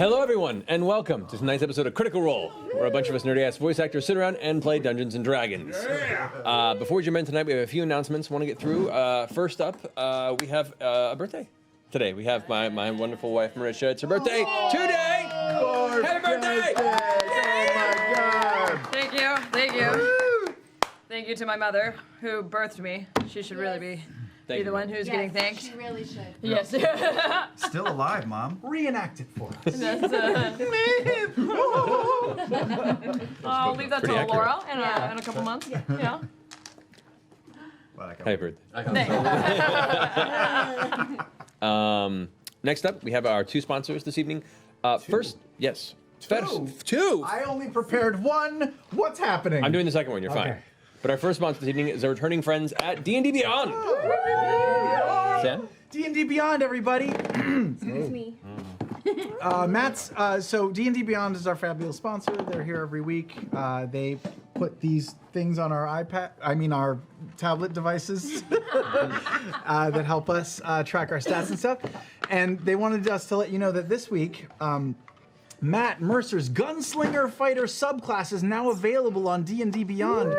Hello, everyone, and welcome to tonight's episode of Critical Role, where a bunch of us nerdy-ass voice actors sit around and play Dungeons and Dragons. Before we jump in tonight, we have a few announcements I want to get through. First up, we have a birthday today. We have my wonderful wife, Marisha. It's her birthday today! Happy birthday! Oh my God! Thank you, thank you. Thank you to my mother, who birthed me. She should really be the one who's getting thanked. She really should. Yes. Still alive, Mom. Reenact it for us. I'll leave that Pretty to accurate. Laura in a couple months. Yeah. Happy birthday. Next up, we have our two sponsors this evening. First, yes. Two. I only prepared one. What's happening? I'm doing the second one, you're fine. But our first sponsor this evening is our returning friends at D&D Beyond. Sam? D&D Beyond, everybody. Excuse me. Matt's, so D&D Beyond is our fabulous sponsor. They're here every week. They put these things on our our tablet devices that help us track our stats and stuff. And they wanted us to let you know that this week, Matt Mercer's Gunslinger Fighter subclass is now available on D&D Beyond.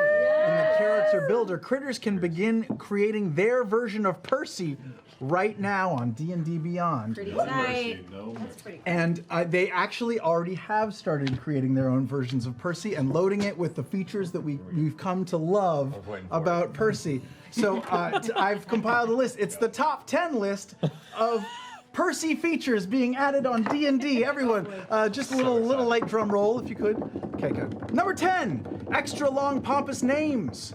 In the character builder, critters can begin creating their version of Percy right now on D&D Beyond. Pretty tight. That's pretty cool. And they actually already have started creating their own versions of Percy and loading it with the features that we've come to love about Percy. So I've compiled a list. It's the top 10 list of Percy features being added on D&D. Everyone, just a little light drum roll if you could. Okay, good. Number 10, extra long pompous names.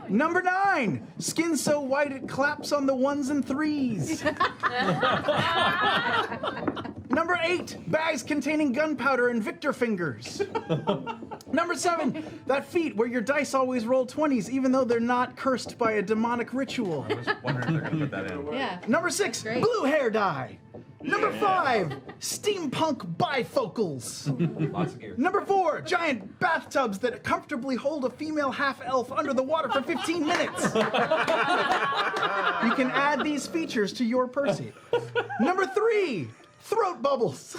Number 9, skin so white it claps on the 1s and 3s. Number 8, bags containing gunpowder and Victor fingers. Number 7, that feat where your dice always roll 20s even though they're not cursed by a demonic ritual. I was wondering if they're going to put that in. Yeah. Number 6, Great. blue hair dye. Number 5, steampunk bifocals. Lots of gear. Number 4, giant bathtubs that comfortably hold a female half-elf under the water for 15 minutes. You can add these features to your Percy. Number 3, throat bubbles.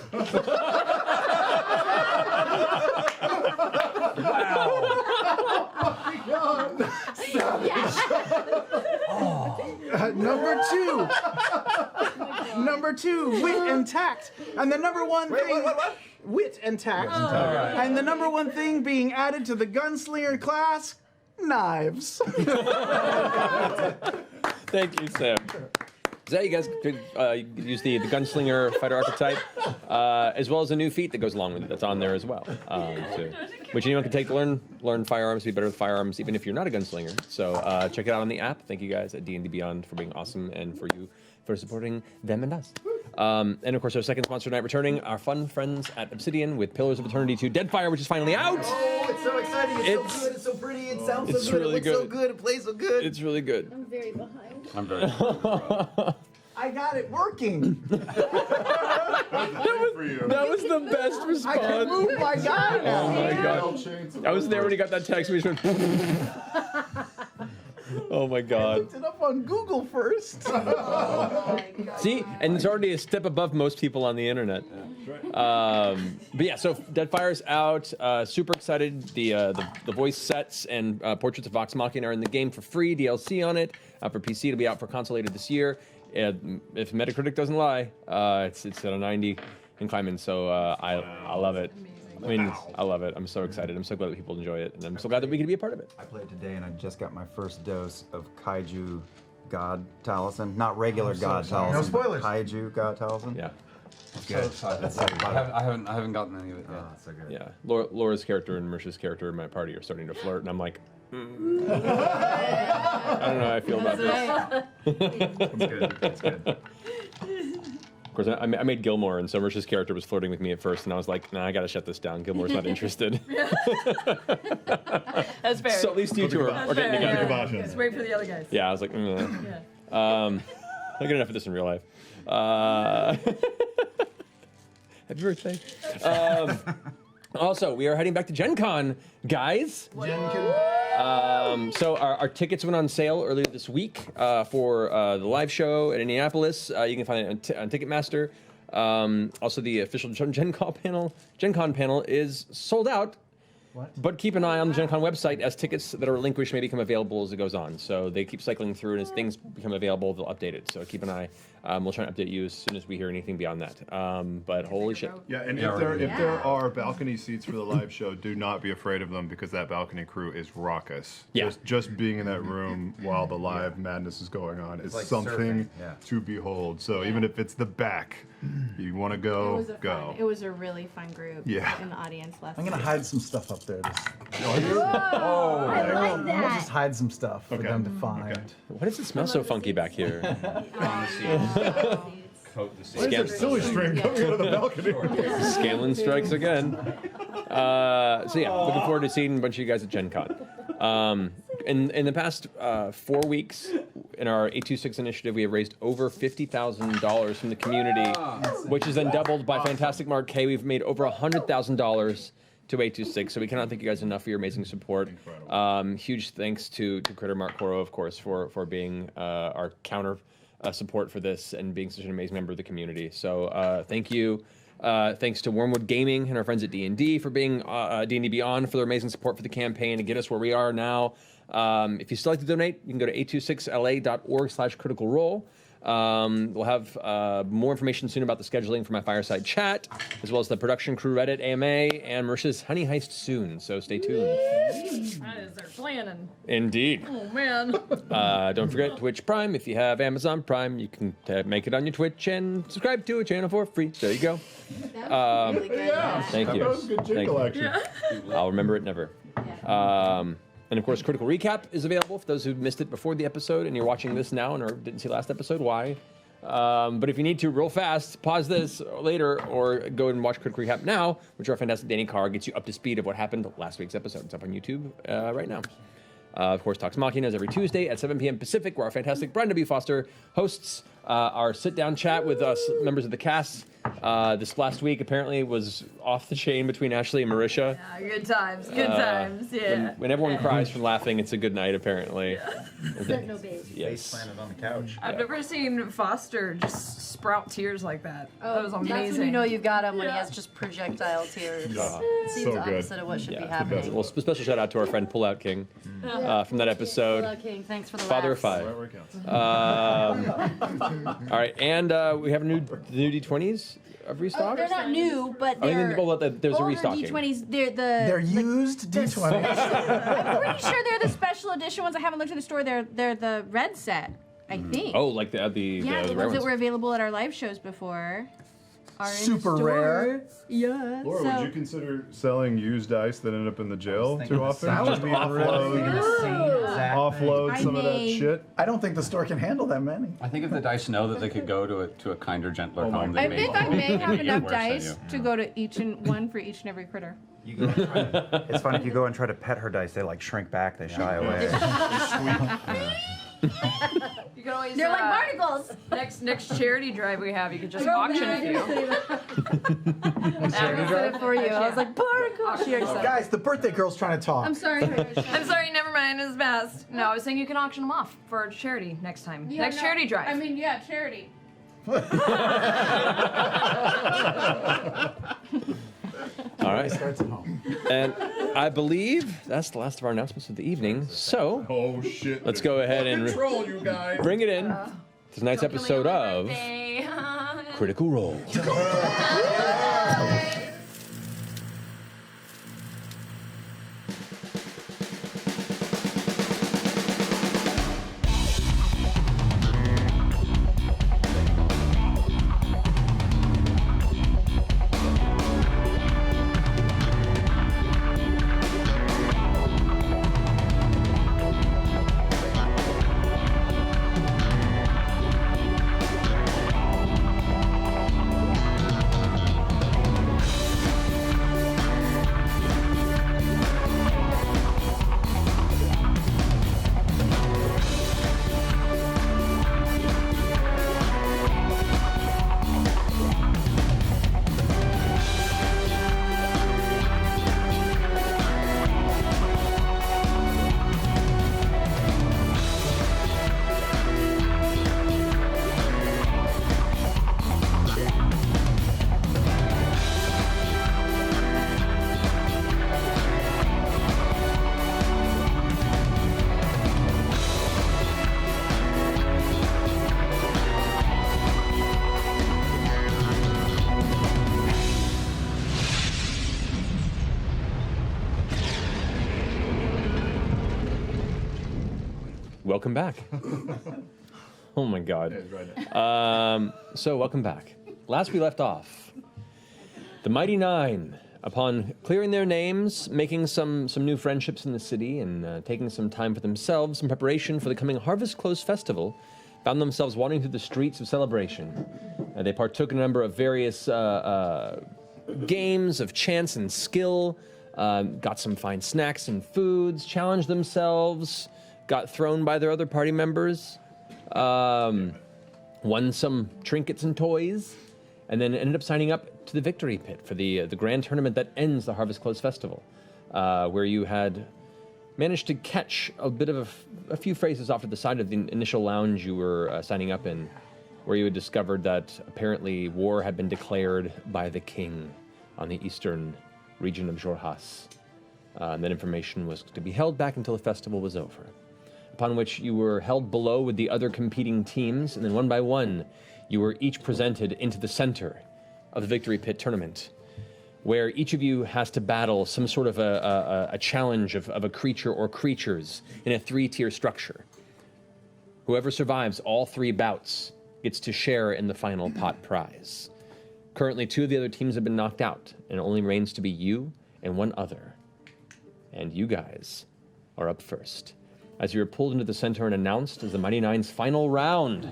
Number two, wit and tact. And the number one thing... What? Wit and tact. And the number one thing being added to the gunslinger class, knives. Thank you, Sam. So yeah, you guys could use the gunslinger fighter archetype, as well as a new feat that goes along with it that's on there as well, which anyone can take to learn firearms, be better with firearms, even if you're not a gunslinger. So check it out on the app. Thank you guys at D&D Beyond for being awesome and for supporting them and us. And of course, our second sponsor tonight returning, our fun friends at Obsidian with Pillars of Eternity 2 Deadfire, which is finally out. Oh, it's so exciting! It's so good. It's so pretty. It sounds It's so good. really It looks so good. good. It plays so good. It's really good. I'm very behind. I'm very. I got it working. That was the best response. I can move my guy now. Oh my god. I was there when he got that text. We just went. Oh my I god. looked it up on Google first. See, and it's already a step above most people on the internet. But yeah, so Deadfire's out. Super excited. The voice sets and Portraits of Vox Machina are in the game for free. DLC on it for PC. It'll be out for console later this year. If Metacritic doesn't lie, it's at a 90 and climbing. So I love it. I mean, I love it. I'm so excited. I'm so glad that people enjoy it, and I'm so glad that we can be a part of it. I played today, and I just got my first dose of Kaiju God Talisman. Not regular God Talisman. No spoilers. Kaiju God Talisman. Yeah, Good. I haven't gotten any of it yet. Oh, it's so good. yeah. Laura's character and Marisha's character in my party are starting to flirt, and I'm like, I don't know how I feel about this. It's good. It's good. Of course, I made Gilmore, and so Marisha's character was flirting with me at first, and I was like, nah, I gotta shut this down. Gilmore's not interested. That's fair. So at least you two are getting together. Just wait for the other guys. Yeah, I was like, Yeah. I get enough of this in real life. Happy birthday. Also, we are heading back to Gen Con, guys. So our tickets went on sale earlier this week for the live show at Indianapolis. You can find it on Ticketmaster. Also, the official Gen Con panel is sold out. But keep an eye on the Gen Con website as tickets that are relinquished may become available as it goes on. So they keep cycling through, and as things become available, they'll update it. So keep an eye. We'll try and update you as soon as we hear anything beyond that. But holy shit. Yeah, and if there are balcony seats for the live show, do not be afraid of them because that balcony crew is raucous. Yeah. Just being in that room while the live madness is going on is like something surfing, yeah. to behold. So even if it's the back, you want to go, go. It was a really fun group. Yeah. In the audience last I'm gonna night. hide some stuff up there. I like I'm gonna that. just hide some stuff for Okay. them to find. Okay. Why does it smell so funky back here? Coat the Why is there seats. silly string coming out of the balcony? Scanlan strikes again. So yeah, looking forward to seeing a bunch of you guys at Gen Con. In the past 4 weeks, in our 826 initiative, we have raised over $50,000 from the community, which is then doubled by Fantastic Mark K. We've made over $100,000 to 826, so we cannot thank you guys enough for your amazing support. Huge thanks to Critter Mark Coro, of course, for being our counter support for this and being such an amazing member of the community. So thank you. Thanks to Wormwood Gaming and our friends at D&D for being D&D Beyond for their amazing support for the campaign to get us where we are now. If you still like to donate, you can go to 826la.org/critical-role. We'll have more information soon about the scheduling for my fireside chat, as well as the production crew Reddit AMA and Marisha's Honey Heist soon. So stay tuned. That is their planning. Indeed. Oh man. Don't forget Twitch Prime. If you have Amazon Prime, you can make it on your Twitch and subscribe to a channel for free. There you go. That was really good. Thank you. That was a good Thank jingle, you. actually. I'll remember it never. And of course, Critical Recap is available for those who missed it before the episode and you're watching this now and or didn't see last episode. Why? But if you need to, real fast, pause this later or go and watch Critical Recap now, which our fantastic Danny Carr gets you up to speed of what happened last week's episode. It's up on YouTube right now. Of course, Talks Machina is every Tuesday at 7 p.m. Pacific, where our fantastic Brian W. Foster hosts our sit-down chat with us, members of the cast. This last week apparently was off the chain between Ashley and Marisha. Yeah, good times. Good times. Yeah. When everyone cries from laughing, it's a good night, apparently. No babe. Yes. Planted on the couch. I've never seen Foster just sprout tears like that. That was amazing. That's when you know you got him, when he has just projectile tears. Yeah. It seems So good. opposite of what should be Yeah. happening. Well, special shout out to our friend Pullout King from that episode. Hello, King. Thanks for the Father of laughs. five. Where it counts. All right, and we have the new D20s of restock. They're not new, but I mean, they're well, there's a older restocking. D20s. They're used D20s. I'm pretty sure they're the special edition ones. I haven't looked in the store. They're the red set, I think. Oh, like the yeah, the the rare ones ones. that were available at our live shows before. Are in the Super store. rare. Yeah. Laura, so, would you consider selling used dice that ended up in the jail too often? That would Just be offload I some of that may- shit. I don't think the store can handle that many. I think if the dice know that they could go to a kinder, gentler Oh my home, God. they I may think I may have make it enough worse than dice you. to go to each and one for each and every critter. You go and try it's funny if you go and try to pet her dice, they like shrink back, they shy away. You can always. They're like barnacles. Next charity drive we have, you could just auction a few. I said it for you. I was like barnacles. She already said it. Guys, the birthday girl's trying to talk. I'm sorry. I'm sorry, never mind. It's best. No, I was saying you can auction them off for charity next time. Next charity drive. I mean, yeah, charity. All right, Starts at home. and I believe that's the last of our announcements of the evening. So Oh shit. let's go ahead and Control you guys. bring it in to tonight's episode of Critical Role. welcome back. Oh my God. So welcome back. Last we left off, the Mighty Nine, upon clearing their names, making some new friendships in the city, and taking some time for themselves in preparation for the coming Harvest Close Festival, found themselves wandering through the streets of Celebration. They partook in a number of various games of chance and skill, got some fine snacks and foods, challenged themselves, got thrown by their other party members, won some trinkets and toys, and then ended up signing up to the Victory Pit for the grand tournament that ends the Harvest Close Festival, where you had managed to catch a bit of a few phrases off to the side of the initial lounge you were signing up in, where you had discovered that apparently war had been declared by the king on the eastern region of Jorhas. And that information was to be held back until the festival was over. Upon which you were held below with the other competing teams, and then one by one, you were each presented into the center of the Victory Pit tournament, where each of you has to battle some sort of a challenge of a creature or creatures in a 3-tier structure. Whoever survives all 3 bouts gets to share in the final pot prize. Currently, 2 of the other teams have been knocked out, and it only remains to be you and 1 other. And you guys are up first, as you are pulled into the center and announced as the Mighty Nine's final round.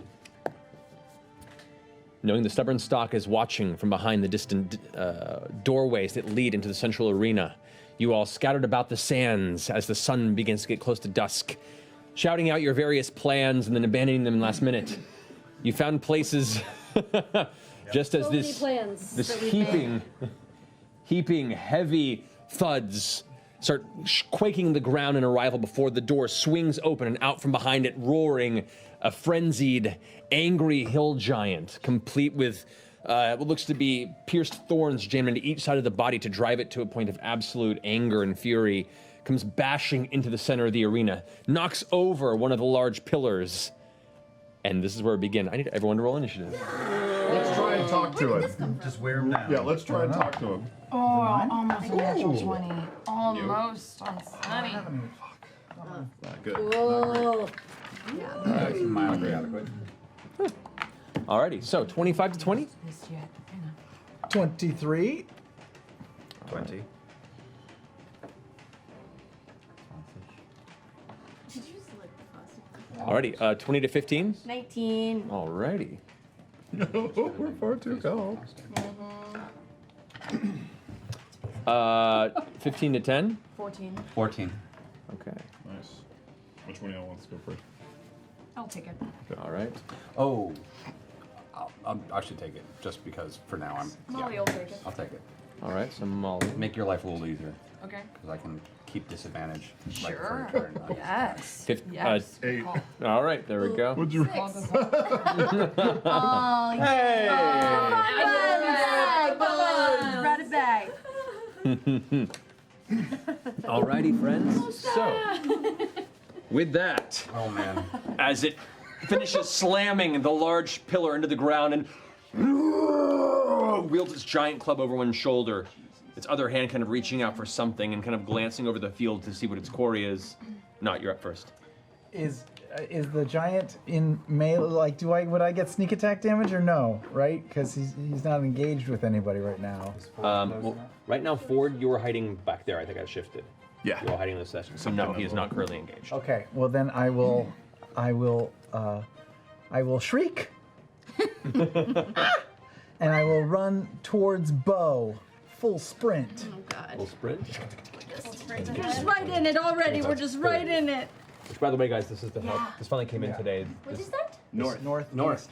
Knowing the stubborn stock is watching from behind the distant doorways that lead into the central arena, you all scattered about the sands as the sun begins to get close to dusk, shouting out your various plans and then abandoning them last minute. You found places just as this heaping heavy thuds start quaking the ground in arrival before the door swings open, and out from behind it, roaring, a frenzied, angry hill giant, complete with what looks to be pierced thorns jammed into each side of the body to drive it to a point of absolute anger and fury, comes bashing into the center of the arena, knocks over one of the large pillars, and this is where we begin. I need everyone to roll initiative. Let's try and talk to him. Just wear them down. Yeah, let's try and talk to him. Oh, almost a natural 20. Almost on Sunny. Not good. Whoa. Mildly adequate. Alrighty, so 25 to 20? 23. 20. Alrighty, 20 to 15? 19. Alrighty. We're far too calm. 15 to 10? 14. 14. Okay. Nice. Which one of y'all wants to go first? I'll take it. All right. Oh, I should take it just because for now I'm. Molly will take it. I'll take it. All right, so Molly. Make your life a little easier Okay. because I can keep disadvantage. Sure. For a turn. Yes. Yes. 8. All right, there we go. What'd you Oh, Hey! Brought it back. Alrighty, friends. So, with that, Oh man. as it finishes slamming the large pillar into the ground and wields its giant club over one shoulder, its other hand kind of reaching out for something and kind of glancing over the field to see what its quarry is. Not, you're up first. Is the giant in melee? Like, would I get sneak attack damage or no? Right? Because he's not engaged with anybody right now. Well, right now, Ford, you were hiding back there. I think I shifted. Yeah. You're all hiding in this session. So no, he is not currently engaged. Okay. Well, then I will shriek, and I will run towards Bo, full sprint. Oh, God. We'll sprint. We're just right in it already. We're just right in it. Which, by the way, guys, this is the help. This finally came in today. What is that? North,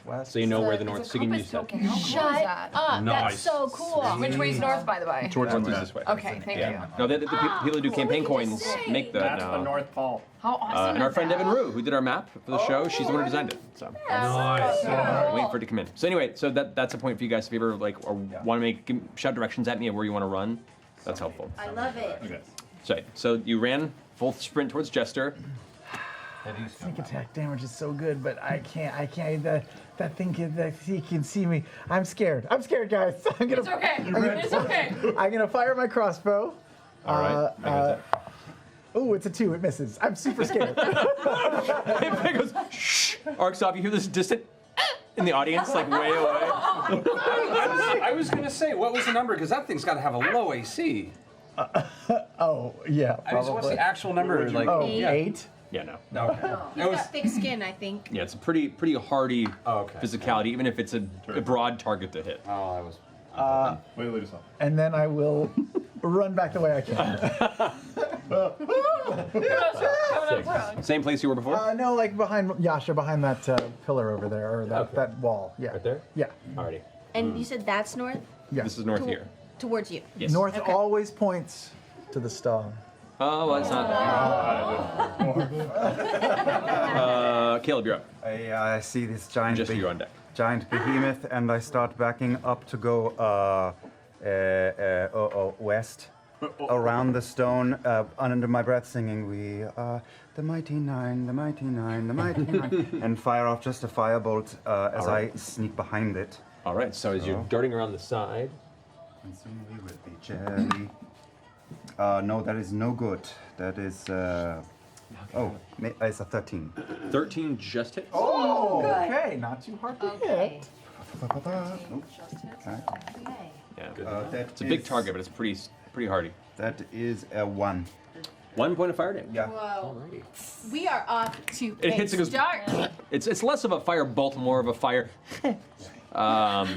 West. So you know where the north. So you can use that. How cool is Shut that? up. Nice. That's so cool. Which way's north, by the way? Towards the North is map. this way. Okay, thank you. No, the people who do campaign we can coins say. make that now. North Pole. How awesome And our is friend that? Devin Rue, who did our map for the show, she's the one who designed it. So Nice. waiting for it to come in. So anyway, so that's a point for you guys if you ever like or want to shout directions at me of where you want to run. That's helpful. I love it. Okay. So you ran full sprint towards Jester. Sneak attack damage is so good, but I can't. That thing that he can see me. I'm scared, guys. It's okay. It's okay. I'm gonna fire my crossbow. All right. Oh, it's a 2. It misses. I'm super scared. It goes, shh, arcs off. You hear this distant in the audience, like way away. I was gonna say, what was the number? Because that thing's got to have a low AC. Oh, yeah, I just what's probably. the actual number? Like, Oh, yeah. 8. Yeah, no. Okay. He's It was. got thick skin, I think. Yeah, it's a pretty hardy Okay. physicality, even if it's a broad target to hit. Oh, I was. Way to lead us off. And then I will run back the way I can. Same place you were before? No, like behind Yasha, behind that pillar over there, or that wall. Yeah. Right there? Yeah. Alrighty. And you said that's north? Yeah. This is north here. Towards you. Yes. North Okay. always points to the star. Oh, well, that's not. Caleb, you're up. I see this giant, Just you're on deck. giant behemoth, and I start backing up to go west around the stone, under my breath singing, "We are the mighty nine, the mighty nine, the mighty nine," and fire off just a firebolt as I sneak behind it. All right, so as you're darting around the side, And soon we will be jelly. No, that is no good. That is. It's a 13. 13 just hits. Oh, okay. Not too hard to Okay. hit. Yeah. That It's a big is- target, but it's pretty hardy. That is a 1. 1 point of fire damage. Yeah. Whoa. Alrighty. We are off to It hits and goes. start. It's less of a fire bolt, more of a fire. But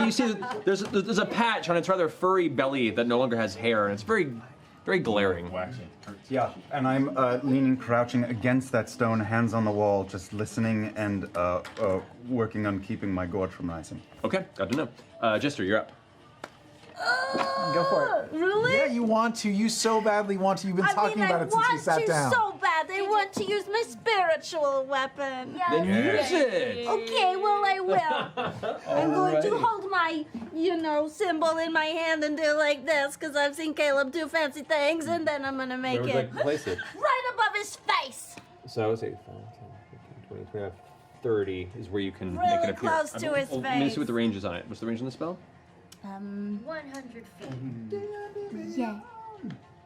you see, there's a patch on its rather furry belly that no longer has hair, and it's very glaring. Yeah, and I'm leaning, crouching against that stone, hands on the wall, just listening and working on keeping my gourd from rising. Okay, got to know. Jester, you're up. Go for it. Really? Yeah, you want to. You so badly want to. You've been talking about it since you sat down. so bad. I want to use my spiritual weapon. Then use it. Okay, well, I will. I'm going to Alrighty. hold my, symbol in my hand and do like this, because I've seen Caleb do fancy things, and then I'm going to make Where would you it like to place it? right above his face. So I would say 5, 10, 15, 20, 25, 30 is where you can make Really it appear. close to his Let me see face. what the range is on it. What's the range on the spell? 100 feet. Yeah.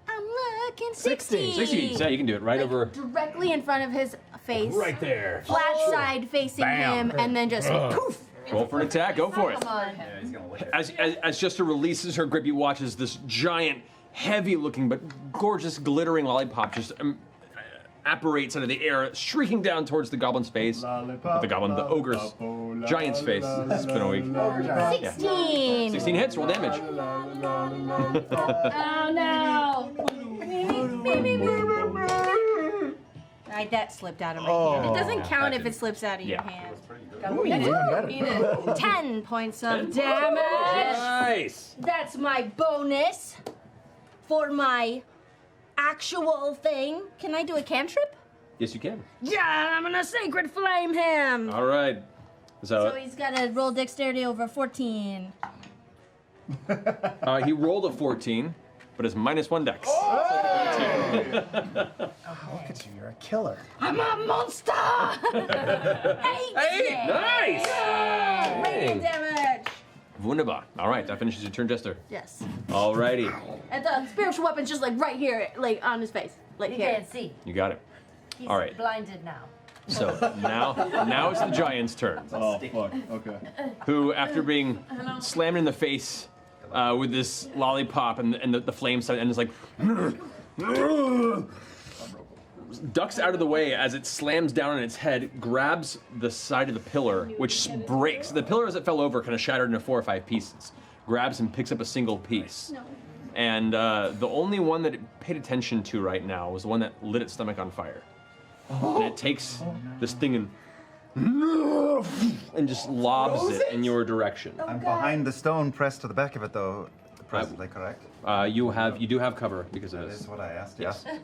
I'm looking 60. 60. So you can do it right over. Directly in front of his face. Right there. Flat side facing him, and then just poof. Roll for an attack. Go for it. Come on. He's gonna lick it. As Jester releases her grip, you watch as this giant, heavy-looking but gorgeous, glittering lollipop just apparates out of the air, shrieking down towards the goblin's face. Not the goblin, the ogre's giant's face. It's been a week. 16. 16 hits. Roll damage. Oh no. Alright, that slipped out of my hand. It doesn't count if it slips out of your Yeah. hand. Ooh, even better. 10 points of damage. Nice. That's my bonus for my actual thing. Can I do a cantrip? Yes, you can. Yeah, I'm gonna sacred flame him. All right. So he's gotta roll dexterity over 14. He rolled a 14, but it's -1 dex. Look at you. You're a killer. I'm a monster! Hey, nice. Radiant damage. Wunderbar. All right, that finishes your turn, Jester. Yes. Alrighty, And the spiritual weapon's just like right here, like on his face. Like You here. can't see. you got it. He's All right. blinded now. So now it's the giant's turn, Oh, fuck. Okay. who, after being slammed in the face with this lollipop and the flame side, and is like ducks out of the way as it slams down on its head, grabs the side of the pillar, which breaks. The pillar, as it fell over, kind of shattered into 4 or 5 pieces. Grabs and picks up a single piece. And the only one that it paid attention to right now was the one that lit its stomach on fire. And it takes this thing and just lobs it in your direction. I'm behind the stone, pressed to the back of it, though. Presently, correct? You do have cover because of That this. is what I asked. Yes. Yes.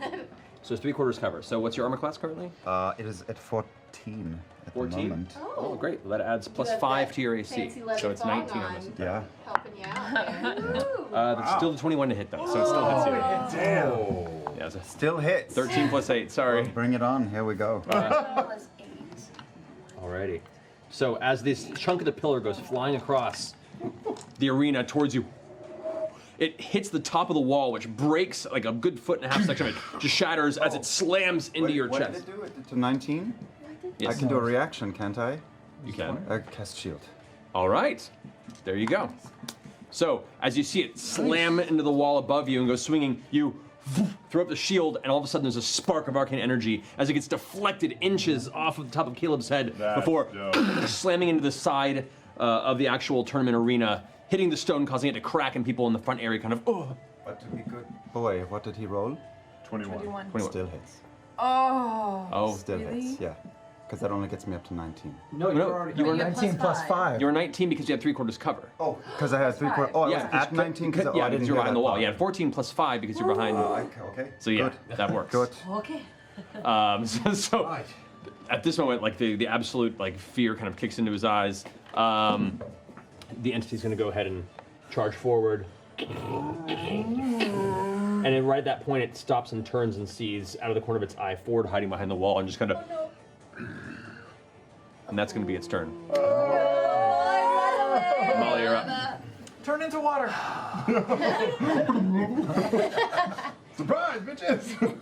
So it's 3/4 cover. So what's your armor class currently? It is at 14 at 14? the moment. Oh, great. Well, that adds +5 to your AC. So it's 19 on this. Yeah. Helping you out there. That's still the 21 to hit though, so it still hits you. Damn. Yeah, it's a Still hits. 13 + 8. Sorry. Bring it on. Here we go. Plus 8. Alrighty. So as this chunk of the pillar goes flying across the arena towards you, it hits the top of the wall, which breaks like a good 1.5 section of it, just shatters as it slams into your what chest. did it do? It did to 19? Yes. I can do a reaction, can't I? You can. Cast shield. All right, there you go. So as you see it slam into the wall above you and go swinging, you throw up the shield, and all of a sudden there's a spark of arcane energy as it gets deflected inches off of the top of Caleb's head before slamming into the side of the actual tournament arena, hitting the stone, causing it to crack, and people in the front area kind of, oh. But to be good boy, what did he roll? 21. Still hits. Oh. Still hits, yeah. Because that only gets me up to 19. No, you were 19 plus 5. You were 19 because you had 3/4 cover. Oh, because I had 3/4. Oh, I was at 19 because yeah, I didn't you're hear behind that the wall. part. You had 14 plus 5 because you're behind. Okay. So yeah, Good. that works. Good. Okay. So at this moment, like the absolute like fear kind of kicks into his eyes. The entity's going to go ahead and charge forward. And then right at that point, it stops and turns and sees out of the corner of its eye Ford hiding behind the wall and just kind of. And that's going to be its turn. Molly, you're up. Turn into water. Surprise, bitches!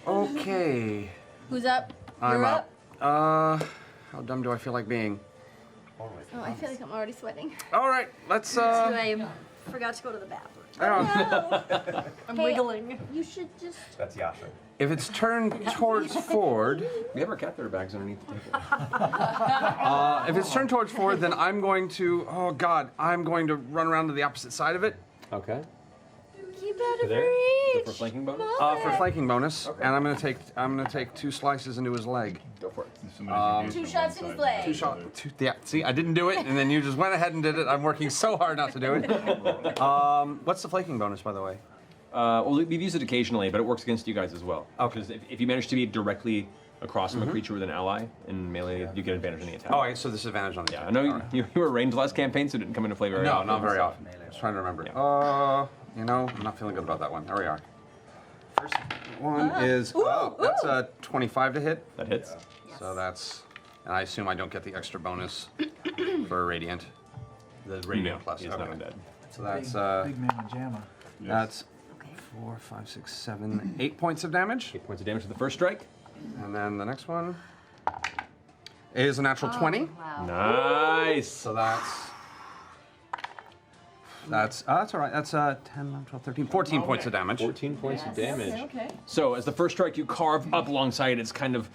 Okay. Who's up? I'm You're up. How dumb do I feel like being? Oh, I feel like I'm already sweating. All right, let's. I forgot to go to the bathroom. I'm wiggling. You should just. That's Yasha. If it's turned towards Ford, We have our cat litter bags underneath the table. if it's turned towards Ford, then I'm going to. Oh God, I'm going to run around to the opposite side of it. Okay. Keep out of There? reach. For flanking bonus? For flanking bonus, and I'm gonna take 2 slices into his leg. Go for it. 2 shots in his leg. Yeah, see, I didn't do it, and then you just went ahead and did it. I'm working so hard not to do it. What's the flanking bonus, by the way? Well, we've used it occasionally, but it works against you guys as well. Okay. Because if you manage to be directly across from a creature with an ally in melee, you get advantage on the attack. Oh, okay, so disadvantage on the Yeah, attack. I know All right. you were ranged last campaign, so it didn't come into play very No, often. not very often. I was trying to remember. You know, I'm not feeling good about that one. There we are. First one is that's a 25 to hit. That hits. So that's, and I assume I don't get the extra bonus for Radiant. The Radiant plus. He's not Okay. undead. So that's Big Mama Jamma. that's 4, 5, 6, 7, 8 points of damage. 8 points of damage to the first strike. And then the next one is a natural 20. Nice. So that's all right. That's 10, 11, 12, 13, 14 points of damage. 14 points of damage. Okay. So as the first strike, you carve up alongside its kind of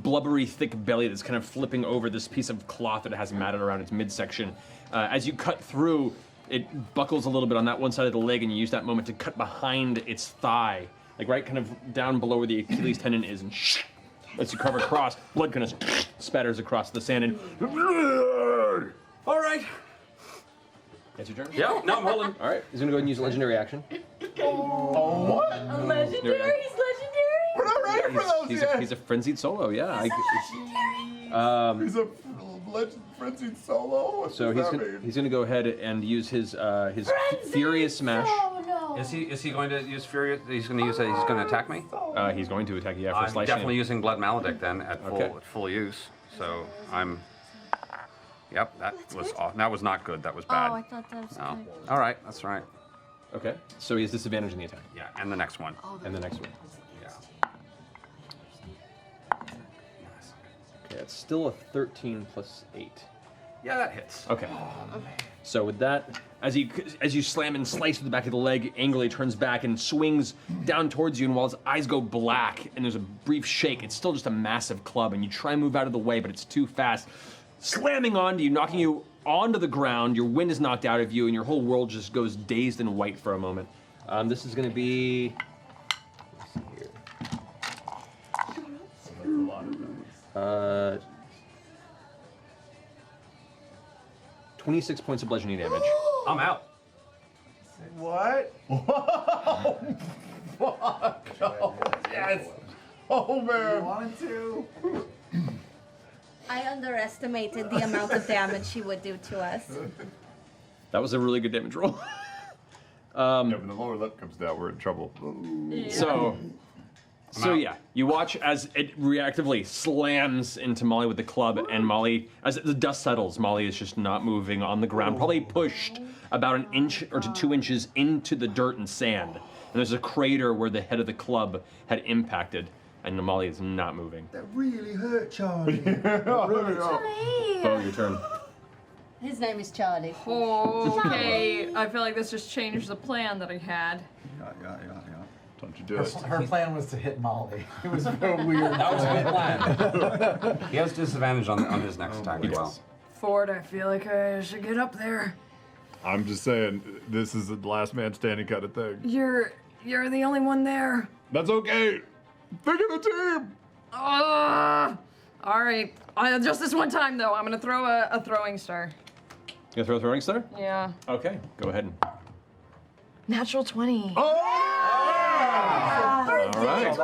blubbery, thick belly that's kind of flipping over this piece of cloth that has matted around its midsection. As you cut through, it buckles a little bit on that one side of the leg, and you use that moment to cut behind its thigh, like right kind of down below where the Achilles tendon is, and as you carve across, blood kind of spatters across the sand. And All right. that's your turn. Yeah. No, I'm holding. All right. He's gonna go ahead and use a legendary action. A legendary? He's legendary? We're not ready for those yet! He's a frenzied solo. Yeah. He's a legend frenzied solo? What So does that mean? he's gonna go ahead and use his furious smash. Oh no. Is he going to use Furious? He's going to use it. He's going to attack me. He's going to attack you after I'm slicing. definitely him. using Blood Maledict then at Okay. full use. So I'm. Yep, that was not good. That was bad. Oh, I thought that was No. good. All right, that's right. Okay. So he has disadvantage in the attack. Yeah, and the next one. And the next one. Yeah. Okay, it's still a 13 plus 8. Yeah, that hits. Okay. So with that, as you slam and slice with the back of the leg, angrily turns back and swings down towards you, and while his eyes go black and there's a brief shake, it's still just a massive club, and you try and move out of the way, but it's too fast. Slamming onto you, knocking you onto the ground, your wind is knocked out of you, and your whole world just goes dazed and white for a moment. This is going to be... Let's see here. 26 points of bludgeoning damage. I'm out. What? Fuck! Oh, yes! Oh, man! Wanted to. I underestimated the amount of damage he would do to us. That was a really good damage roll. Yeah, when the lower lip comes down, we're in trouble. So, So out. yeah, you watch as it reactively slams into Molly with the club, and Molly, as the dust settles, Molly is just not moving on the ground, probably pushed about an inch or to 2 inches into the dirt and sand. And there's a crater where the head of the club had impacted, and Molly is not moving. That really hurt, Charlie. Bo, your turn. His name is Charlie. Okay, I feel like this just changed the plan that I had. Yeah. Don't you do it. Her plan was to hit Molly. It was so weird. That was a good plan. He has disadvantage on his next attack as well. Ford, I feel like I should get up there. I'm just saying, this is the last man standing kind of thing. You're the only one there. That's okay. Think of the team. All right. Just this one time though. I'm gonna throw a throwing star. You gonna throw a throwing star? Yeah. Okay, go ahead. Natural 20. All right.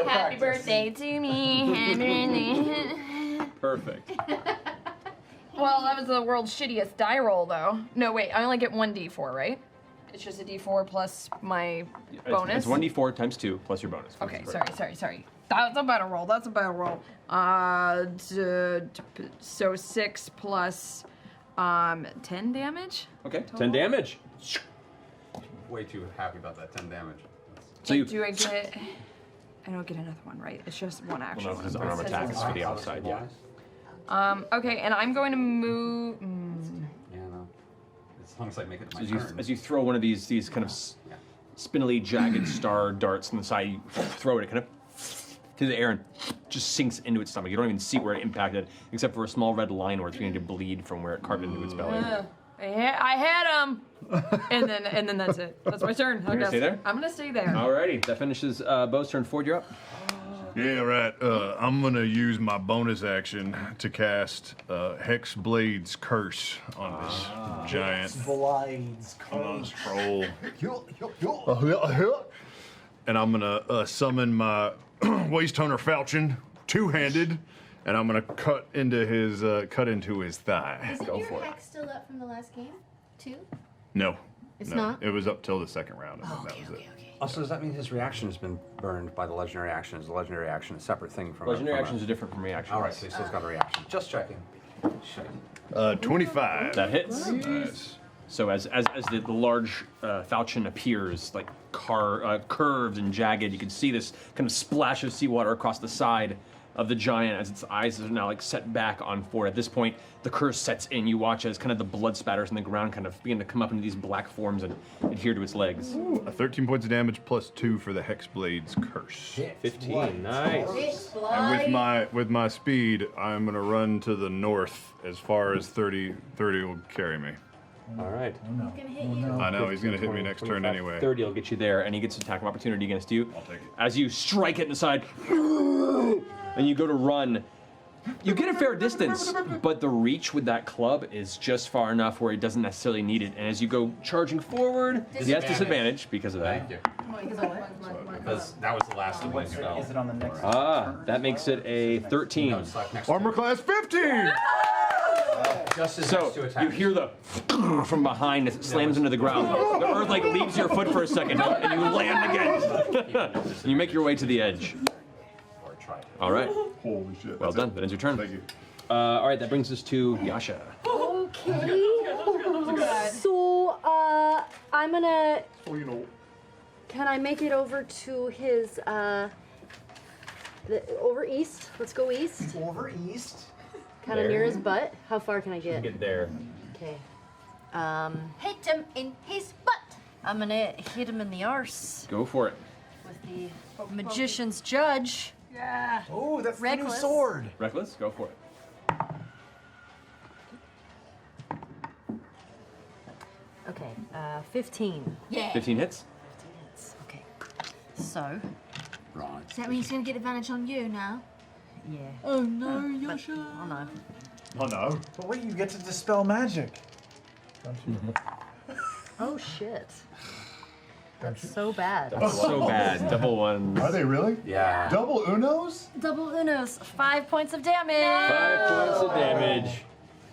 Happy birthday to me. Perfect. Well, that was the world's shittiest die roll though. No, wait. I only get 1d4, right? It's just a d4 plus my bonus. It's 1d4 times 2 plus your bonus. Okay, sorry. That's a better roll. So 6 plus 10 damage. Okay, 10 damage. Way too happy about that 10 damage. So you. Do I get? I don't get another one, right? It's just one action. Well, no, because unarmed attack is for the outside, yeah. Okay, and I'm going to move. Yeah, no. As long as I make it to my So turn. as you throw one of these kind of spindly, jagged star darts on the side, you throw it kind of to the air and just sinks into its stomach. You don't even see where it impacted, except for a small red line where it's beginning to bleed from where it carved into its belly. I had him, and then that's it. That's my turn. You're gonna stay there? I'm gonna stay there. Alrighty, that finishes Bo's turn. Ford, you're up. Yeah, right. I'm gonna use my bonus action to cast Hexblade's Curse on this giant Blades. troll. And I'm gonna summon my Waste Hunter Falchion, two-handed, and I'm gonna cut into his thigh. Isn't Go your for it. hex still up from the last game? 2? No. It's no. not? It was up till the second round. And then that was it. Also, does that mean his reaction has been burned by the legendary action? Is the legendary action a separate thing from Legendary from actions are different from reactions. All right, so he still's got a reaction. Just checking. 25. That hits. Nice. So as the large falchion appears, like curved and jagged, you can see this kind of splash of seawater across the side of the giant as its eyes are now like set back on Ford. At this point, the curse sets in. You watch as kind of the blood spatters in the ground kind of begin to come up into these black forms and adhere to its legs. 13 points of damage plus 2 for the Hexblade's Curse. 15, nice. And with my speed, I'm gonna run to the north as far as 30 will carry me. All right. Gonna hit you. I know he's gonna hit me next turn 25, anyway. 30 will get you there, and he gets an attack of opportunity against you. I'll take it. As you strike it in the side, and you go to run, you get a fair distance, but the reach with that club is just far enough where it doesn't necessarily need it. And as you go charging forward, he has disadvantage because of that. Thank you. Because that was the last of my spell. Is it on the next? That makes it a 13. No, it's like next Armor turn. class 15! Just as So next to attack. you hear the from behind as it slams into the ground. The earth like leaves your foot for a second, and you land again. And you make your way to the edge. Or try to. All right. Holy shit. Well that's done. it. That ends your turn. Thank you. All right, that brings us to Yasha. Okay. So, I'm gonna. Well, you know. Can I make it over to his, over east? Let's go east. Over east. Kind of There. near his butt. How far can I get? Get there. Okay. Hit him in his butt. I'm gonna hit him in the arse Go for it. with the magician's judge. Yeah. Oh, that's the Reckless. new sword. Reckless, go for it. Okay. 15. Yeah. 15 hits. Okay. So. Right. Does that mean he's gonna get advantage on you now? Yeah. Oh no, Yasha. Oh no. Oh no. But wait, you get to dispel magic. Don't you? Oh shit. That's so bad. That's so bad. Double one. Are they really? Yeah. Double Unos? Double Unos. 5 points of damage. 5 points of damage.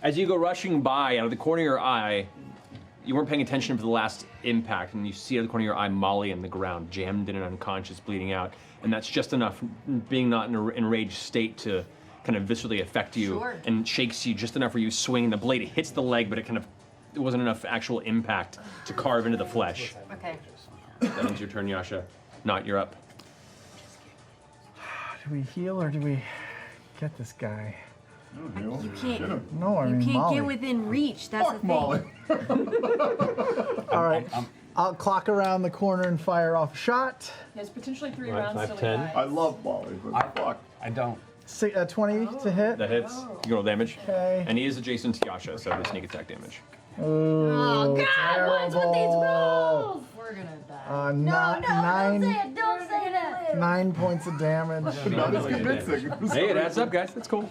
As you go rushing by, out of the corner of your eye, you weren't paying attention for the last impact, and you see out of the corner of your eye Molly on the ground, jammed in and unconscious, bleeding out, and that's just enough, being not in an enraged state, to kind of viscerally affect you, Sure. and shakes you just enough where you swing, and the blade hits the leg, but it wasn't enough actual impact to carve into the flesh. Okay. That ends your turn, Yasha. Not, you're up. Do we heal or do we get this guy? You can't. No, I You mean can't Molly. get within reach. That's the thing. Molly. All right, I'll clock around the corner and fire off a shot. There's potentially 3 Right, rounds 5, till he 10. dies. I love Molly, but fuck. I don't. 20 to hit. That hits. You roll damage. Okay. And he is adjacent to Yasha, so the sneak attack damage. Oh, God, what's with these rolls? We're gonna die. No, nine, don't say it. Don't say that. 9 points of damage. Not as convincing. Hey, it adds up, guys. That's cool.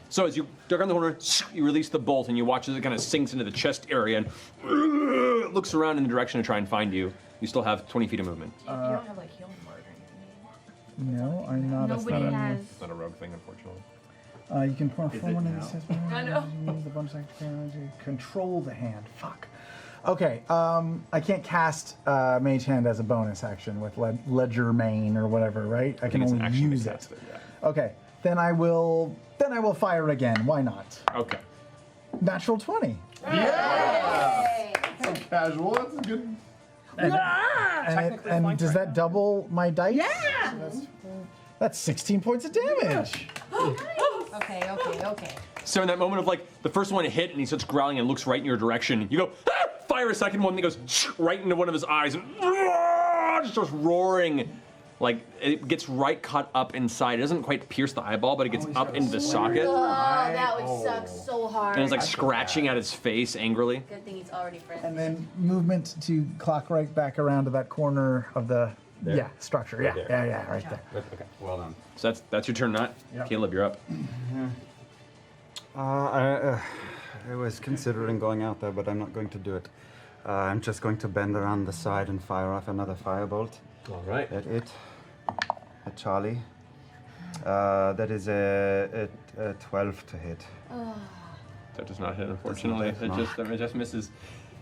So as you duck around the corner, you release the bolt, and you watch as it kind of sinks into the chest area and looks around in the direction to try and find you. You still have 20 feet of movement. You don't have like healing word or anything. No, I'm not. Nobody has. It's not a rogue thing, unfortunately. You can perform one of these. I know. Use a bunch of energy. Control the hand. Fuck. Okay. I can't cast Mage Hand as a bonus action with Ledger Main or whatever, right? I can it's an only action to use it. cast it, yeah. Okay. Then I will fire again. Why not? Okay. Natural 20. So casual. That's good. And does that double my dice? Yeah. That's 16 points of damage. Okay. So in that moment of like the first one hit and he starts growling and looks right in your direction, you go, ah! Fire a second one, and he goes right into one of his eyes and just starts roaring. Like it gets right cut up inside. It doesn't quite pierce the eyeball, but it gets up into the socket. Oh, that would suck so hard. And it's like scratching at his face angrily. Good thing he's already friends. And then movement to clock right back around to that corner of the structure. Yeah, there. yeah, right there. Okay. Well done. So that's your turn, not? Yep. Caleb, you're up. I was considering going out there, but I'm not going to do it. I'm just going to bend around the side and fire off another firebolt All right. at it, at Charlie. That is a 12 to hit. That does not hit, unfortunately. It does It just misses.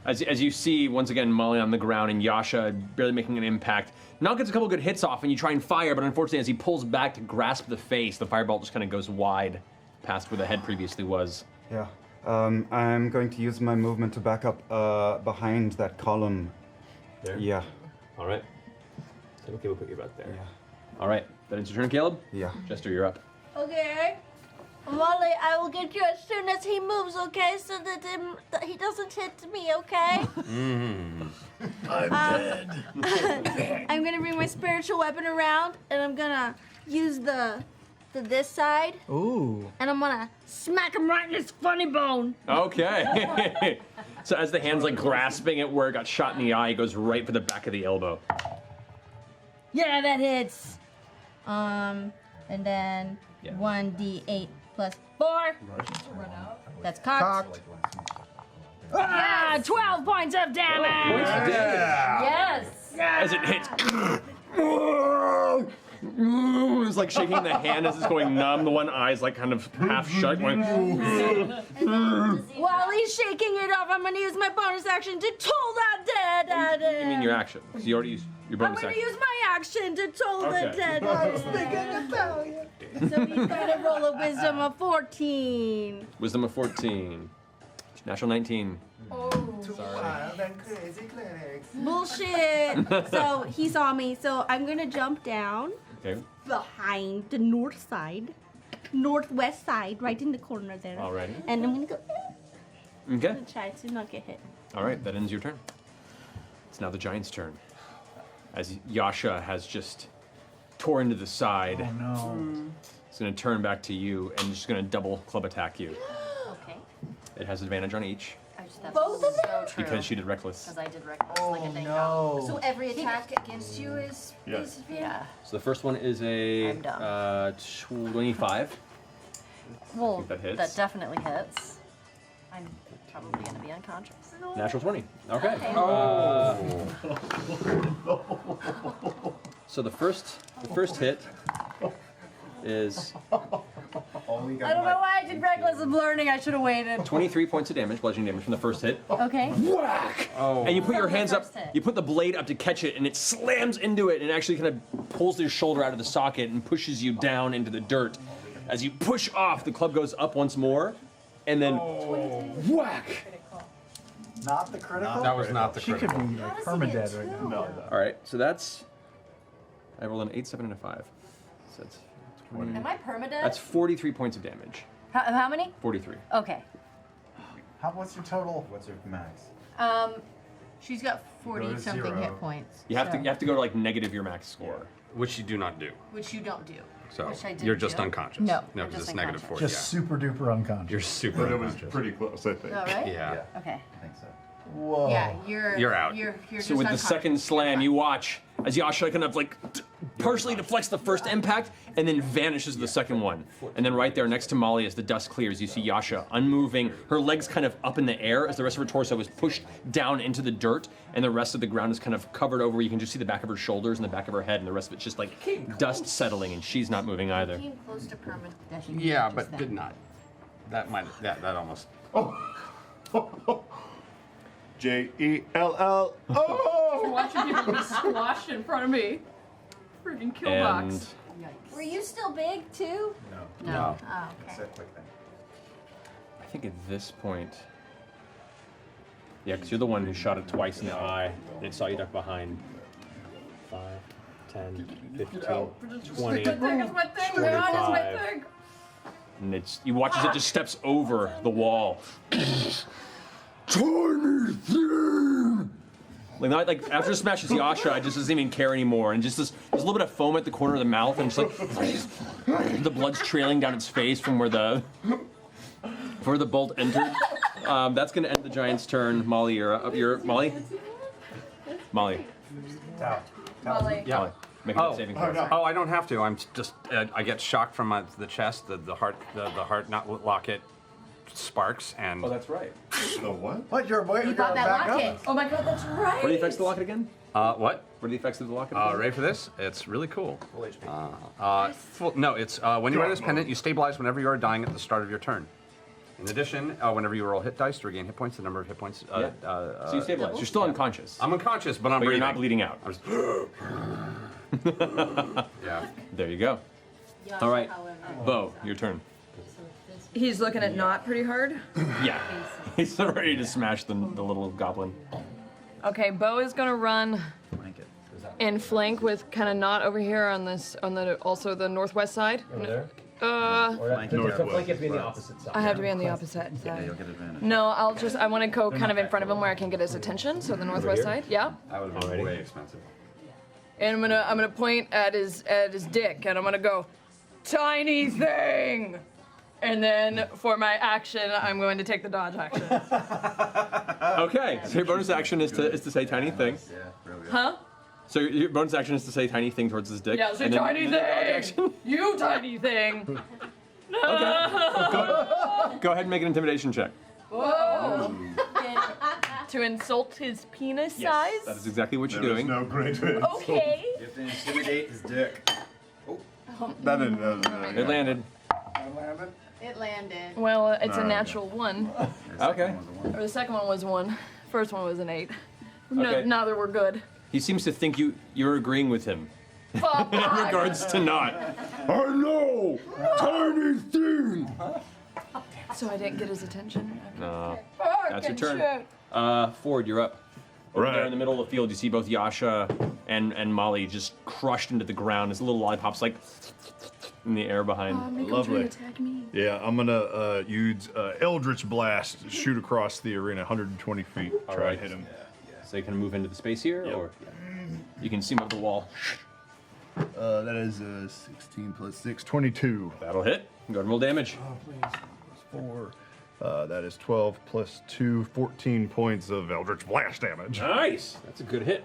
As you see, once again, Molly on the ground and Yasha barely making an impact. Now gets a couple good hits off, and you try and fire, but unfortunately, as he pulls back to grasp the face, the firebolt just kind of goes wide past where the head previously was. Yeah. I'm going to use my movement to back up behind that column. There? Yeah. All right. So okay, we'll put you back there. Yeah. All right. That ends your turn, Caleb? Yeah. Jester, you're up. Okay. Molly, I will get you as soon as he moves, okay? So that he doesn't hit me, okay? I'm gonna bring my spiritual weapon around, and I'm gonna use this side, Ooh. and I'm gonna smack him right in his funny bone. Okay. So as the hand's like grasping at where it got shot in the eye, it goes right for the back of the elbow. Yeah, that hits. And then Yeah. 1d8 plus 4. That's cocked. Ah, 12 points of damage. Yes. As it hits, it's like shaking the hand as it's going numb. The one eye's like kind of half shut. Going, While he's shaking it off, I'm gonna use my bonus action to toll that dead. you mean your action? 'Cause you already used your I'm bonus gonna action. use my action to toll the Okay. dead. So he's gonna roll a wisdom of 14. Wisdom of 14. Natural 19. Bullshit. So he saw me. So I'm gonna jump down Okay. behind the north side, northwest side, right in the corner there. Alrighty. And I'm gonna go. Okay. And try to not get hit. All right. That ends your turn. It's now the giant's turn. As Yasha has just tore into the side, Oh no. it's going to turn back to you and just going to double club attack you. Okay. It has advantage on each That's Both of them? so true. because she did reckless. Because I did reckless like a thing. No. every attack against you is Yes. yeah. So the first one is a I'm dumb. 25. Well, think that hits. that definitely hits. I'm probably gonna be unconscious. Natural 20. Okay. So the first hit is I don't know why I did reckless of learning. I should have waited. 23 points of damage, bludgeoning damage from the first hit. Okay. Whack! Oh. And you put your From the hands up, first hit. you put the blade up to catch it, and it slams into it and actually kind of pulls your shoulder out of the socket and pushes you down into the dirt. As you push off, the club goes up once more, and then whack! Not the critical. That was not the She could critical. be like permadead right now. All right, so that's. I rolled an 8, 7, and a 5. So that's 20. Am I permadead? That's 43 points of damage. How many? 43. Okay. What's your total? What's your max? She's got 40 Go to something 0. hit points. You have so- to go to like negative your max score. Which you do not do. Which you don't do. So Which I didn't you're just do. unconscious. No, No, I'm because just it's negative 40. Just super duper unconscious. You're super But it was unconscious. pretty close, I think. All right. Yeah. Okay. I think so. Whoa. Yeah, you're out. You're So just with the unconscious. second slam, you watch as Yasha kind of like partially deflects the first impact and then vanishes the second one. And then right there next to Molly, as the dust clears, you see Yasha unmoving, her legs kind of up in the air as the rest of her torso is pushed down into the dirt, and the rest of the ground is kind of covered over. You can just see the back of her shoulders and the back of her head, and the rest of it's just like dust settling, and she's not moving either. Came close to permadeath. Yeah, just but then. did not. That almost. Jell. Oh! Watching people be squashed in front of me. Freaking kill And box. Were you still big too? No. Oh, It's okay. a quick thing. I think at this point, yeah, because you're the one who shot it twice in the eye, and it saw you duck behind. 5, 10, 15, 20. It's my thing, man. It's my thing. And you watch as it just steps over the wall. Tiny thing! Like after it smashes Yasha, it just doesn't even care anymore, and just there's a little bit of foam at the corner of the mouth, and just like the blood's trailing down its face from where the bolt entered. That's gonna end the giant's turn. Molly, you're up. Molly. Molly. Yeah. Molly, make a saving throw. Oh, I don't have to. I'm just. I get shocked from the chest. The heart. The heart not locket sparks and. Oh, that's right. The what? What? You're waiting You got that back locket. up? Oh my god, that's right. What are the effects of the locket again? What? What are the effects of the locket? again? Ready for this? It's really cool. Full HP. No, it's when you wear this pendant, you stabilize whenever you are dying at the start of your turn. In addition, whenever you roll hit dice to regain hit points, the number of hit points. So you stabilize. You're still unconscious. I'm unconscious, but I'm but breathing. you're not bleeding out. I'm just. Yeah. There you go. All right, Bo, your turn. He's looking at Knot pretty hard. Yeah, he's ready to smash the little goblin. Okay, Bo is gonna run Blanket. and flank with kind of Knot over here on also the northwest side. Over there. Northwest. to be on the opposite side. I have to be on the opposite Yeah, side. you'll get advantage. No, I want to go kind of in front of him where I can get his attention. So the northwest side, yeah. That would have been way expensive. And I'm gonna point at his dick, and I'm gonna go, tiny thing. And then for my action, I'm going to take the dodge action. Okay, so your bonus action is to say tiny thing. Yeah, really good. Huh? So your bonus action is to say tiny thing towards his dick. Yeah, say and then- tiny and then dodge thing. action. You tiny thing. Go ahead and make an intimidation check. Whoa. To insult his penis size? That is exactly what you're There is doing. no great Okay. You have to intimidate his dick. That didn't. It landed. It landed. Well, it's a natural 1. Okay. Or the second one was 1. First one was an 8. No, Okay. neither were good. He seems to think you're agreeing with him Fuck. in regards to not. I know, tiny thing. So I didn't get his attention. No. That's your Fucking turn. shit. Ford, you're up. Over Right. there in the middle of the field, you see both Yasha and Molly just crushed into the ground. His little lollipops like in the air behind. Make him Lovely. try to attack me. Yeah, I'm gonna use Eldritch Blast, shoot across the arena 120 feet. All Try right. and hit him. So you can move into the space here, or you can see him over the wall. That is 16 plus 6, 22. That'll hit. Go ahead and roll damage. 4. That is 12 plus 2, 14 points of Eldritch Blast damage. Nice. That's a good hit.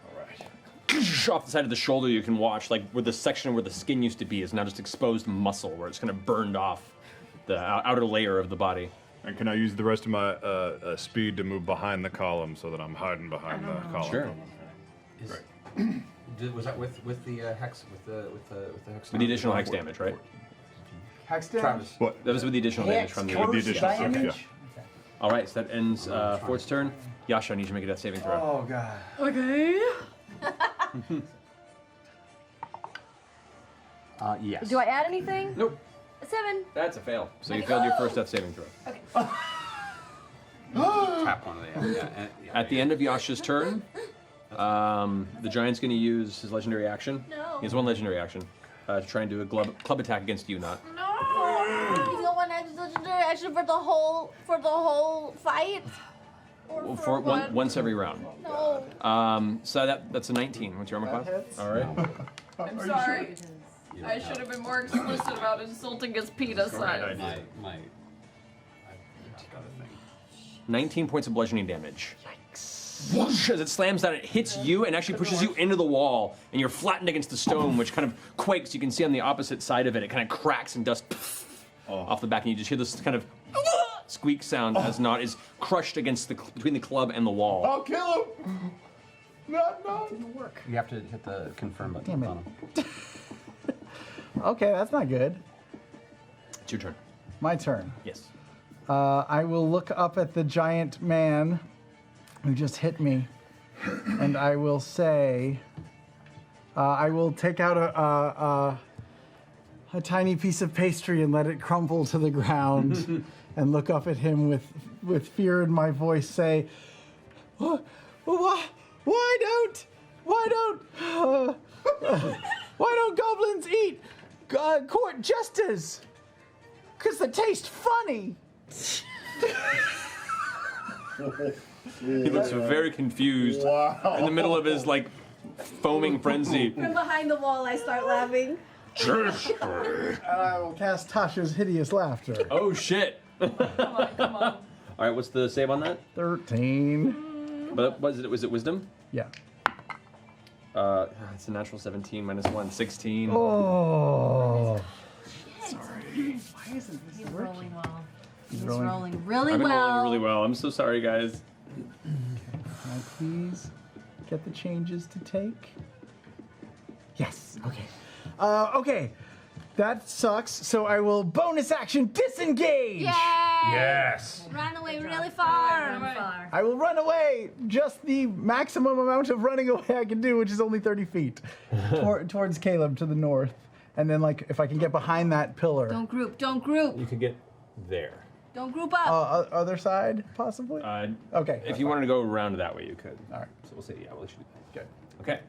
All right. Off the side of the shoulder, you can watch like where the section where the skin used to be is now just exposed muscle, where it's kind of burned off the outer layer of the body. And can I use the rest of my speed to move behind the column so that I'm hiding behind the column? Sure. Was that with the hex with the hex? With the additional hex damage, right? Hex damage. Travis. What? That was with the additional damage from the. With the additional stuff, yeah. All right, so that ends Fort's turn. Yasha, I need you to make a death saving throw. Oh god. Okay. Yes. Do I add anything? Nope, 7. that's a fail. So you failed your first death saving throw. Tap one of the. At the end of Yasha's turn, the giant's going to use his legendary action. No. He has one legendary action to try and do a club attack against you, not. He's got one extra legendary action for the whole fight. Or For what? once every round. No. So that's a 19. What's your armor class? hits. All right. I'm sorry. I should have been more explicit about insulting his penis size. My 19 points of bludgeoning damage. Yikes. Whoosh, as it slams down, it hits you and actually pushes you into the wall, and you're flattened against the stone, which kind of quakes. You can see on the opposite side of it, it kind of cracks and dust off the back, and you just hear this kind of squeak sound as Nott is crushed against between the club and the wall. I'll kill him. No. You have to hit the confirm button. Damn it. on him. Okay, that's not good. It's your turn. My turn. Yes. I will look up at the giant man who just hit me, and I will say, I will take out a tiny piece of pastry and let it crumble to the ground, and look up at him with fear in my voice. Say, why don't goblins eat court jesters? 'Cause they taste funny. He looks very confused in the middle of his like foaming frenzy. From behind the wall, I start laughing. And I will cast Tasha's hideous laughter. Oh shit! Come on. All right, what's the save on that? 13. But was it wisdom? Yeah. It's a natural 17 minus 1, 16. Oh. He's rolling well. He's rolling- rolling really I've been well. rolling really well. I'm so sorry, guys. Can I please get the changes to take? Yes. Okay. Okay. That sucks. So I will bonus action disengage. Yay! Yes. Run away really far. Far. I will run away just the maximum amount of running away I can do, which is only 30 feet, towards Caleb to the north. And then, like, if I can get behind that pillar. Don't group. Don't group. You could get there. Don't group up. Other side, possibly? Okay. If you wanted to go around that way, you could. All right. So we'll say, yeah, we'll let you do that. Good. Okay.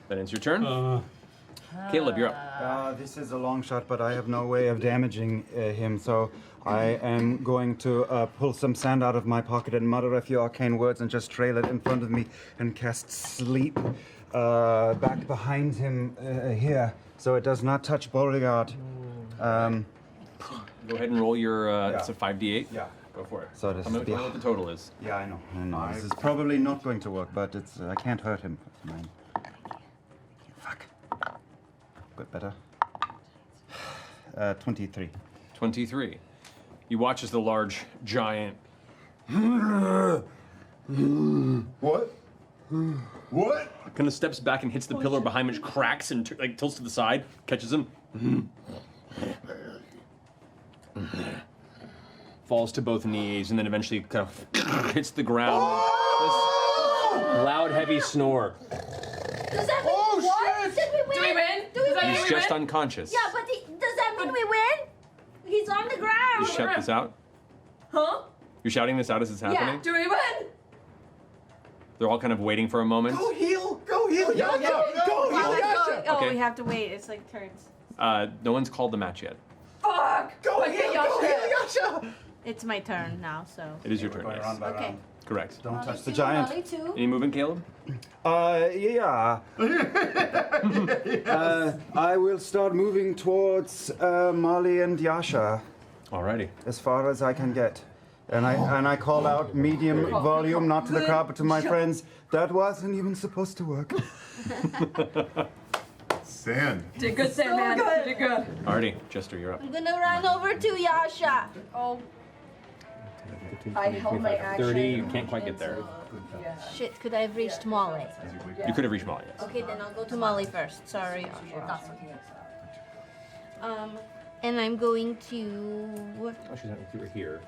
That ends your turn. Caleb, you're up. This is a long shot, but I have no way of damaging him, so I am going to pull some sand out of my pocket and mutter a few arcane words and just trail it in front of me and cast Sleep back behind him here, so it does not touch Beauregard. Go ahead and roll your, it's a 5d8. Yeah. Go for it. So this I'm is going to what the total is. Yeah, I know. This is probably not going to work, but it's I can't hurt him. It's mine. Fuck. Bit better. 23. 23. You watch as the large giant What? What? kind of steps back and hits the pillar behind him, which cracks and like tilts to the side, catches him. Falls to both knees and then eventually kind of hits the ground. This loud, heavy snore. Does that mean what? Did we win? Do we win? Do we Does that win? mean He's we just win? unconscious. Yeah, but does that mean we win? He's on the ground. You shout this out? Huh? You're shouting this out as it's happening? Yeah. Do we win? They're all kind of waiting for a moment. Go heal! Go heal! Yasha! Go heal! Yasha! Oh, Okay. we have to wait. It's like turns. No one's called the match yet. Fuck! Go Okay, heal! Go heal! Yasha! It's my turn now, so. It is your turn, Going yes. round by Okay. round. Correct. Don't touch the Molly giant. Molly too. Any movement, Caleb? Yeah. I will start moving towards Molly and Yasha Alrighty. as far as I can get. And I call out medium volume, not to the crowd, but to my friends. That wasn't even supposed to work. Sand. Did good, Sam, man. Did good. Alrighty, Jester, you're up. I'm gonna run over to Yasha. Oh. I held my action. 30, you can't quite get there. Shit, could I have reached Molly? You could have reached Molly, yes. Okay, then I'll go to Molly first. Sorry. And I'm going to. What? Oh, she's not if you were here.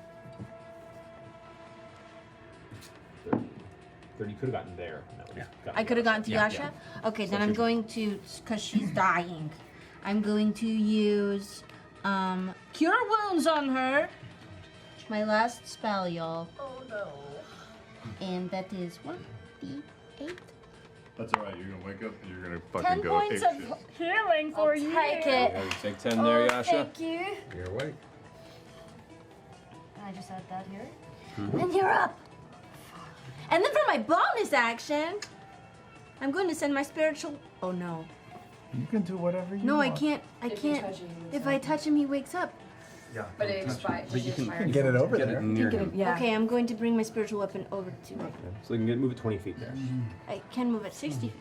30, you could have gotten there. and that would've gotten I could have Yasha. gone to Yeah, Yasha? yeah. Okay, then I'm going to, because she's dying, I'm going to use Cure Wounds on her. My last spell, y'all. Oh no. And that is 1d8. That's all right. You're gonna wake up and you're gonna 10 fucking go points ape of shit. healing for you. Take it. Yeah, you take 10 there, Yasha. Thank you. You're awake. I just add that here. And you're up. And then for my bonus action, I'm going to send my spiritual. Oh no. You can do whatever you No, want. I can't. I If you can't. touch it, he wakes If up. I touch him, he wakes up. Yeah. But it expired. But you can Get it over get there. it near him. Yeah. Okay, I'm going to bring my spiritual weapon over to. So you can move it 20 feet there. I can move at 60.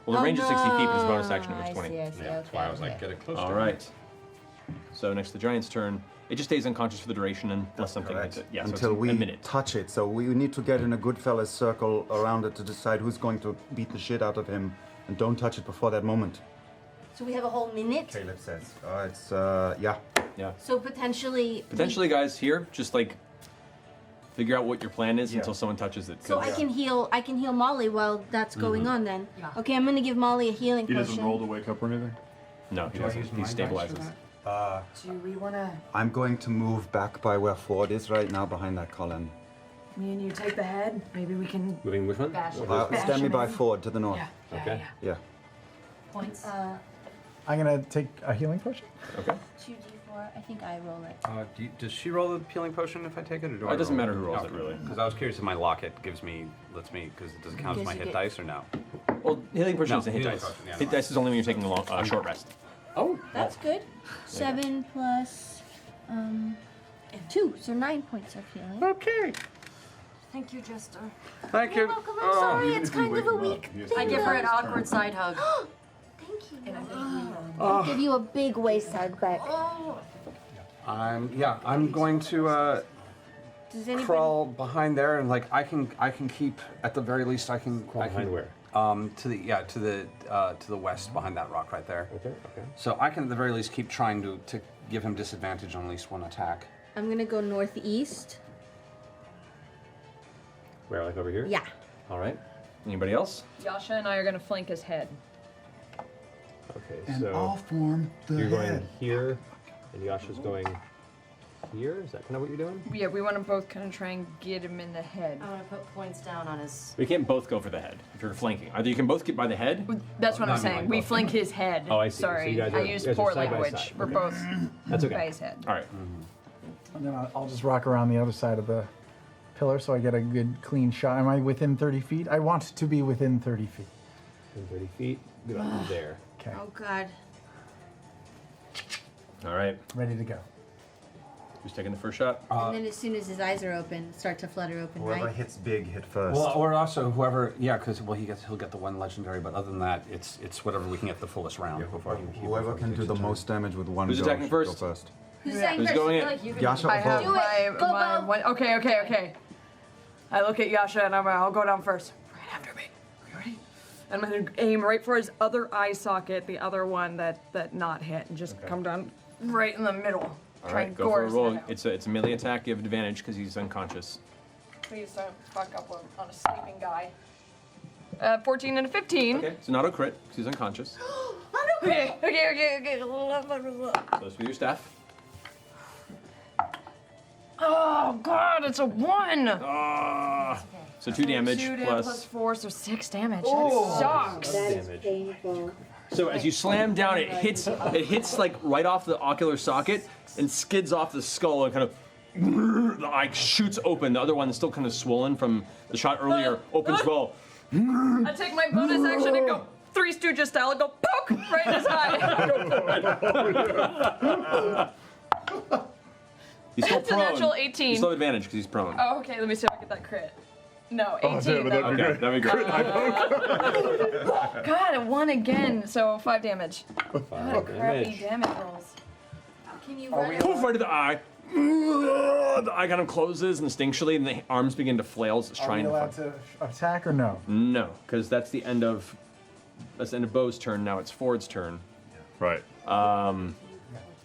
Well, the range is 60 feet, but his bonus no, action was 20. I see, Yeah, that's okay, why I was like, okay. get it close. All right. So next to the giant's turn, it just stays unconscious for the duration unless something hits it. Yeah, so Until it's we a minute. touch it. So we need to get in a Goodfellas circle around it to decide who's going to beat the shit out of him. And don't touch it before that moment. So we have a whole minute. Caleb says. It's, yeah. Yeah. So potentially. Potentially, guys, here, just like figure out what your plan is Yeah. until someone touches it. So 'cause- I can heal. I can heal Molly while that's going on. Then. Yeah. Okay, I'm gonna give Molly a healing He doesn't potion. roll to wake up or anything. No, he Do I doesn't. use He my dice for stabilizes. that? Do we want to? I'm going to move back by where Ford is right now, behind that column. Me and you take the head. Maybe we can Moving which one? bash him. Stand me him by in. Ford to the north. Yeah. Okay. Yeah. Points. I'm gonna take a healing potion. Okay. 2d4. I think I roll it. Does she roll the healing potion if I take it, or do I? It doesn't matter who rolls it, really. Because I was curious if my locket lets me, because does it count as Does my it hit get- dice or no? Well, healing potion No, is a hit healing dice. potion, yeah, Hit no, dice is only when you're taking a long, short rest. Oh, That's good. 7 plus 2, so 9 points of healing. okay. Thank you, Jester. Thank You're you. welcome. I'm sorry. It's kind of a weak He has thing. I give her an though. awkward side hug. Thank you. And I think I'll give you a big waist hug back. I'm going to Does anybody? crawl behind there and like I can keep at the very least I can Behind where? to the west behind that rock right there. Okay. Okay. So I can at the very least keep trying to give him disadvantage on at least one attack. I'm gonna go northeast. Where, like over here? Yeah. All right. Anybody else? Yasha and I are gonna flank his head. Okay, And I'll form the you're going head. here, and Yasha's going here. Is that kind of what you're doing? Yeah, we want to both kind of try and get him in the head. I want to put points down on his. We can't both go for the head if you're flanking. Either you can both get by the head. That's what No, I'm I mean, saying. like We both. flank his head. Oh, I see. So Sorry, you guys I are- used you guys are poor side by language. side. We're Okay. both That's by okay. his head. All right. And then I'll just rock around the other side of the pillar so I get a good clean shot. Am I within 30 feet? I want to be within 30 feet. And 30 feet. Get up there. Okay, Oh God. All right. ready to go. Who's taking the first shot? And then as soon as his eyes are open, start to flutter open, Whoever right? hits big hit first. Well, or also whoever, yeah, because he'll get the one legendary, but other than that, it's whatever we can get the fullest round before he. Whoever before he can takes do the his turn. most damage with one Who's go attacking should first? Go first. Who's saying Who's first? going I in? feel like you can. Yasha I or have Bo? Do it. Go, my Bo. one. Okay. I look at Yasha and I'll go down first. Right after me. Are you ready? And I'm gonna aim right for his other eye socket, the other one that not hit, and just come down right in the middle. All Try right. and Go gore for a his roll. head out. It's a melee attack. You have advantage because he's unconscious. Please don't fuck up on a sleeping guy. 14 and a 15. Okay. So not a crit because he's unconscious. Okay. So it's with your staff. Oh God, it's a 1. Ah. So 2 damage 2 damage plus. plus 4, so 6 damage. That sucks. Damage. So as you slam down, it hits like right off the ocular socket and skids off the skull and kind of the eye shoots open. The other one is still kind of swollen from the shot earlier. Opens well. I take my bonus action and go Three Stooges style and go poke right in his eye. He's still It's a prone. natural 18. You still have advantage because he's prone. Oh, okay, let me see if I get that crit. No, 18. damn it, that'd be Okay, that'd be great. God, it won again, so 5 damage. Five Crappy damage rolls. Can you run? Poof, right to the eye. The eye kind of closes instinctually, and the arms begin to flail as it's Are we trying to allowed fight. to attack or no? No, because that's the end of Bo's turn. Now it's Ford's turn. Right. And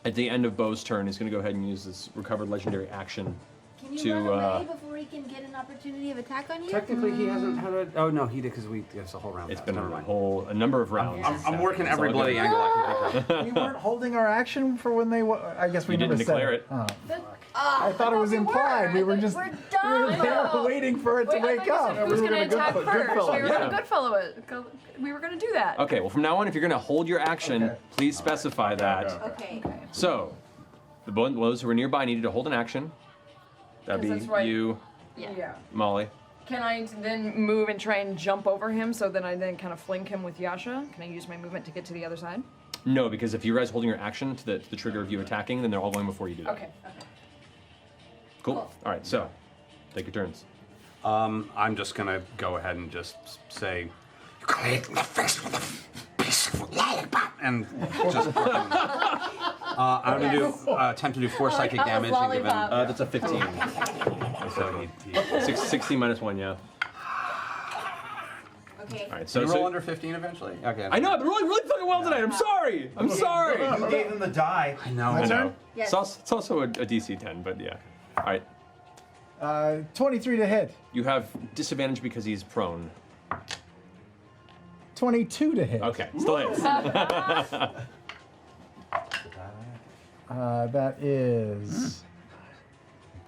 At the end of Bo's turn, he's going to go ahead and use this recovered legendary action Can you to. run away before he can get an opportunity of attack on you? Technically, he hasn't had a. Oh no, he did because it's a whole round. It's pass. been Never a mind. whole a number of rounds. I'm working It's every all bloody good. angle I can think of. We weren't holding our action for when they. I guess we You didn't never said declare it. Oh. I thought it was implied. We were just We're done. there waiting for it to wake up. Who's gonna attack first? We were Yeah. gonna Goodfellow it. We were gonna do that. Okay, well, from now on, if you're going to hold your action, please specify that. Okay. So, those who are nearby needed to hold an action. That'd be Because that's right. you, Yeah. Molly. Can I then move and try and jump over him so that I then kind of fling him with Yasha? Can I use my movement to get to the other side? No, because if you guys holding your action to the trigger of you attacking, then they're all going before you do that. Okay. Cool. All right, so take your turns. I'm just gonna go ahead and just say, "You got hit in the face with a piece of lollipop," and just. I'm gonna do attempt to do 4 psychic damage and give him. That's a 15. So he 60 minus 1, yeah. Okay. All right, so so, roll so under 15 eventually. Okay. I know I've been rolling really fucking well tonight. I'm sorry. I'm sorry. You gave him the die. I know. I know. Yes. It's also a DC 10, but yeah. All right. 23 to hit. You have disadvantage because he's prone. 22 to hit. Okay, still hits. That is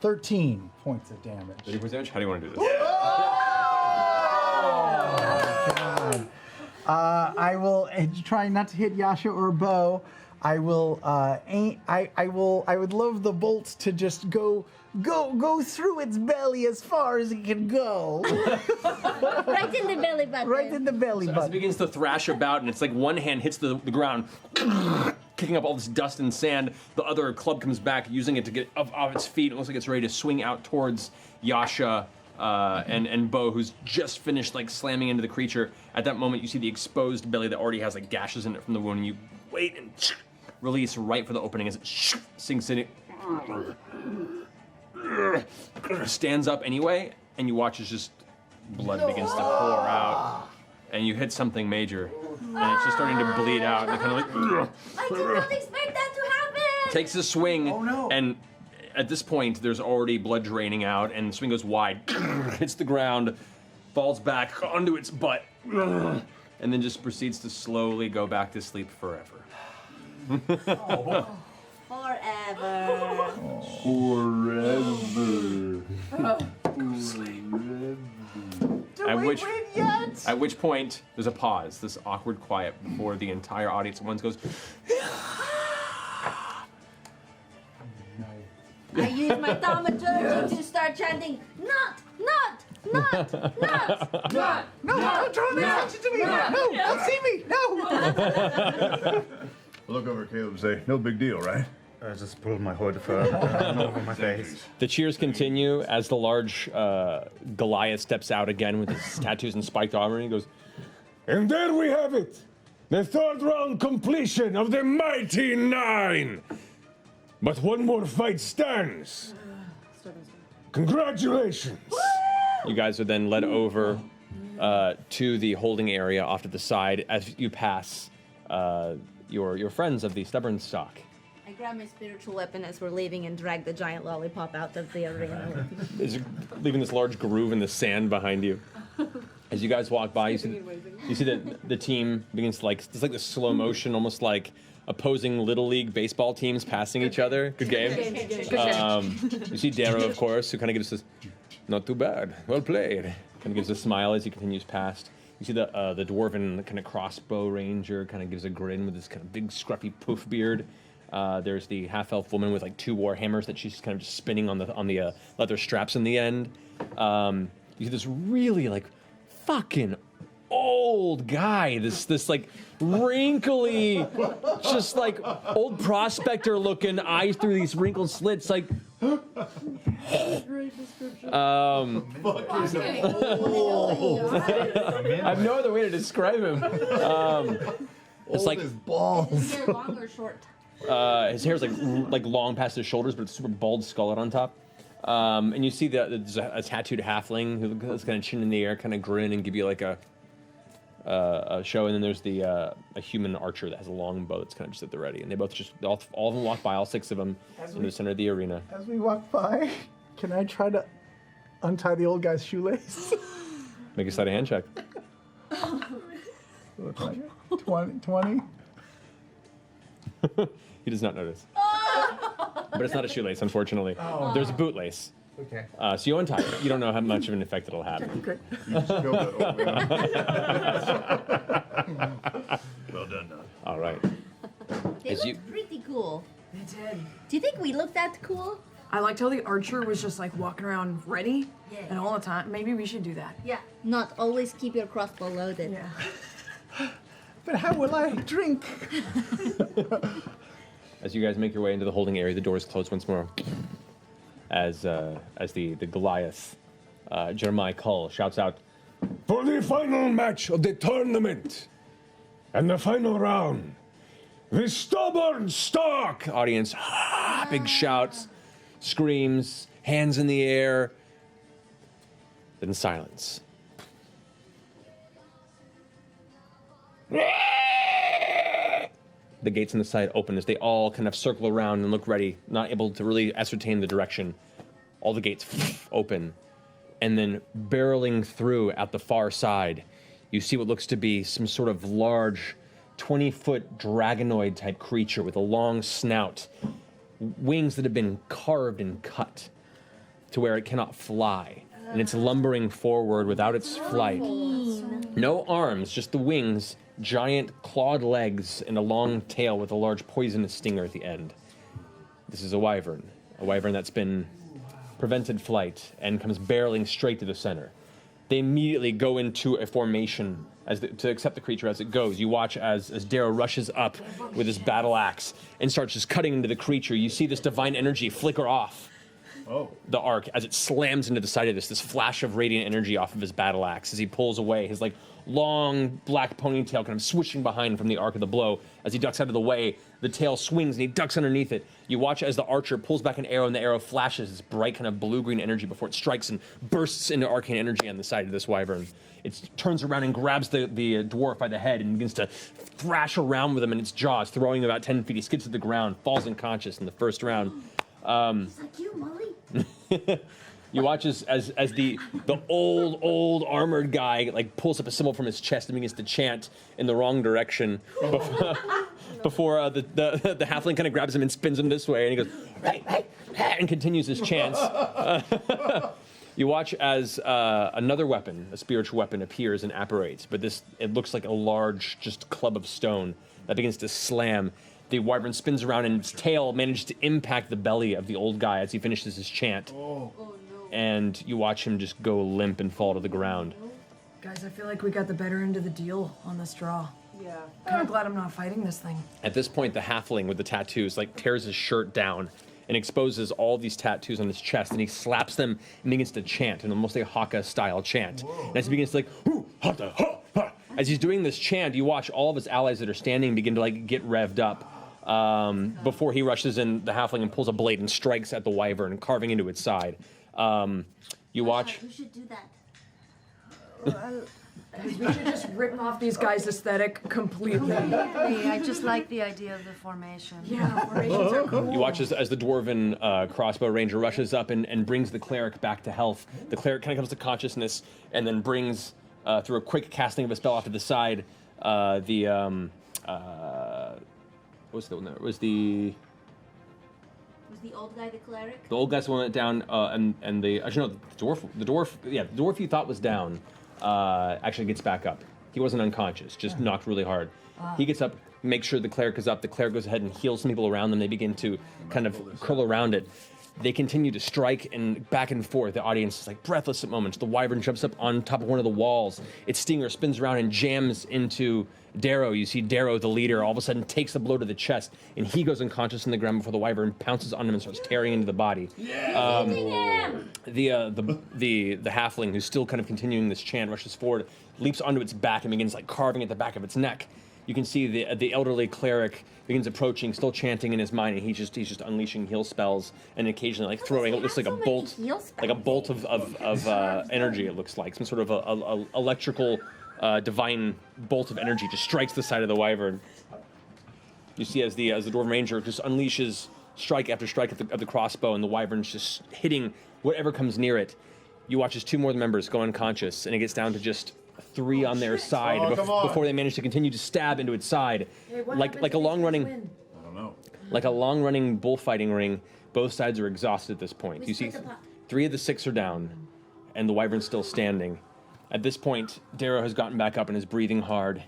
13 points of damage. 30 points damage? How do you want to do this? I will try not to hit Yasha or Bo. I will aim. I would love the bolt to just go through its belly as far as it can go. Right in the belly button. Right in the belly As it button. begins to thrash about, and it's like one hand hits the ground, kicking up all this dust and sand. The other club comes back, using it to get off its feet. It looks like it's ready to swing out towards Yasha and Bo, who's just finished like slamming into the creature. At that moment, you see the exposed belly that already has like gashes in it from the wound, and you wait and release right for the opening as it sinks in. Stands up anyway, and you watch as just blood begins to pour out, and you hit something major, and it's just starting to bleed out. And kind of like I did not expect that to happen. takes a swing, Oh, no. and at this point, there's already blood draining out, and the swing goes wide, hits the ground, falls back onto its butt, and then just proceeds to slowly go back to sleep forever. Forever. At which point, there's a pause, this awkward quiet before the entire audience at once goes, I use my thaumaturgy to start chanting, not. No, don't draw the attention to me. No, don't see me. No. Look over at Caleb and say, no big deal, right? I just pulled my hood for over my face. The cheers continue as the large Goliath steps out again with his tattoos and spiked armor, and he goes, And there we have it! The third round completion of the Mighty Nine! But one more fight stands! Congratulations! You guys are then led over to the holding area off to the side as you pass your friends of the Stubborn Stock. I grab my spiritual weapon as we're leaving and drag the giant lollipop out of the arena. Is leaving this large groove in the sand behind you. As you guys walk by, you see that the team begins to it's like this slow motion, almost like opposing Little League baseball teams passing each other. Good game. You see Darrow, of course, who kind of gives this, not too bad, well played. Kind of gives a smile as he continues past. You see the dwarven kind of crossbow ranger kind of gives a grin with his kind of big scruffy poof beard. There's the half-elf woman with like 2 war hammers that she's kind of just spinning on the leather straps in the end. You see this really like fucking old guy, this like wrinkly, just like old prospector looking eyes through these wrinkled slits, like. I have no other way to describe him. It's like balls. Is his hair long or short? his hair's like long past his shoulders, but it's super bald skull on top. And you see that there's a tattooed halfling who's kind of chin in the air, kind of grin and give you like a show, and then there's the a human archer that has a long bow that's kind of just at the ready, and they both just all of them walk by, all 6 of them, in the center of the arena. As we walk by, can I try to untie the old guy's shoelace? Make a sleight of hand check. 20. He does not notice. But it's not a shoelace, unfortunately. Oh. There's a bootlace. Okay. So you untie it. You don't know how much of an effect it'll have. Great. Well done, Nod. All right. They As looked pretty cool. They did. Do you think we looked that cool? I liked how the archer was just like walking around ready Yeah. and all the time. Maybe we should do that. Yeah. Not always keep your crossbow loaded. Yeah. But how will I drink? As you guys make your way into the holding area, the doors close once more. As the Goliath, Jeremiah Cull, shouts out, For the final match of the tournament and the final round, the stubborn stock. audience, big shouts, screams, hands in the air, then silence. The gates on the side open as they all kind of circle around and look ready, not able to really ascertain the direction. All the gates open, and then barreling through at the far side, you see what looks to be some sort of large 20-foot dragonoid type creature with a long snout, wings that have been carved and cut to where it cannot fly, and it's lumbering forward without its flight. No arms, just the wings, giant clawed legs, and a long tail with a large poisonous stinger at the end. This is a wyvern that's been prevented flight and comes barreling straight to the center. They immediately go into a formation to accept the creature as it goes. You watch as Darrow rushes up with his battle axe and starts just cutting into the creature. You see this divine energy flicker off the arc as it slams into the side of this flash of radiant energy off of his battle axe as he pulls away, his like long black ponytail kind of swishing behind from the arc of the blow. As he ducks out of the way, the tail swings and he ducks underneath it. You watch as the archer pulls back an arrow and the arrow flashes this bright kind of blue-green energy before it strikes and bursts into arcane energy on the side of this wyvern. It turns around and grabs the dwarf by the head and begins to thrash around with him in its jaws, throwing him about 10 feet. He skids to the ground, falls unconscious in the first round. It's like you, Molly. You watch as the old armored guy like pulls up a symbol from his chest and begins to chant in the wrong direction before the halfling kind of grabs him and spins him this way and he goes hey, and continues his chants. You watch as another weapon, a spiritual weapon, appears and apparates, but it looks like a large just club of stone that begins to slam. The wyvern spins around and its tail manages to impact the belly of the old guy as he finishes his chant. Oh, no. And you watch him just go limp and fall to the ground. Guys, I feel like we got the better end of the deal on this draw. Yeah. Kind of glad I'm not fighting this thing. At this point, the halfling with the tattoos like tears his shirt down and exposes all these tattoos on his chest, and he slaps them and begins to chant in almost a Haka-style chant. And as he begins to like, "Hoo, hata, ha, ha." As he's doing this chant, you watch all of his allies that are standing begin to like get revved up. Before he rushes in, the halfling and pulls a blade and strikes at the wyvern, carving into its side. You watch. We should do that. We should just rip off these guys' aesthetic completely. I just like the idea of the formation. Yeah, formations are cool. You watch as the dwarven crossbow ranger rushes up and brings the cleric back to health. The cleric kind of comes to consciousness and then brings, through a quick casting of a spell off to the side, what was the one there? Was the old guy the cleric? The old guy's the one that down, and the actually no, the dwarf you thought was down, actually gets back up. He wasn't unconscious, just knocked really hard. He gets up, makes sure the cleric is up. The cleric goes ahead and heals some people around them. They begin to kind of curl around it. They continue to strike and back and forth. The audience is like breathless at moments. The wyvern jumps up on top of one of the walls. Its stinger spins around and jams into Darrow. You see Darrow, the leader, all of a sudden takes the blow to the chest, and he goes unconscious in the ground before the wyvern pounces on him and starts tearing into the body. The halfling, who's still kind of continuing this chant, rushes forward, leaps onto its back, and begins like carving at the back of its neck. You can see the elderly cleric begins approaching, still chanting in his mind, and he's just unleashing heal spells and occasionally like throwing it looks like a bolt of energy. It looks like some sort of a electrical divine bolt of energy just strikes the side of the wyvern. You see as the Dwarven Ranger just unleashes strike after strike of the crossbow, and the wyvern's just hitting whatever comes near it. You watch as 2 more of the members go unconscious, and it gets down to just 3 on their side before they manage to continue to stab into its side, like a long-running, I don't know. like a long-running bullfighting ring. Both sides are exhausted at this point. You see, 3 of the 6 are down, and the wyvern's still standing. At this point, Darrow has gotten back up and is breathing hard.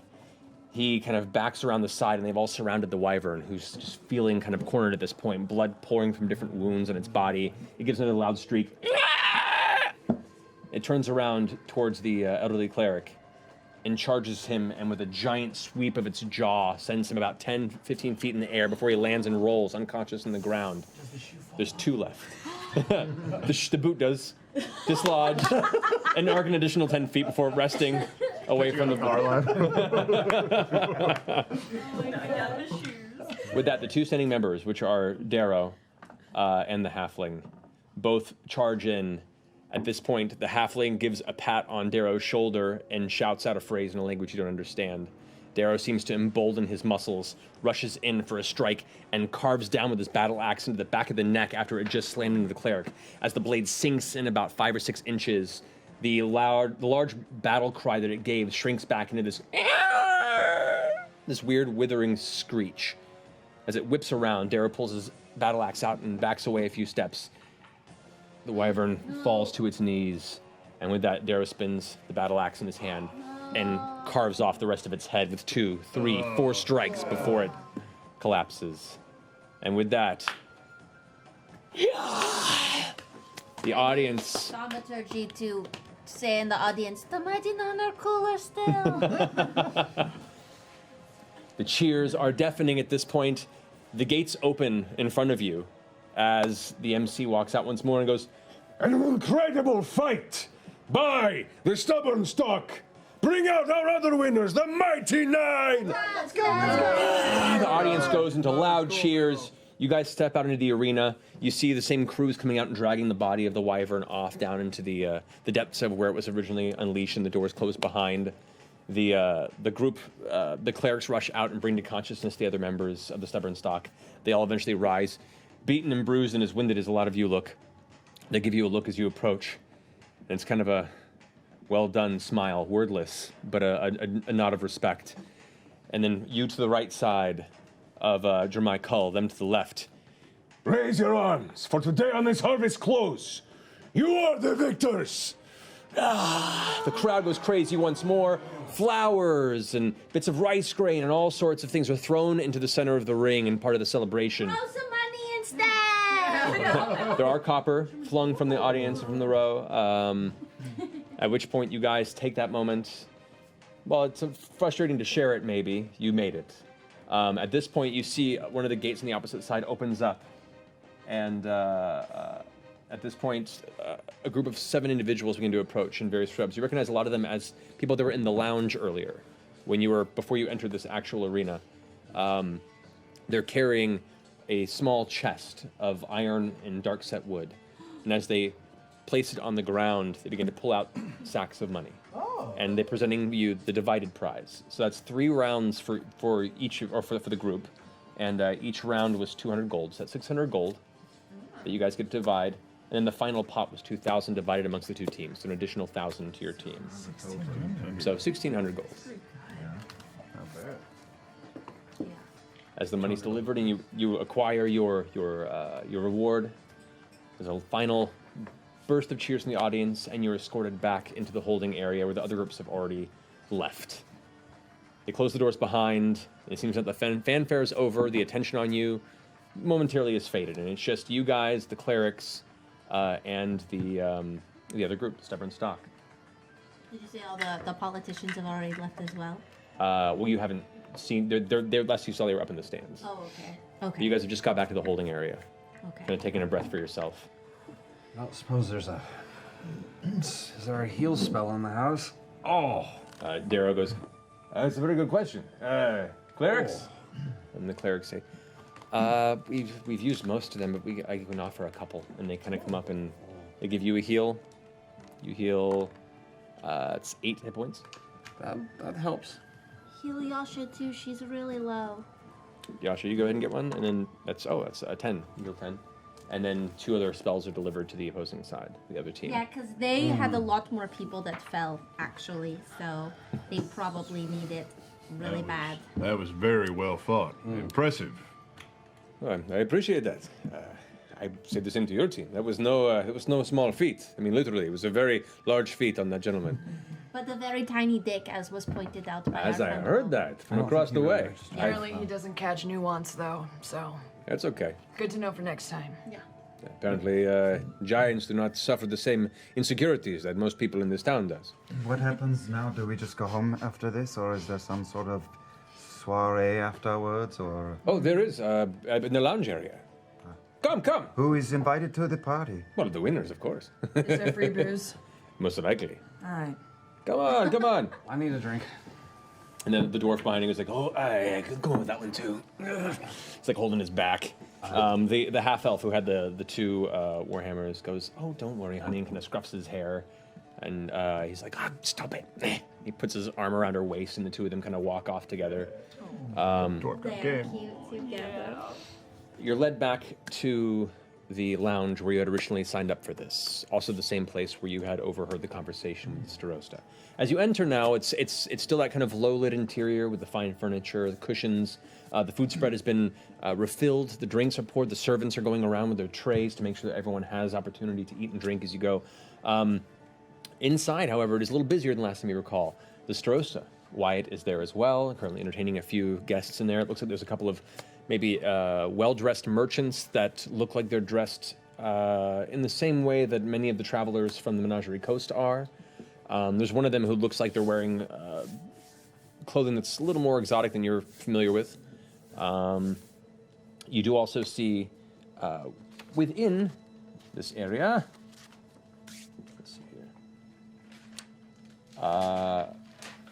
He kind of backs around the side, and they've all surrounded the wyvern, who's just feeling kind of cornered at this point, blood pouring from different wounds on its body. It gives another loud shriek. It turns around towards the elderly cleric and charges him, and with a giant sweep of its jaw, sends him about 10, 15 feet in the air before he lands and rolls unconscious in the ground. There's 2 left. The boot does dislodge and arc an additional 10 feet before resting away from the car line. With that, the 2 standing members, which are Darrow and the halfling, both charge in. At this point, the halfling gives a pat on Darrow's shoulder and shouts out a phrase in a language you don't understand. Darrow seems to embolden his muscles, rushes in for a strike, and carves down with his battle axe into the back of the neck after it just slammed into the cleric. As the blade sinks in about 5 or 6 inches, the large battle cry that it gave shrinks back into this weird withering screech. As it whips around, Darrow pulls his battle axe out and backs away a few steps. The wyvern falls to its knees, and with that, Darrow spins the battle axe in his hand and carves off the rest of its head with 2, 3, 4 strikes before it collapses. And with that, the audience... Thaumaturgy to say in the audience, the Mighty Nine are cooler still. The cheers are deafening at this point. The gates open in front of you as the MC walks out once more and goes, An incredible fight by the Stubborn Stock. Bring out our other winners, the Mighty Nine! Let's go! The audience goes into loud cheers. You guys step out into the arena. You see the same crews coming out and dragging the body of the wyvern off down into the depths of where it was originally unleashed, and the doors close behind. The group, the clerics rush out and bring to consciousness the other members of the Stubborn Stock. They all eventually rise. Beaten and bruised and as winded as a lot of you look. They give you a look as you approach. And it's kind of a well-done smile, wordless, but a nod of respect. And then you to the right side of Jeremiah Cull, them to the left. Raise your arms, for today on this harvest close, you are the victors! The crowd goes crazy once more. Flowers and bits of rice grain and all sorts of things are thrown into the center of the ring and part of the celebration. Throw some money instead! There are copper flung from the audience and from the row, at which point you guys take that moment. Well, it's frustrating to share it, maybe. You made it. At this point, you see one of the gates on the opposite side opens up, and at this point, a group of 7 individuals begin to approach in various shrubs. You recognize a lot of them as people that were in the lounge earlier, before you entered this actual arena. They're carrying a small chest of iron and dark set wood, and as they place it on the ground, they begin to pull out sacks of money. And they're presenting you the divided prize. So that's 3 rounds for the group, and each round was 200 gold. So that's 600 gold that you guys get to divide. And then the final pot was 2,000 divided amongst the 2 teams, so an additional 1,000 to your team. So 1,600 gold. Not bad. As the money's delivered and you acquire your reward, there's a final burst of cheers from the audience, and you're escorted back into the holding area where the other groups have already left. They close the doors behind. It seems that the fanfare is over. The attention on you momentarily is faded, and it's just you guys, the clerics, and the other group, the Stubborn Stock. Did you say all the politicians have already left as well? Well, you haven't seen. They're last you saw they were up in the stands. Oh, okay. Okay. You guys have just got back to the holding area. Okay. Kind of taking a breath for yourself. I don't suppose there's a... Is there a heal spell in the house? Oh! Darrow goes, That's a very good question. Clerics? and the clerics say, we've used most of them, but I can offer a couple. And they kind of come up and they give you a heal. You heal, it's 8 hit points. That helps. Heal Yasha too. She's really low. Yasha, you go ahead and get one, and then that's a 10. You deal 10. And then 2 other spells are delivered to the opposing side, the other team. Yeah, because they had a lot more people that fell, actually, so they probably need it really bad. That was very well fought. Impressive. Well, I appreciate that. I say the same to your team. It was no small feat. I mean, literally, it was a very large feat on that gentleman. But a very tiny dick, as was pointed out by As our I friend. heard that from across the way. Apparently, he doesn't catch nuance, though, so That's okay. good to know for next time. Yeah. Apparently, giants do not suffer the same insecurities that most people in this town does. What happens now? Do we just go home after this, or is there some sort of soiree afterwards, or Oh, there is in the lounge area. Come. who is invited to the party? Well, the winners, of course. Is there free booze? Most likely. All right. Come on. I need a drink. And then the dwarf behind him is like, oh, I could go with that one too. It's like holding his back. The half elf who had the 2 warhammers goes, oh, don't worry, honey, and kind of scruffs his hair. And he's like, stop it. He puts his arm around her waist, and the 2 of them kind of walk off together. Dwarf got They're game. cute together. You're led back to the lounge where you had originally signed up for this. Also the same place where you had overheard the conversation with Starosta. As you enter now, it's still that kind of low-lit interior with the fine furniture, the cushions. The food spread has been refilled. The drinks are poured. The servants are going around with their trays to make sure that everyone has opportunity to eat and drink as you go. Inside, however, it is a little busier than last time you recall. The Starosta, Wyatt, is there as well, currently entertaining a few guests in there. It looks like there's a couple of maybe well-dressed merchants that look like they're dressed in the same way that many of the travelers from the Menagerie Coast are. There's one of them who looks like they're wearing clothing that's a little more exotic than you're familiar with. You do also see within this area, let's see here,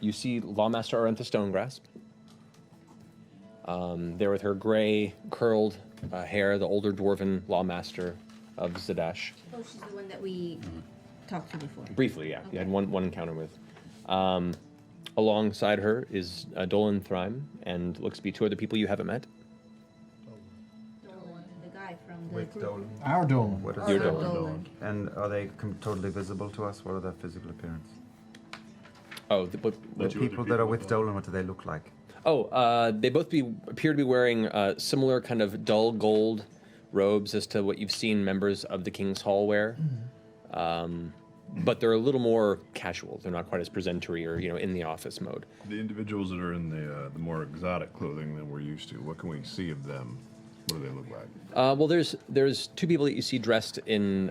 you see Lawmaster Arentha Stonegrasp. There with her gray, curled hair, the older dwarven lawmaster of Zadash. Oh, she's the one that we talked to before. Briefly, yeah. You had one encounter with. Alongside her is Dolan Thryme, and looks to be 2 other people you haven't met. Dolan, the guy from the With group. Dolan. Our Dolan. What is Your Dolan? Dolan. And are they totally visible to us? What are their physical appearance? Oh, The two other people that are people, with Dolan, what do they look like? they both appear to be wearing similar kind of dull gold robes as to what you've seen members of the King's Hall wear. But they're a little more casual. They're not quite as presentory or in the office mode. The individuals that are in the more exotic clothing than we're used to, what can we see of them? What do they look like? Well, there's 2 people that you see dressed in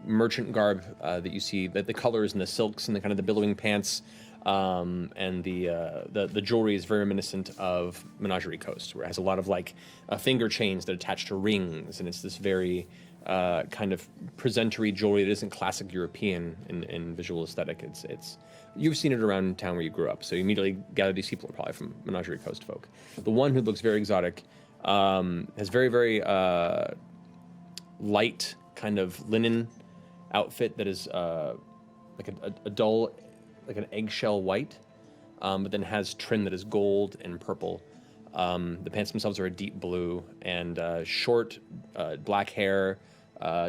merchant garb that you see that the colors and the silks and the kind of the billowing pants and the jewelry is very reminiscent of Menagerie Coast, where it has a lot of like finger chains that attach to rings, and it's this very kind of presentory jewelry that isn't classic European in visual aesthetic. It's you've seen it around town where you grew up, so you immediately gather these people are probably from Menagerie Coast folk. The one who looks very exotic has very, very light kind of linen outfit that is like a dull, like an eggshell white, but then has trim that is gold and purple. The pants themselves are a deep blue and short black hair,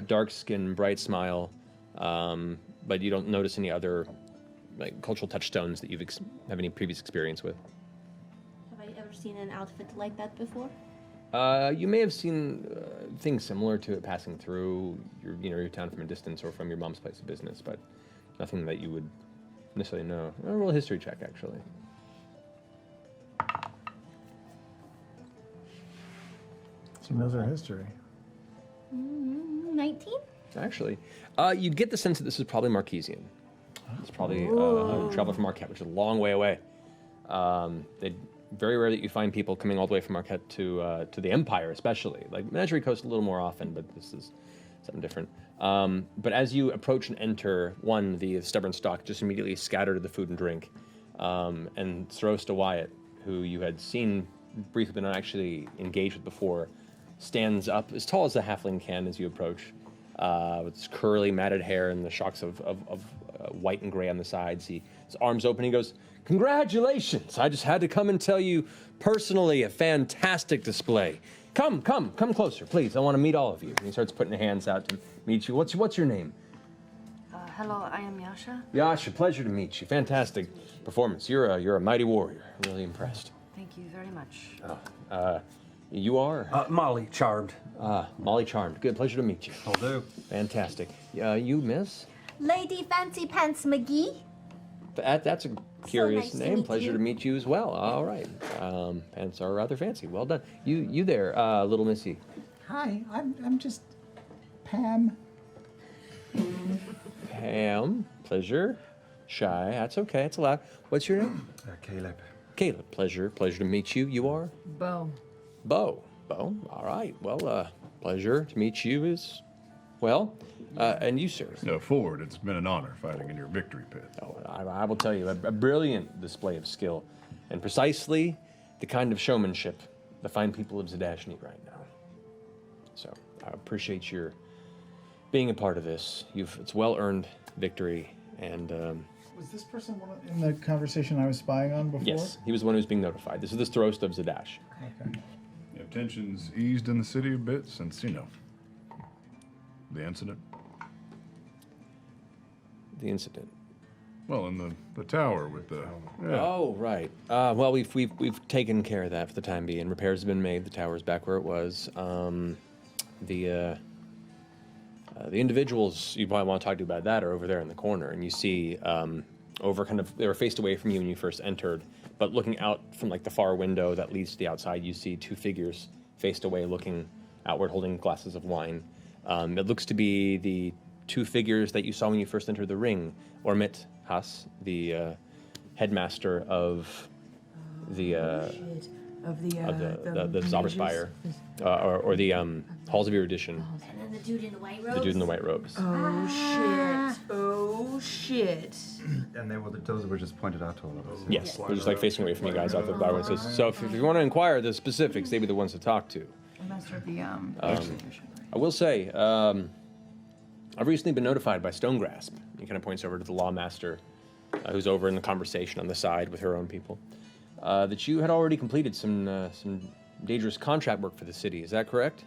dark skin, bright smile, but you don't notice any other like cultural touchstones that have any previous experience with. Have I ever seen an outfit like that before? You may have seen things similar to it passing through your town from a distance or from your mom's place of business, but nothing that you would necessarily know. I'll roll a history check, actually. She knows our history. 19? Actually, you'd get the sense that this is probably Marquesian. It's probably a traveler from Marquette, which is a long way away. Very rare that you find people coming all the way from Marquette to the Empire, especially. Like Menagerie Coast a little more often, but this is something different. But as you approach and enter, the stubborn stock just immediately scattered the food and drink. And Starosta Wyatt, who you had seen briefly but not actually engaged with before, stands up as tall as a halfling can as you approach, with his curly, matted hair and the shocks of white and gray on the sides. His arms open. He goes, "Congratulations! I just had to come and tell you personally, a fantastic display. Come closer, please. I want to meet all of you." And he starts putting hands out to meet you. What's your name? Hello, I am Yasha. Yasha, pleasure to meet you. Fantastic performance. You're a mighty warrior. I'm really impressed. Thank you very much. You are? Molly, charmed. Molly Charmed. Good, pleasure to meet you. Will do. Fantastic. You, miss? Lady Fancy Pants McGee. That's a curious nice to name. meet Pleasure you. to meet you as well. All right. Pants are rather fancy. Well done. You there, little missy. Hi, I'm just Pam. Pam, pleasure. Shy, that's okay. It's allowed. What's your name? Caleb. Caleb, pleasure to meet you. You are? Bo. Bo. All right. Well, pleasure to meet you as well. And you, sir? No, Ford, it's been an honor fighting in your victory pit. Oh, I will tell you, a brilliant display of skill, and precisely the kind of showmanship the fine people of Zadash need right now. So I appreciate your being a part of this. It's well-earned victory, and Was this person in the conversation I was spying on before? yes, he was the one who was being notified. This is the Starosta of Zadash. Okay. Yeah, tensions eased in the city a bit since, the incident. The incident. Well, in the tower with the... Yeah. Oh, right. Well, we've taken care of that for the time being. Repairs have been made. The tower's back where it was. The individuals you might want to talk to about that are over there in the corner, and you see over they were faced away from you when you first entered, but looking out from like the far window that leads to the outside, you see two figures faced away, looking outward, holding glasses of wine. It looks to be the two figures that you saw when you first entered the ring. Ormit Haas, the headmaster of the Zauberspire, or the Halls of Erudition. And then the dude in the white robes. The dude in the white robes. Oh shit. And those were just pointed out to all of us. Yes, they're just like facing away from you guys out the bar. So if you want to inquire the specifics, they'd be the ones to talk to. Master of the I will say, I've recently been notified by Stonegrasp. He kind of points over to the lawmaster, who's over in the conversation on the side with her own people, that you had already completed some dangerous contract work for the city. Is that correct?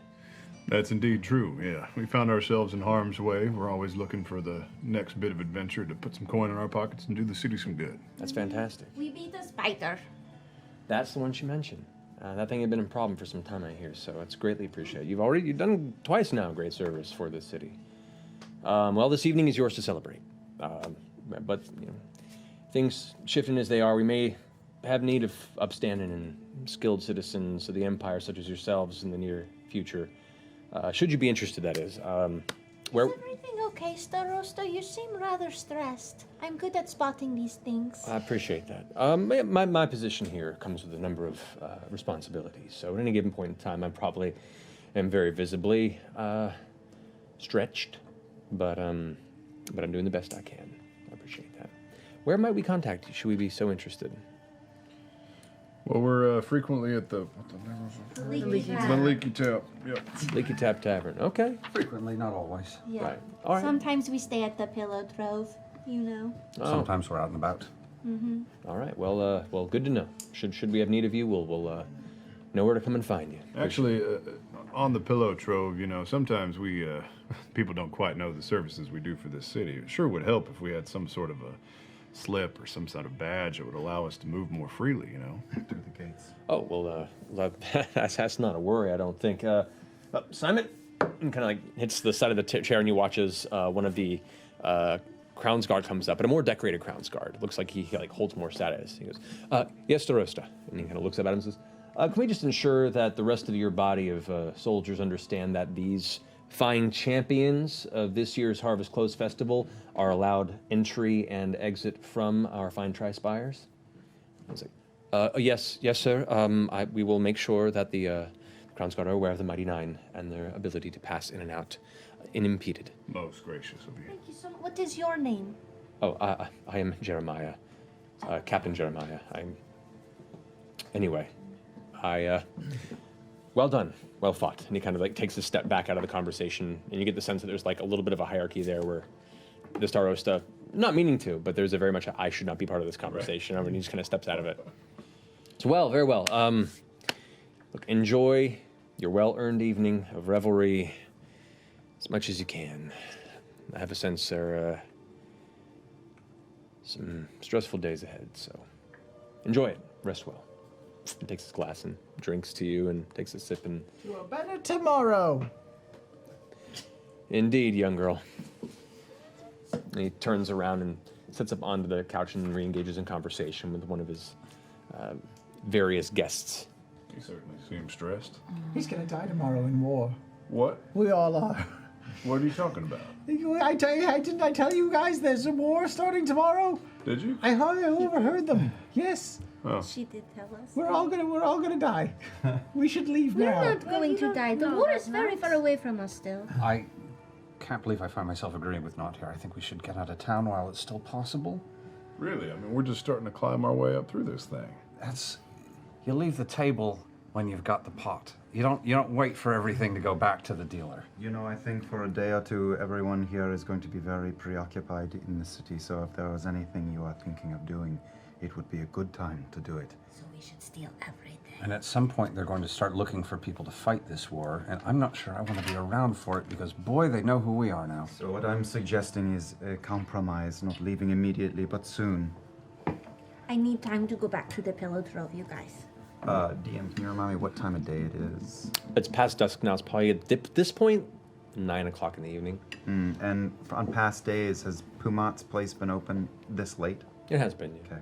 That's indeed true, yeah. We found ourselves in harm's way. We're always looking for the next bit of adventure to put some coin in our pockets and do the city some good. That's fantastic. We beat the spider. That's the one she mentioned. That thing had been a problem for some time, I hear, so it's greatly appreciated. You've done twice now great service for this city. Well, this evening is yours to celebrate. But things shifting as they are, we may have need of upstanding and skilled citizens of the Empire, such as yourselves, in the near future. Should you be interested, that is. Is everything okay, Starosta? You seem rather stressed. I'm good at spotting these things. I appreciate that. My position here comes with a number of responsibilities. So at any given point in time, I probably am very visibly stretched, but I'm doing the best I can. I appreciate that. Where might we contact you? Should we be so interested? Well, we're frequently at the Leaky Tap. Yep. Leaky Tap Tavern. Okay. Frequently, not always. Yeah. Right. All right. Sometimes we stay at the Pillow Trove, you know. Oh. Sometimes we're out and about. All right. Well, good to know. Should we have need of you, we'll know where to come and find you. Actually, on the Pillow Trove, sometimes we people don't quite know the services we do for this city. It sure would help if we had some sort of a slip or some sort of badge that would allow us to move more freely, Through the gates. Oh well, that's not a worry. I don't think. Simon, and kind of like hits the side of the chair, and you watch as one of the Crown's Guard comes up, but a more decorated Crown's Guard. It looks like he holds more status. He goes, "Yes, Starosta," and he kind of looks up at him and says, "Can we just ensure that the rest of your body of soldiers understand that these fine champions of this year's Harvest Close Festival are allowed entry and exit from our fine Tri-Spires?" He's like, yes, sir. We will make sure that the Crown's Guard are aware of the Mighty Nine and their ability to pass in and out unimpeded." Most gracious of you. Thank you so much. What is your name? Oh, I am Jeremiah, Captain Jeremiah. Anyway, well done, well fought. And he kind of like takes a step back out of the conversation, and you get the sense that there's like a little bit of a hierarchy there, where the Starosta not meaning to, but there's a very much I should not be part of this conversation. And he just kind of steps out of it. So well, very well. Look, enjoy your well-earned evening of revelry as much as you can. I have a sense there are some stressful days ahead, so enjoy it. Rest well. He takes his glass and drinks to you and takes a sip and... You are better tomorrow. Indeed, young girl. And he turns around and sits up onto the couch and re-engages in conversation with one of his various guests. He certainly seems stressed. He's gonna die tomorrow in war. What? We all are. What are you talking about? Didn't I tell you guys there's a war starting tomorrow? Did you? I overheard them. Yes. Oh. She did tell us. We're all gonna die. We should leave We're now. not going to die. The war is very far away from us still. I can't believe I find myself agreeing with Not here. I think we should get out of town while it's still possible. Really? I mean, we're just starting to climb our way up through this thing. You leave the table when you've got the pot. You don't wait for everything to go back to the dealer. You know, I think for a day or two, everyone here is going to be very preoccupied in the city. So if there was anything you are thinking of doing, it would be a good time to do it. So we should steal everything. And at some point, they're going to start looking for people to fight this war, and I'm not sure I want to be around for it because, boy, they know who we are now. So what I'm suggesting is a compromise, not leaving immediately, but soon. I need time to go back to the Pillow Trove, you guys. DM, can you remind me what time of day it is? It's past dusk now. It's probably at this point 9 o'clock in the evening. And on past days, has Pumat's place been open this late? It has been. Yeah. Okay.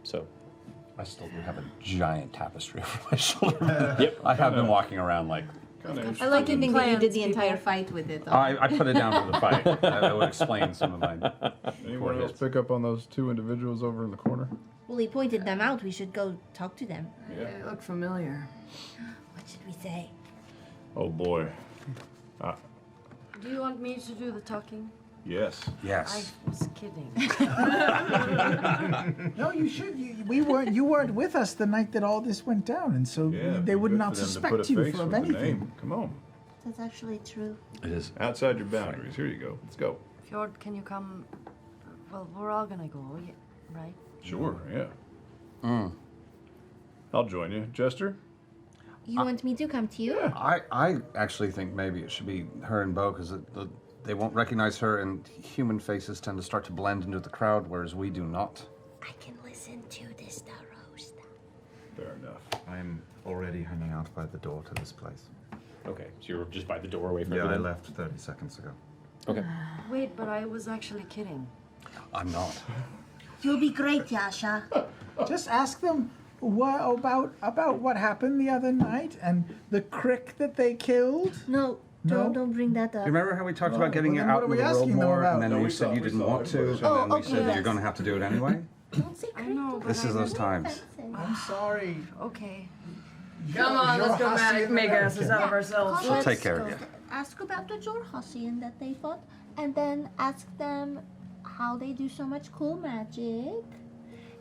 So. I still do have a giant tapestry over my shoulder. Yep. I have been walking around like. I like to think that you did the entire fight with it, though. I put it down for the fight. I would explain some of mine. Anyone else pick up on those two individuals over in the corner? Well, he pointed them out. We should go talk to them. Yeah. They look familiar. What should we say? Oh boy. Do you want me to do the talking? Yes. Yes. I was kidding. No, you should. You weren't with us the night that all this went down, and so they would not suspect you of anything. Come on. That's actually true. It is. Outside your boundaries. Here you go. Let's go. Fjord, can you come? Well, we're all gonna go, right? Sure, yeah. I'll join you. Jester? You want me to come to you? I actually think maybe it should be her and Bo because they won't recognize her, and human faces tend to start to blend into the crowd, whereas we do not. I can listen to this Starosta. Fair enough. I'm already hanging out by the door to this place. Okay, so you're just by the doorway from Yeah, I everything? left 30 seconds ago. Okay. Wait, but I was actually kidding. I'm not. You'll be great, Yasha. Just ask them about what happened the other night and the crick that they killed. No, don't bring that up. You remember how we talked about getting you then out what in are the we world asking them more, about? and then No, you we said saw- you we didn't saw want it, to, but and it's then Oh, we okay, said that yes. you're going to have to do it anyway? Don't say I crick. know, but This is those times. I'm sorry. Okay. Come on, let's go Jorhasian make asses out of ourselves. We'll take care of you. Ask about the Jorhasian that they fought, and then ask them how they do so much cool magic,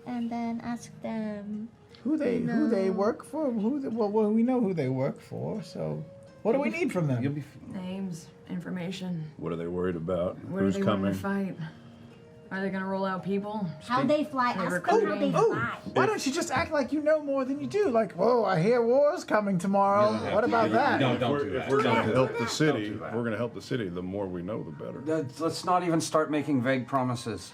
and then ask them Who they work for? Well, we know who they work for. So, what do we need from them? You'll be. Names, information. What are they worried about? Where Who's do they want coming? to fight? Are they gonna roll out people? how they fly. Ask them how they fly. Why don't you just act like you know more than you do? Like, whoa, I hear war's coming tomorrow. What about that? No, don't If do we're that. going to Don't do help the that. city, Don't do that. we're going to help the city. The more we know, the better. Let's not even start making vague promises.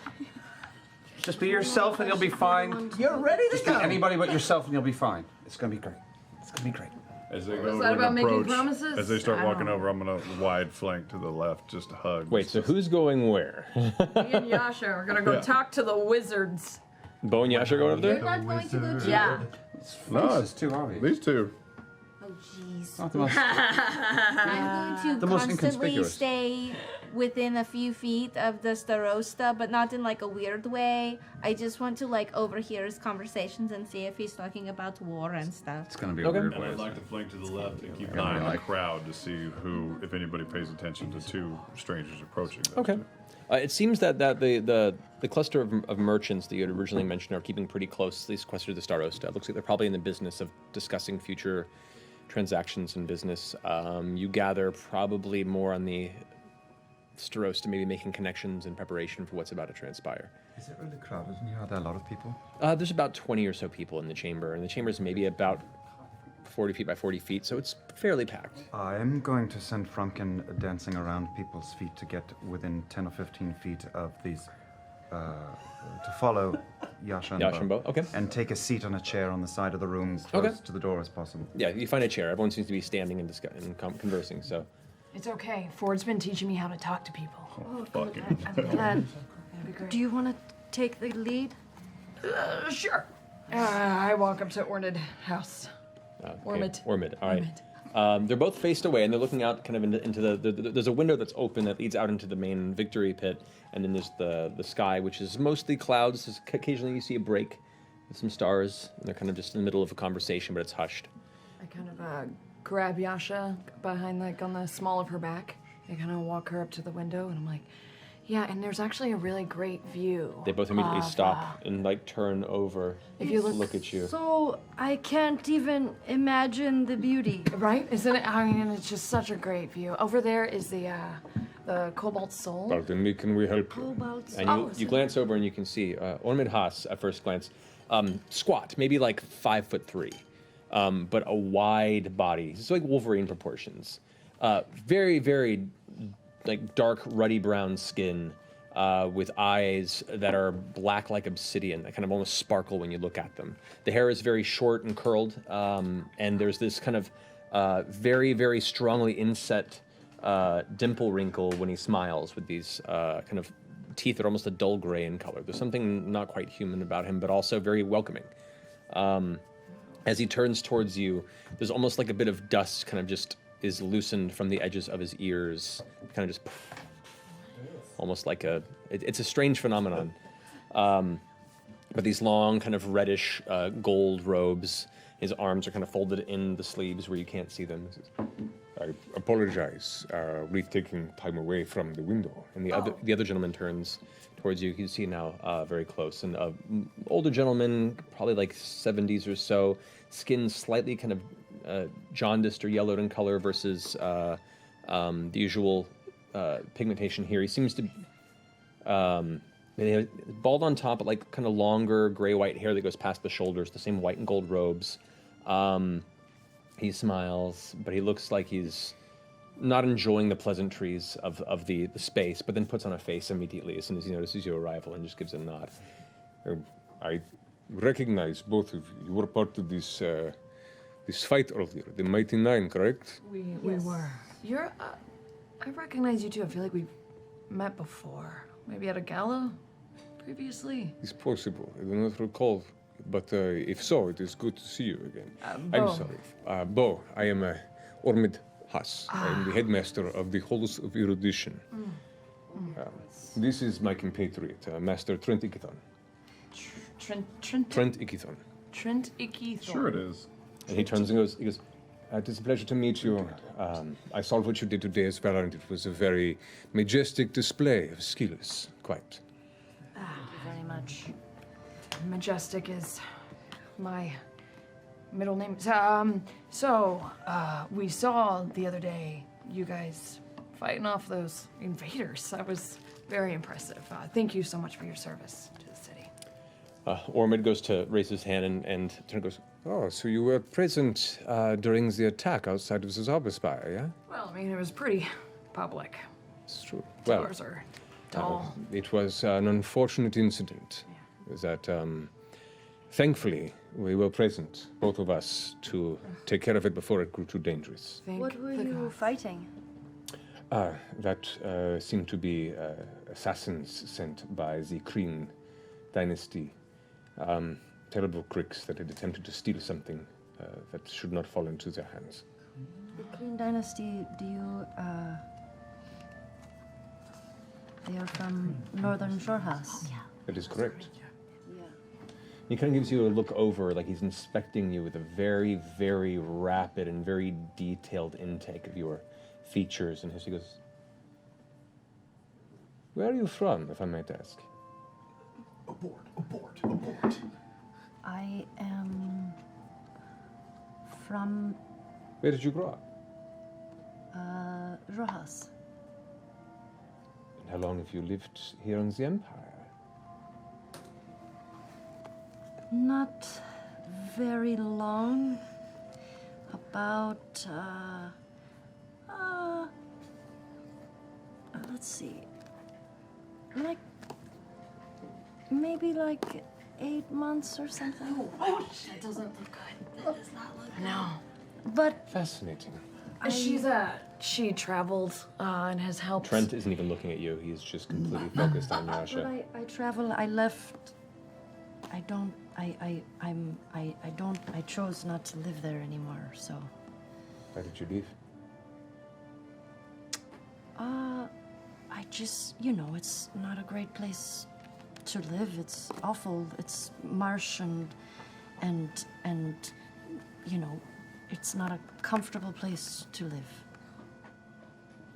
Just be yourself and you'll be fine. You're ready to Just be go. anybody but yourself and you'll be fine. It's gonna be great. It's gonna be great. As they Was go that and about making approach, promises? as they start I don't walking know. over, I'm going to wide flank to the left, just a hug. Wait, so who's going where? Me and Yasha are gonna go Yeah. talk to the wizards. Bo and Yasha going up You're there? not going to go to. Yeah. No, It's too obvious. these two. Oh, jeez. Not the most. I'm going to The most constantly inconspicuous. stay within a few feet of the Starosta, but not in like a weird way. I just want to like overhear his conversations and see if he's talking about war and stuff. It's gonna be Okay. a weird And way. I'd like to flank to the left and keep an Gonna eye be on the like- crowd to see who, if anybody pays attention to two strangers approaching. those Okay. two. It seems that the cluster of merchants that you had originally mentioned are keeping pretty close, at least cluster to the Starosta. It looks like they're probably in the business of discussing future transactions and business. You gather probably more on the Starosta maybe making connections in preparation for what's about to transpire. Is it really crowded in here? Are there a lot of people? There's about 20 or so people in the chamber, and the chamber's maybe about 40 feet by 40 feet, so it's fairly packed. I'm going to send Frumkin dancing around people's feet to get within 10 or 15 feet of these, to follow Yasha and Bo. Okay. And take a seat on a chair on the side of the room, close to the door as possible. Yeah, you find a chair. Everyone seems to be standing and, conversing, so. It's okay. Ford's been teaching me how to talk to people. Oh, good. I'm glad. Do you want to take the lead? Sure. I walk up to Ornid House. Ormid, all right. They're both faced away, and they're looking out kind of into there's a window that's open that leads out into the main victory pit, and then there's the sky, which is mostly clouds. Occasionally you see a break with some stars, and they're kind of just in the middle of a conversation, but it's hushed. I kind of grab Yasha behind, like, on the small of her back. I kind of walk her up to the window, and I'm like, yeah, and there's actually a really great view. They both immediately stop and, like, turn over, If you look at you. So I can't even imagine the beauty. Right? Isn't it? I mean, it's just such a great view. Over there is the Cobalt Soul. Pardon me, can we help you? Cobalt Soul. And you glance over and you can see Ormid Haas at first glance, squat, maybe like 5'3", but a wide body. It's like Wolverine proportions. Very, very like dark, ruddy brown skin, with eyes that are black like obsidian, that kind of almost sparkle when you look at them. The hair is very short and curled, and there's this kind of very, very strongly inset dimple wrinkle when he smiles, with these kind of teeth that are almost a dull gray in color. There's something not quite human about him, but also very welcoming. As he turns towards you, there's almost like a bit of dust kind of just is loosened from the edges of his ears, kind of just almost like it's a strange phenomenon. But these long kind of reddish gold robes, his arms are kind of folded in the sleeves where you can't see them. I apologize. We're taking time away from the window. And the other gentleman turns towards you. You can see now very close. And older gentleman, probably like 70s or so, skin slightly kind of jaundiced or yellowed in color versus the usual pigmentation here. He seems to bald on top, but like kind of longer gray-white hair that goes past the shoulders, the same white and gold robes. He smiles, but he looks like he's not enjoying the pleasantries of the space, but then puts on a face immediately as soon as he notices your arrival and just gives a nod. I recognize both of you. You were part of this this fight earlier, the Mighty Nine, correct? We were. You're. I recognize you too. I feel like we've met before. Maybe at a gala previously. It's possible. I do not recall. But if so, it is good to see you again. I'm sorry. Bo, I am Ormid Haas. I am the headmaster of the Halls of Erudition. This is my compatriot, Master Trent Ikithon. Trent Ikithon. Trent Ikithon. Sure it is. And he turns and goes, it is a pleasure to meet you. I saw what you did today as well, and it was a very majestic display of skills. Quite. Thank you very much. Majestic is my middle name. So, we saw the other day you guys fighting off those invaders. That was very impressive. Thank you so much for your service to the city. Ormid goes to raise his hand and Trent goes, oh, so you were present during the attack outside of the Zauberspire, yeah? Well, I mean, it was pretty public. It's true. Doors are tall. It was an unfortunate incident that, thankfully, we were present, both of us, to take care of it before it grew too dangerous. What were you fighting? That seemed to be assassins sent by the Kryn dynasty. Terrible cricks that had attempted to steal something that should not fall into their hands. The Kryn dynasty, they are from Northern Shorehas. That is correct. He kind of gives you a look over, like he's inspecting you with a very, very rapid and very detailed intake of your features. And he goes, where are you from, if I might ask? Abort. I am from Where did you grow up? Rojas. How long have you lived here on the Empire? Not very long. About, let's see. Like, maybe like 8 months or something. Oh, that doesn't look good. That does not look good. No. But Fascinating. She traveled and has helped. Trent isn't even looking at you. He's just completely focused on but Yasha. I travel. I left. I don't. I chose not to live there anymore. So. Why did you leave? I just, it's not a great place to live. It's awful. It's marsh and it's not a comfortable place to live.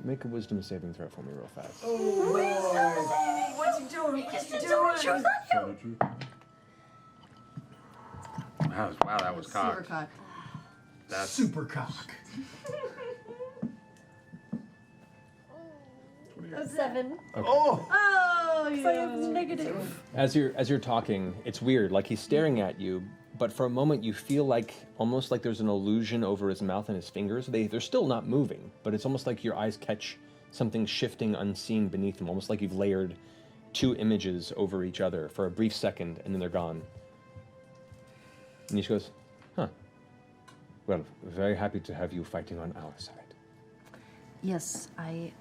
Make a wisdom saving throw for me real fast. What's he doing? What's he doing? Wow, that was cocked. Super cocked. That's Super cock. 7. Oh! Oh, yeah. Negative. As you're talking, it's weird. Like he's staring at you, but for a moment you feel like almost like there's an illusion over his mouth and his fingers. They're still not moving, but it's almost like your eyes catch something shifting unseen beneath him. Almost like you've layered 2 images over each other for a brief second, and then they're gone. And he goes, "Huh. Well, very happy to have you fighting on our side." Yes, I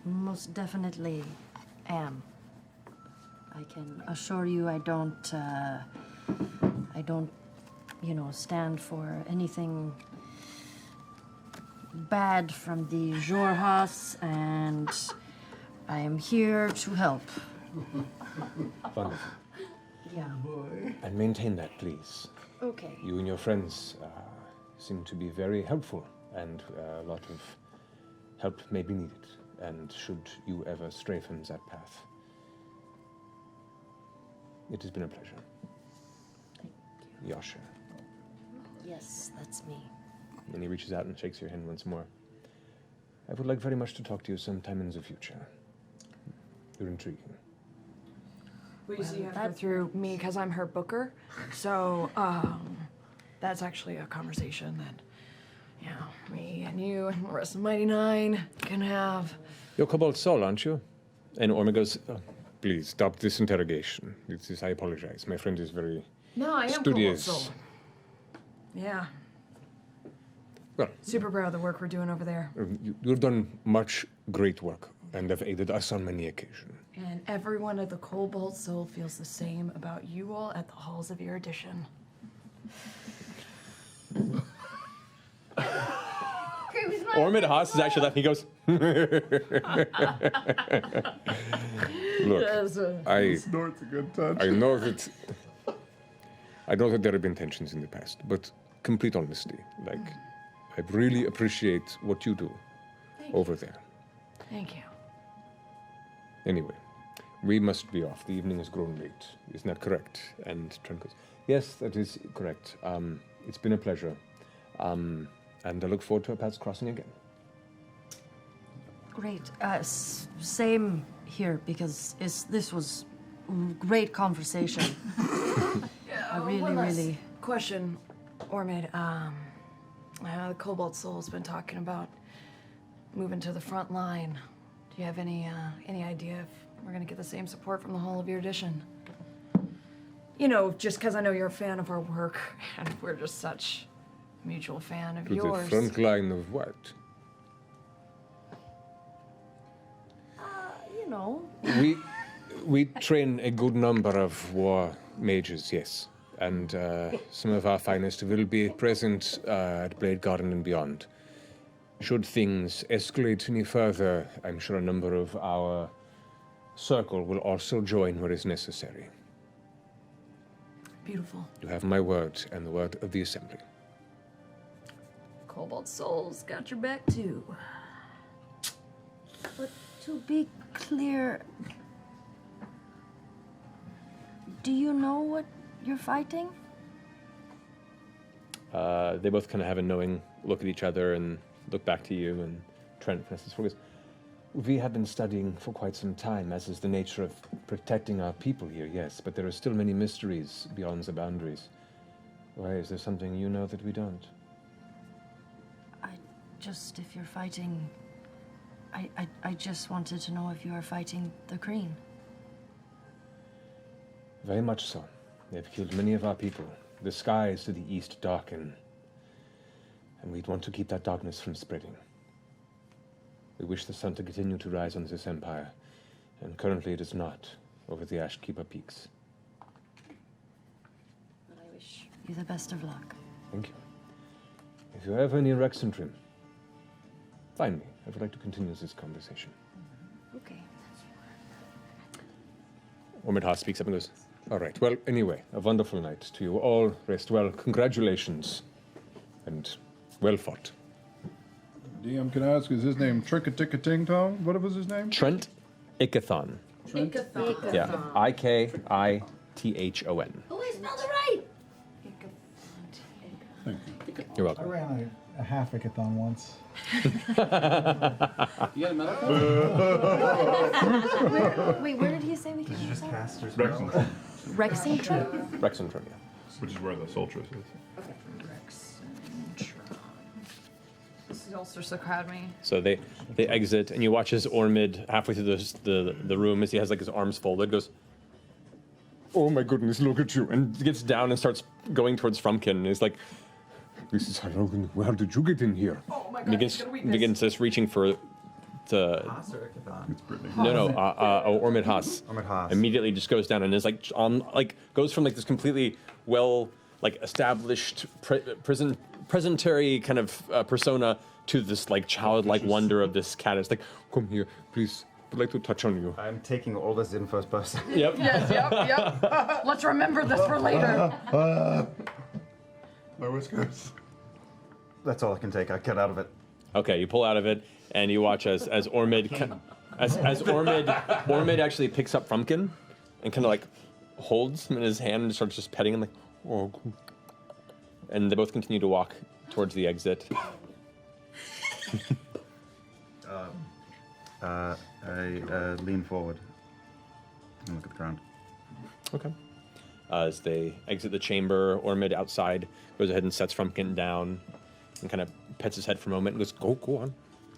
most definitely am. I can assure you I don't, stand for anything bad from the Xhorhas, and I am here to help. Wonderful. Yeah. And maintain that, please. Okay. You and your friends seem to be very helpful, and a lot of help may be needed. And should you ever stray from that path, it has been a pleasure. Thank you. Yasha. Yes, that's me. And he reaches out and shakes your hand once more. I would like very much to talk to you sometime in the future. You're intriguing. We usually have her through me because I'm her booker. So that's actually a conversation that, me and you and the rest of Mighty Nine can have. You're Cobalt Soul, aren't you? And Orma goes, Please stop this interrogation. I apologize. My friend is very No, I am studious. Cobalt Soul. Yeah. Well, Super proud of the work we're doing over there. you've done much great work and have aided us on many occasions. And everyone at the Cobalt Soul feels the same about you all at the halls of Erudition. Ormid Haas is actually left. He goes, Look, I Snort's a good touch. I know that there have been tensions in the past, but complete honesty, like I really appreciate what you do over there. Thank you. Anyway, we must be off. The evening has grown late. Isn't that correct? And Trent goes, yes, that is correct. It's been a pleasure. And I look forward to our paths crossing again. Great. Same here, because this was great conversation. I really. Question, Ormid. The Cobalt Soul's been talking about moving to the front line. Do you have any idea if we're gonna get the same support from the Hall of Erudition? Just because I know you're a fan of our work, and we're just such a mutual fan of To yours. the front line of what? We train a good number of war mages, yes. And some of our finest will be present at Blade Garden and beyond. Should things escalate any further, I'm sure a number of our circle will also join where is necessary. Beautiful. You have my word and the word of the Assembly. Cobalt Soul's got your back too. But to be clear, do you know what you're fighting? they both kind of have a knowing look at each other and look back to you, and Trent finishes for us. We have been studying for quite some time, as is the nature of protecting our people here, yes, but there are still many mysteries beyond the boundaries. Why, is there something you know that we don't? If you're fighting, I just wanted to know if you are fighting the Kreen. Very much so. They've killed many of our people. The skies to the east darken, and we'd want to keep that darkness from spreading. We wish the sun to continue to rise on this empire, and currently it is not over the Ashkeeper Peaks. I wish you the best of luck. Thank you. If you're ever near Rexentrim, find me. I would like to continue this conversation. Okay. Ormid Haas speaks up and goes, all right, well, anyway, a wonderful night to you all. Rest well. Congratulations. And well fought. DM, can I ask, is his name Tricka-Ticka-Ting-Tong? What was his name? Trent Ickathon. Ickathon. Yeah. Ikaithon. Oh, I spelled it right. You're I welcome. ran a half hackathon once. You got a medal? Wait, where did he say we could use Just that? cast your Rexentrim, spell. Rexington? Rexentrim, yeah. which is where the Soltris is. This is also Academy. So they exit, and you watch as Ormid, halfway through the room, as he has like his arms folded, goes, "Oh my goodness, look at you!" and gets down and starts going towards Frumpkin. And he's like, This is how did you get in here? Oh my god, begins he's gonna weakness. begins just reaching for the Haas or Ickathon? It's Brittany. no Ormid Haas. Ormid Haas. Immediately just goes down and is like on like goes from like this completely well like established presentary kind of persona to this like childlike wonder of this cat. It's like, Come here, please. I'd like to touch on you. I'm taking all this in first person. yep. Yes, yep. Let's remember this for later. My whiskers. That's all I can take. I get out of it. Okay, you pull out of it, and you watch as Ormid, Ormid actually picks up Frumpkin, and kind of like holds him in his hand and starts just petting him, like, oh, cool. And they both continue to walk towards the exit. I lean forward and look at the ground. Okay. As they exit the chamber, Ormid outside goes ahead and sets Frumpkin down, and kind of pets his head for a moment and goes, "Go on,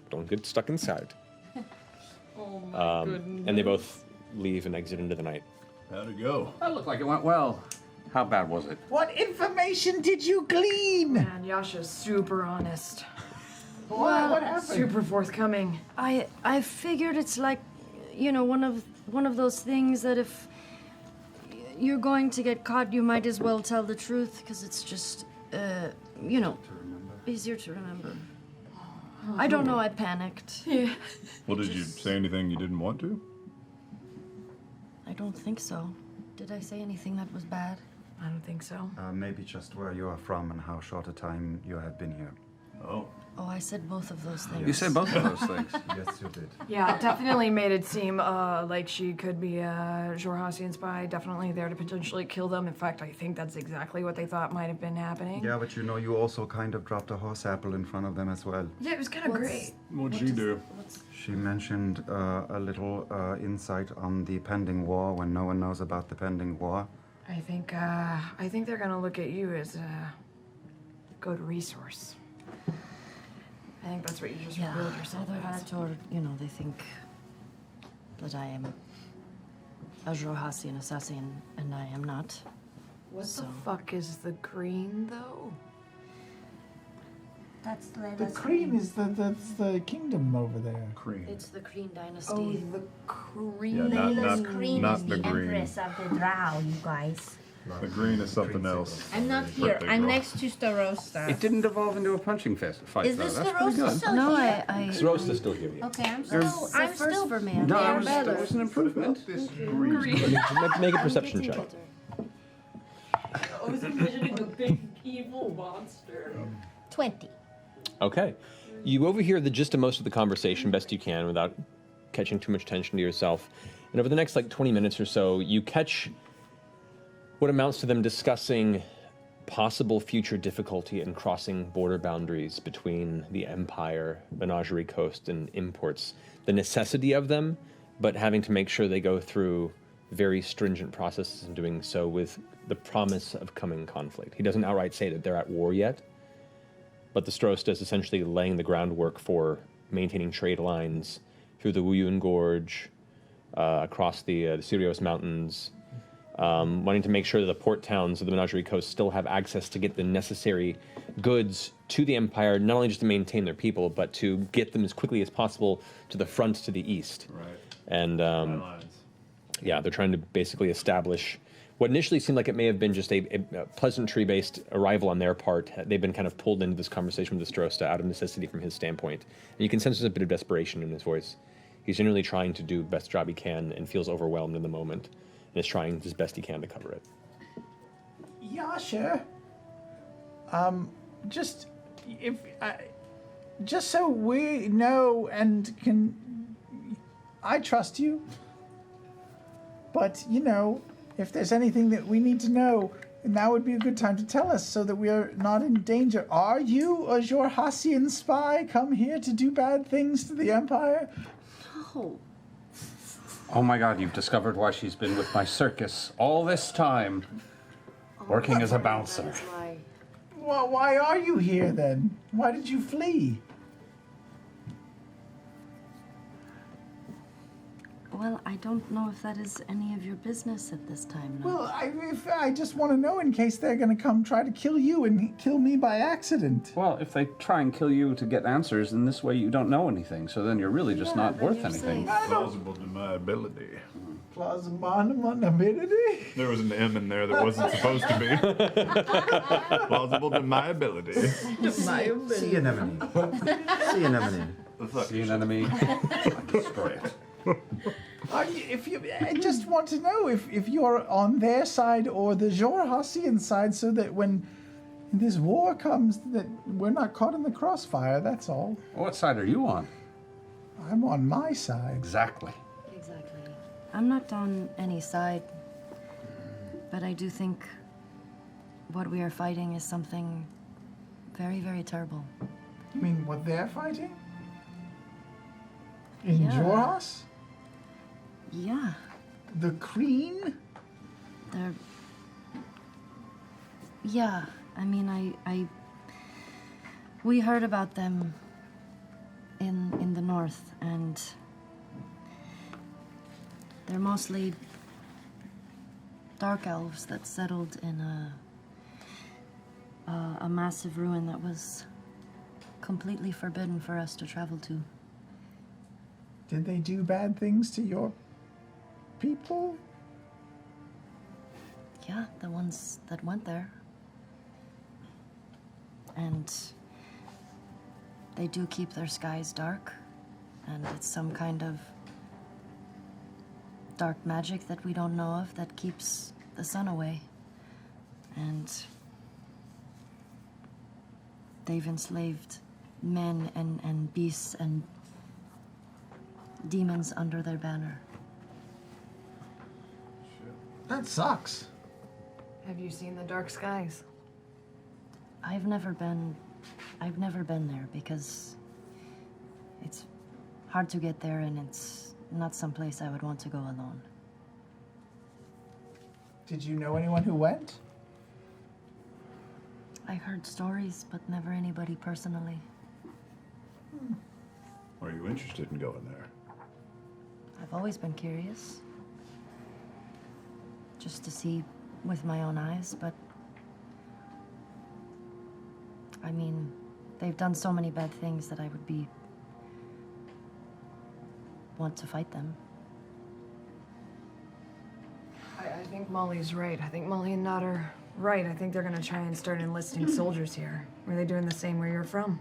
don't get stuck inside." Oh my goodness. And they both leave and exit into the night. How'd it go? That looked like it went well. How bad was it? What information did you glean? Man, Yasha's super honest. What happened? Super forthcoming. I figured it's like, you know, one of those things that if you're going to get caught, you might as well tell the truth because it's just, you know, easier to remember. I don't know. I panicked. Yeah. Well, did you say anything you didn't want to? I don't think so. Did I say anything that was bad? I don't think so. Maybe just where you are from and how short a time you have been here. Oh. Oh, I said both of those things. You said both of those things. Yes, you did. Yeah, it definitely made it seem like she could be a Jorhasian spy, definitely there to potentially kill them. In fact, I think that's exactly what they thought might have been happening. Yeah, but you know, you also kind of dropped a horse apple in front of them as well. Yeah, it was kind of great. What'd she do? She mentioned a little insight on the pending war when no one knows about the pending war. I think they're gonna look at you as a good resource. I think that's what you just revealed yourself Either as. that or, you know, they think that I am a Jorhasian assassin and I am not. What the fuck is the green, though? That's The Kreen is that's the kingdom over there. Cream. It's the Kreen dynasty. Oh, the green. Yeah, not Layla's Kreen not is the the green. Empress of the Drow, you guys. The green is something else. I'm not here. Birthday I'm girl. next to Starosta. It didn't devolve into a punching fist fight, Is though. this That's the pretty roast good. still No, here? I Roast still here. Okay, I'm It's still. the I'm first still. for me. No, I'm that was an improvement. This green. Make a perception check. I was envisioning a big evil monster. 20. Okay. You overhear the gist of most of the conversation best you can without catching too much attention to yourself. And over the next like 20 minutes or so, you catch what amounts to them discussing possible future difficulty in crossing border boundaries between the Empire, Menagerie Coast, and imports. The necessity of them, but having to make sure they go through very stringent processes and doing so with the promise of coming conflict. He doesn't outright say that they're at war yet, but the Starosta is essentially laying the groundwork for maintaining trade lines through the Wuyun Gorge, across the Sirios Mountains, wanting to make sure that the port towns of the Menagerie Coast still have access to get the necessary goods to the Empire, not only just to maintain their people, but to get them as quickly as possible to the front to the east. Right. And yeah, they're trying to basically establish what initially seemed like it may have been just a pleasantry-based arrival on their part. They've been kind of pulled into this conversation with the Starosta out of necessity from his standpoint. And you can sense there's a bit of desperation in his voice. He's generally trying to do the best job he can and feels overwhelmed in the moment, and is trying his best he can to cover it. Yasha, just so we know and can, I trust you. But if there's anything that we need to know, now would be a good time to tell us so that we are not in danger. Are you a Jorhassian spy come here to do bad things to the Empire? No. Oh my god, you've discovered why she's been with my circus all this time, working as a bouncer. Well, why are you here then? Why did you flee? Well, I don't know if that is any of your business at this time. No. Well, I just want to know in case they're going to come try to kill you and kill me by accident. Well, if they try and kill you to get answers, in this way you don't know anything, so then you're really just not worth anything. Plausible deniability. Plausibility? There was an M in there that wasn't supposed to be. Plausible deniability. Sea anemone. Sea anemone. See an enemy, destroy it. I just want to know if you're on their side or the Jorhassian side, so that when this war comes, that we're not caught in the crossfire. That's all. What side are you on? I'm on my side. Exactly. Exactly. I'm not on any side, but I do think what we are fighting is something very, very terrible. You mean what they're fighting? In Yeah. Jorhas? Yeah. The Queen? They're. Yeah. I mean, we heard about them in the north, and they're mostly dark elves that settled in a massive ruin that was completely forbidden for us to travel to. Did they do bad things to your people? Yeah, the ones that went there. And they do keep their skies dark, and it's some kind of dark magic that we don't know of that keeps the sun away. And they've enslaved men and beasts and demons under their banner. That sucks. Have you seen the dark skies? I've never been there because it's hard to get there, and it's not someplace I would want to go alone. Did you know anyone who went? I heard stories, but never anybody personally. Are you interested in going there? I've always been curious. Just to see with my own eyes, but I mean, they've done so many bad things that I would want to fight them. I think Molly's right. I think Molly and Nod are right. I think they're gonna try and start enlisting soldiers here. Are they doing the same where you're from?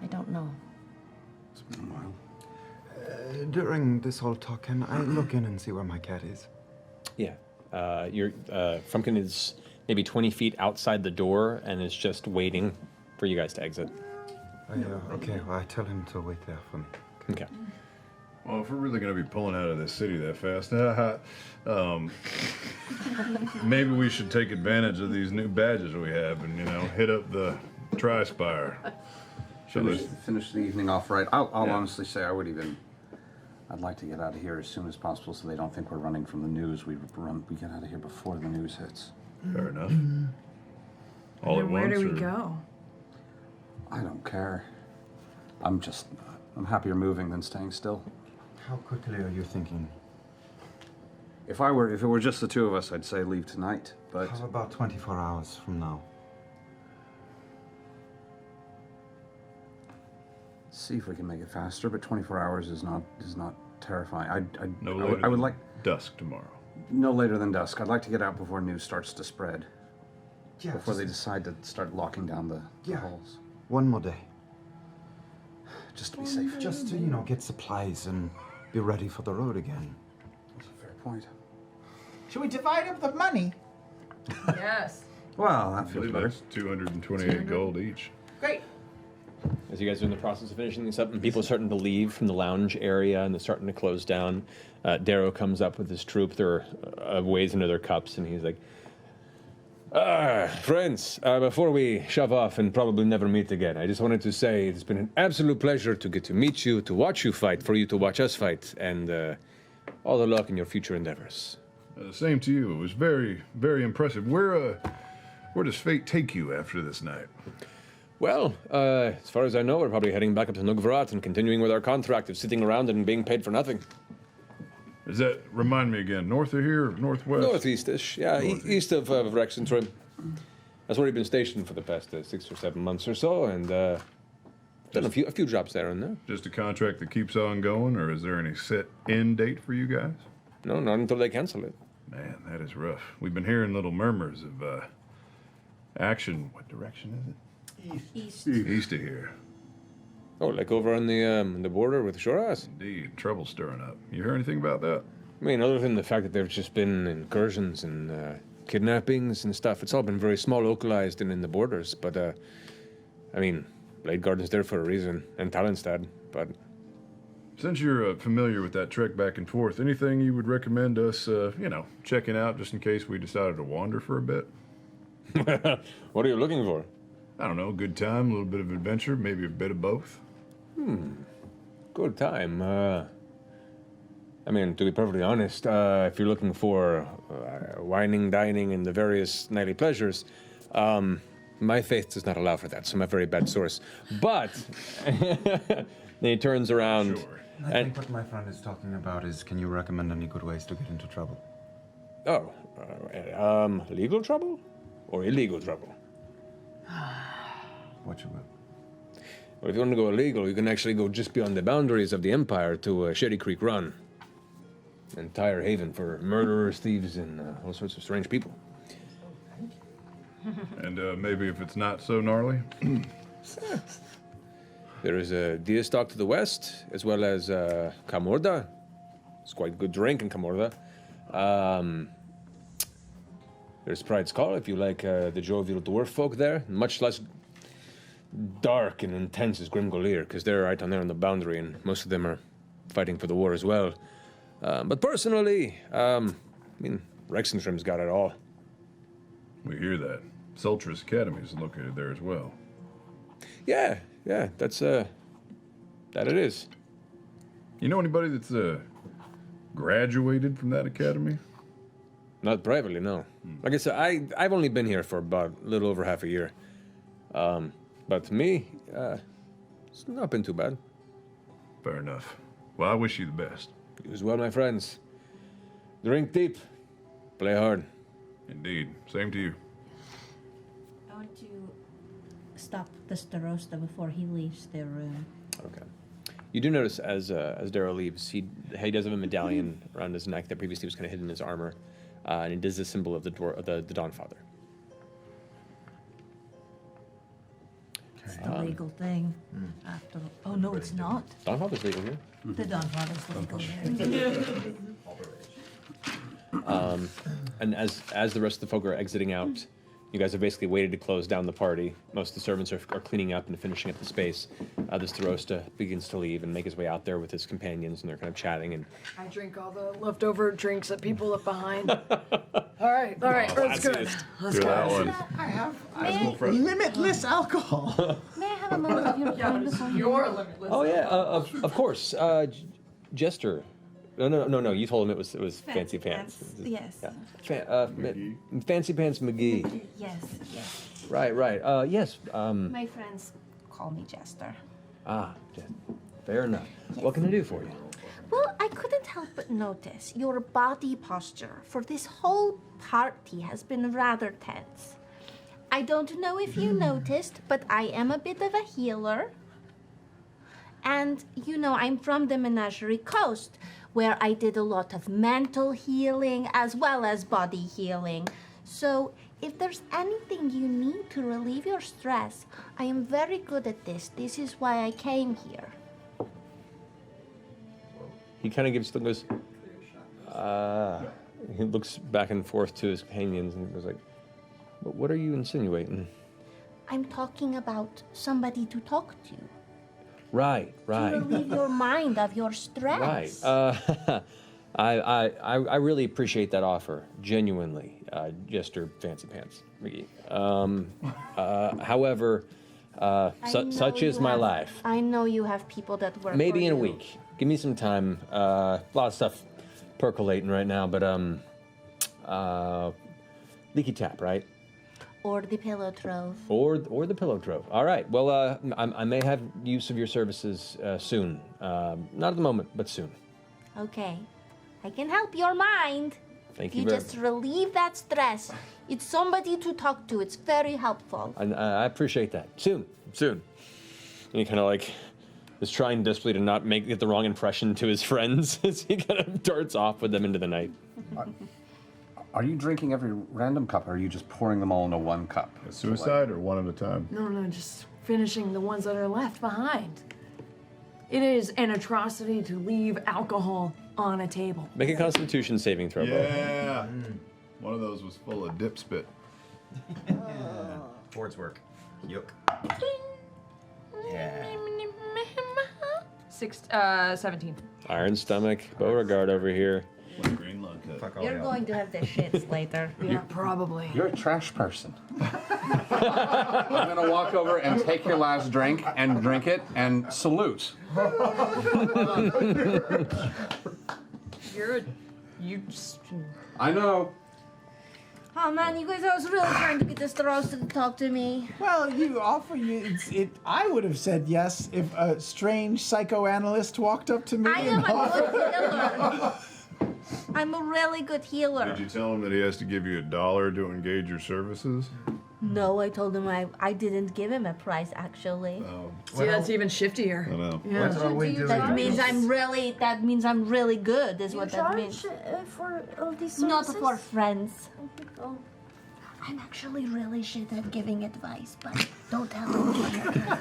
I don't know. It's been a while. During this whole talk, can I look in and see where my cat is? Yeah. Frumpkin is maybe 20 feet outside the door and is just waiting for you guys to exit. Oh, yeah, okay, well, I tell him to wait there for me. Okay. Well, if we're really going to be pulling out of this city that fast, maybe we should take advantage of these new badges we have and, hit up the Tri-Spire. Finish the evening off right. I'll honestly say I'd like to get out of here as soon as possible so they don't think we're running from the news. We get out of here before the news hits. Fair enough. All at Then where once, do we or- go? I don't care. I'm happier moving than staying still. How quickly are you thinking? If it were just the two of us, I'd say leave tonight. But How about 24 hours from now? see if we can make it faster. But 24 hours is not terrifying. No I later would than like dusk tomorrow. no later than dusk. I'd like to get out before news starts to spread. Yeah, Before they decide to start locking down the Yeah. halls. one more day. Just to be safe. Just to, get supplies and be ready for the road again. That's a fair point. Should we divide up the money? Yes. Well, that I feels believe better. that's 228 gold each. Great. As you guys are in the process of finishing this up, and people are starting to leave from the lounge area, and they're starting to close down, Darrow comes up with his troop. They're ways into their cups, and he's like, friends, before we shove off and probably never meet again, I just wanted to say it's been an absolute pleasure to get to meet you, to watch you fight, for you to watch us fight, and all the luck in your future endeavors. Same to you. It was very, very impressive. Where does fate take you after this night? Well, as far as I know, we're probably heading back up to Nugvarat and continuing with our contract of sitting around and being paid for nothing. Does that remind me again? North of here, or northwest? Northeast-ish, yeah, east of Rexentrim. That's where we've been stationed for the past 6 or 7 months or so, and done a few jobs there and there. Just a contract that keeps on going, or is there any set end date for you guys? No, not until they cancel it. Man, that is rough. We've been hearing little murmurs of action. What direction is it? East. East of here. Oh, like over on the border with Shoras? Indeed, trouble stirring up. You hear anything about that? I mean, other than the fact that there's just been incursions and kidnappings and stuff, it's all been very small, localized, and in the borders. But, I mean, Blade Garden's there for a reason, and Talonstad, but... Since you're familiar with that trek back and forth, anything you would recommend us, checking out just in case we decided to wander for a bit? What are you looking for? I don't know, good time, a little bit of adventure, maybe a bit of both. Good time. I mean, to be perfectly honest, if you're looking for wining, dining, and the various nightly pleasures, my faith does not allow for that, so I'm a very bad source. But then he turns around. Sure. I think what my friend is talking about is, can you recommend any good ways to get into trouble? Legal trouble or illegal trouble? What you will. Well, if you want to go illegal, you can actually go just beyond the boundaries of the Empire to Shady Creek Run. Entire haven for murderers, thieves, and all sorts of strange people. And maybe if it's not so gnarly? There is a Deerstock to the west, as well as Camorda. It's quite good drink in Camorda. There's Pride's Call, if you like the jovial dwarf folk there. Much less dark and intense as Grimgolier, because they're right on there on the boundary, and most of them are fighting for the war as well. But personally, Rexentrim's got it all. We hear that. Sultrus Academy is located there as well. Yeah, that's that it is. You know anybody that's graduated from that academy? Not privately, no. Like I said, I've only been here for about a little over half a year. But to me, it's not been too bad. Fair enough. Well, I wish you the best. You as well, my friends. Drink deep, play hard. Indeed. Same to you. I want to stop the Starosta before he leaves their room. Okay. You do notice as Darrow leaves, he does have a medallion around his neck that previously was kind of hidden in his armor, and he does the symbol of the Dawnfather. It's the legal thing. After oh no, it's not. Dawnfather's legal here. The Dawnfather's legal there. And as the rest of the folk are exiting out, You guys have basically waited to close down the party. Most of the servants are cleaning up and finishing up the space. The Starosta begins to leave and make his way out there with his companions, and they're kind of chatting. And I drink all the leftover drinks that people left behind. All right, let's go. Do that one. I have limitless alcohol. May I have a moment of your time before you? You're limitless. oh yeah, of course, Jester. No. You told him it was Fancy Pants. Yes. Yeah. Fancy Pants McGee. Yes. Right. Yes. My friends call me Jester. Fair enough. What can I do for you? Well, I couldn't help but notice your body posture for this whole party has been rather tense. I don't know if you noticed, but I am a bit of a healer. And, I'm from the Menagerie Coast, where I did a lot of mental healing as well as body healing. So, if there's anything you need to relieve your stress, I am very good at this. This is why I came here. He kind of goes, he looks back and forth to his companions and goes like, "But what are you insinuating?" I'm talking about somebody to talk to. Right. To relieve your mind of your stress. Right. I really appreciate that offer, genuinely, Jester Fancy Pants McGee. However, such is my life. I know you have people that work. Maybe for in a you. week. Give me some time. A lot of stuff percolating right now, but leaky tap, right? Or the pillow trove. Or the pillow trove. All right. Well, I may have use of your services soon. Not at the moment, but soon. Okay. I can help your mind. Thank You you very just relieve that stress. It's somebody to talk to. It's very helpful. I appreciate that. Soon. And he kind of like is trying desperately to not get the wrong impression to his friends as he kind of darts off with them into the night. Are you drinking every random cup, or are you just pouring them all into one cup? Suicide or one at a time? No, just finishing the ones that are left behind. It is an atrocity to leave alcohol on a table. Make a Constitution saving throw. Bo. Yeah. One of those was full of dip spit. Ford's work. Yuck. Yeah. 17. Iron stomach. Beauregard over here. Green lung cut. Fuck all You're y'all. going to have the shits later. Yeah, probably. You're a trash person. I'm gonna walk over and take your last drink and drink it and salute. I know. Oh man, you guys, I was really trying to get this Starosta to talk to me. Well, I would have said yes if a strange psychoanalyst walked up to me. I am a good healer. I'm a really good healer. Did you tell him that he has to give you $1 to engage your services? No, I told him I didn't give him a price actually. See, that's even shiftier. I know. Yeah. What are we doing? That means I'm really good is what that means. For all these Not services? for friends. Oh. I'm actually really shit at giving advice, but don't tell him.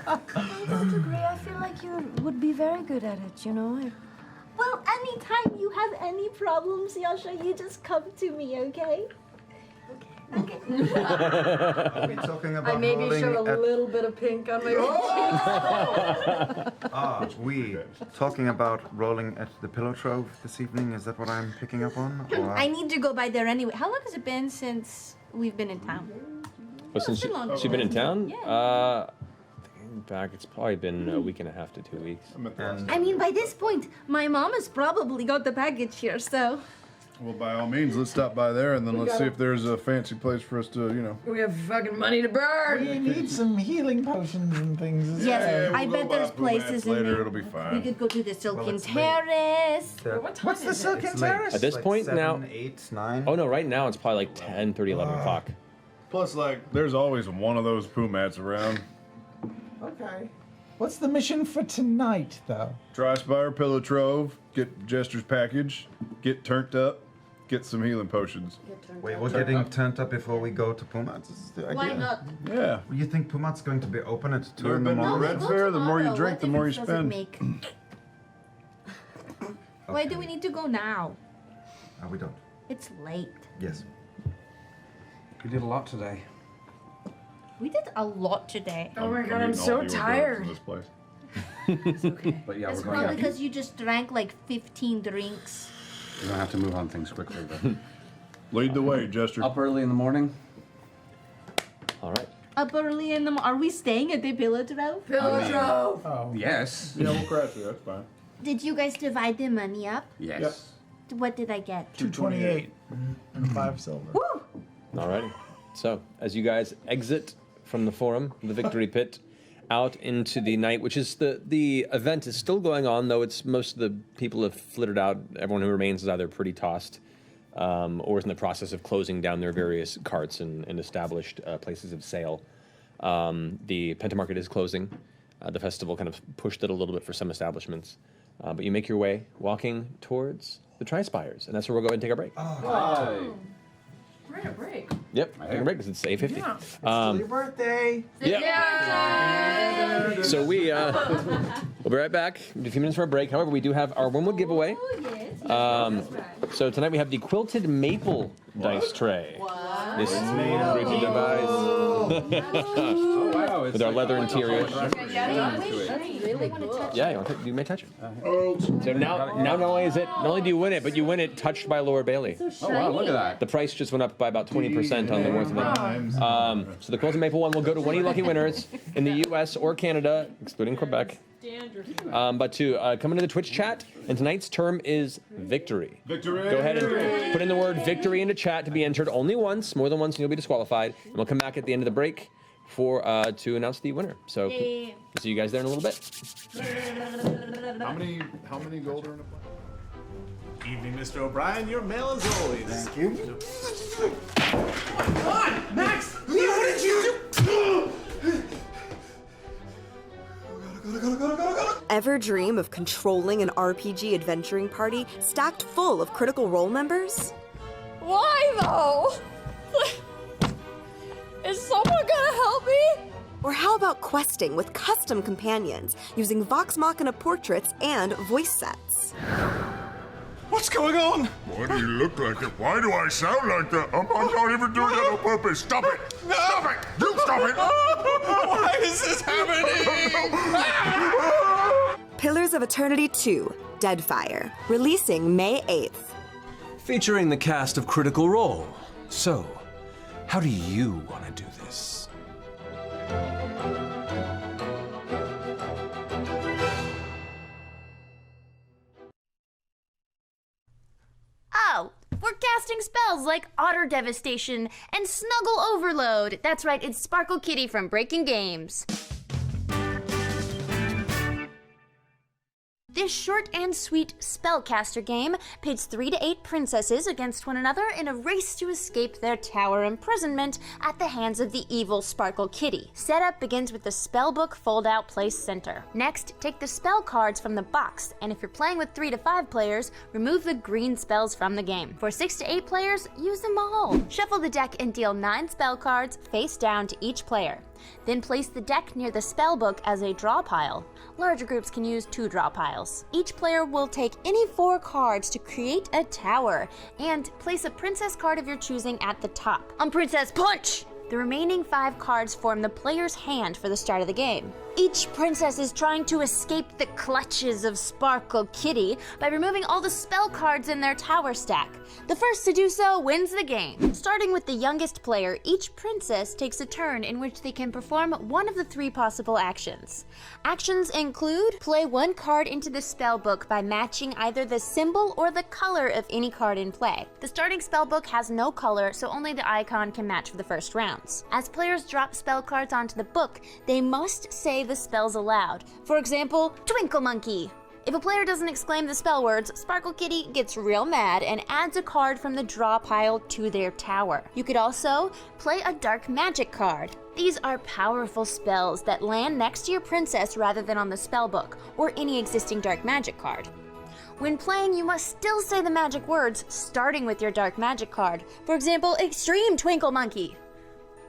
I don't agree. I feel like you would be very good at it, Well, anytime you have any problems, Yasha, you just come to me, okay? Are we talking about I maybe rolling show a at- little bit of pink on my we talking about rolling at the pillow trove this evening? Is that what I'm picking up on? Or- I need to go by there anyway. How long has it been since we've been in town? Well, since it's been long. she's been in town? Yeah. In fact, it's probably been a week and a half to 2 weeks. I mean, by this point, my mom has probably got the package here, so. Well, by all means, let's stop by there and then let's see if there's a fancy place for us to, We have fucking money to burn. We need some healing potions and things. Yes, we'll I go bet buy there's Pooh Mats places later, in there. it'll be fine. We could go to the Silken it's late. Terrace. What time What's the is it? Silken It's late. Terrace? At this Like point 7, now, 8, 9. oh no, right now it's probably like 10, 30, 11 o'clock. Plus, there's always one of those Pooh Mats around. Okay. What's the mission for tonight, though? Try Spire Pillow Trove, get Jester's package, get turned up, get some healing potions. Wait, we're getting turned up before we go to Pumat's? Is the idea? Why not? Yeah. You think Pumat's going to be open at 2 Never in the been to morning? Red Fair, the more you Tomorrow, drink, what the more you difference does it spend. make? Why do we need to go now? We don't. It's late. Yes. You did a lot today. We did a lot today. Oh my god, eating I'm all so the hors d'oeuvres tired. in this place. But yeah, That's we're going probably to because you just drank like 15 drinks. we're gonna have to move on things quickly. But Lead the way, Jester. up early in the morning. All right. Up early in the Are we staying at the Pillow Trove? Oh. Yes. Yeah, we'll crash it. That's fine. Did you guys divide the money up? Yes. What did I get? 228 and 5 silver. Alrighty. So, as you guys exit from the forum, the victory pit, out into the night, which is the event is still going on, though it's most of the people have flitted out. Everyone who remains is either pretty tossed or is in the process of closing down their various carts and established places of sale. The Penta Market is closing. The festival kind of pushed it a little bit for some establishments. But you make your way walking towards the Tri-Spires, and that's where we'll go ahead and take our break. We're in a break. Yep, take a break because it's 8:50. Yeah. Still your birthday. Yeah. So we'll be right back in a few minutes for a break. However, we do have our Wormwood giveaway. So tonight we have the quilted maple dice tray. This creepy device Oh wow! It's with our leather interior. Really cool. Yeah, you may touch it. So now not only is it, not only do you win it, but you win it touched by Laura Bailey. Oh wow! Look at that. The price just went up by about 20% on the worth of it. So the quilted maple one will go to one of you lucky winners in the U.S. or Canada, excluding Quebec. But to come into the Twitch chat, and tonight's term is victory. Victory! Go ahead and put in the word victory into chat to be entered only once. More than once, and you'll be disqualified. And we'll come back at the end of the break for to announce the winner. So Yay. we'll see you guys there in a little bit. How many gold are in a plate? Evening, Mr. O'Brien. Your mail as always. Thank you. Come on, Max! What did you do? Ever dream of controlling an RPG adventuring party stacked full of Critical Role members? Why though? Is someone gonna help me? Or how about questing with custom companions using Vox Machina portraits and voice sets? What's going on? Why do you look like that? Why do I sound like that? I'm not even doing that on purpose. Stop it! No! Stop it! You stop it! Why is this happening? Pillars of Eternity 2, Deadfire, releasing May 8th. Featuring the cast of Critical Role. So, how do you want to do this? Oh, we're casting spells like Otter Devastation and Snuggle Overload. That's right, it's Sparkle Kitty from Breaking Games. This short and sweet spellcaster game pits 3 to 8 princesses against one another in a race to escape their tower imprisonment at the hands of the evil Sparkle Kitty. Setup begins with the spellbook fold-out place center. Next, take the spell cards from the box, and if you're playing with 3 to 5 players, remove the green spells from the game. For 6 to 8 players, use them all. Shuffle the deck and deal 9 spell cards face down to each player. Then place the deck near the spellbook as a draw pile. Larger groups can use 2 draw piles. Each player will take any 4 cards to create a tower, and place a princess card of your choosing at the top. On Princess Punch! The remaining 5 cards form the player's hand for the start of the game. Each princess is trying to escape the clutches of Sparkle Kitty by removing all the spell cards in their tower stack. The first to do so wins the game. Starting with the youngest player, each princess takes a turn in which they can perform one of the 3 possible actions. Actions include play 1 card into the spellbook by matching either the symbol or the color of any card in play. The starting spellbook has no color, so only the icon can match for the first rounds. As players drop spell cards onto the book, they must say the spells aloud. For example, Twinkle Monkey. If a player doesn't exclaim the spell words, Sparkle Kitty gets real mad and adds a card from the draw pile to their tower. You could also play a Dark Magic card. These are powerful spells that land next to your princess rather than on the spellbook, or any existing Dark Magic card. When playing, you must still say the magic words, starting with your Dark Magic card. For example, Extreme Twinkle Monkey.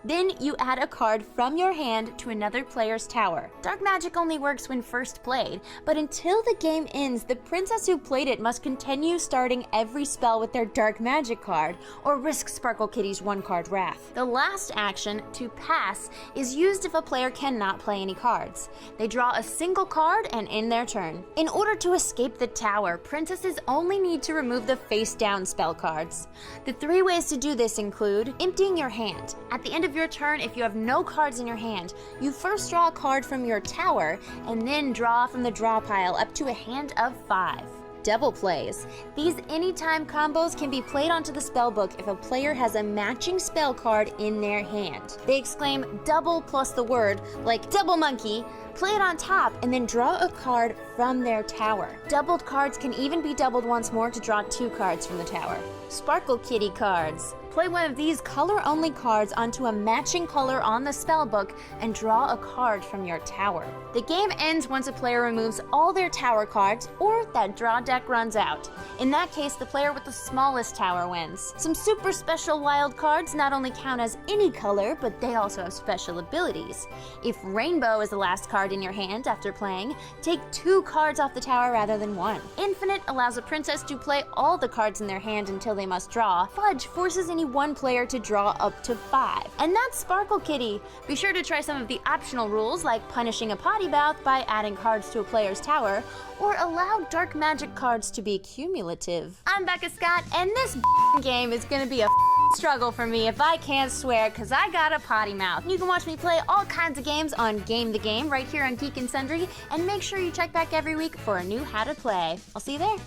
Then you add a card from your hand to another player's tower. Dark magic only works when first played, but until the game ends, the princess who played it must continue starting every spell with their dark magic card, or risk Sparkle Kitty's 1-card wrath. The last action, to pass, is used if a player cannot play any cards. They draw a single card and end their turn. In order to escape the tower, princesses only need to remove the face-down spell cards. The 3 ways to do this include emptying your hand. At the end of your turn, if you have no cards in your hand, you first draw a card from your tower and then draw from the draw pile up to a hand of 5. Double plays. These anytime combos can be played onto the spellbook if a player has a matching spell card in their hand. They exclaim double plus the word, like double monkey, play it on top, and then draw a card from their tower. Doubled cards can even be doubled once more to draw 2 cards from the tower. Sparkle Kitty cards. Play one of these color-only cards onto a matching color on the spellbook and draw a card from your tower. The game ends once a player removes all their tower cards or that draw deck runs out. In that case, the player with the smallest tower wins. Some super special wild cards not only count as any color, but they also have special abilities. If Rainbow is the last card in your hand after playing, take 2 cards off the tower rather than 1. Infinite allows a princess to play all the cards in their hand until they must draw. Fudge forces any one player to draw up to 5. And that's Sparkle Kitty. Be sure to try some of the optional rules like punishing a potty mouth by adding cards to a player's tower, or allow dark magic cards to be cumulative. I'm Becca Scott, and this game is gonna be a struggle for me if I can't swear, cause I got a potty mouth. You can watch me play all kinds of games on Game the Game right here on Geek and Sundry, and make sure you check back every week for a new how to play. I'll see you there.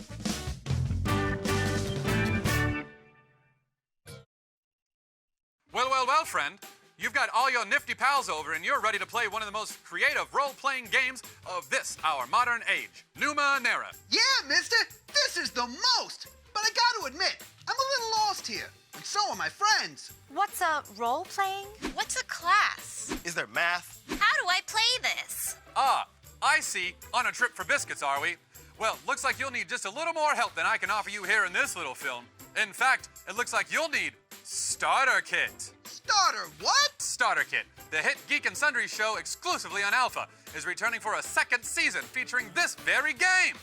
Well, friend. You've got all your nifty pals over and you're ready to play one of the most creative role-playing games of this, our modern age, Numenera. Yeah, mister! This is the most! But I gotta admit, I'm a little lost here. And so are my friends. What's a role-playing? What's a class? Is there math? How do I play this? Ah, I see. On a trip for biscuits, are we? Well, looks like you'll need just a little more help than I can offer you here in this little film. In fact, it looks like you'll need Starter Kit. Starter what? Starter Kit, the hit Geek and Sundry show exclusively on Alpha, is returning for a 2nd season featuring this very game.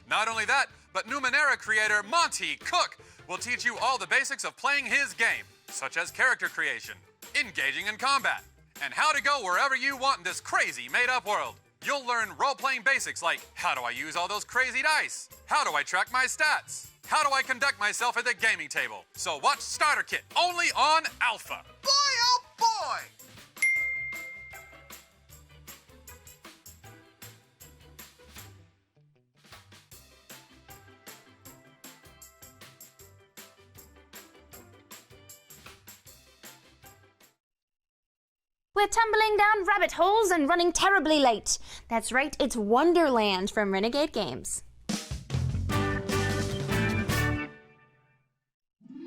Not only that, but Numenera creator Monty Cook will teach you all the basics of playing his game, such as character creation, engaging in combat, and how to go wherever you want in this crazy made-up world. You'll learn role-playing basics like, how do I use all those crazy dice? How do I track my stats? How do I conduct myself at the gaming table? So watch Starter Kit, only on Alpha. Boy, oh boy! We're tumbling down rabbit holes and running terribly late. That's right, it's Wonderland from Renegade Games.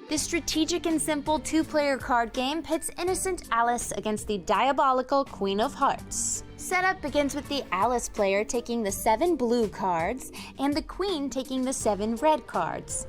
This strategic and simple 2-player card game pits innocent Alice against the diabolical Queen of Hearts. Setup begins with the Alice player taking the 7 blue cards and the Queen taking the 7 red cards.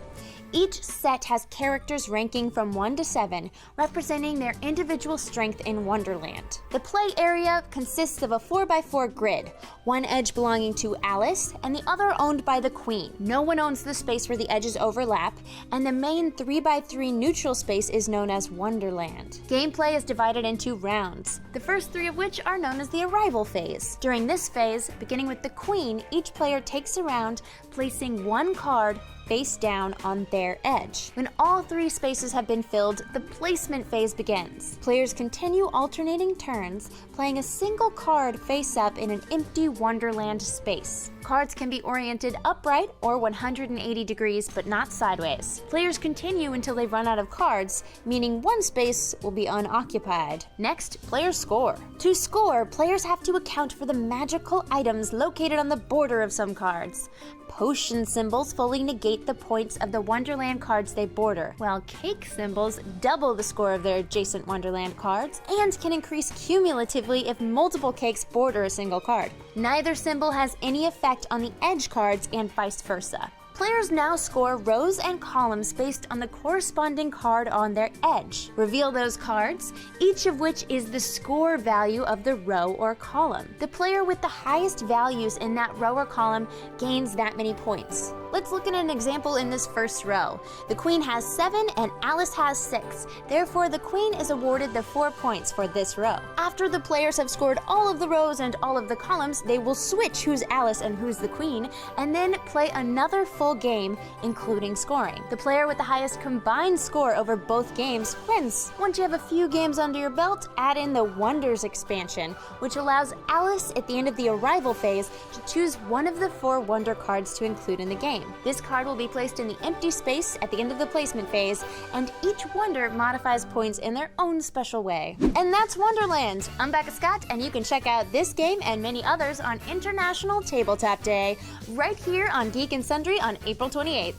Each set has characters ranking from 1 to 7, representing their individual strength in Wonderland. The play area consists of a 4x4 grid, one edge belonging to Alice and the other owned by the Queen. No one owns the space where the edges overlap, and the main 3x3 neutral space is known as Wonderland. Gameplay is divided into rounds, the first 3 of which are known as the arrival phase. During this phase, beginning with the Queen, each player takes a round, placing 1 card face down on their edge. When all 3 spaces have been filled, the placement phase begins. Players continue alternating turns, playing a single card face up in an empty Wonderland space. Cards can be oriented upright or 180 degrees, but not sideways. Players continue until they run out of cards, meaning one space will be unoccupied. Next, players score. To score, players have to account for the magical items located on the border of some cards. Potion symbols fully negate the points of the Wonderland cards they border, while cake symbols double the score of their adjacent Wonderland cards and can increase cumulatively if multiple cakes border a single card. Neither symbol has any effect on the edge cards and vice versa. Players now score rows and columns based on the corresponding card on their edge. Reveal those cards, each of which is the score value of the row or column. The player with the highest values in that row or column gains that many points. Let's look at an example in this first row. The queen has 7 and Alice has 6. Therefore, the queen is awarded the 4 points for this row. After the players have scored all of the rows and all of the columns, they will switch who's Alice and who's the queen, and then play another full game, including scoring. The player with the highest combined score over both games wins. Once you have a few games under your belt, add in the Wonders expansion, which allows Alice at the end of the arrival phase to choose one of the 4 wonder cards to include in the game. This card will be placed in the empty space at the end of the placement phase, and each wonder modifies points in their own special way. And that's Wonderland! I'm Becca Scott, and you can check out this game and many others on International Tabletop Day, right here on Geek and Sundry on April 28th.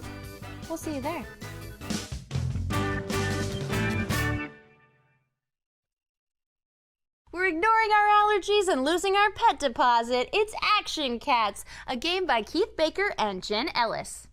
We'll see you there. We're ignoring our allergies and losing our pet deposit. It's Action Cats, a game by Keith Baker and Jen Ellis.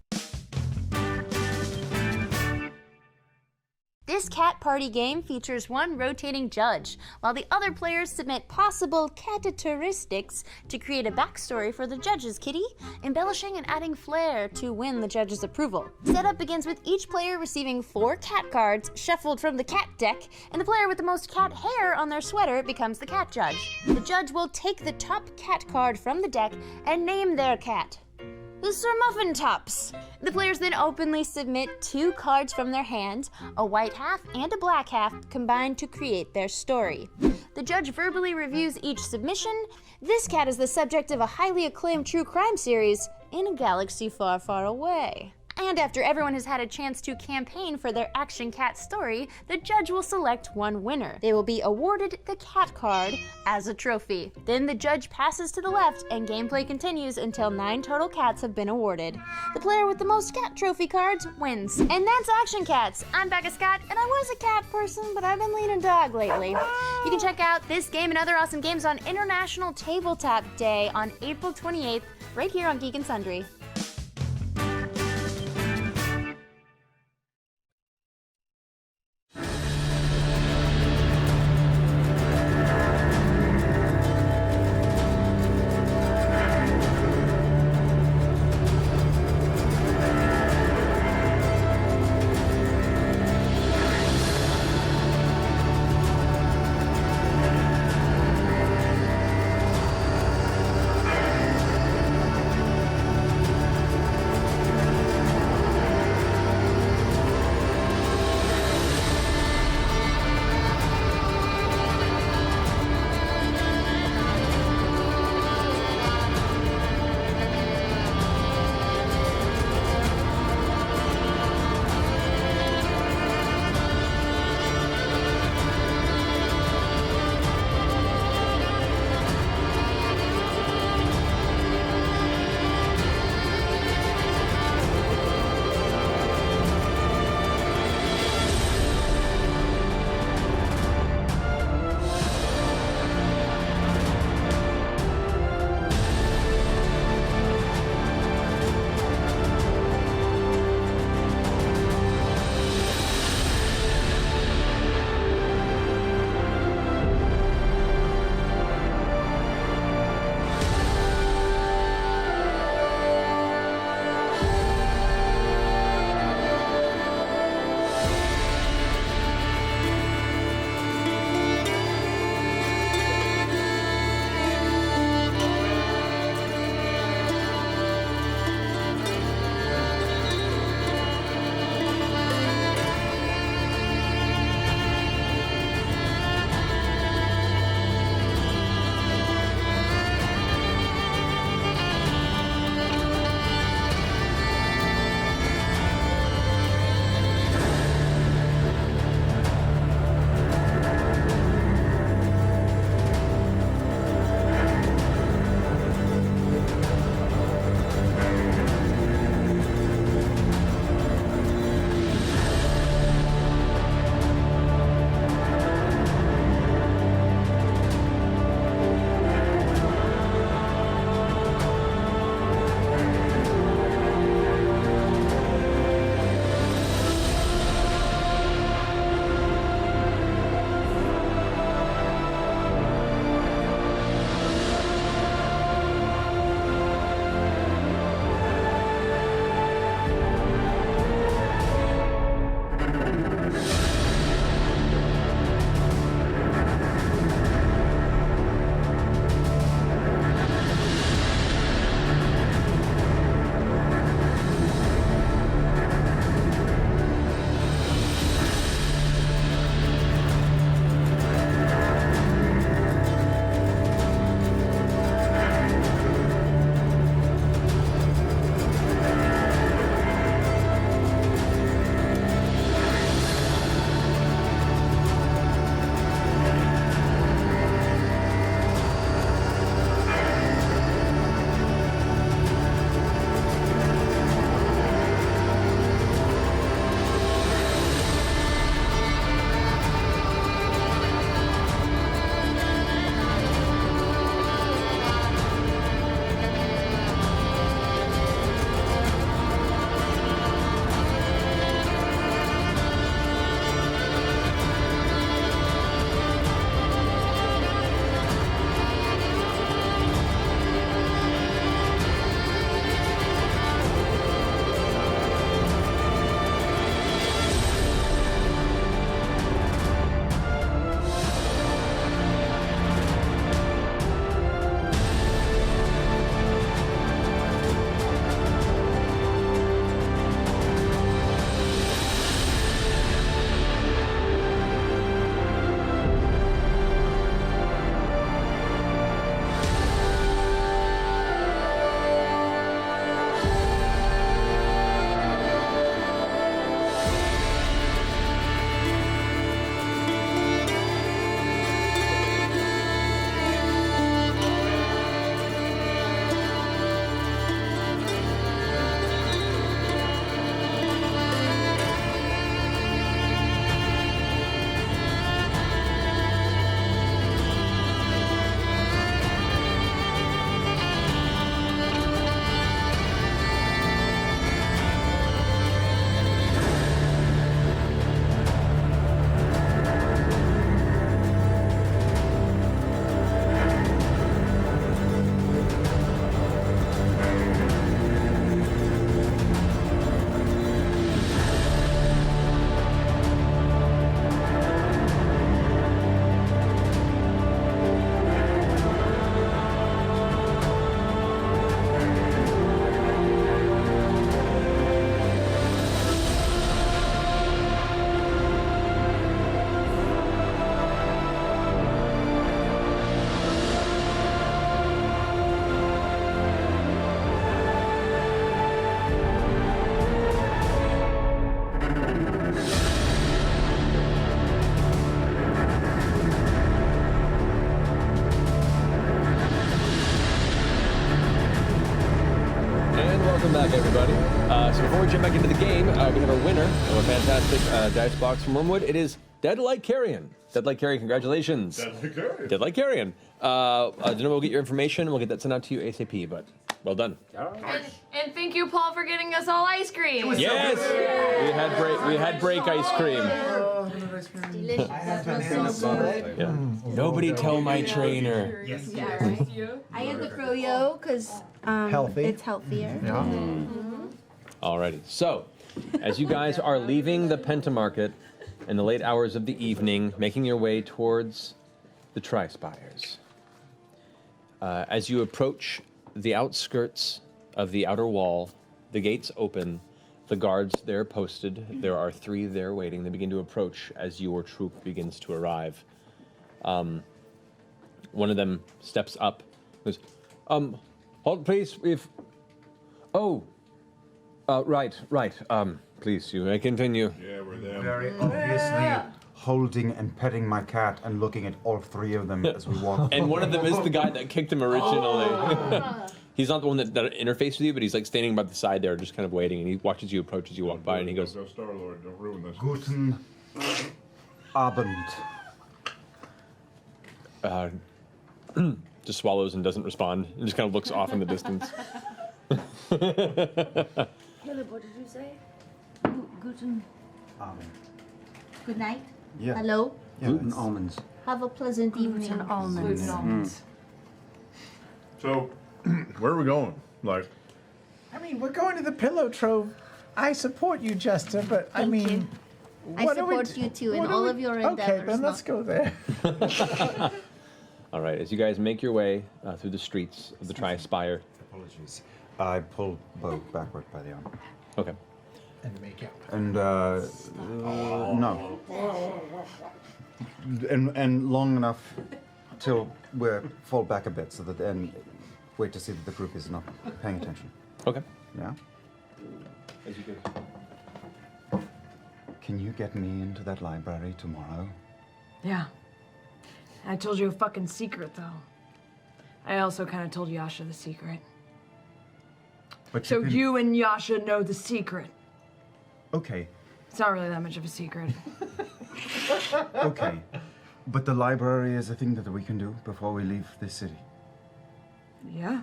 This cat party game features one rotating judge, while the other players submit possible characteristics to create a backstory for the judge's kitty, embellishing and adding flair to win the judge's approval. Setup begins with each player receiving 4 cat cards shuffled from the cat deck, and the player with the most cat hair on their sweater becomes the cat judge. The judge will take the top cat card from the deck and name their cat. The Sir Muffin Tops. The players then openly submit 2 cards from their hand, a white half and a black half, combined to create their story. The judge verbally reviews each submission. This cat is the subject of a highly acclaimed true crime series in a galaxy far, far away. And after everyone has had a chance to campaign for their Action Cat story, the judge will select one winner. They will be awarded the cat card as a trophy. Then the judge passes to the left and gameplay continues until 9 total cats have been awarded. The player with the most cat trophy cards wins. And that's Action Cats. I'm Becca Scott, and I was a cat person, but I've been leaning dog lately. You can check out this game and other awesome games on International Tabletop Day on April 28th, right here on Geek and Sundry. Welcome back, everybody. So before we jump back into the game, we have a winner of a fantastic dice box from Wormwood. It is Deadlight Carrion. Deadlight Carrion, congratulations. Deadlight Carrion. Deadlight Carrion. Denoma will get your information, and we'll get that sent out to you ASAP, but well done. And thank you, Paul, for getting us all ice cream. Yes! We had break ice cream. Yeah. Nobody tell my trainer. Yes. Yeah, right. I had the froyo because Healthy. it's healthier. Alrighty. So, as you guys are leaving the Pentamarket in the late hours of the evening, making your way towards the Tri-Spires, as you approach the outskirts of the outer wall, the gates open, the guards there posted. There are 3 there waiting. They begin to approach as your troop begins to arrive. One of them steps up, goes, hold please, right, please, you may continue. Yeah, we're them. Very obviously holding and petting my cat and looking at all 3 of them as we walk. And one of them is the guy that kicked him originally. He's not the one that interfaced with you, but he's like standing by the side there, just kind of waiting, and he watches you approach as you walk by, and he goes, Go Star-Lord, don't ruin this. Guten Abend. Just swallows and doesn't respond, and just kind of looks off in the distance. Philip, what did you say? Guten. Abend. Good night. Yeah. Hello. Gluten almonds. Have a pleasant evening. Almonds. So, where are we going? Like, I mean, we're going to the Pillow Trove. I support you, Jester, but I mean, I what are we support you too in what are all we- of your endeavors. Okay, then let's go there. All right, as you guys make your way through the streets of the Tri-Spire. Apologies. I pulled Bo backward by the arm. Okay. And make out. And, no. And long enough till we fall back a bit so that then wait to see that the group is not paying attention. Okay. Yeah? As you go. Can you get me into that library tomorrow? Yeah. I told you a fucking secret, though. I also kind of told Yasha the secret. But So can- you and Yasha know the secret. Okay, It's not really that much of a secret. okay. But the library is a thing that we can do before we leave this city. Yeah.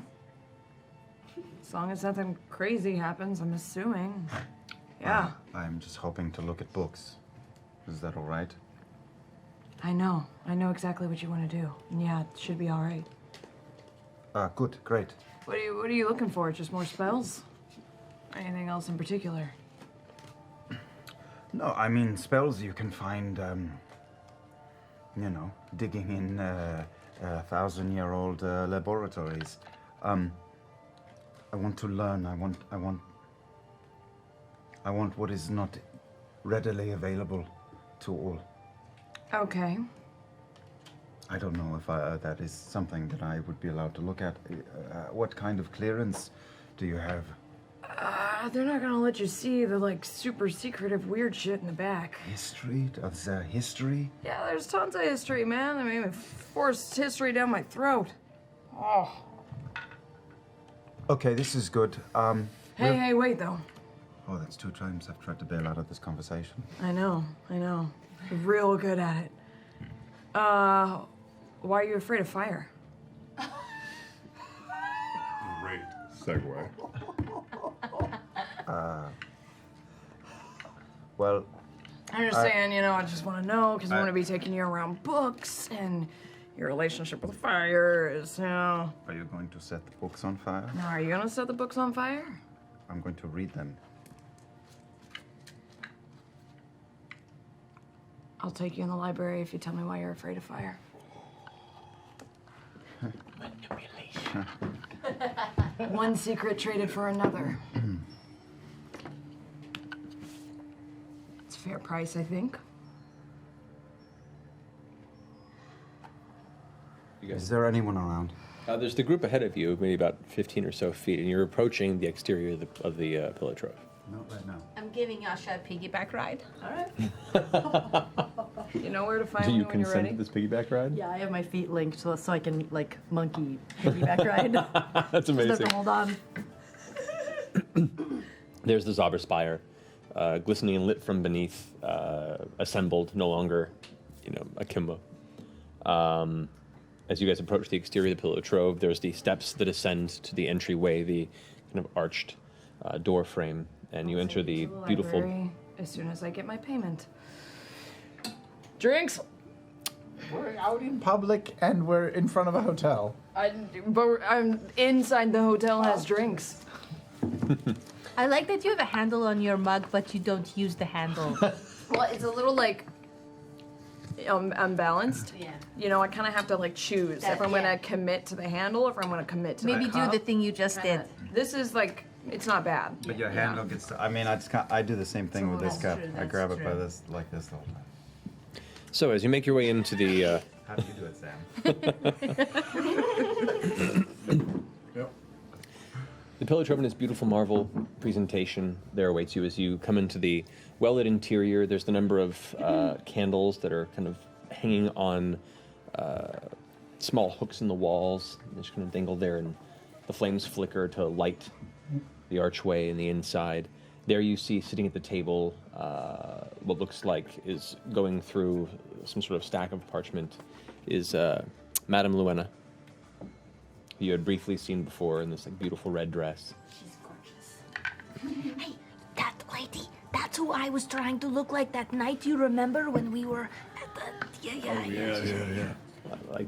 As long as nothing crazy happens, I'm assuming. Yeah. I'm just hoping to look at books. Is that all right? I know. I know exactly what you want to do. And yeah, it should be all right. Good, great. What are you looking for? Just more spells? Anything else in particular? No, I mean, spells you can find, digging in 1,000-year-old laboratories. I want to learn. I want what is not readily available to all. Okay. I don't know if that is something that I would be allowed to look at. What kind of clearance do you have? They're not gonna let you see the, like, super secretive weird shit in the back. History? Is there history? Yeah, there's tons of history, man. I mean, forced history down my throat. Oh. Okay, this is good. Hey, wait, though. Oh, that's 2 times I've tried to bail out of this conversation. I know. You're real good at it. Why are you afraid of fire? Great segue. Well, I understand, I just want to know, because I want to be taking you around books, and your relationship with fire is, Are you going to set the books on fire? Now, are you going to set the books on fire? I'm going to read them. I'll take you in the library if you tell me why you're afraid of fire. One secret traded for another. It's a fair price, I think. Is there anyone around? There's the group ahead of you, maybe about 15 or so feet, and you're approaching the exterior of the Pillow Trove. Not right now. I'm giving Yasha a piggyback ride. All right. You know where to find Do me you when you're consent ready? to this piggyback ride? Yeah, I have my feet linked so I can, like, monkey piggyback ride. That's Just have amazing. to hold on. There's the Zauberspire, glistening and lit from beneath, assembled, no longer, akimbo. As you guys approach the exterior of the Pillow Trove, there's the steps that ascend to the entryway, the kind of arched door frame, and you enter the beautiful. Library as soon as I get my payment. Drinks. We're out in public and we're in front of a hotel. I'm inside the hotel has drinks. I like that you have a handle on your mug, but you don't use the handle. Well, it's a little like unbalanced. Yeah. I kind of have to choose if I'm gonna commit to the handle or if I'm gonna commit to Maybe the do cup. the thing you just did. This is it's not bad. But your handle gets. I do the same thing with this cup. I grab it by this like this the whole time. So as you make your way into the. How do you do it, Sam? The Pillow Trove in its beautiful marble presentation there awaits you as you come into the well-lit interior. There's the number of candles that are kind of hanging on small hooks in the walls. They just kind of dangle there, and the flames flicker to light the archway and the inside. There you see, sitting at the table, what looks like is going through some sort of stack of parchment, is Madame Luena, who you had briefly seen before in this beautiful red dress. She's gorgeous. Hey, that lady, that's who I was trying to look like that night. You remember when we were at the... Yeah. Like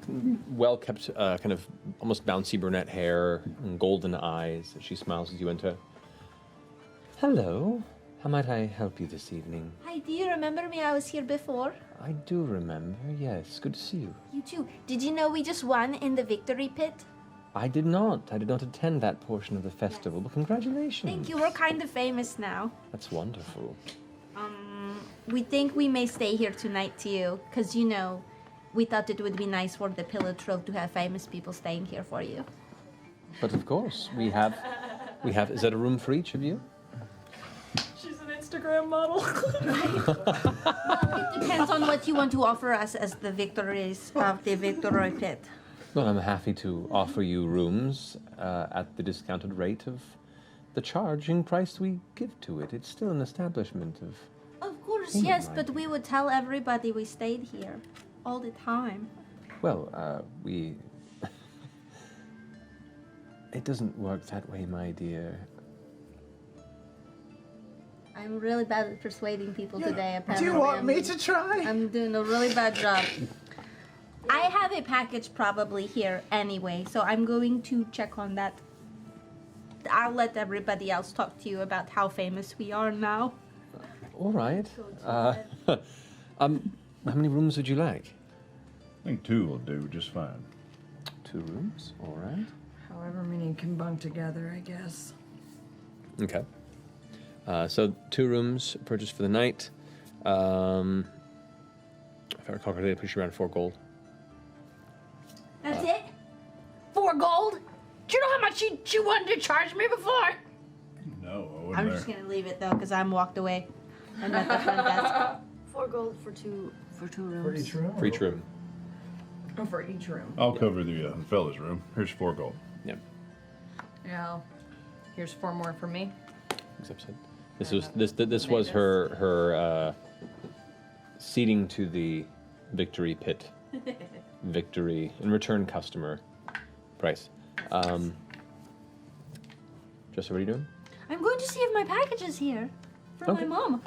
well-kept, kind of almost bouncy brunette hair and golden eyes as she smiles as you enter. Hello. How might I help you this evening? Hi, do you remember me? I was here before. I do remember, yes. Good to see you. You too. Did you know we just won in the victory pit? I did not. I did not attend that portion of the festival, but congratulations. Thank you. We're kind of famous now. That's wonderful. We think we may stay here tonight too, because we thought it would be nice for the Pillow Trove to have famous people staying here for you. But of course, we have. Is that a room for each of you? She's an Instagram model. It depends on what you want to offer us as the victories of the victory pit. Well, I'm happy to offer you rooms at the discounted rate of the charging price we give to it. It's still an establishment of. Of course, yes, but we would tell everybody we stayed here all the time. Well, we. It doesn't work that way, my dear. I'm really bad at persuading people today, apparently. Do you want me to try? I'm doing a really bad job. I have a package probably here anyway, so I'm going to check on that. I'll let everybody else talk to you about how famous we are now. All right. How many rooms would you like? I think 2 will do just fine. 2 rooms? All right. However many can bunk together, I guess. Okay. So 2 rooms purchased for the night. If I recall correctly, I push you around 4 gold. That's it? 4 gold? Do you know how much she wanted to charge me before? No, I wouldn't. I'm just gonna leave it though, because I'm walked away. I'm at the front desk. 4 gold for two rooms. For each room? For each room. Oh, for each room. I'll cover the fella's room. Here's 4 gold. Yep. Yeah. Here's 4 more for me. Accepted. This was her seating to the victory pit. Victory in return customer price. Jess, what are you doing? I'm going to see if my package is here from Okay. my mom.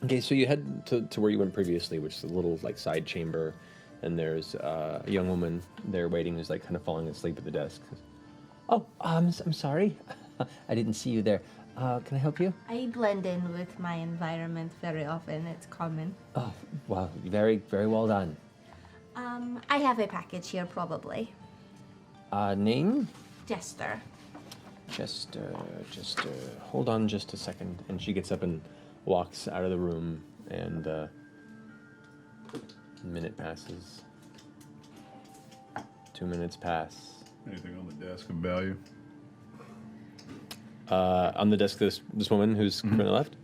Okay, so you head to where you went previously, which is a little side chamber, and there's a young woman there waiting who's kind of falling asleep at the desk. Oh, I'm sorry, I didn't see you there. Can I help you? I blend in with my environment very often. It's common. Oh, wow, very very well done. I have a package here probably. Name? Jester. Jester. Hold on just a second. And she gets up and walks out of the room, and a minute passes. 2 minutes pass. Anything on the desk of value? On the desk, this woman who's currently left.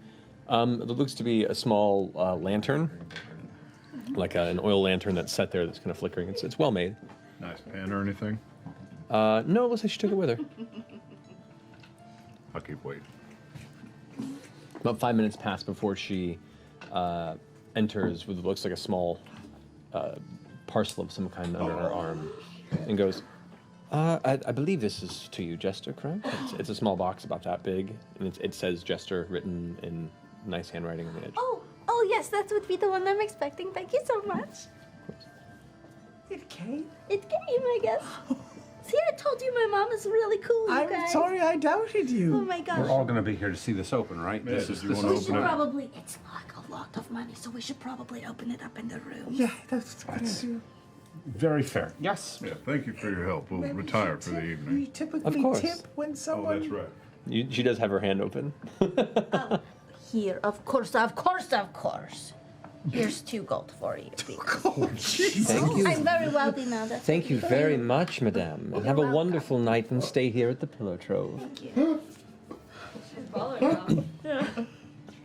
There looks to be a small lantern, like an oil lantern that's set there that's kind of flickering. It's well made. Nice pen or anything? No, it looks like she took it with her. I'll keep waiting. About 5 minutes pass before she enters with what looks like a small parcel of some kind under her arm, and goes, I believe this is to you, Jester, correct? It's a small box about that big, and it says Jester written in nice handwriting on the edge. Oh yes, that would be the one I'm expecting. Thank you so much. It came? It came, I guess. See, I told you my mom is really cool, you I'm guys. sorry I doubted you. Oh my gosh. We're all going to be here to see this open, right? Yeah, This is you wanna We should open it? probably, it's like a lot of money, so we should probably open it up in the room. Yeah, that's good. Very fair. Yes. Yeah, thank you for your help. We'll retire for the We evening. typically Of course. tip when someone... Oh, that's right. She does have her hand open. Here, of course. Here's 2 gold for you. Thank you. I'm very wealthy now. That's Thank you very much, madame. And have a wonderful night and stay here at the Pillow Trove.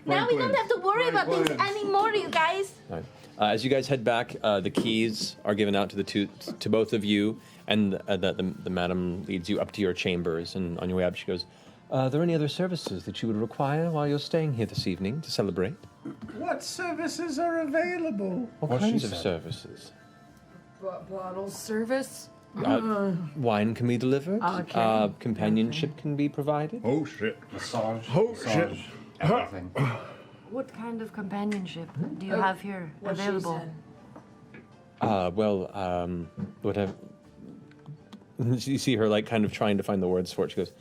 Now we don't have to worry about things anymore, you guys. Right. As you guys head back, the keys are given out to both of you, and the madam leads you up to your chambers. And on your way up, she goes, "Are there any other services that you would require while you're staying here this evening to celebrate?" What services are available? What kinds of services? Bottle service? Wine can be delivered. Okay. Companionship can be provided. Oh shit! Massage. Oh massage, everything. What kind of companionship do you have here available? Whatever. You see her kind of trying to find the words for it. She goes,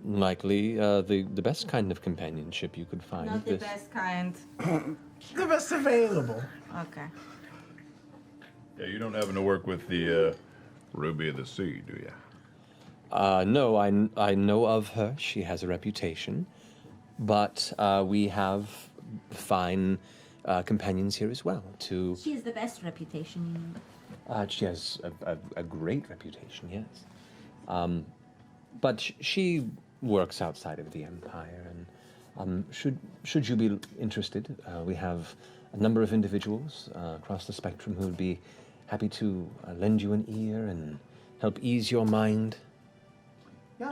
likely the best kind of companionship you could find. Not the best kind. The best available. Okay. Yeah, you don't happen to work with the Ruby of the Sea, do you? No, I know of her. She has a reputation. But we have fine companions here as well. She has the best reputation. She has a great reputation, yes. But she works outside of the Empire, and should you be interested, we have a number of individuals across the spectrum who would be happy to lend you an ear and help ease your mind.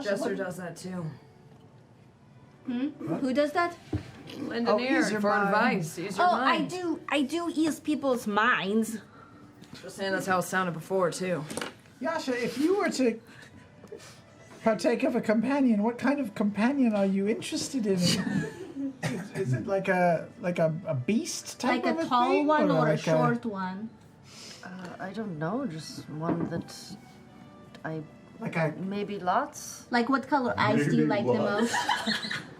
Jester does that too. Who does that? Lend an ear for advice. Use your mind. I do ease people's minds. Just saying that's how it sounded before too. Yasha, if you were to partake of a companion, what kind of companion are you interested in? Is it like a beast type Like of a a tall thing, one or a like short one? I don't know, just one that I Like maybe lots. Like what color eyes do you Maybe like the lots.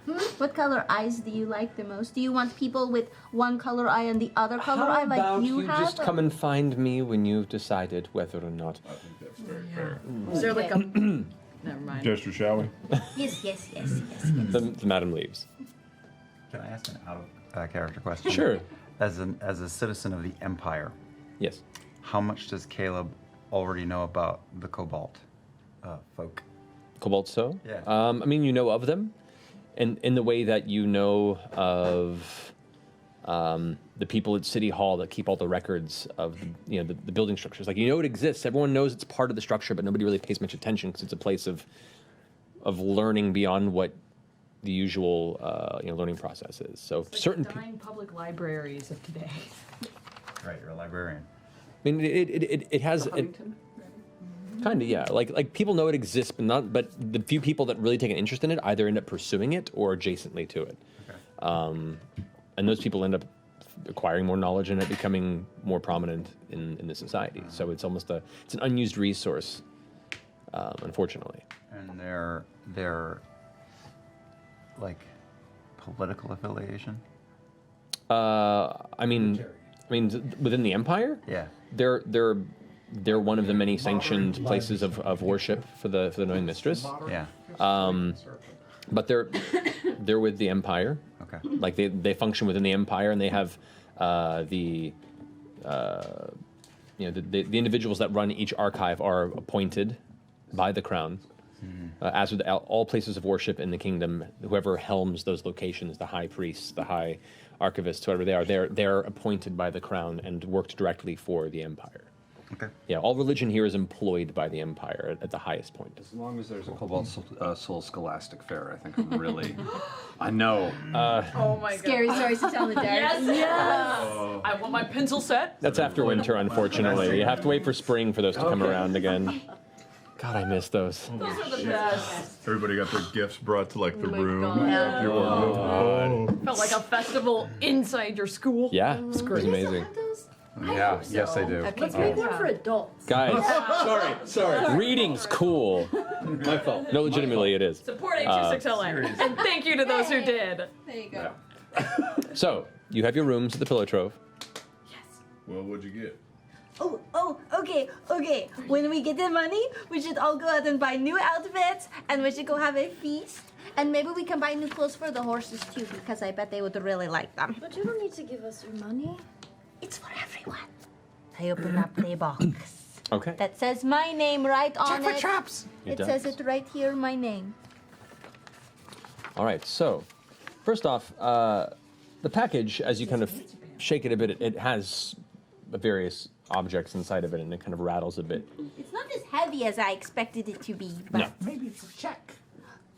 most? What color eyes do you like the most? Do you want people with one color eye and the other color eye like About you you have? just come and find me when you've decided whether or not. I think that's very fair. Is there like a? Never mind. Jester, shall we? Yes. The madam leaves. Can I ask an out of character question? Sure. As a citizen of the Empire. Yes. How much does Caleb already know about the Cobalt folk? Cobalt so? Yeah. I mean, you know of them, and in the way that you know of the people at City Hall that keep all the records of the building structures. Like, you know it exists. Everyone knows it's part of the structure, but nobody really pays much attention because it's a place of learning beyond what the usual learning process is. So It's like certain the dying public libraries of today. Right, you're a librarian. I mean, it has kind of, yeah. Like people know it exists, but the few people that really take an interest in it either end up pursuing it or adjacently to it. Okay. And those people end up acquiring more knowledge and it becoming more prominent in the society. So it's almost it's an unused resource, unfortunately. And their like political affiliation? I mean, within the Empire, yeah, they're one of the many sanctioned places of worship for the Knowing Mistress. Yeah. But they're with the Empire. Okay. Like they function within the Empire, and they have the individuals that run each archive are appointed by the Crown. As with all places of worship in the kingdom, whoever helms those locations, the high priests, the high archivists, whoever they are, they're appointed by the Crown and worked directly for the Empire. Okay. Yeah, all religion here is employed by the Empire at the highest point. As long as there's a Cobalt Soul Scholastic Fair, I think I'm really. I know. Oh my god. Scary stories to tell in the dark. Yes. Yes. I want my pencil set. That's after winter, unfortunately. You have to wait for spring for those to come around again. God, I miss those. Those are the best. Everybody got their gifts brought to like the room. God. Your room. Felt like a festival inside your school. Yeah, it was amazing. Yeah, yes, I do. Let's make one for adults. Guys, sorry. Reading's cool. My fault. No, legitimately, it is. Support 826LA. And thank you to those who did. There you go. So, you have your rooms at the Pillow Trove. Well, what'd you get? Okay. When we get the money, we should all go out and buy new outfits, and we should go have a feast. And maybe we can buy new clothes for the horses too, because I bet they would really like them. But you don't need to give us your money. It's for everyone. I open up the box. Okay. That says my name right on Check for it. traps. It It says does. it right here, my name. All right, so first off, the package, as you kind of shake it a bit, it has various objects inside of it, and it kind of rattles a bit. It's not as heavy as I expected it to be, but No. Maybe it's a check.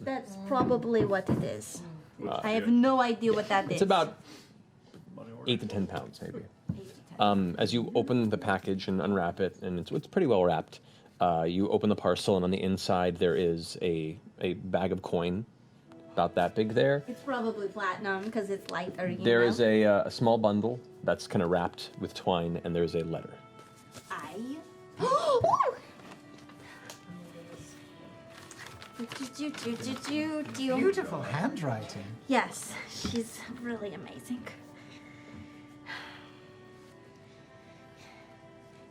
that's probably what it is. Uh, I have no idea what that is. It's about 8 to 10 pounds, maybe. As you open the package and unwrap it, and it's pretty well wrapped, you open the parcel, and on the inside there is a bag of coin, about that big there. It's probably platinum because it's lighter. You There know? is a small bundle that's kind of wrapped with twine, and there's a letter. Beautiful handwriting. Yes, she's really amazing.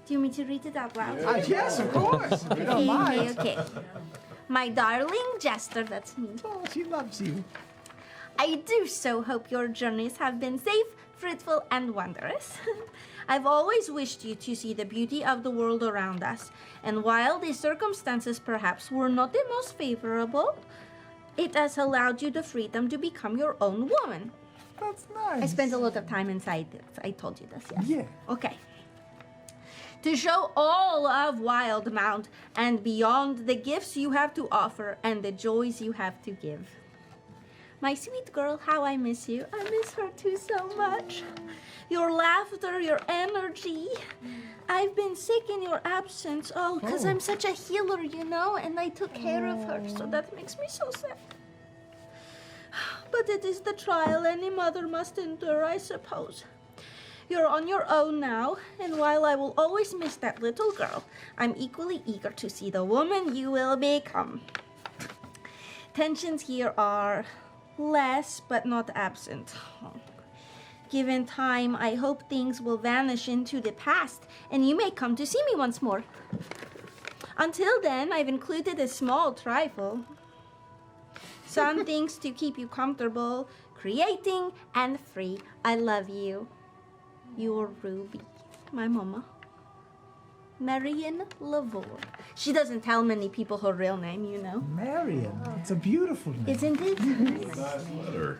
Do you want me to read it out loud? Yes, of course. If you don't mind. Okay. My darling Jester, that's me. Oh, she loves you. I do so hope your journeys have been safe, fruitful, and wondrous. I've always wished you to see the beauty of the world around us, and while the circumstances perhaps were not the most favorable, it has allowed you the freedom to become your own woman. That's nice. I spent a lot of time inside it. I told you this, yes? Yeah. Okay. To show all of Wildmount and beyond the gifts you have to offer and the joys you have to give. My sweet girl, how I miss you. I miss her too so much. Your laughter, your energy. I've been sick in your absence. Oh, because I'm such a healer, you know, and I took care of her, so that makes me so sad. But it is the trial any mother must endure, I suppose. You're on your own now, and while I will always miss that little girl, I'm equally eager to see the woman you will become. Tensions here are less, but not absent. Given time, I hope things will vanish into the past, and you may come to see me once more. Until then, I've included a small trifle. Some things to keep you comfortable, creating, and free. I love you. Your Ruby, my mama. Marion Lavore. She doesn't tell many people her real name, you know. Marion. It's a beautiful name. Isn't it? Nice letter.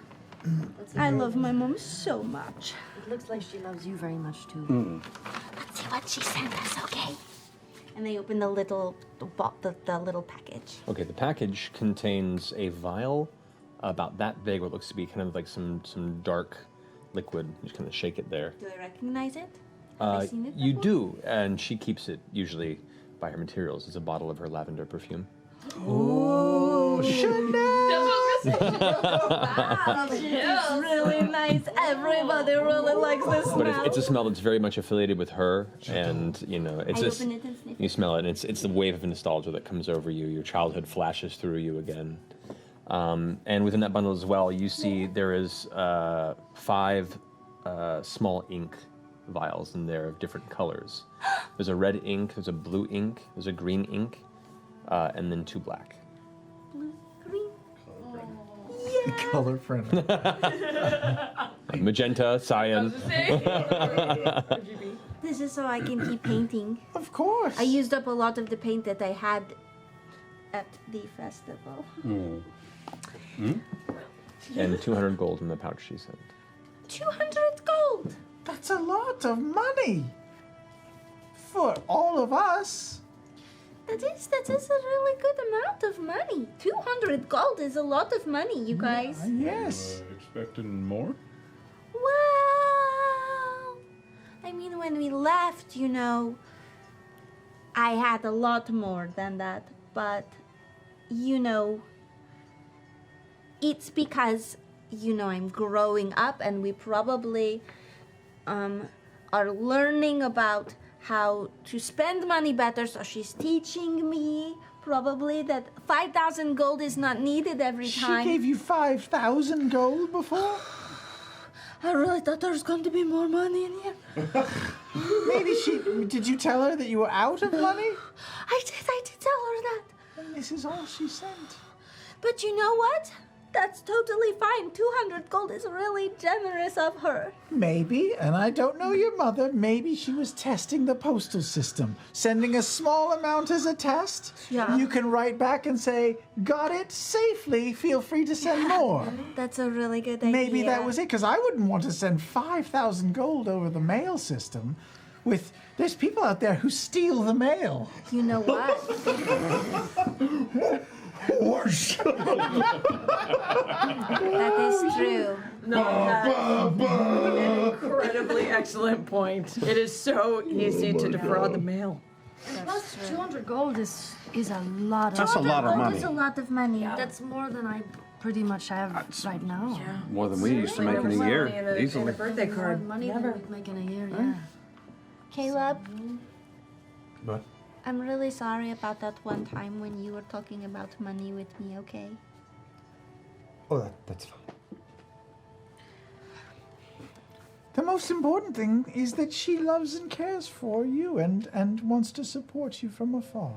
I love my mom so much. It looks like she loves you very much too. Let's see what she sent us, okay? And they open the little package. Okay, the package contains a vial about that big, what looks to be kind of like some dark liquid. Just kind of shake it there. Do I recognize it? Have I seen it You before? do, and she keeps it usually by her materials. It's a bottle of her lavender perfume. Oh, It's really nice. Everybody really likes this smell. But it's a smell that's very much affiliated with her, and you know, it's I just open it and sniff you smell it, and it's the wave of nostalgia that comes over you. Your childhood flashes through you again, and within that bundle as well, you see there is 5 small ink vials in there of different colors. There's a red ink, there's a blue ink, there's a green ink, and then 2 black. Color printer. Magenta, cyan. This is so I can keep painting. Of course. I used up a lot of the paint that I had at the festival. And 200 gold in the pouch she sent. 200 gold. That's a lot of money. for all of us. That is a really good amount of money. 200 gold is a lot of money, you guys. Yes. Expecting more? Well, I mean, when we left, I had a lot more than that. But, it's because, I'm growing up and we probably are learning about how to spend money better. So she's teaching me probably that 5,000 gold is not needed every time. She gave you 5,000 gold before? I really thought there was going to be more money in here. Maybe did you tell her that you were out of money? I did tell her that. And this is all she sent. But you know what? That's totally fine. 200 gold is really generous of her. Maybe, and I don't know your mother, maybe she was testing the postal system, sending a small amount as a test. Yeah. You can write back and say, got it safely, feel free to send more. That's a really good idea. Maybe that was it, because I wouldn't want to send 5,000 gold over the mail system there's people out there who steal the mail. You know what? Horse. That is true. No, that's an incredibly excellent point. It is so easy to defraud the mail. Plus, 200 gold is a lot of That's a lot of money. That's a lot of money. That's more than I pretty much have right now. Yeah. More than we used to make in a year, easily. Birthday card. More money than we make in a year, yeah. Caleb, What? I'm really sorry about that one time when you were talking about money with me, okay? Oh, that's fine. The most important thing is that she loves and cares for you and wants to support you from afar.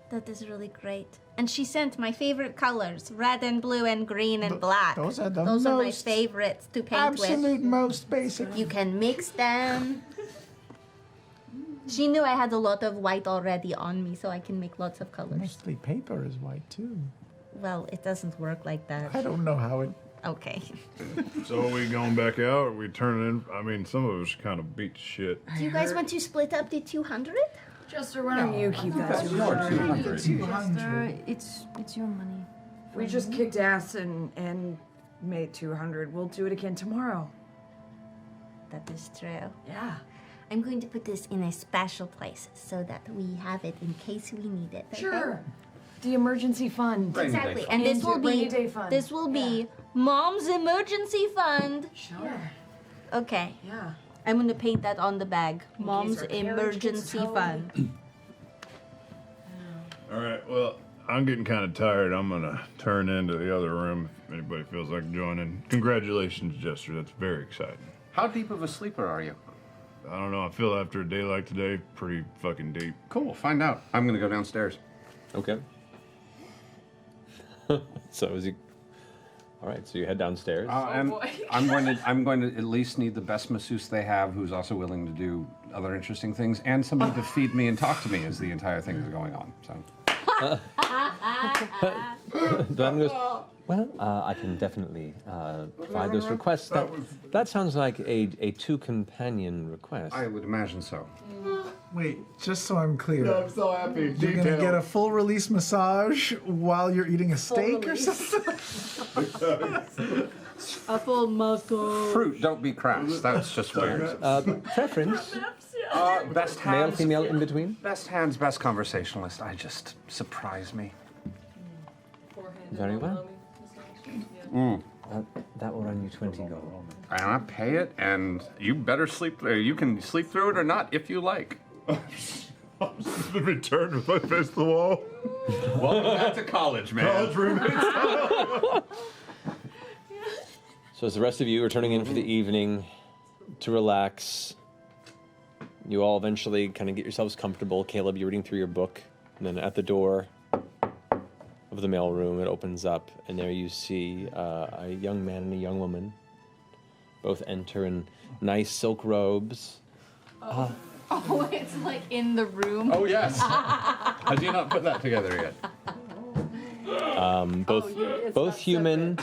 That is really great. And she sent my favorite colors, red and blue and green and black. Those are the are my most favorites to paint absolute with. most basic. You can mix them. She knew I had a lot of white already on me, so I can make lots of colors. Mostly paper is white too. Well, it doesn't work like that. I don't know how it. Okay. So are we going back out? Are we turning in? I mean, some of us kind of beat shit. Do you guys want to split up the 200? Jester, why don't you keep that? Jester, it's your money. We just kicked ass and made 200. We'll do it again tomorrow. That is true. Yeah. I'm going to put this in a special place so that we have it in case we need it. Okay? Sure. The emergency fund. Exactly. And this will rainy be day fund. this will be Mom's emergency fund. Sure. Okay. Yeah. I'm gonna paint that on the bag. Mom's our carriage gets emergency towed. fund. All right, well, I'm getting kind of tired. I'm going to turn into the other room if anybody feels like joining. Congratulations, Jester. That's very exciting. How deep of a sleeper are you? I don't know. I feel after a day like today, pretty fucking deep. Cool, find out. I'm going to go downstairs. Okay. So is he? All right. So you head downstairs. And I'm going to at least need the best masseuse they have, who's also willing to do other interesting things, and somebody to feed me and talk to me as the entire thing is going on. So. Glenn goes, well, I can definitely provide those requests. That sounds like a two-companion request. I would imagine so. Wait, just so I'm clear. No, I'm so happy. You're going to Detail. get a full release massage while you're eating a steak or something? A full muscle. Fruit, don't be crass. That's just weird. Preference? Best Male, hands. female, in between? Best hands, best conversationalist. Surprise me. Very well. Mm. That will run you 20 gold. And I pay it, and you better sleep. You can sleep through it or not if you like. The return with my face to the wall. Welcome back to college, man. College roommates. So as the rest of you are turning in for the evening to relax, you all eventually kind of get yourselves comfortable. Caleb, you're reading through your book, and then at the door of the mailroom, it opens up, and there you see a young man and a young woman. Both enter in nice silk robes. Oh, it's like in the room. Oh yes. I did not put that together yet. Both human.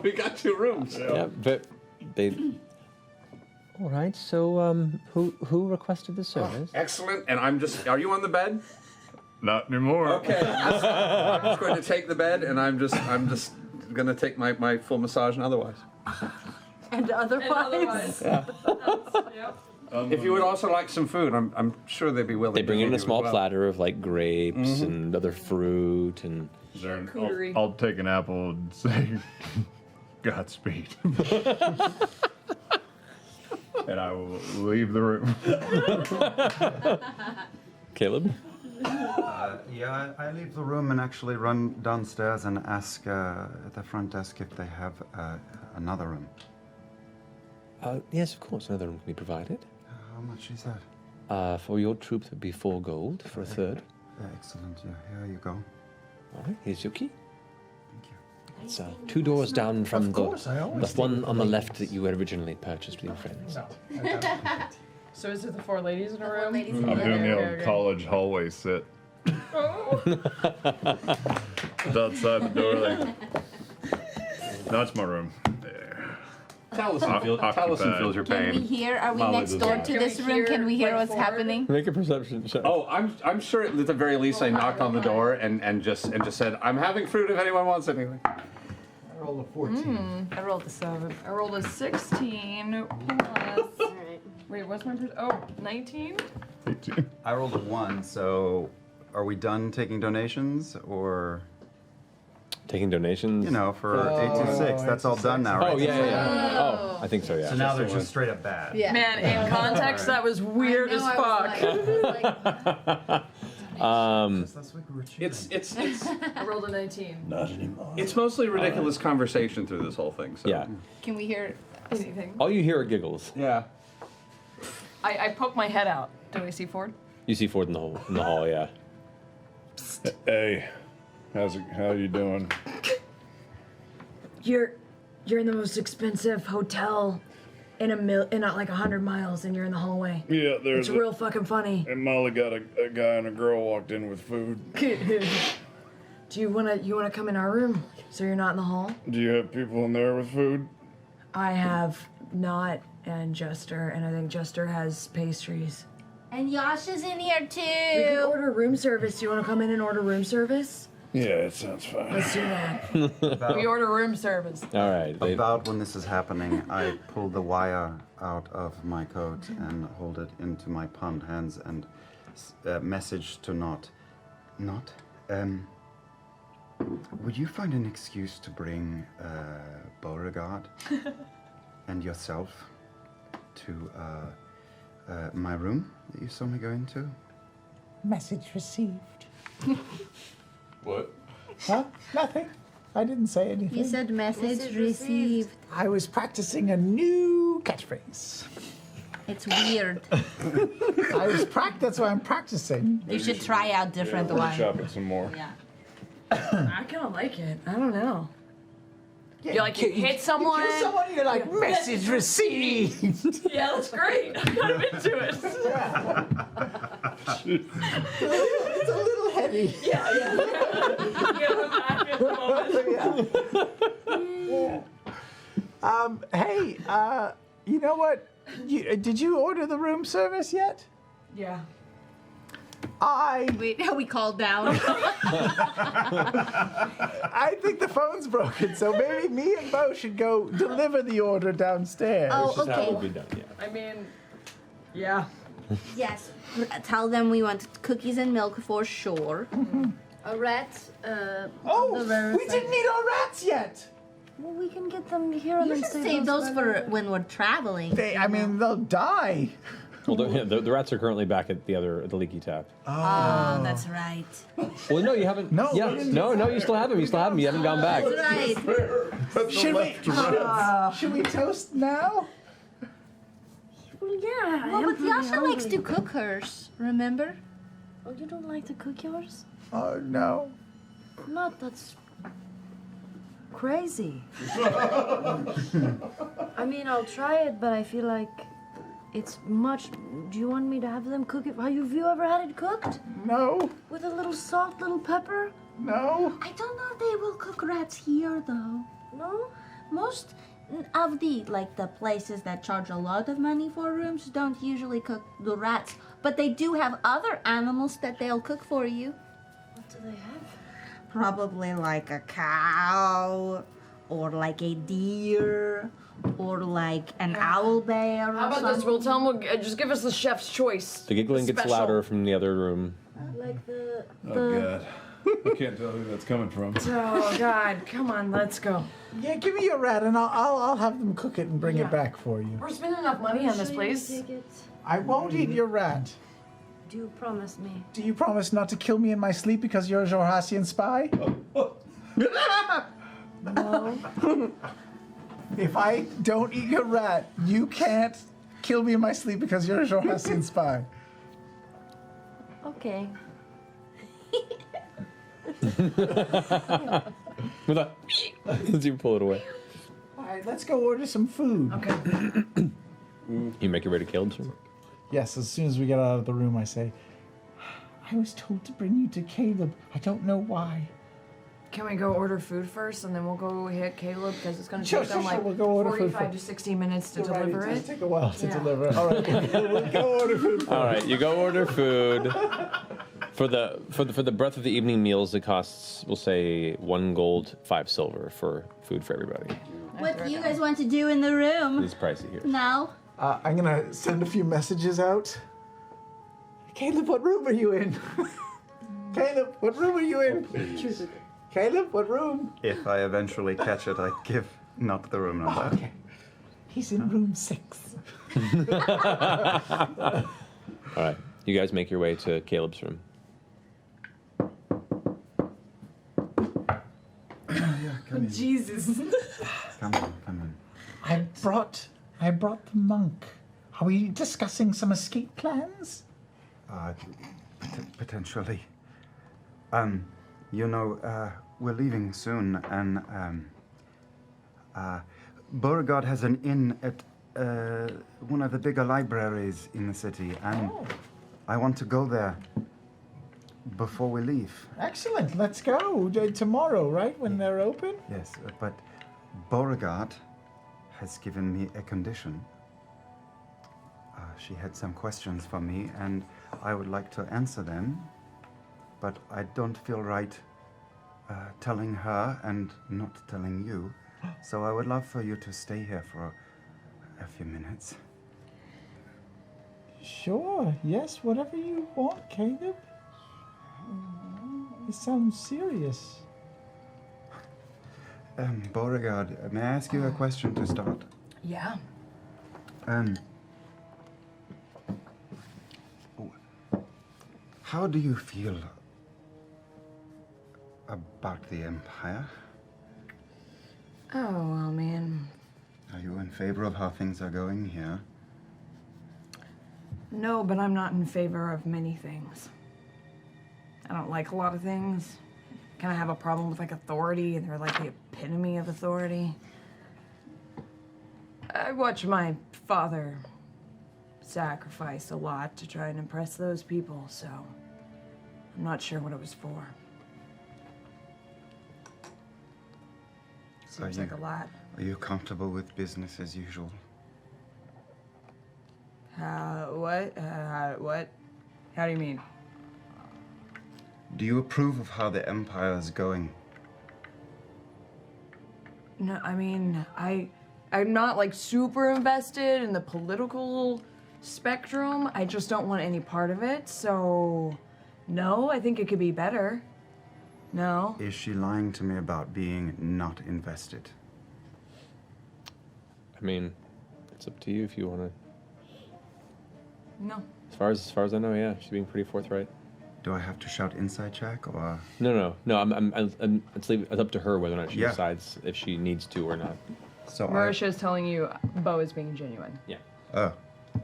We got two rooms. Yeah, but they. All right. So, who requested the service? Excellent. And are you on the bed? Not anymore. Okay. I'm just going to take the bed, and I'm just going to take my full massage and otherwise. And otherwise. Yeah. If you would also like some food, I'm sure they'd be willing. They bring to in give a you small as well. platter of like grapes Mhm. and other fruit and. I'll take an apple and say, Godspeed. And I will leave the room. Caleb? Yeah, I leave the room and actually run downstairs and ask at the front desk if they have another room. Yes, of course, another room can be provided. How much is that? For your troop, that'd be 4 gold for a third. Excellent. Yeah, here you go. All right, here's your key. It's 2 doors down from Of course, I always the one take on the the left that you originally purchased with your friends. So is it the 4 ladies in a room? I'm doing the old college hallway sit. It's outside the door there. That's my room. There. Taliesin feels your pain. Can we hear? Are we Molly next does door not. to this room? Can we hear what's happening? Make a perception check. Oh, I'm sure at the very least I knocked on the door and just said, I'm having fruit if anyone wants anything. I rolled a 14. I rolled a 7. I rolled a 16 plus. Wait, what's my 19? I rolled a 1, so are we done taking donations or? Taking donations? You know, for 826, that's all done now, right? Oh, yeah. Oh, I think so, yeah. So now they're just straight up bad. Yeah. Man, in context, that was weird as fuck. It's I rolled a 19. Not anymore. It's mostly ridiculous conversation through this whole thing. So. Yeah. Can we hear anything? All you hear are giggles. Yeah. I poke my head out. Do I see Ford? You see Ford in the hall, yeah. Hey, how you doing? You're in the most expensive hotel in like 100 miles, and you're in the hallway. Yeah, there's It's real fucking funny. And Molly got a guy and a girl walked in with food. Do you wanna come in our room so you're not in the hall? Do you have people in there with food? I have Not and Jester, and I think Jester has pastries. And Yasha's in here too. We can order room service. Do you want to come in and order room service? Yeah, it sounds fine. Let's do that. We order room service. All right. About when this is happening, I pull the wire out of my coat and hold it into my palmed hands and message to Not. Not? Would you find an excuse to bring Beauregard and yourself to my room that you saw me go into? Message received. What? Huh? Nothing. I didn't say anything. You said message received. I was practicing a new catchphrase. It's weird. That's why I'm practicing. You should try out different ones. Workshop it some more. Yeah. I kind of like it. I don't know. Yeah, you like you hit someone. You kill someone, you're like, message received. Yeah, that's great. I'm kind of into it. It's a little heavy. Yeah. Get him back in the moment. Hey, you know what? Did you order the room service yet? Yeah. Wait, we called down. I think the phone's broken, so maybe me and Bo should go deliver the order downstairs. Oh, okay. That would be done, yeah. I mean, yeah. Yes. Tell them we want cookies and milk for sure. A rat. We didn't need our rats yet. Well, we can get them here and You then should save those for when we're traveling. They'll die. Well, the rats are currently back at the leaky tap. Oh, that's right. Well, no, you haven't. No, Yeah, no, you still have them. You still have them. You haven't gone back. That's right. Should we toast now? Well, yeah. Well, but Yasha likes to cook hers, remember? Oh, you don't like to cook yours? Oh no. Not that's crazy. I mean, I'll try it, but I feel like it's much. Do you want me to have them cook it? Have you ever had it cooked? No. With a little salt, little pepper? No. I don't know if they will cook rats here, though. No? Most of the places that charge a lot of money for rooms don't usually cook the rats, but they do have other animals that they'll cook for you. What do they have? Probably like a cow, or like a deer, or like an owl bear or How about something. this? We'll tell him, just give us the chef's choice. The giggling gets Special. louder from the other room. Like the. Oh God, I can't tell who that's coming from. Oh God, come on, let's go. Yeah, give me your rat, and I'll have them cook it and bring Yeah. it back for you. We're spending enough money on this Sure, place. you take it. I won't eat your rat. Do you promise me? Do you promise not to kill me in my sleep because you're a Jorhassian spy? No. If I don't eat your rat, you can't kill me in my sleep because you're a Jorhassian spy. Okay. With a as you pull it away. All right, let's go order some food. Okay. You make your way to Caleb's room. Yes, as soon as we get out of the room, I say, I was told to bring you to Caleb. I don't know why. Can we go order food first, and then we'll go hit Caleb because it's going to Sure, take them sure, like we'll go order food 45 to first. 60 minutes to You're right, deliver it it. does take a while to Yeah. deliver. All right, we'll go order food. All right, you go order food. For the breadth of the evening meals, it costs, we'll say, 1 gold, 5 silver for food for everybody. What do you guys want to do in the room It's pricey here. now? I'm gonna send a few messages out. Caleb, what room are you in? Caleb, what room are you in? Caleb, what room? If I eventually catch it, I give not the room number. Okay. He's in room 6. All right, you guys make your way to Caleb's room. Jesus. Come on, come on. I brought the monk. Are we discussing some escape plans? Potentially. We're leaving soon, and Beauregard has an inn at one of the bigger libraries in the city, and I want to go there before we leave. Excellent. Let's go tomorrow, right? When they're open. Yes, but Beauregard has given me a condition. She had some questions for me, and I would like to answer them, but I don't feel right telling her and not telling you. So I would love for you to stay here for a few minutes. Sure. Yes. Whatever you want, Caleb. It sounds serious. Beauregard, may I ask you a question to start? Yeah. How do you feel about the Empire? Oh, well, man. Are you in favor of how things are going here? No, but I'm not in favor of many things. I don't like a lot of things. Kind of have a problem with like authority, and they're like the epitome of authority. I watched my father sacrifice a lot to try and impress those people, so I'm not sure what it was for. Seems like a lot. Are you comfortable with business as usual? What? What? How do you mean? Do you approve of how the Empire is going? No, I mean, I'm not like super invested in the political spectrum. I just don't want any part of it. So, no, I think it could be better. No. Is she lying to me about being not invested? I mean, it's up to you if you want to. No. As far as I know, yeah, she's being pretty forthright. Do I have to shout inside check or? No. It's up to her whether or not she Yeah. decides if she needs to or not. So Marisha is telling you Bo is being genuine. Yeah. Oh,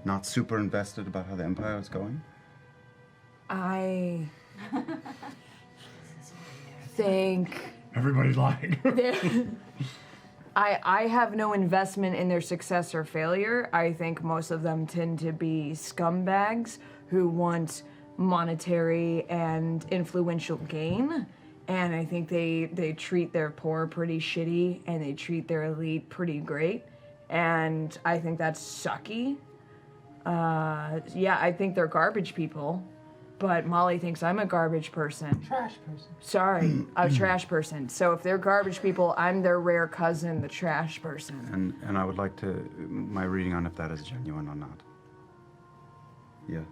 not super invested about how the Empire is going? I think Everybody's lying. I have no investment in their success or failure. I think most of them tend to be scumbags who want monetary and influential gain, and I think they treat their poor pretty shitty, and they treat their elite pretty great, and I think that's sucky. Yeah, I think they're garbage people, but Molly thinks I'm a garbage person. Trash person. Sorry, a trash person. So if they're garbage people, I'm their rare cousin, the trash person. And I would like my reading on if that is genuine or not. Yeah.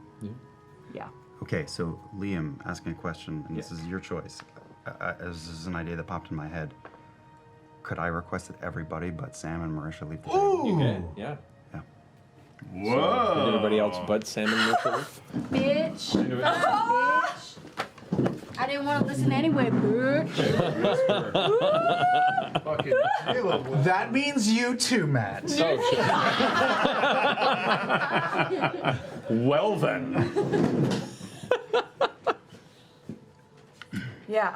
Yeah. Okay, so Liam asking a question, and this is your choice. This is an idea that popped in my head. Could I request that everybody but Sam and Marisha leave the table? You can, yeah. Whoa! Did everybody else but Sam and Mitchell? Bitch. Bitch. I didn't want to listen anyway, bitch. That means you too, Matt. Well then. Yeah,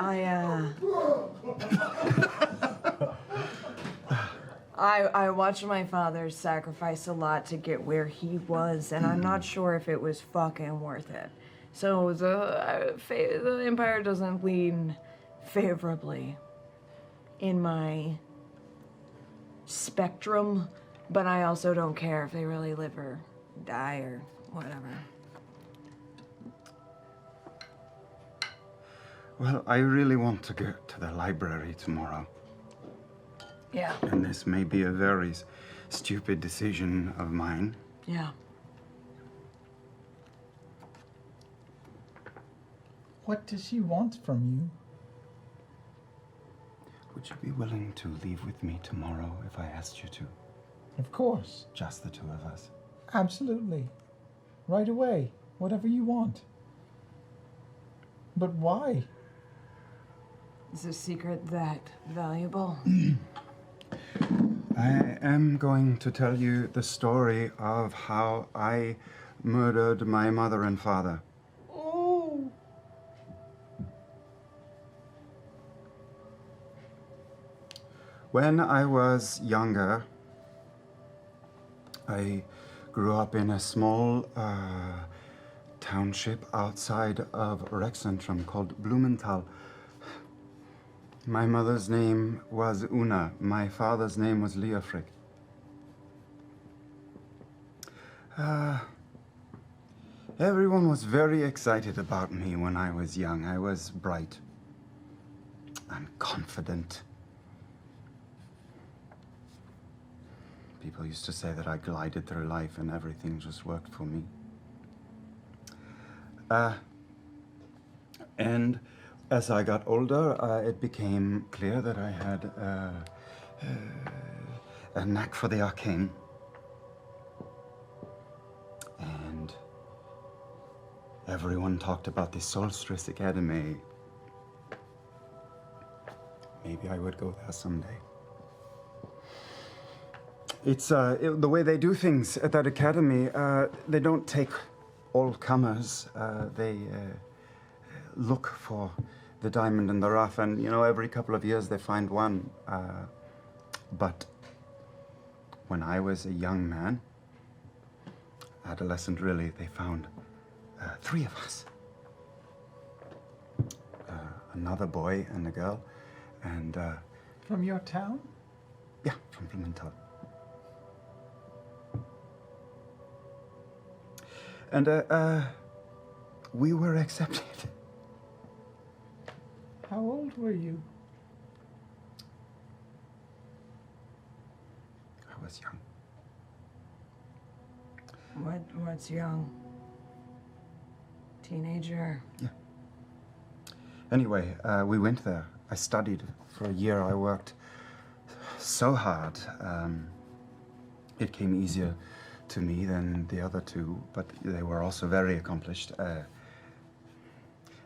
I watched my father sacrifice a lot to get where he was, and I'm not sure if it was fucking worth it. So the Empire doesn't lean favorably in my spectrum, but I also don't care if they really live or die or whatever. Well, I really want to go to the library tomorrow. Yeah. And this may be a very stupid decision of mine. Yeah. What does she want from you? Would you be willing to leave with me tomorrow if I asked you to? Of course. Just the two of us. Absolutely. Right away. Whatever you want. But why? Is the secret that valuable? I am going to tell you the story of how I murdered my mother and father. Oh. When I was younger, I grew up in a small township outside of Rexcentrum called Blumenthal. My mother's name was Una. My father's name was Leofric. Everyone was very excited about me when I was young. I was bright and confident. People used to say that I glided through life and everything just worked for me. And as I got older, it became clear that I had a knack for the arcane. And everyone talked about the Solstice Academy. Maybe I would go there someday. It's the way they do things at that academy. They don't take all comers. They look for the diamond in the rough, and every couple of years they find one. But when I was a young man, adolescent really, they found 3 of us. Another boy and a girl, and From your town? yeah, from Blumenthal. And we were accepted. How old were you? I was young. What's young? Teenager? Yeah. Anyway, we went there. I studied for a year. I worked so hard. It came easier to me than the other two, but they were also very accomplished. There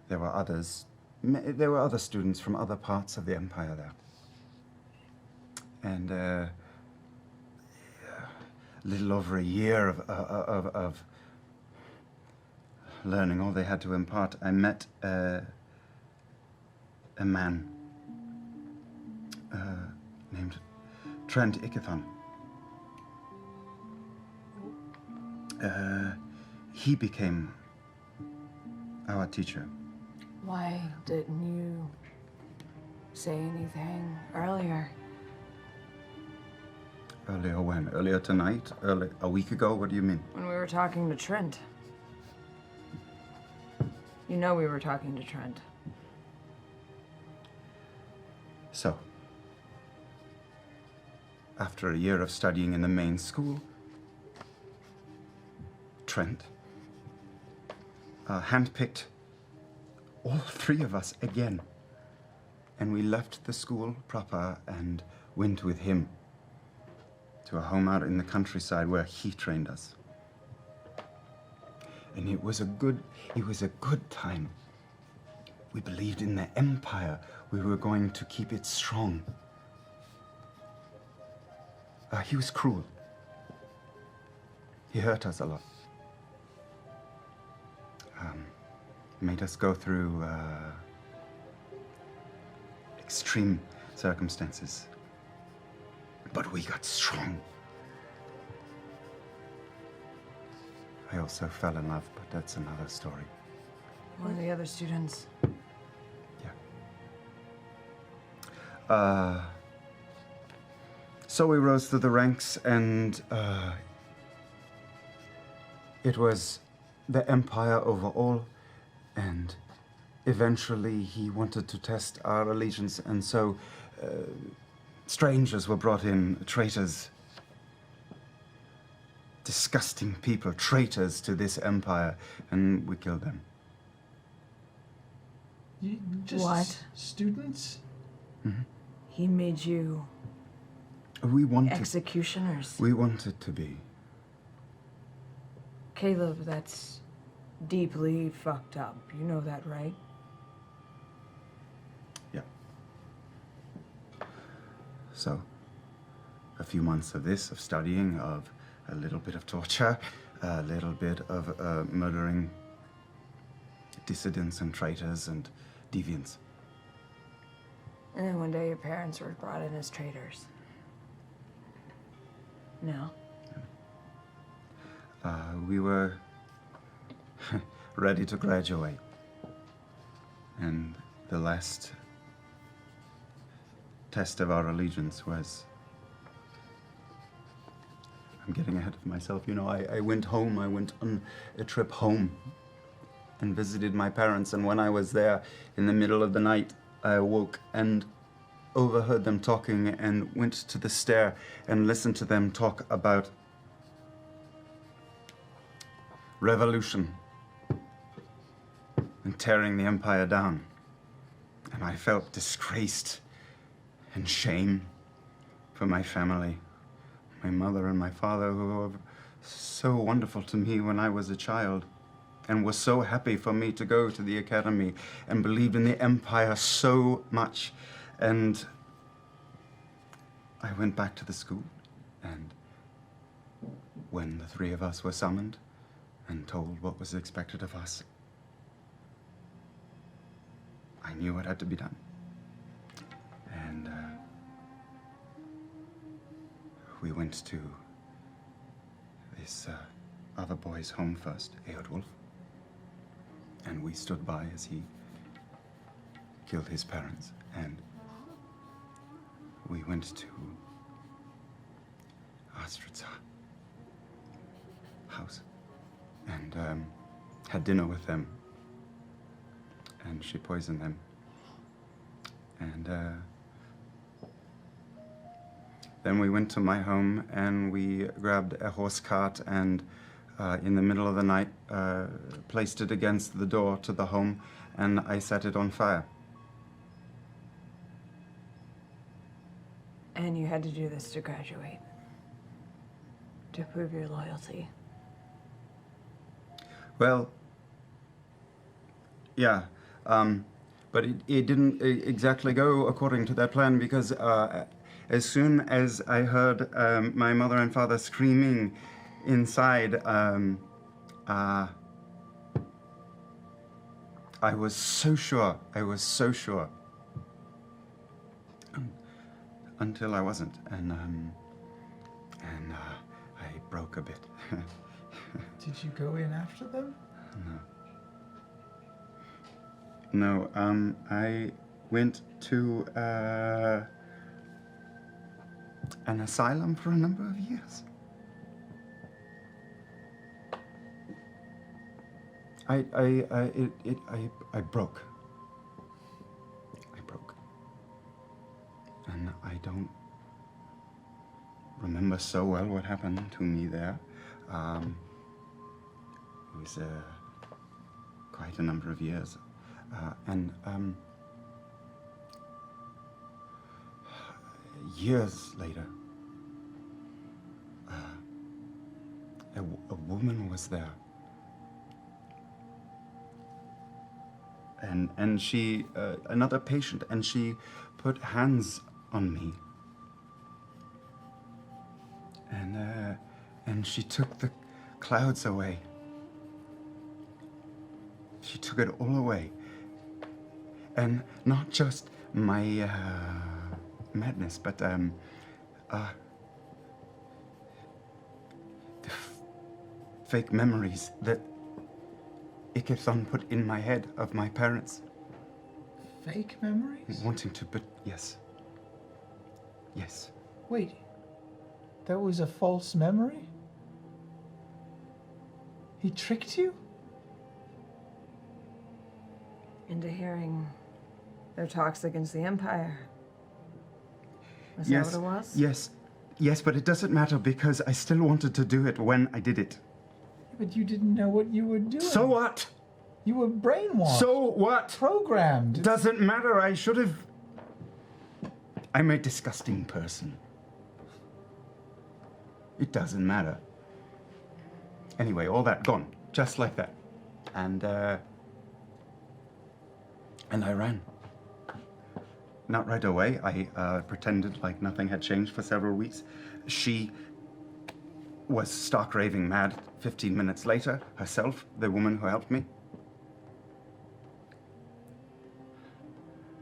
were others. There were other students from other parts of the empire there. And a little over a year of learning all they had to impart, I met a man named Trent Ickathon. He became our teacher. Why didn't you say anything earlier. Earlier when? Earlier tonight? A week ago? What do you mean? When we were talking to Trent. You know we were talking to Trent. So, after a year of studying in the main school, Trent handpicked all three of us again. And we left the school proper and went with him to a home out in the countryside where he trained us. And it was a good time. We believed in the empire. We were going to keep it strong. He was cruel. He hurt us a lot. Made us go through extreme circumstances. But we got strong. I also fell in love, but that's another story. One of the other students. So we rose through the ranks, and it was the empire over all, and eventually he wanted to test our allegiance, and so strangers were brought in, traitors, disgusting people, traitors to this empire, and we killed them. You just What? Students? Mm-hmm. He made you We wanted. executioners. We wanted to be. Caleb, that's deeply fucked up. You know that, right? Yeah. So, a few months of this, of studying, of a little bit of torture, a little bit of murdering dissidents and traitors and deviants. And then one day your parents were brought in as traitors. No. We were ready to graduate. And the last test of our allegiance was... I'm getting ahead of myself. You know, I went home. I went on a trip home and visited my parents. And when I was there in the middle of the night, I awoke and overheard them talking and went to the stair and listened to them talk about revolution and tearing the empire down. And I felt disgraced and shame for my family, my mother and my father, who were so wonderful to me when I was a child and were so happy for me to go to the academy and believed in the empire so much. And I went back to the school, and when the three of us were summoned and told what was expected of us, I knew what had to be done. And we went to this other boy's home first, Eodwulf, and we stood by as he killed his parents, and we went to Astrid's house and had dinner with them, and she poisoned them. And then we went to my home and we grabbed a horse cart and in the middle of the night placed it against the door to the home, and I set it on fire. And you had to do this to graduate. To prove your loyalty. Well, yeah, but it didn't exactly go according to that plan, because as soon as I heard my mother and father screaming inside, I was so sure, until I wasn't, and I broke a bit. Did you go in after them? No, I went to an asylum for a number of years. I broke. I broke. And I don't remember so well what happened to me there. It was quite a number of years. Years later, a woman was there. And she, another patient, and she put hands on me. And she took the clouds away. She took it all away. And not just my madness, but the fake memories that Ikethon put in my head of my parents. Fake memories? Wanting to, but yes. Yes. Wait, that was a false memory? He tricked you? Into hearing their talks against the Empire. Is Yes. that what it was? Yes. Yes, but it doesn't matter because I still wanted to do it when I did it. But you didn't know what you were doing. So what? You were brainwashed. So what? Programmed. Doesn't matter. I should have. I'm a disgusting person. It doesn't matter. Anyway, all that gone, just like that. And I ran. Not right away. I pretended like nothing had changed for several weeks. She was stark raving mad 15 minutes later, herself, the woman who helped me.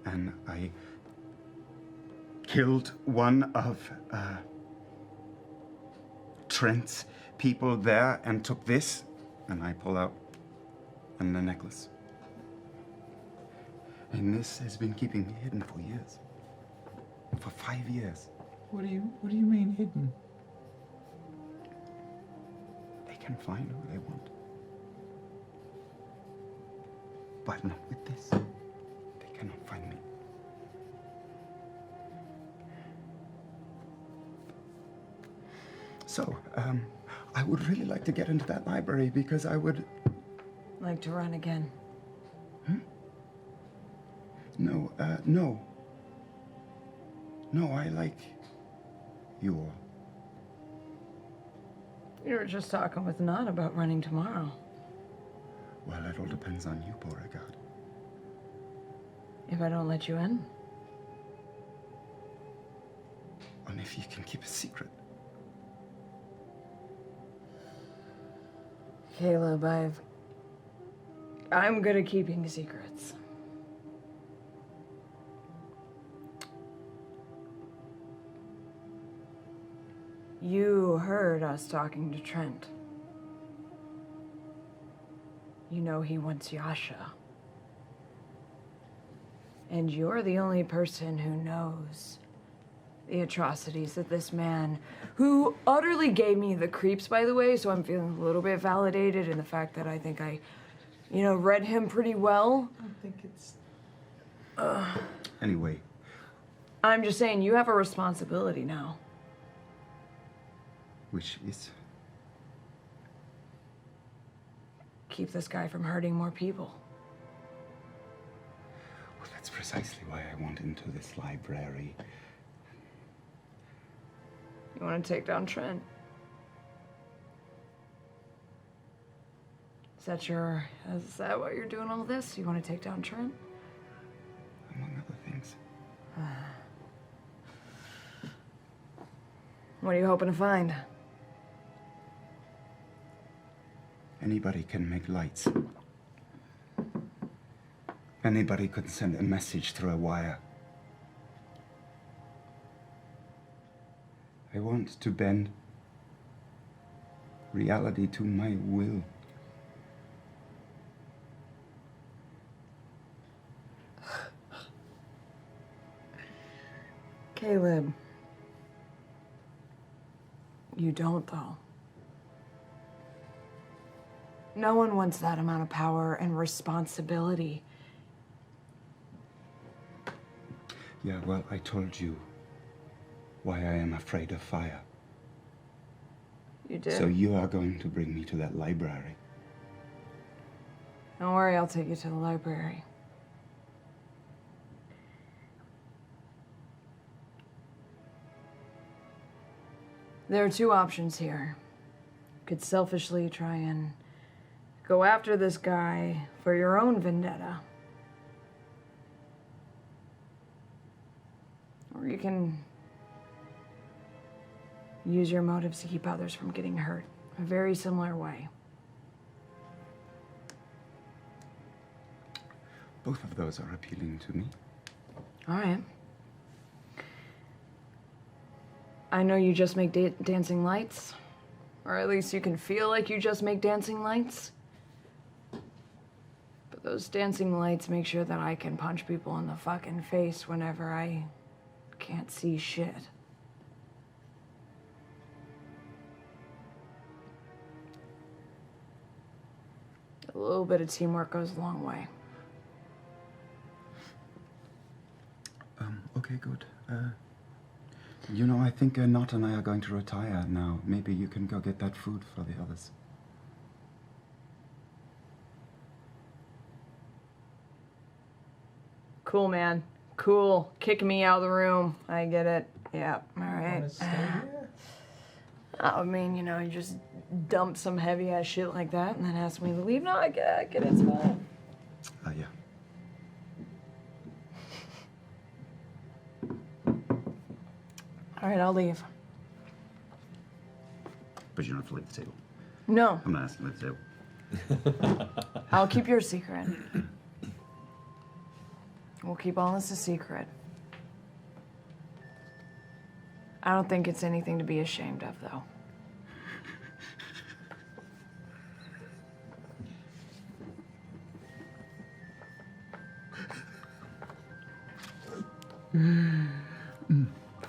And I killed one of Trent's people there and took this, and I pull out the necklace. And this has been keeping me hidden for years. For 5 years. What do you mean hidden? They can find who they want. But not with this. They cannot find me. So, I would really like to get into that library because I would... Like to run again. No, no. No, I like you all. You were just talking with Nod about running tomorrow. Well, it all depends on you, Beauregard. If I don't let you in? And if you can keep a secret. Caleb, I'm good at keeping secrets. You heard us talking to Trent. You know he wants Yasha. And you're the only person who knows the atrocities that this man, who utterly gave me the creeps, by the way, so I'm feeling a little bit validated in the fact that I think I, read him pretty well. I don't think it's... Anyway. I'm just saying, you have a responsibility now. Which is? Keep this guy from hurting more people. Well, that's precisely why I want into this library. You want to take down Trent? Is that what you're doing all this? You want to take down Trent? Among other things. What are you hoping to find? Anybody can make lights. Anybody could send a message through a wire. I want to bend reality to my will. Caleb. You don't, though. No one wants that amount of power and responsibility. Yeah, well, I told you why I am afraid of fire. You did. So you are going to bring me to that library. Don't worry, I'll take you to the library. There are two options here. You could selfishly try and go after this guy for your own vendetta. Or you can use your motives to keep others from getting hurt. A very similar way. Both of those are appealing to me. All right. I know you just make dancing lights. Or at least you can feel like you just make dancing lights. But those dancing lights make sure that I can punch people in the fucking face whenever I can't see shit. A little bit of teamwork goes a long way. Okay, good. You know, I think Nott and I are going to retire now. Maybe you can go get that food for the others. Cool, man. Cool. Kick me out of the room. I get it. Yeah. All right. I mean, you know, you just dump some heavy ass shit like that and then ask me to leave. No, I get it. It's fine. Yeah. All right, I'll leave. But you don't have to leave the table. No. I'm not asking to leave the table. I'll keep your secret. We'll keep all this a secret. I don't think it's anything to be ashamed of, though.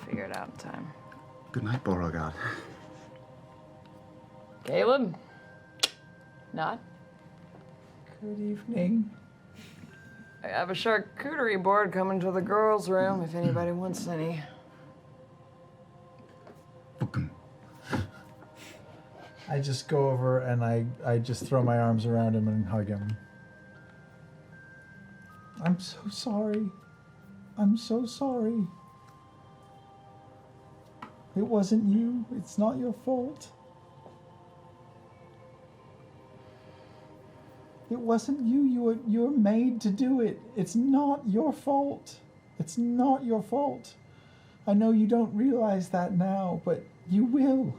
Figure it out in time. Good night, Beauregard. Caleb? Not? Good evening. I have a charcuterie board coming to the girls' room if anybody wants any. I just go over and I just throw my arms around him and hug him. I'm so sorry. I'm so sorry. It wasn't you. It's not your fault. It wasn't you. You were made to do it. It's not your fault. It's not your fault. I know you don't realize that now, but you will.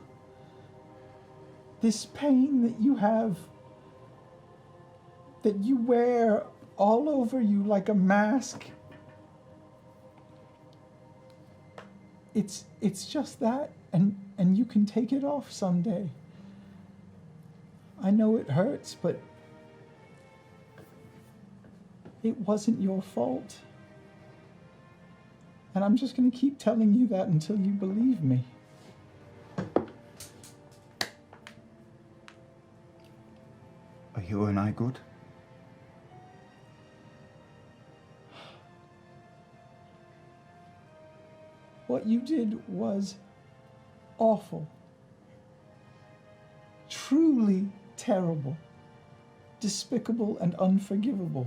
This pain that you have, that you wear all over you like a mask, it's just that, and you can take it off someday. I know it hurts, but it wasn't your fault. And I'm just going to keep telling you that until you believe me. Are you and I good? What you did was awful. Truly terrible. Despicable and unforgivable.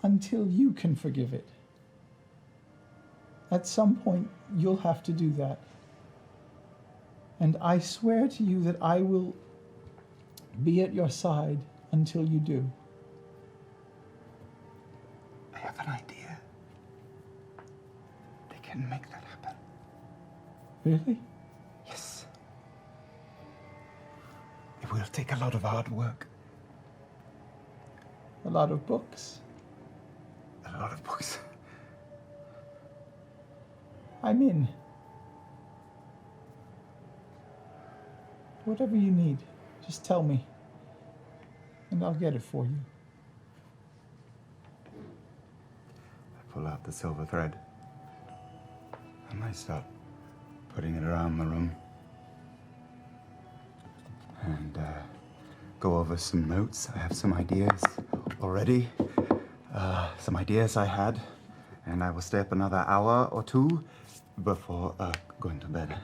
Until you can forgive it. At some point, you'll have to do that. And I swear to you that I will be at your side until you do. I have an idea. They can make that happen. Really? Yes. It will take a lot of hard work. A lot of books. A lot of books. I'm in. Whatever you need, just tell me, and I'll get it for you. pull out the silver thread. I might start putting it around the room. And go over some notes. I have some ideas already. Some ideas I had. And I will stay up another hour or two before going to bed.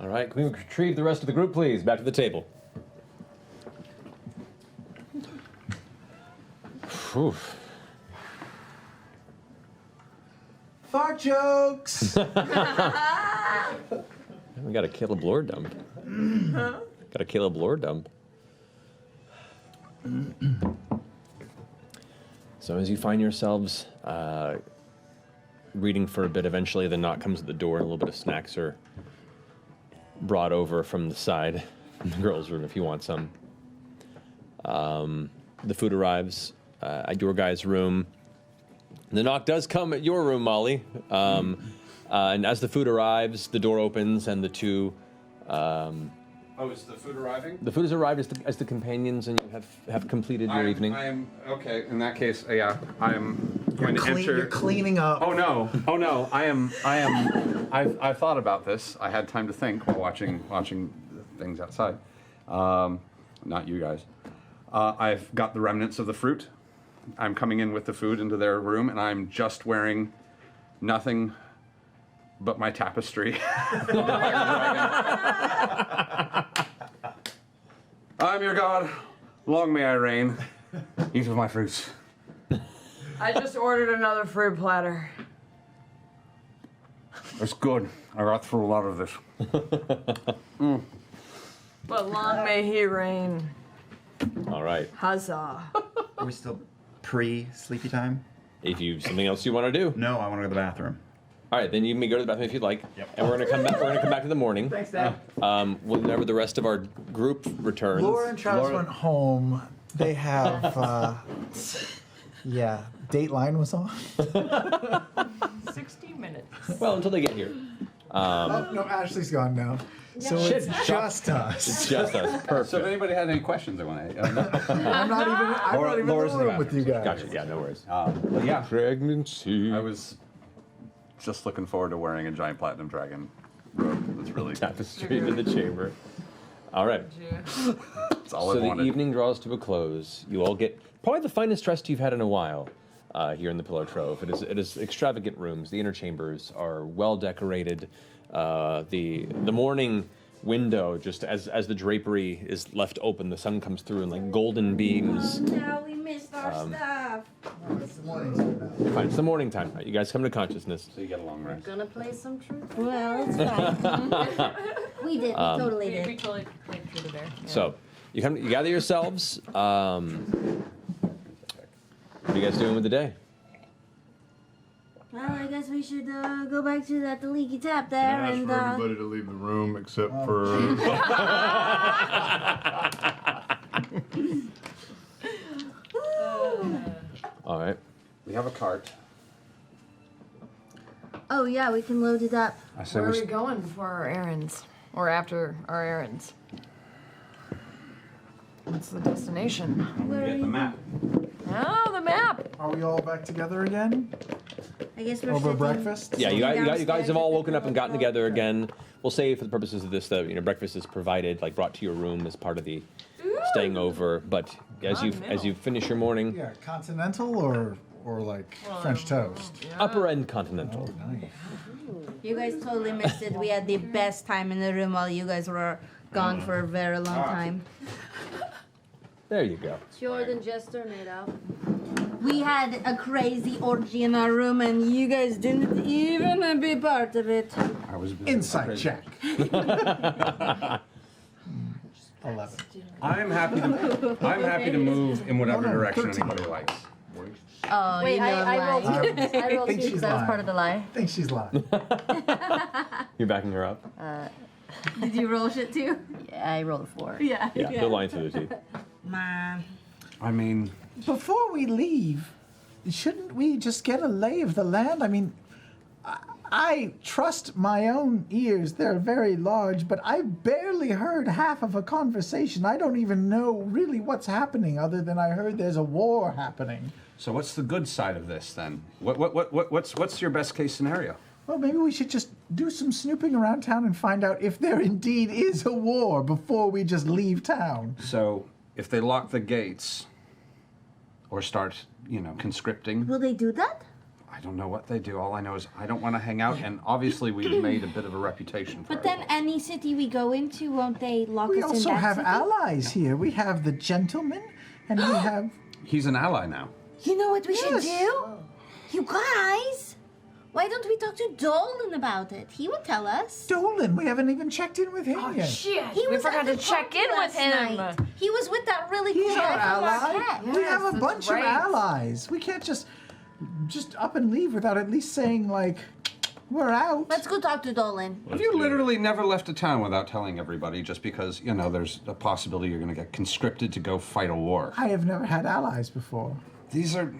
All right, can we retrieve the rest of the group, please? Back to the table. Whew. Fart jokes! We got a Caleb lore dump. Got a Caleb lore dump. So as you find yourselves reading for a bit, eventually the knock comes at the door and a little bit of snacks are brought over from the side, from the girls' room if you want some. The food arrives at your guys' room. The knock does come at your room, Molly. And as the food arrives, the door opens and the two... Oh, is the food arriving? The food has arrived as the companions, and you have completed your evening. I am okay. In that case, yeah, I am going to enter. You're cleaning up. Oh no! Oh no! I've thought about this. I had time to think while watching things outside. Not you guys. I've got the remnants of the fruit. I'm coming in with the food into their room, and I'm just wearing nothing but my tapestry. I'm your god. Long may I reign. Eat of my fruits. I just ordered another fruit platter. It's good. I got through a lot of this. But long may he reign. All right. Huzzah. Are we still pre-sleepy time? If you something else you want to do. No, I want to go to the bathroom. All right, then you may go to the bathroom if you'd like. Yep. And we're gonna come back. We're gonna come back to the morning. Thanks, Dad. Whenever the rest of our group returns. Laura and Travis went home. They have, Dateline was on. 60 minutes. Well, until they get here. No, Ashley's gone now. So Shit, it's just us. It's just us. Perfect. So if anybody had any questions, I want to. I'm not even in the room with you guys. Gotcha. Yeah, no worries. But yeah, pregnancy. I was just looking forward to wearing a giant platinum dragon robe. That's really tapestry in the chamber. All right. That's all I So the wanted. evening draws to a close. You all get probably the finest rest you've had in a while here in the Pillow Trove. It is extravagant rooms. The inner chambers are well decorated. The morning window, just as the drapery is left open, the sun comes through in like golden beams. Now we missed our stuff. Fine, it's the morning time. You guys come to consciousness. So you get a long rest. Gonna play some truth. Well, it's fine. We did. We totally did. We totally played Truth or Dare. Yeah. So you gather yourselves. What are you guys doing with the day? Well, I guess we should go back to that leaky tap there I asked and. for everybody to leave the room except for. All right. We have a cart. Oh yeah, we can load it up. I say Where are we we going for our errands? Or after our errands? What's the destination? get the map. Oh, the map! Are we all back together again? I guess we're Over sitting- breakfast? Yeah, you guys downstairs have all at woken the up and gotten together again. We'll say for the purposes of this that breakfast is provided, like brought to your room as part of the staying over. But as you finish your morning, Yeah, continental or like French toast? upper end continental. You guys totally missed it. We had the best time in the room while you guys were gone for a very long time. There you go. Jordan Jester made out. We had a crazy orgy in our room, and you guys didn't even be part of it. I was Inside check. 11. I'm happy to move in whatever direction 13. anybody likes. Oh, Wait, you know I rolled why. two. I rolled think two. she's That was lying. part of the lie. I think she's lying. You're backing her up. Did you roll shit too? Yeah, I rolled a 4. Yeah. Yeah, they're lying through their teeth. Man. I mean, Before we leave, shouldn't we just get a lay of the land? I mean, I trust my own ears. They're very large, but I barely heard half of a conversation. I don't even know really what's happening other than I heard there's a war happening. So what's the good side of this then? What's your best case scenario? Well, maybe we should just do some snooping around town and find out if there indeed is a war before we just leave town. So if they lock the gates or start, conscripting, Will they do that? I don't know what they do. All I know is I don't want to hang out, and obviously we've made a bit of a reputation for But then any city we go into, won't they lock We us in also that have city? allies here. We have the gentleman, and we have... He's an ally now. You know what we should Yes. do? You guys, why don't we talk to Dolan about it? He would tell us. Dolan, we haven't even checked in with him yet. Shit, He we was forgot at to the check party in with last him. night. He was with that really He's cool our guy from ally. Marquette. We have a that's bunch right. of allies. We can't just up and leave without at least saying, like, we're out. Let's go talk to Dolan. Have you literally never left a town without telling everybody just because, there's a possibility you're going to get conscripted to go fight a war? I have never had allies before. These are...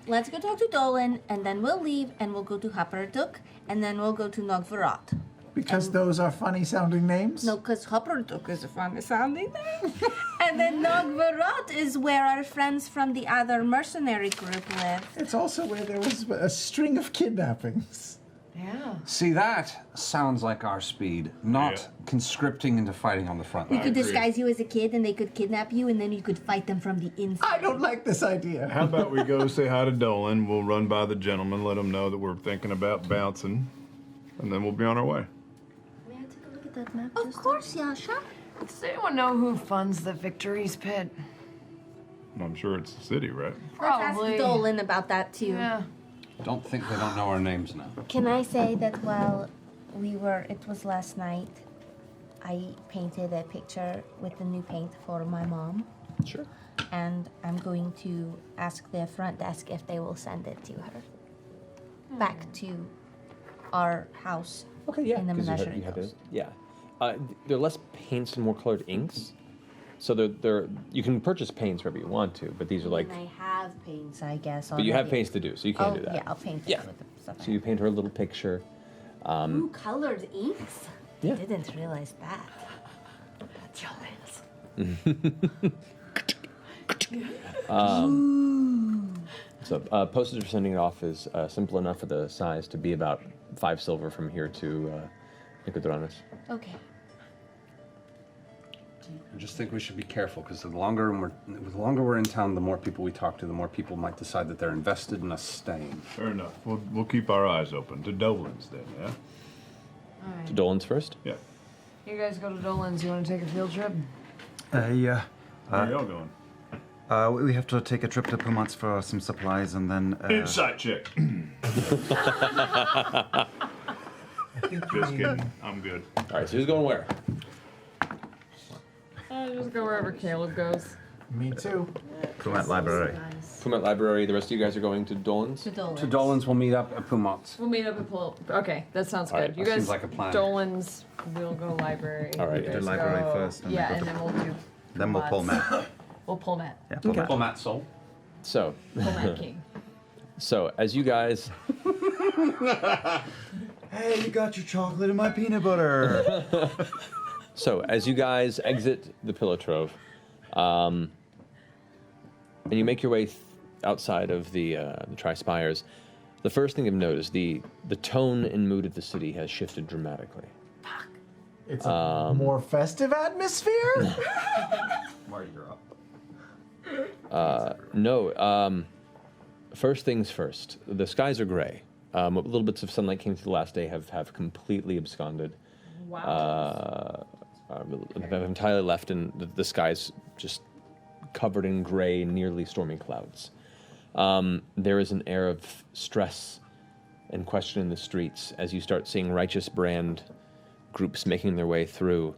Let's go talk to Dolan, and then we'll leave, and we'll go to Happerduk, and then we'll go to Nogvarot. Because those are funny-sounding names? No, because Happerduk is a funny sounding name. And then Nogvarot is where our friends from the other mercenary group live. It's also where there was a string of kidnappings. Yeah. See, that sounds like our speed, not conscripting into fighting on the front We line. could disguise you as a kid, and they could kidnap you, and then you could fight them from the inside. I don't like this idea. How about we go say hi to Dolan? We'll run by the gentleman, let him know that we're thinking about bouncing, and then we'll be on our way. May I take a look at that map? Of course, Yasha. Does anyone know who funds the Victories Pit? I'm sure it's the city, right? Probably. Let's ask Dolan about that, too. Yeah. Don't think they don't know our names now. Can I say that while it was last night, I painted a picture with the new paint for my mom. Sure. And I'm going to ask the front desk if they will send it to her. Back to our house. Okay, yeah. In the 'cause menagerie. you had to, yeah. They're less paints and more colored inks. So they're you can purchase paints wherever you want to, but these are like. And I have paints, I guess. But you have already. paints to do, so you can't do that. Yeah, I'll paint it Yeah. with the stuff. So you paint her a little picture. Ooh, colored inks? Yeah. I didn't realize that. So postage for sending it off is simple enough for the size to be about 5 silver from here to Nicodranas. Okay. I just think we should be careful because the longer we're in town, the more people we talk to, the more people might decide that they're invested in us staying. Fair enough. We'll keep our eyes open. To Dolan's then, yeah? To Dolan's first? Yeah. You guys go to Dolan's. You want to take a field trip? Yeah. Where are y'all going? We have to take a trip to Pumatz for some supplies and then... Insight check. Just kidding. I'm good. All right, so who's going where? Just go wherever Caleb goes. Me too. Pumat Library. Pumat Library. The rest of you guys are going to Dolan's? To Dolan's. To Dolan's, we'll meet up at Pumatz. We'll meet up and pull. Okay, that sounds All good. right, You that guys, seems like a plan. Dolan's. We'll go library. All right, You do guys library go- first, and Yeah, then and go then to- we'll do. Then we'll pull Matt. We'll pull Matt. Yeah, pull Matt. Pumat Soul. So, Pull Matt King. so as you guys, Hey, you got your chocolate and my peanut butter. exit the Pillow Trove, and you make your way outside of the Tri-Spires, the first thing you've noticed, the tone and mood of the city has shifted dramatically. It's a more festive atmosphere? Marty, you're up. No. First things first. The skies are gray. Little bits of sunlight came through the last day have completely absconded. Wow. Have entirely left, and the sky's just covered in gray, nearly stormy clouds. There is an air of stress and question in the streets as you start seeing righteous brand groups making their way through.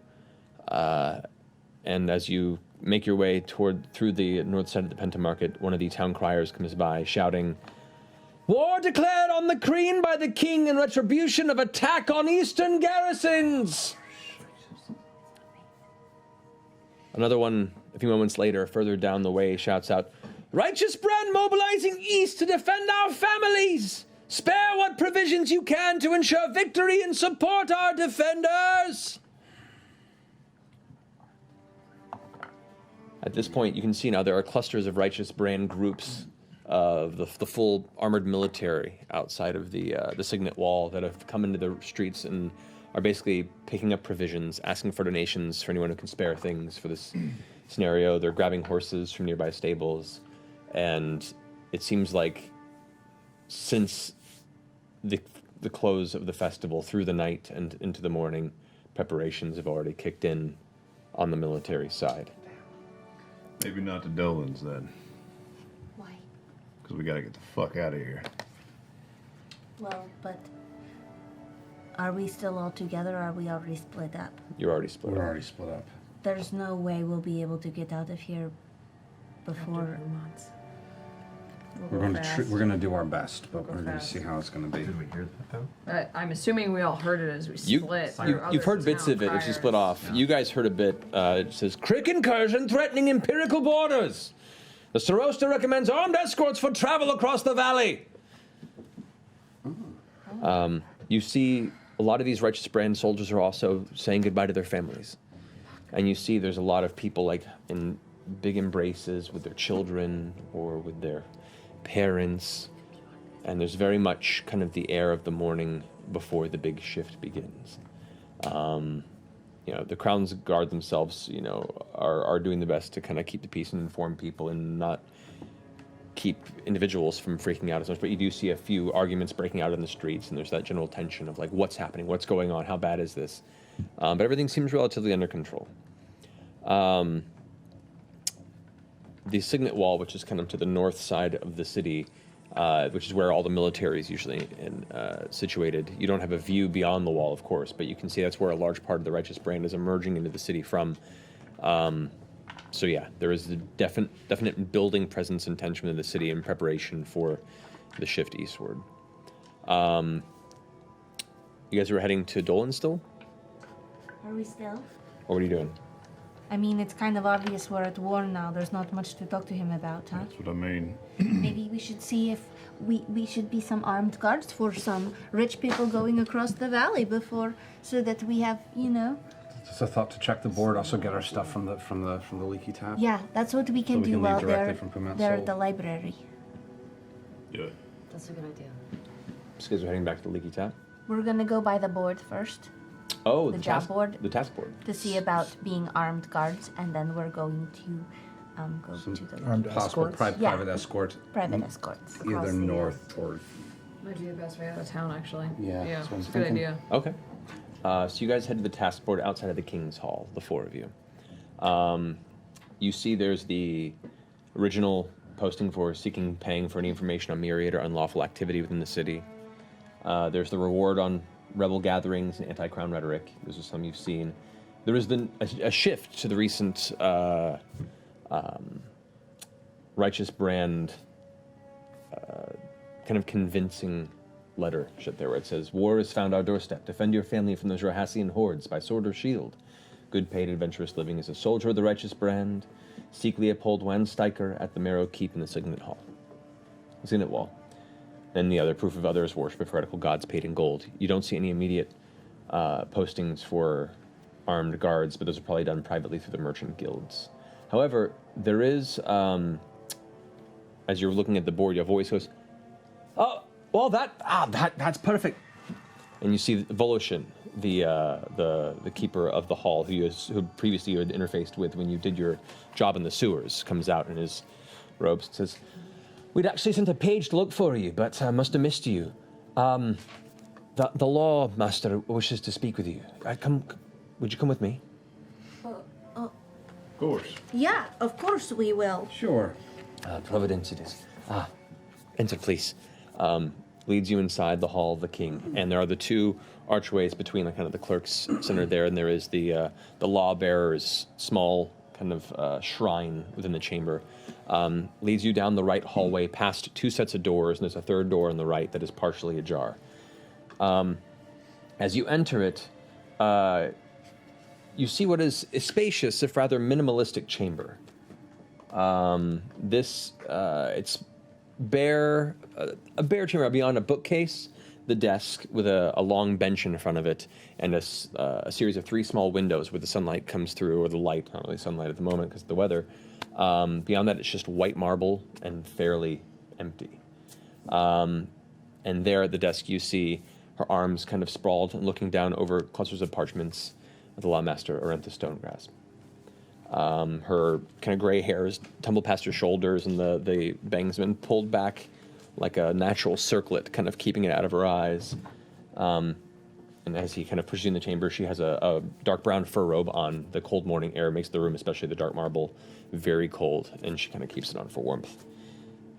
And as you make your way through the north side of the Penta Market, one of the town criers comes by shouting, "War declared on the Kreen by the king in retribution of attack on eastern garrisons!" Another one, a few moments later, further down the way, shouts out, "Righteous brand mobilizing east to defend our families! Spare what provisions you can to ensure victory and support our defenders! At this point, you can see now there are clusters of Righteous Brand groups of the full armored military outside of the Signet Wall that have come into the streets and are basically picking up provisions, asking for donations for anyone who can spare things for this scenario. They're grabbing horses from nearby stables, and it seems like since the close of the festival through the night and into the morning, preparations have already kicked in on the military side. Maybe not to Dolan's then. Why? Because we gotta get the fuck out of here. Well, but are we still all together, or are we already split up? You're already split up. We're already split up. There's no way we'll be able to get out of here before. We're gonna do our best, but we're gonna see how it's gonna be. Did we hear that though? I'm assuming we all heard it as we split. You've heard bits of it as you split off. You guys heard a bit. It says, Crick incursion threatening imperial borders. The Starosta recommends armed escorts for travel across the valley. You see a lot of these Righteous Brand soldiers are also saying goodbye to their families. And you see there's a lot of people like in big embraces with their children or with their parents. And there's very much kind of the air of the morning before the big shift begins. The Crown's Guard themselves, are doing the best to kind of keep the peace and inform people and not keep individuals from freaking out as much. But you do see a few arguments breaking out in the streets, and there's that general tension of like, what's happening? What's going on? How bad is this? But everything seems relatively under control. The Signet Wall, which is kind of to the north side of the city, which is where all the military is usually situated. You don't have a view beyond the wall, of course, but you can see that's where a large part of the Righteous Brand is emerging into the city from. So yeah, there is a definite building presence and tension in the city in preparation for the shift eastward. You guys are heading to Dolan still? Are we still? Or what are you doing? I mean, it's kind of obvious we're at war now. There's not much to talk to him about, huh? That's what I mean. Maybe we should see if we should be some armed guards for some rich people going across the valley before, so that we have, Just a thought to check the board. Also get our stuff from the leaky tap. Yeah, that's what we can So we do can leave while directly from Pumat they're Sol. at the library. Yeah. That's a good idea. So you guys are heading back to the Leaky Tap? We're gonna go by the board first. Oh, the job board. The task board. To see about being armed guards, and then we're going to go to the Armed possible private escort. Private escorts. Either across the, north or. Might be the best way out of town, actually. Yeah, that's what I'm it's a good thinking. idea. Okay. So you guys head to the task board outside of the King's Hall, the four of you. You see there's the original posting for seeking paying for any information on myriad or unlawful activity within the city. There's the reward on rebel gatherings and anti-crown rhetoric. Those are some you've seen. There is a shift to the recent Righteous Brand kind of convincing letter shit there where it says, war has found our doorstep. Defend your family from those Rohassian hordes by sword or shield. Good paid adventurous living as a soldier of the Righteous Brand. Seek Leopold Wandsteicher at the Marrow Keep in the Signet Hall. Signet Wall. Then the other proof of others worship of heretical gods paid in gold. You don't see any immediate postings for armed guards, but those are probably done privately through the merchant guilds. However, there is, as you're looking at the board, your voice goes, "Oh, well, that's perfect." And you see Voloshin, the keeper of the hall, who previously you had interfaced with when you did your job in the sewers, comes out in his robes and says, "We'd actually sent a page to look for you, but must have missed you. The law master wishes to speak with you. Would you come with me?" Of course. Yeah, of course we will. Sure. Providence it is. Enter, please. Leads you inside the Hall of the King, and there are the two archways between kind of the clerk's center there, and there is the law bearer's small kind of shrine within the chamber. Leads you down the right hallway past two sets of doors, and there's a third door on the right that is partially ajar. As you enter it, you see what is a spacious, if rather minimalistic chamber. It's bare chamber beyond a bookcase, the desk with a long bench in front of it, and a series of 3 small windows where the sunlight comes through, or the light, not really sunlight at the moment because of the weather. Beyond that, it's just white marble and fairly empty. And there at the desk, you see her arms kind of sprawled and looking down over clusters of parchments of the Lawmaster Orentha Stonegrasp. Her kind of gray hairs tumble past her shoulders, and the bangs have been pulled back like a natural circlet, kind of keeping it out of her eyes. And as he kind of pushes you in the chamber, she has a dark brown fur robe on. The cold morning air makes the room, especially the dark marble, very cold, and she kind of keeps it on for warmth.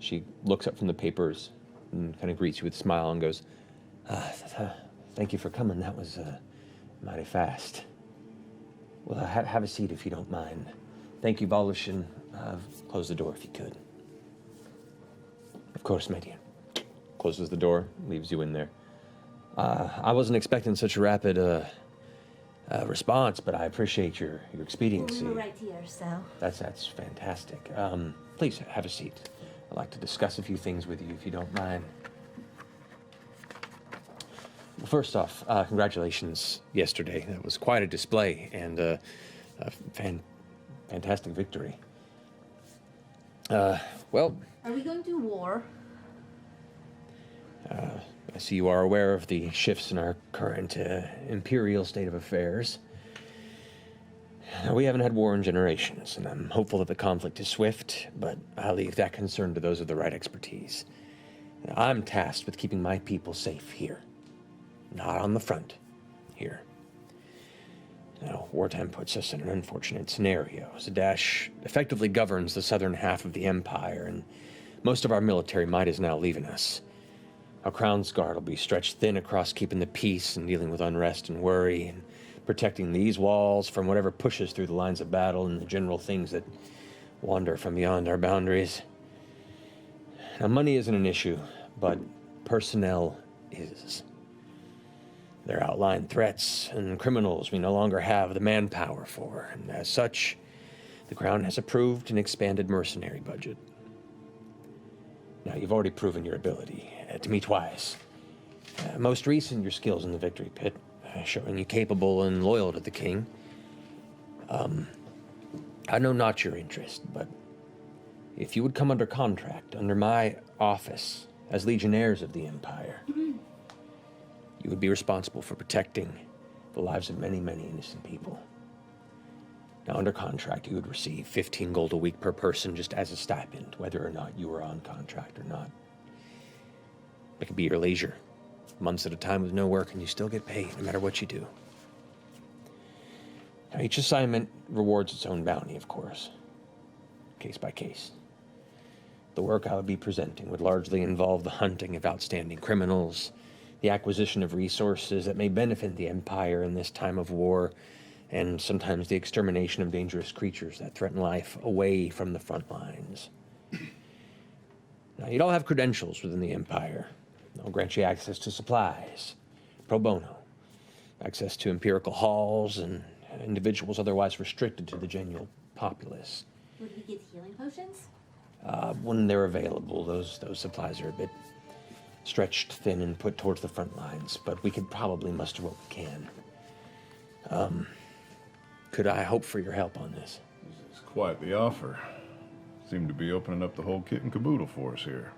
She looks up from the papers and kind of greets you with a smile and goes, thank you for coming. That was mighty fast. Well, have a seat if you don't mind. Thank you, Volush, and close the door if you could. Of course, my dear. Closes the door, leaves you in there. I wasn't expecting such a rapid response, but I appreciate your expediency. We're right here, so. That's fantastic. Please have a seat. I'd like to discuss a few things with you, if you don't mind. Well, first off, congratulations yesterday. That was quite a display and a fantastic victory. Well, Are we going to war? I see you are aware of the shifts in our current imperial state of affairs. We haven't had war in generations, and I'm hopeful that the conflict is swift, but I'll leave that concern to those with the right expertise. I'm tasked with keeping my people safe here. Not on the front, here. Now, wartime puts us in an unfortunate scenario. Zadash effectively governs the southern half of the Empire, and most of our military might is now leaving us. Our Crown's Guard will be stretched thin across keeping the peace and dealing with unrest and worry, and protecting these walls from whatever pushes through the lines of battle and the general things that wander from beyond our boundaries. Now, money isn't an issue, but personnel is. There are outlined threats and criminals we no longer have the manpower for, and as such, the Crown has approved an expanded mercenary budget. Now, you've already proven your ability, to me twice. Most recent, your skills in the victory pit, showing you capable and loyal to the king. I know not your interest, but if you would come under contract, under my office, as legionnaires of the Empire, you would be responsible for protecting the lives of many, many innocent people. Now, under contract, you would receive 15 gold a week per person just as a stipend, whether or not you were on contract or not. It could be your leisure, months at a time with no work, and you still get paid no matter what you do. Now, each assignment rewards its own bounty, of course, case by case. The work I would be presenting would largely involve the hunting of outstanding criminals, the acquisition of resources that may benefit the Empire in this time of war, and sometimes the extermination of dangerous creatures that threaten life away from the front lines. Now, you'd all have credentials within the Empire. They'll grant you access to supplies, pro bono, access to empirical halls, and individuals otherwise restricted to the general populace. Would we get healing potions? When they're available, those supplies are a bit stretched thin and put towards the front lines, but we could probably muster what we can. Could I hope for your help on this? It's quite the offer. Seem to be opening up the whole kit and caboodle for us here.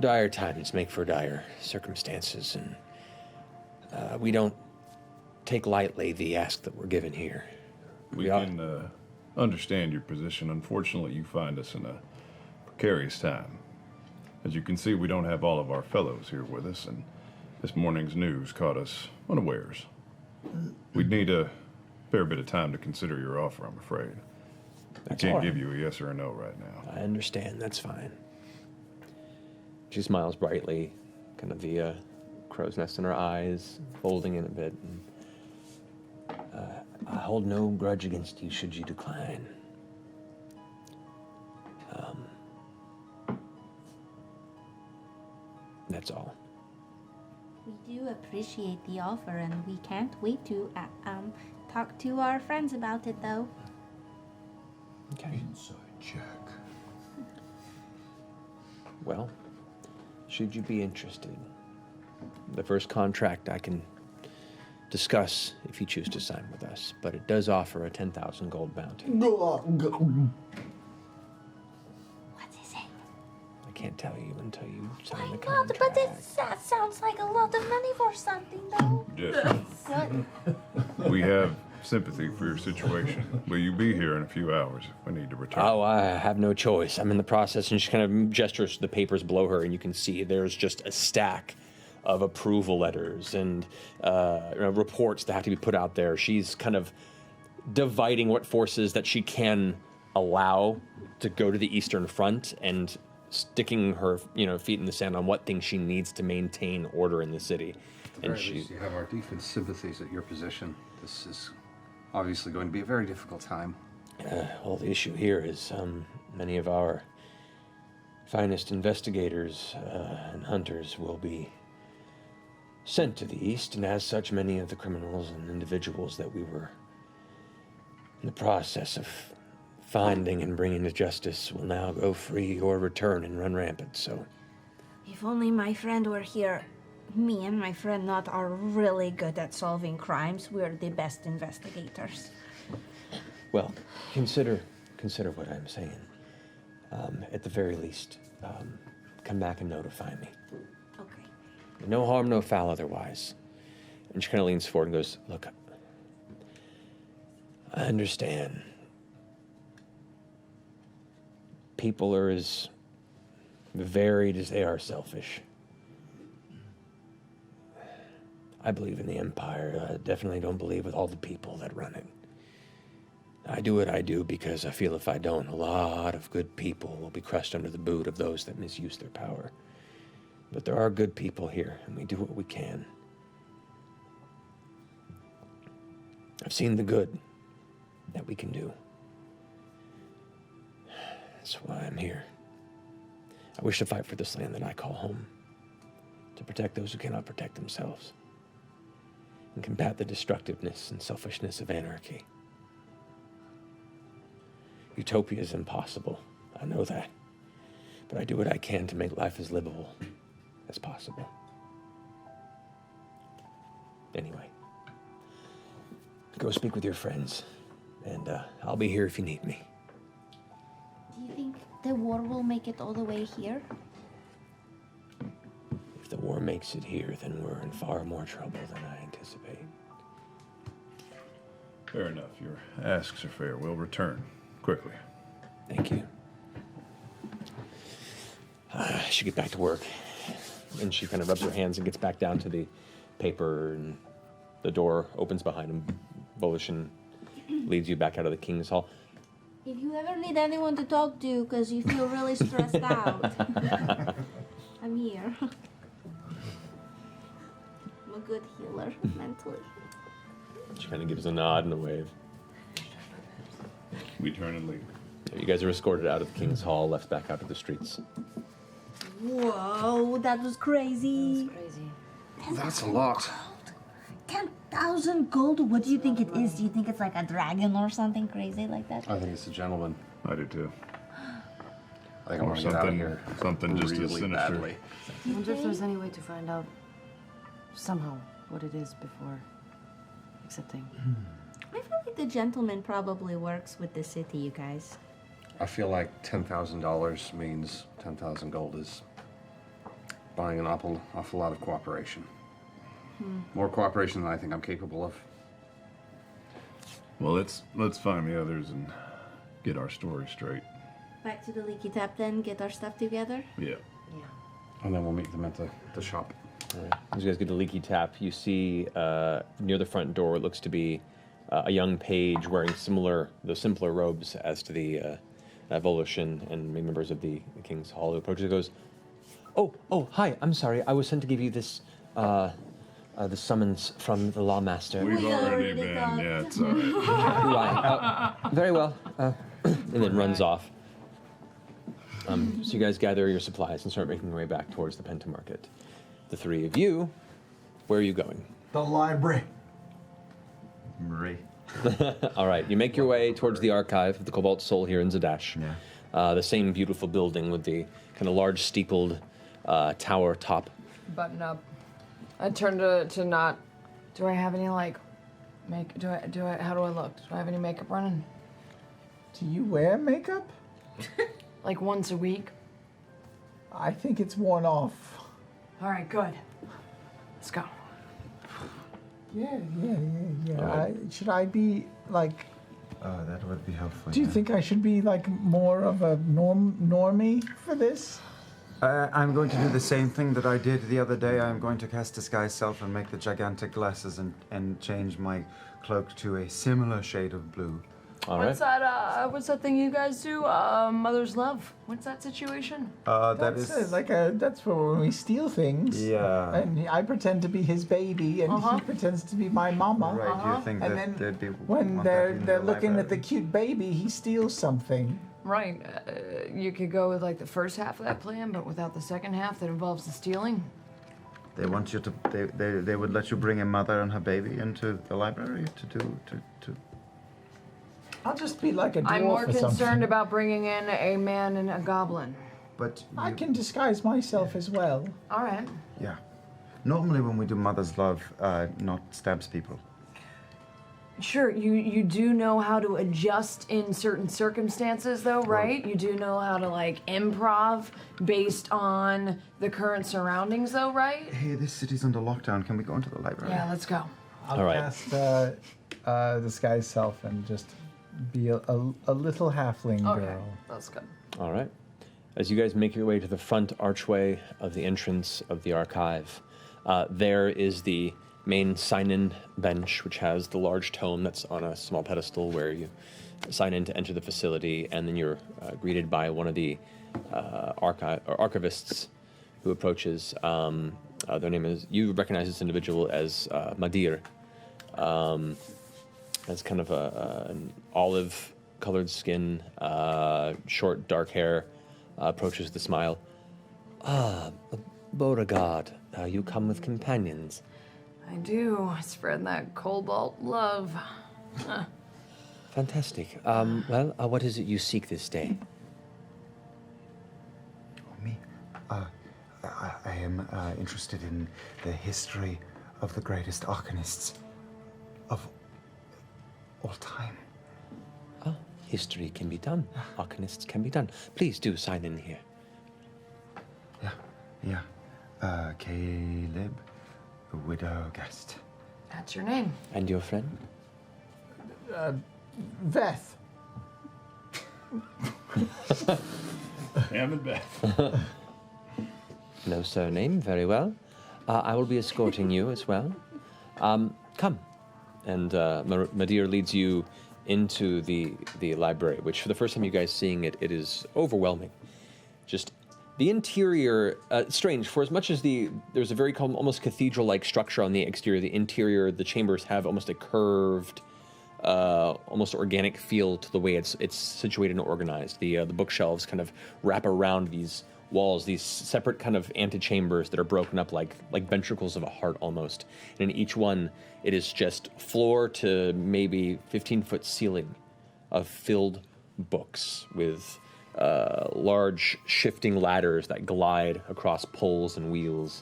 Dire times make for dire circumstances, and we don't take lightly the ask that we're given here. We can understand your position. Unfortunately, you find us in a precarious time. As you can see, we don't have all of our fellows here with us, and this morning's news caught us unawares. We'd need a fair bit of time to consider your offer, I'm afraid. I can't give you a yes or a no right now. I understand, that's fine. She smiles brightly, kind of the crow's nest in her eyes, folding in a bit. And, I hold no grudge against you should you decline. That's all. We do appreciate the offer, and we can't wait to talk to our friends about it, though. Okay. Inside check. Well, should you be interested, the first contract I can discuss if you choose to sign with us, but it does offer a 10,000 gold bounty. What is it? I can't tell you until you sign the Not, contract. but that sounds like a lot of money for something, though. Yes. What? We have sympathy for your situation. Will you be here in a few hours if we need to return? Oh, I have no choice. I'm in the process, and she kind of gestures to the papers below her, and you can see there's just a stack of approval letters and reports that have to be put out there. She's kind of dividing what forces that she can allow to go to the Eastern Front and sticking her feet in the sand on what things she needs to maintain order in the city. At least you have our deepest sympathies at your position. This is obviously going to be a very difficult time. Well, the issue here is many of our finest investigators and hunters will be sent to the east, and as such, many of the criminals and individuals that we were in the process of finding and bringing to justice will now go free or return and run rampant. So, If only my friend were here. Me and my friend Not are really good at solving crimes. We're the best investigators. well, consider what I'm saying. At the very least, come back and notify me. Okay. No harm, no foul otherwise. And she kind of leans forward and goes, look, I understand. People are as varied as they are selfish. I believe in the Empire. I definitely don't believe with all the people that run it. I do what I do because I feel if I don't, a lot of good people will be crushed under the boot of those that misuse their power. But there are good people here, and we do what we can. I've seen the good that we can do. That's why I'm here. I wish to fight for this land that I call home, to protect those who cannot protect themselves, and combat the destructiveness and selfishness of anarchy. Utopia is impossible, I know that, but I do what I can to make life as livable as possible. Anyway, go speak with your friends, and I'll be here if you need me. Do you think the war will make it all the way here? If the war makes it here, then we're in far more trouble than I anticipate. Fair enough. Your asks are fair. We'll return quickly. Thank you. She get back to work, and she kind of rubs her hands and gets back down to the paper, and the door opens behind him. Volition leads you back out of the King's Hall. If you ever need anyone to talk to because you feel really stressed out, I'm here. I'm a good healer mentally. She kind of gives a nod and a wave. We turn and leave. You guys are escorted out of the King's Hall, left back out to the streets. Whoa, that was crazy. That's a lot. 10,000 gold? What do you think it is? Do you think it's like a dragon or something crazy like that? I think it's a gentleman. I do too. I think I want to get out of here. Something just as really sinister. badly. I wonder if there's any way to find out somehow what it is before accepting. I feel like the gentleman probably works with the city, you guys. I feel like $10,000 means 10,000 gold is buying an awful lot of cooperation. More cooperation than I think I'm capable of. Well, let's find the others and get our story straight. Back to the Leaky Tap then, get our stuff together. Yeah. And then we'll meet them at the shop. All right. As you guys get to Leaky Tap, you see near the front door what looks to be a young page wearing those simpler robes as to the Volition and members of the King's Hall, who approaches and goes, Oh, hi, I'm sorry. I was sent to give you this, the summons from the Lawmaster. We've already been, yeah, it's all right. Right. Very well. And then runs off. So you guys gather your supplies and start making your way back towards the Penta Market. The three of you, where are you going? The library. Marie. All right, you make your way towards the archive of the Cobalt Soul here in Zadash. The same beautiful building with the kind of large steepled tower top. Button up. I turn to not. Do I have any like how do I look? Do I have any makeup running? Do you wear makeup? Like once a week? I think it's worn off. All right, good. Let's go. Yeah. Alright. Should I be like? Oh, that would be helpful. Do you think I should be like more of a normie for this? I'm going to do the same thing that I did the other day. I'm going to cast Disguise Self and make the gigantic glasses and change my cloak to a similar shade of blue. What's that thing you guys do? Mother's Love. What's that situation? That's that's for when we steal things. Yeah. And I pretend to be his baby, and he pretends to be my mama. Right. Do you think and that then they'd be when want that in they're the looking at the library? cute baby, he steals something. Right. You could go with like the first half of that plan, but without the second half that involves the stealing. They want you to. They would let you bring a mother and her baby into the library to. I'll just be like a dwarf I'm more or something. concerned about bringing in a man and a goblin. But I can disguise myself as well. All right. Yeah. Normally, when we do Mother's Love, not stabs people. Sure, you do know how to adjust in certain circumstances, though, right? You do know how to like improv based on the current surroundings, though, right? Hey, this city's under lockdown. Can we go into the library? Yeah, let's go. I'll All right. cast disguise self and just be a little halfling Okay, girl. that's good. All right. As you guys make your way to the front archway of the entrance of the archive, there is the main sign-in bench, which has the large tome that's on a small pedestal where you sign in to enter the facility, and then you're greeted by one of the archivists who approaches. Their name is, you recognize this individual as Madir. Has kind of an olive-colored skin, short, dark hair, approaches with a smile. Beauregard, you come with companions. I do. Spread that cobalt love. Fantastic. Well, what is it you seek this day? Me? I am interested in the history of the greatest arcanists of all time. History can be done. Arcanists can be done. Please do sign in here. Yeah. Caleb, the widow guest. That's your name. And your friend? Veth. Hammond Beth. No surname. Very well. I will be escorting you as well. Come. And Madir leads you into the library, which for the first time you guys seeing it, it is overwhelming. Just the interior, strange, for as much as there's a very almost cathedral-like structure on the exterior, the interior, the chambers have almost a curved, almost organic feel to the way it's situated and organized. The bookshelves kind of wrap around these walls, these separate kind of antechambers that are broken up like ventricles of a heart almost. And in each one, it is just floor to maybe 15-foot ceiling of filled books with large shifting ladders that glide across poles and wheels.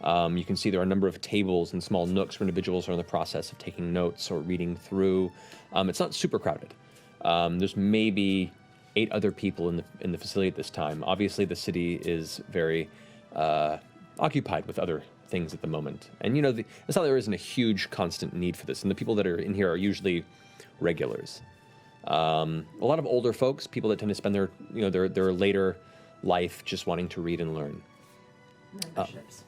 You can see there are a number of tables and small nooks where individuals are in the process of taking notes or reading through. It's not super crowded. There's maybe 8 other people in the facility at this time. Obviously, the city is very occupied with other things at the moment. And it's not that there isn't a huge constant need for this. And the people that are in here are usually regulars. A lot of older folks, people that tend to spend their later life just wanting to read and learn. Memberships.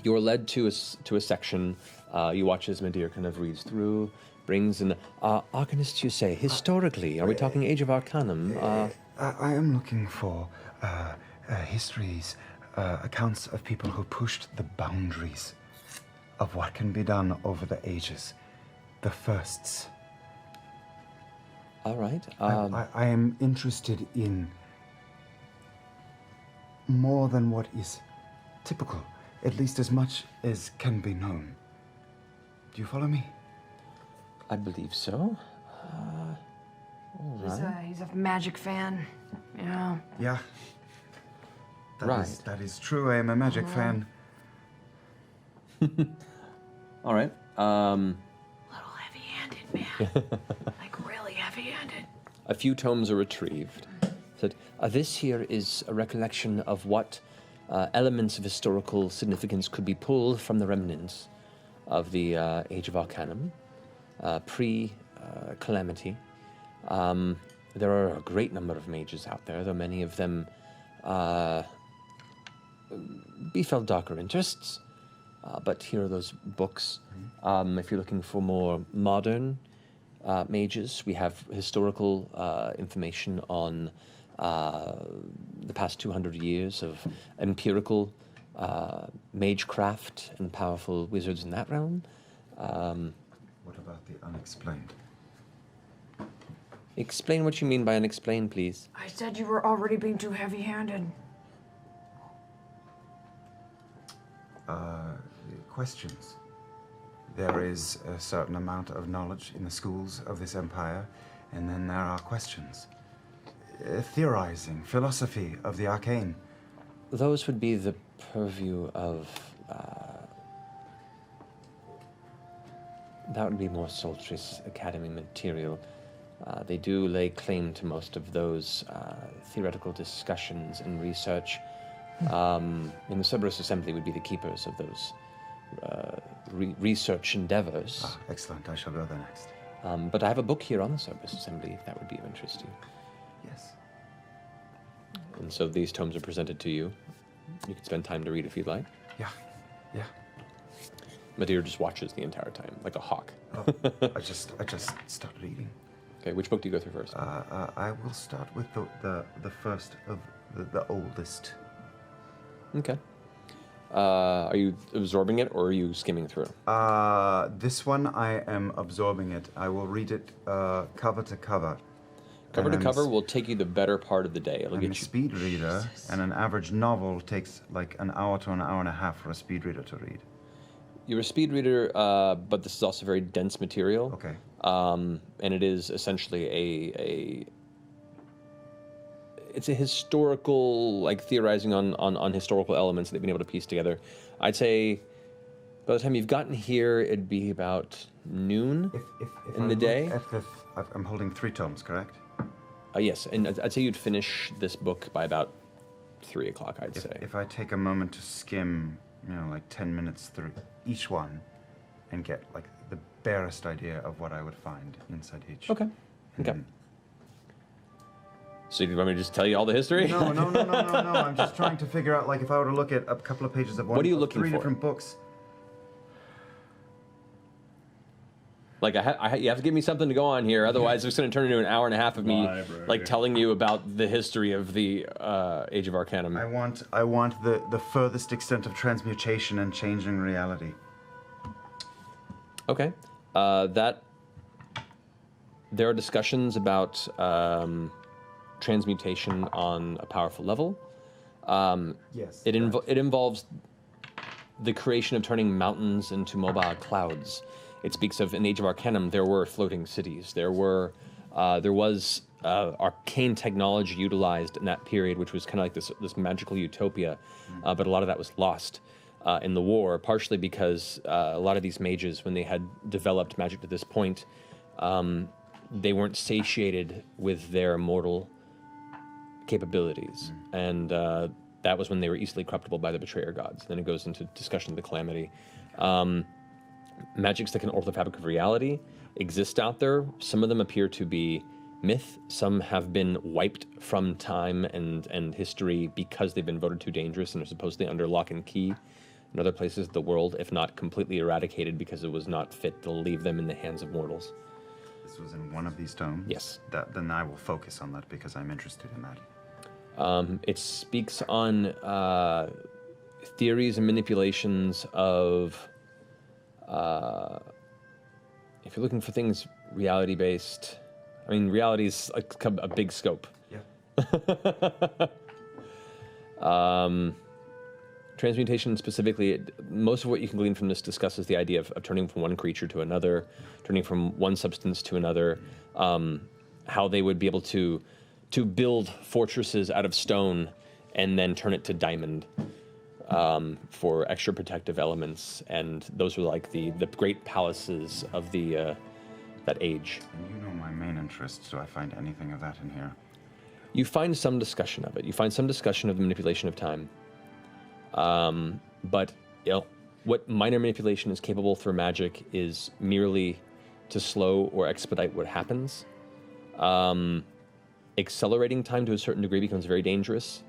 You're led to a section. You watch as Madir kind of reads through, brings in arcanists. You say historically. Are we talking Age of Arcanum? I am looking for histories, accounts of people who pushed the boundaries of what can be done over the ages. The firsts. All right. I am interested in more than what is typical, at least as much as can be known. Do you follow me? I believe so. He's a magic fan. Yeah. Yeah. Right. That is true. I am a magic fan. All right. Little heavy-handed, man. Like really heavy-handed. A few tomes are retrieved. Said, this here is a recollection of what elements of historical significance could be pulled from the remnants of the Age of Arcanum, pre-Calamity. There are a great number of mages out there, though many of them befell darker interests. But here are those books. If you're looking for more modern mages, we have historical information on the past 200 years of empirical magecraft and powerful wizards in that realm. What about the unexplained? Explain what you mean by unexplained, please. I said you were already being too heavy-handed. Questions. There is a certain amount of knowledge in the schools of this empire, and then there are questions. Theorizing, philosophy of the arcane. Those would be the purview of... that would be more Soltris Academy material. They do lay claim to most of those theoretical discussions and research. And the Cerberus Assembly would be the keepers of those research endeavors. Excellent. I shall go there next. But I have a book here on the Cerberus Assembly, if that would be of interest to you. Yes. And so these tomes are presented to you. You can spend time to read if you'd like. Yeah. Yeah. Madeira just watches the entire time, like a hawk. I just start reading. Okay, which book do you go through first? I will start with the first of the oldest. Okay. Are you absorbing it, or are you skimming through? This one I am absorbing it. I will read it cover to cover. Cover to cover will take you the better part of the day. It'll I'm get a you. speed reader, and an average novel takes like an hour to an hour and a half for a speed reader to read. You're a speed reader, but this is also very dense material. Okay. And it is essentially it's a historical, like theorizing on historical elements that they've been able to piece together. I'd say by the time you've gotten here, it'd be about noon in the day. I'm holding 3 tomes, correct? Yes, and I'd say you'd finish this book by about 3 o'clock, I'd say. If I take a moment to skim, like 10 minutes through each one and get like the barest idea of what I would find inside each. Okay. Okay. So you want me to just tell you all the history? No. I'm just trying to figure out, like, if I were to look at a couple of pages of one, What are you looking 3 for? different books. Like, you have to give me something to go on here, otherwise it's going to turn into an hour and a half of me, like, telling you about the history of the Age of Arcanum. I want the furthest extent of transmutation and changing reality. Okay. There are discussions about transmutation on a powerful level. Yes. It involves the creation of turning mountains into mobile clouds. It speaks of, in Age of Arcanum, there were floating cities. There was arcane technology utilized in that period, which was kind of like this magical utopia, but a lot of that was lost in the war, partially because a lot of these mages, when they had developed magic to this point, they weren't satiated with their mortal capabilities, and that was when they were easily corruptible by the betrayer gods. Then it goes into discussion of the calamity. Magics that can alter the fabric of reality exist out there. Some of them appear to be myth. Some have been wiped from time and history because they've been voted too dangerous and are supposedly under lock and key in other places of the world, if not completely eradicated because it was not fit to leave them in the hands of mortals. This was in one of these tomes? Yes. Then I will focus on that because I'm interested in that. It speaks on theories and manipulations of... if you're looking for things reality-based, I mean, reality is like a big scope. Yeah. Transmutation specifically, most of what you can glean from this discusses the idea of turning from one creature to another, turning from one substance to another. how they would be able to build fortresses out of stone and then turn it to diamond for extra protective elements. And those were like the great palaces of that age. And you know my main interest. Do I find anything of that in here? You find some discussion of it. You find some discussion of the manipulation of time. But what minor manipulation is capable through magic is merely to slow or expedite what happens. Accelerating time to a certain degree becomes very dangerous.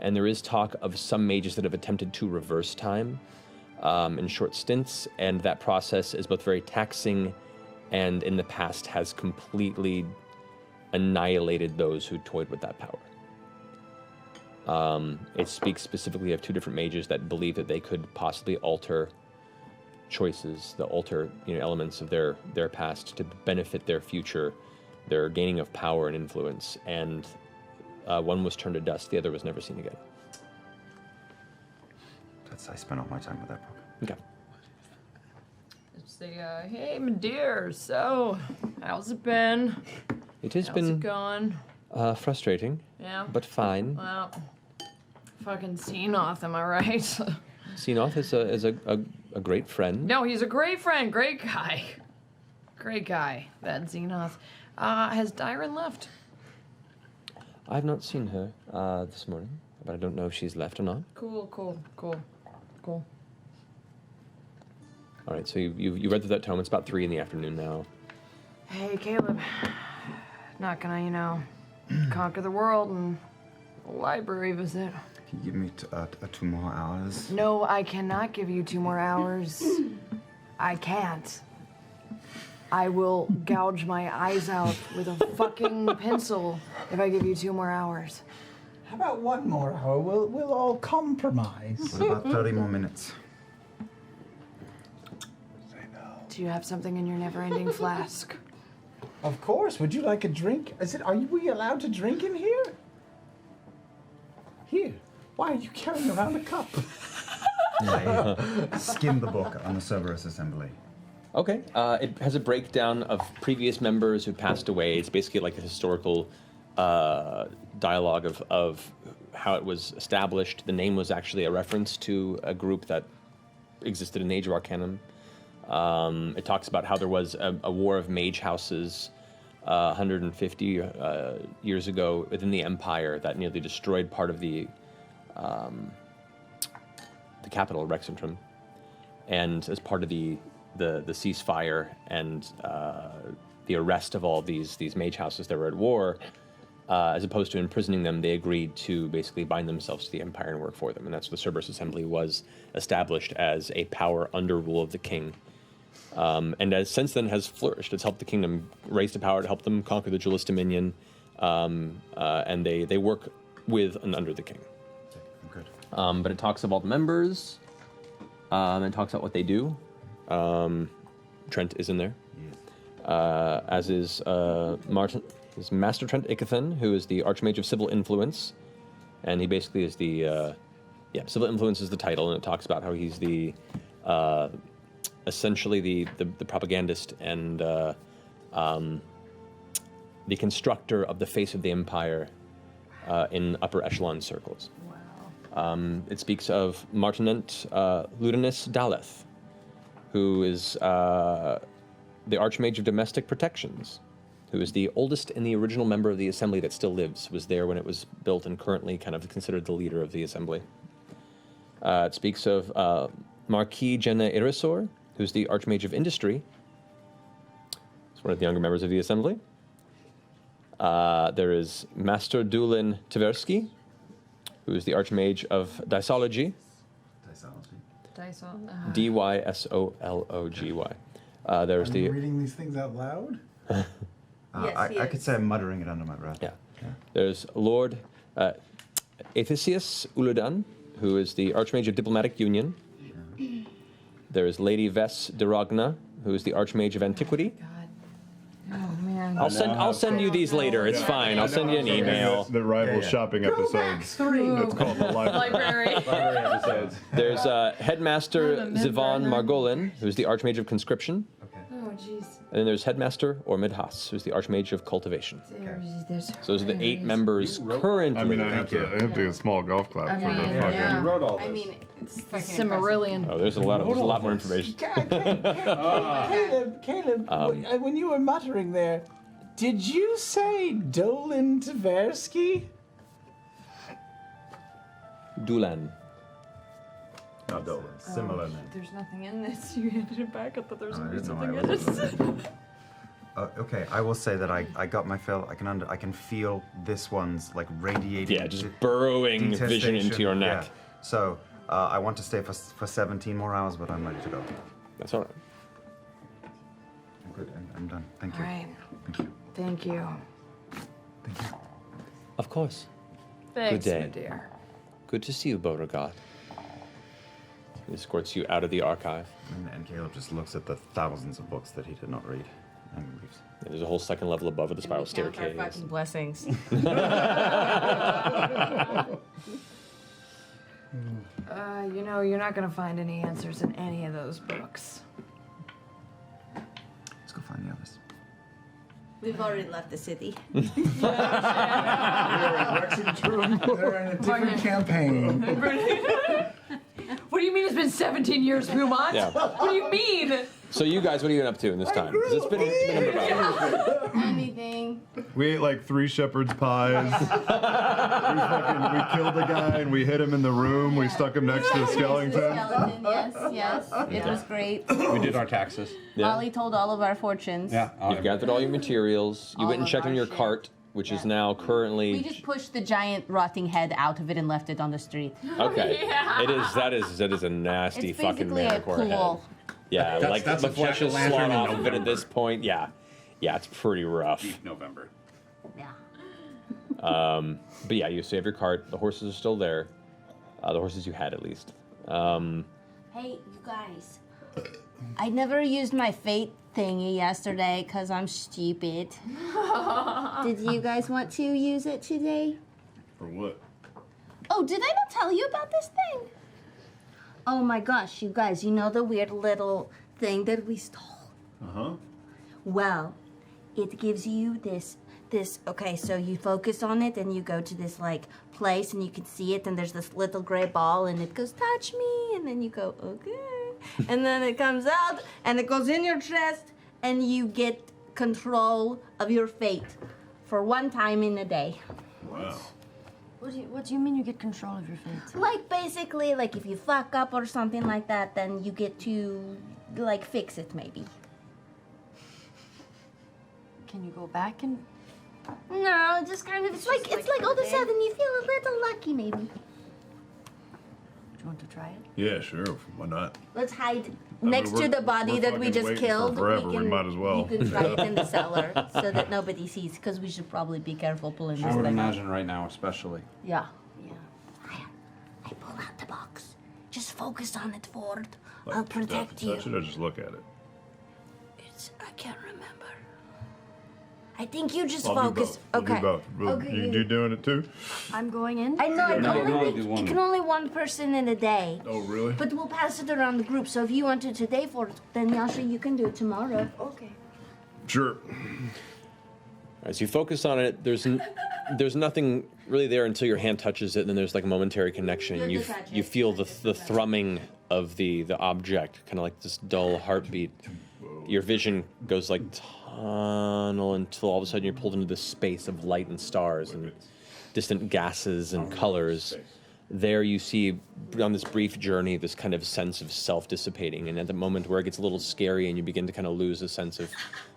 And there is talk of some mages that have attempted to reverse time in short stints. And that process is both very taxing and in the past has completely annihilated those who toyed with that power. It speaks specifically of two different mages that believe that they could possibly alter choices, alter elements of their past to benefit their future, their gaining of power and influence. And one was turned to dust, the other was never seen again. I spent all my time with that book. Okay. It's the, hey, my dear, so, how's it been? It has How's been it going? Frustrating, Yeah. but fine. Well, fucking Xenoth, am I right? Xenoth is a great friend. No, he's a great friend, great guy. Great guy, that Xenoth. Has Dyren left? I've not seen her this morning, but I don't know if she's left or not. Cool. All right, so you read through that tome. It's about 3 p.m. now. Hey, Caleb. Not gonna, conquer the world and a library visit. Can you give me 2 more hours? No, I cannot give you 2 more hours. I can't. I will gouge my eyes out with a fucking pencil if I give you 2 more hours. How about 1 more hour? We'll all compromise. What about 30 more minutes? Do you have something in your never-ending flask? Of course. Would you like a drink? Are we allowed to drink in here? Here. Why are you carrying around a cup? I skimmed the book on the Cerberus Assembly. Okay. It has a breakdown of previous members who passed away. It's basically like a historical dialogue of how it was established. The name was actually a reference to a group that existed in Age of Arcanum. It talks about how there was a war of mage houses 150 years ago within the Empire that nearly destroyed part of the capital, Rexentrum. And as part of the ceasefire and the arrest of all these mage houses that were at war, as opposed to imprisoning them, they agreed to basically bind themselves to the Empire and work for them. And that's the Cerberus Assembly was established as a power under rule of the king. And as since then has flourished. It's helped the kingdom raise to power to help them conquer the Duelist Dominion, and they work with and under the king. Good. But it talks about members, and it talks about what they do. Trent is in there, as is Martin, is Master Trent Icathan, who is the Archmage of Civil Influence, and he basically is the Civil Influence is the title, and it talks about how he's the essentially the propagandist and the constructor of the face of the Empire in upper echelon circles. Wow. It speaks of Martinent Ludinus Daleth, who is the Archmage of Domestic Protections, who is the oldest and the original member of the Assembly that still lives, was there when it was built and currently kind of considered the leader of the Assembly. It speaks of Marquis Jenna Irisor, who's the Archmage of Industry. He's one of the younger members of the Assembly. There is Master Dulin Tversky, who is the Archmage of Dysology. Dysology. There's Are you reading these things out loud? I could say I'm muttering it under my breath. Yeah. There's Lord Aethisius Uludan, who is the Archmage of Diplomatic Union. There is Lady Ves de Ragna, who is the Archmage of Antiquity. Oh man. I'll send you these later. It's fine. I'll send you an email. The rival shopping episodes. That's called the library. Library. episodes. There's Headmaster Zivan Margolin, who's the Archmage of Conscription. Oh jeez. And then there's Headmaster Ormid Haas, who's the Archmage of Cultivation. There's So those are the 8 members currently. I mean, I have to get a small golf clap for the fucking. yeah. You wrote all this. I mean, it's Cimmerillion. Oh, there's a lot more information. Caleb, when you were muttering there, did you say Dolan Tversky? Dulan. Not Dolan. Similar name. There's nothing in this. You handed it back. I thought there was I going to be didn't know something I in it. Okay, I will say that I got my fill. I can feel this one's like radiating. Yeah, just burrowing vision into your neck. Yeah. So I want to stay for 17 more hours, but I'm ready to go. That's all right. I'm good. I'm done. Thank you. All right. Thank you. Thank you. Of course. Thanks, Good day. my dear. Good to see you, Beauregard. He escorts you out of the archive. And Caleb just looks at the thousands of books that he did not read and leaves. Yeah, there's a whole second level above with the spiral staircase. Fucking blessings. You know, you're not going to find any answers in any of those books. Let's go find the others. We've already left the city. They're in a different campaign. What do you mean it's been 17 years, Pumont? Yeah. What do you mean? So you guys, what are you up to in this time? 'Cause it's been about Anything. We ate like 3 shepherd's pies. we killed the guy and we hit him in the room. We stuck him next to the skeleton. Yes. It was great. We did our taxes. Molly told all of our fortunes. Yeah. You've gathered all your materials. You All went and of checked our on your shit. cart, which is now currently. We just pushed the giant rotting head out of it and left it on the street. Okay. Yeah. It is. That is a nasty It's fucking basically a manticore head. pool. Yeah, That's- like that's the a flesh is jack-o'-lantern slung in off of it at November. this point. Yeah, it's pretty rough. Deep November. But yeah, you save your cart. The horses are still there. The horses you had, at least. Hey, you guys. I never used my fate thingy yesterday because I'm stupid. Did you guys want to use it today? For what? Oh, did I not tell you about this thing? Oh my gosh, you guys, you know the weird little thing that we stole? Uh-huh. Well, it gives you this, okay, so you focus on it and you go to this like place and you can see it and there's this little gray ball and it goes, touch me, and then you go, okay. And then it comes out and it goes in your chest and you get control of your fate for one time in a day. Wow. What do you mean you get control of your fate? Like basically, like if you fuck up or something like that, then you get to like fix it maybe. Can you go back and? No, just kind of. It's like all of a sudden you feel a little lucky maybe. Do you want to try it? Yeah, sure. Why not? Let's hide mean, next to we're- the body we're that we fucking just waiting for killed. forever, we might as well. You can try it in the cellar so that nobody sees, because we should probably be careful pulling I this would thing out. imagine right now, especially. Yeah. I pull out the box. Just focus on it, Ford. I'll protect you. Touch it or just look at it? I can't remember. I think you just I'll do focus. both. We'll Okay. do both. Okay. You doing it too? I'm going in. I know. I Yeah, can you can only only be, do one. it can only one person in a day. Oh, really? But we'll pass it around the group. So if you want to today, Ford, then Yasha, you can do it tomorrow. Okay. Sure. As you focus on it, there's nothing really there until your hand touches it, and then there's like a momentary connection, and you feel the thrumming of the object, kind of like this dull heartbeat. Your vision goes like tunnel until all of a sudden you're pulled into this space of light and stars and distant gases and colors. There you see, on this brief journey, this kind of sense of self dissipating, and at the moment where it gets a little scary and you begin to kind of lose a sense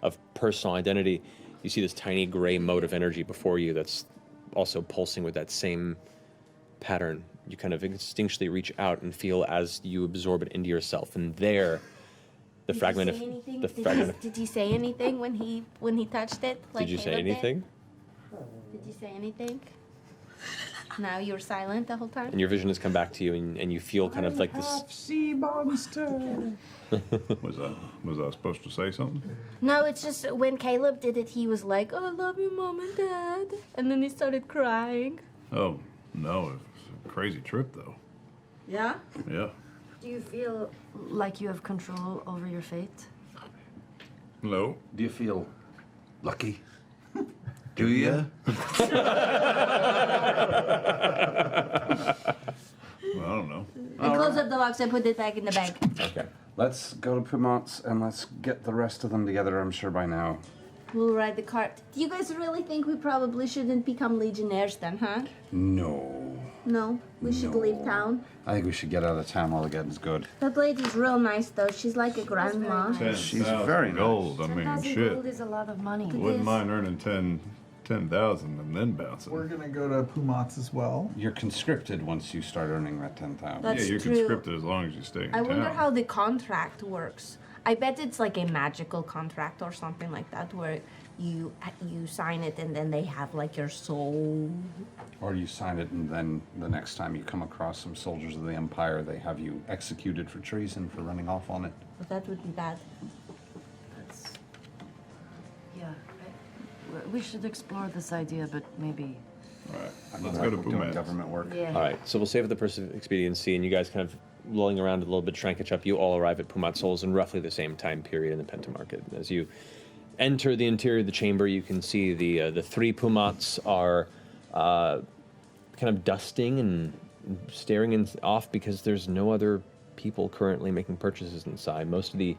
of personal identity, you see this tiny gray mote of energy before you that's also pulsing with that same pattern. You kind of instinctually reach out and feel as you absorb it into yourself, and there, the fragment of the fragment. Did he say anything when he touched it? Like Did you say Caleb did? anything? Did you say anything? Now you're silent the whole time. And your vision has come back to you, and you feel kind of like this. Sea monster. Was I supposed to say something? No, it's just when Caleb did it, he was like, "Oh, I love you, Mom and Dad," and then he started crying. Oh, no. It's a crazy trip, though. Yeah. Yeah. Do you feel like you have control over your fate? Hello. Do you feel lucky? Do you? Well, I don't know. I close up the box and put it back in the bag. Okay. Let's go to Pumont's and let's get the rest of them together. I'm sure by now. We'll ride the cart. Do you guys really think we probably shouldn't become legionnaires then, huh? No. No, we should leave town. I think we should get out of town while the getting's good. That lady's real nice, though. She's like a grandma. She's very gold. I mean, 10,000 shit. gold is a lot of money. Wouldn't mind earning 10,000 and then bouncing. We're gonna go to Pumont's as well. You're conscripted once you start earning that 10,000. That's yeah, you're true. conscripted as long as you stay in I town. wonder how the contract works. I bet it's like a magical contract or something like that, where you sign it and then they have like your soul. Or you sign it and then the next time you come across some soldiers of the Empire, they have you executed for treason for running off on it. But that would be bad. Yeah. We should explore this idea, but maybe. All right, let's go to Pumont's. Government work. Yeah. All right, so we'll save the pursuit of expediency, and you guys kind of lulling around a little bit, trying to catch up. You all arrive at Pumat Souls in roughly the same time period in the Pentamarket. As you enter the interior of the chamber, you can see the three Pumats are kind of dusting and staring off because there's no other people currently making purchases inside. Most of the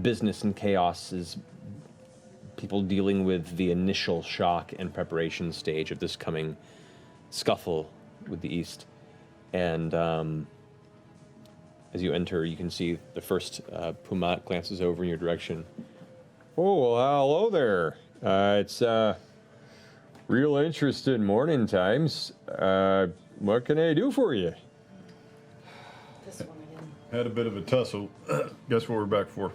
business and chaos is people dealing with the initial shock and preparation stage of this coming scuffle with the East. And as you enter, you can see the first Pumat glances over in your direction. Oh, well, hello there. It's real interesting morning times. What can I do for you? This one again. Had a bit of a tussle. Guess what we're back for?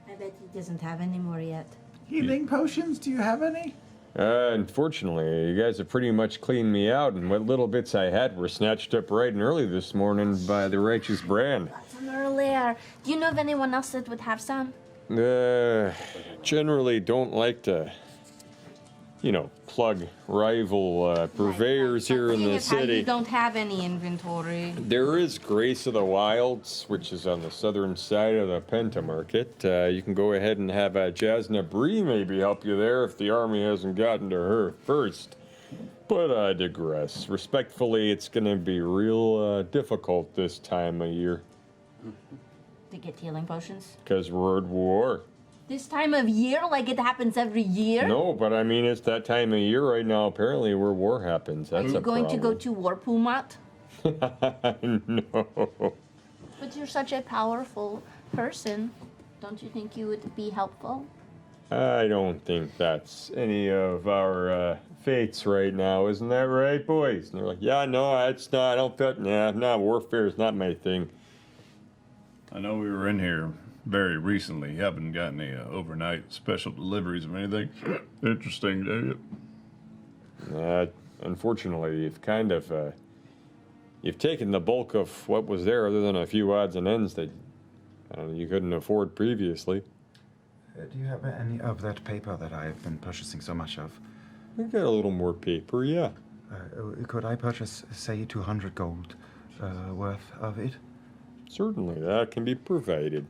I bet he doesn't have any more yet. Healing potions, do you have any? Unfortunately, you guys have pretty much cleaned me out, and what little bits I had were snatched up right and early this morning by the righteous brand. Some earlier. Do you know of anyone else that would have some? Generally don't like to, plug rival purveyors here in the How you city. don't have any inventory. There is Grace of the Wilds, which is on the southern side of the Pentamarket. You can go ahead and have Jasna Bree maybe help you there if the army hasn't gotten to her first. But I digress. Respectfully, it's going to be real difficult this time of year. To get healing potions? Because we're at war. This time of year? Like it happens every year? No, but I mean, it's that time of year right now, apparently, where war happens. Are That's you a going to go problem. to war, Pumat? No. But you're such a powerful person. Don't you think you would be helpful? I don't think that's any of our fates right now. Isn't that right, boys? And they're like, yeah, no, it's not. I don't fit. Nah, no, warfare is not my thing. I know we were in here very recently. You haven't got any overnight special deliveries of anything interesting, do you? Unfortunately, you've kind of you've taken the bulk of what was there, other than a few odds and ends that you couldn't afford previously. Do you have any of that paper that I've been purchasing so much of? We got a little more paper, yeah. Could I purchase, say, 200 gold worth of it? Certainly, that can be provided.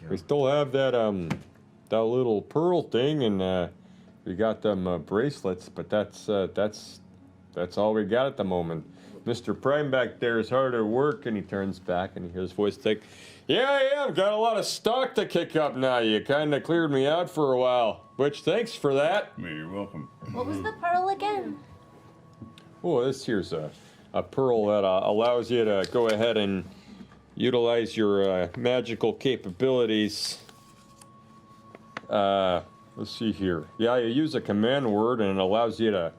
We still have that that little pearl thing, and we got them bracelets, but that's all we got at the moment. Mr. Prime back there is hard at work, and he turns back and he hears his voice think, "Yeah, I am. Got a lot of stock to kick up now. You kind of cleared me out for a while, which thanks for that." You're welcome. What was the pearl again? Oh, this here's a pearl that allows you to go ahead and utilize your magical capabilities. Let's see here. Yeah, you use a command word and it allows you to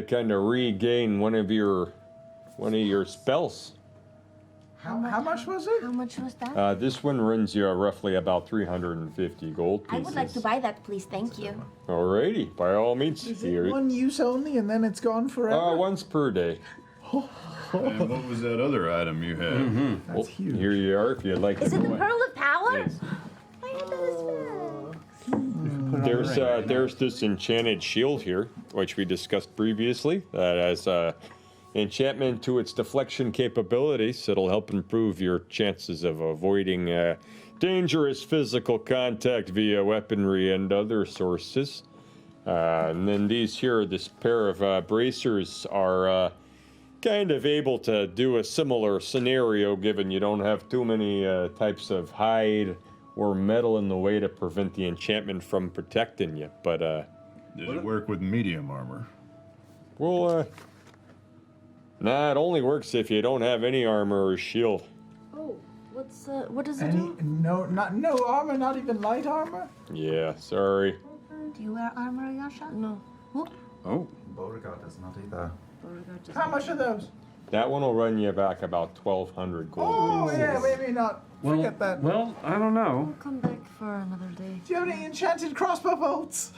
kind of regain one of your spells. How much was it? How much was that? This one runs you roughly about 350 gold I pieces. would like to buy that, please. Thank you. Alrighty, by all means. Is it one use only and then it's gone forever? Once per day. And what was that other item you had? That's huge. Here you are, if you'd like Is to it the go pearl of power? Yes. Why are those There's this enchanted shield here, which we discussed previously, that has enchantment to its deflection capabilities. It'll help improve your chances of avoiding dangerous physical contact via weaponry and other sources. And then these here, this pair of bracers are kind of able to do a similar scenario, given you don't have too many types of hide or metal in the way to prevent the enchantment from protecting you. But does it work with medium armor? Well, nah, it only works if you don't have any armor or shield. Oh, what does it do? No armor, not even light armor? Yeah, sorry. Do you wear armor, Yasha? No. Oh. Beauregard does not either. How much are those? That one will run you back about 1,200 gold Oh, pieces. yeah, maybe not. Forget that. Well, I don't know. I'll come back for another day. Do you have any enchanted crossbow bolts?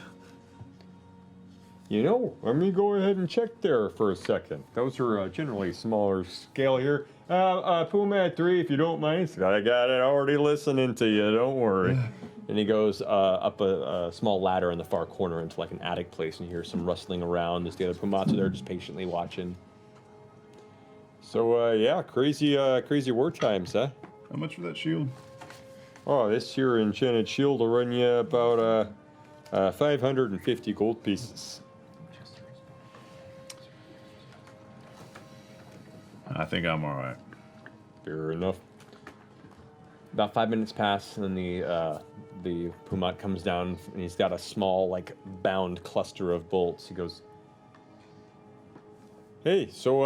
You know, let me go ahead and check there for a second. Those are generally smaller scale here. Puma 3, if you don't mind. I got it already listening to you, don't worry. And he goes up a small ladder in the far corner into like an attic place, and you hear some rustling around. There's the other Pumas there just patiently watching. So, yeah, crazy war times, huh? How much for that shield? Oh, this here enchanted shield will run you about 550 gold pieces. I think I'm all right. Fair enough. About 5 minutes pass, and then the Pumat comes down, and he's got a small, like, bound cluster of bolts. He goes, "Hey, so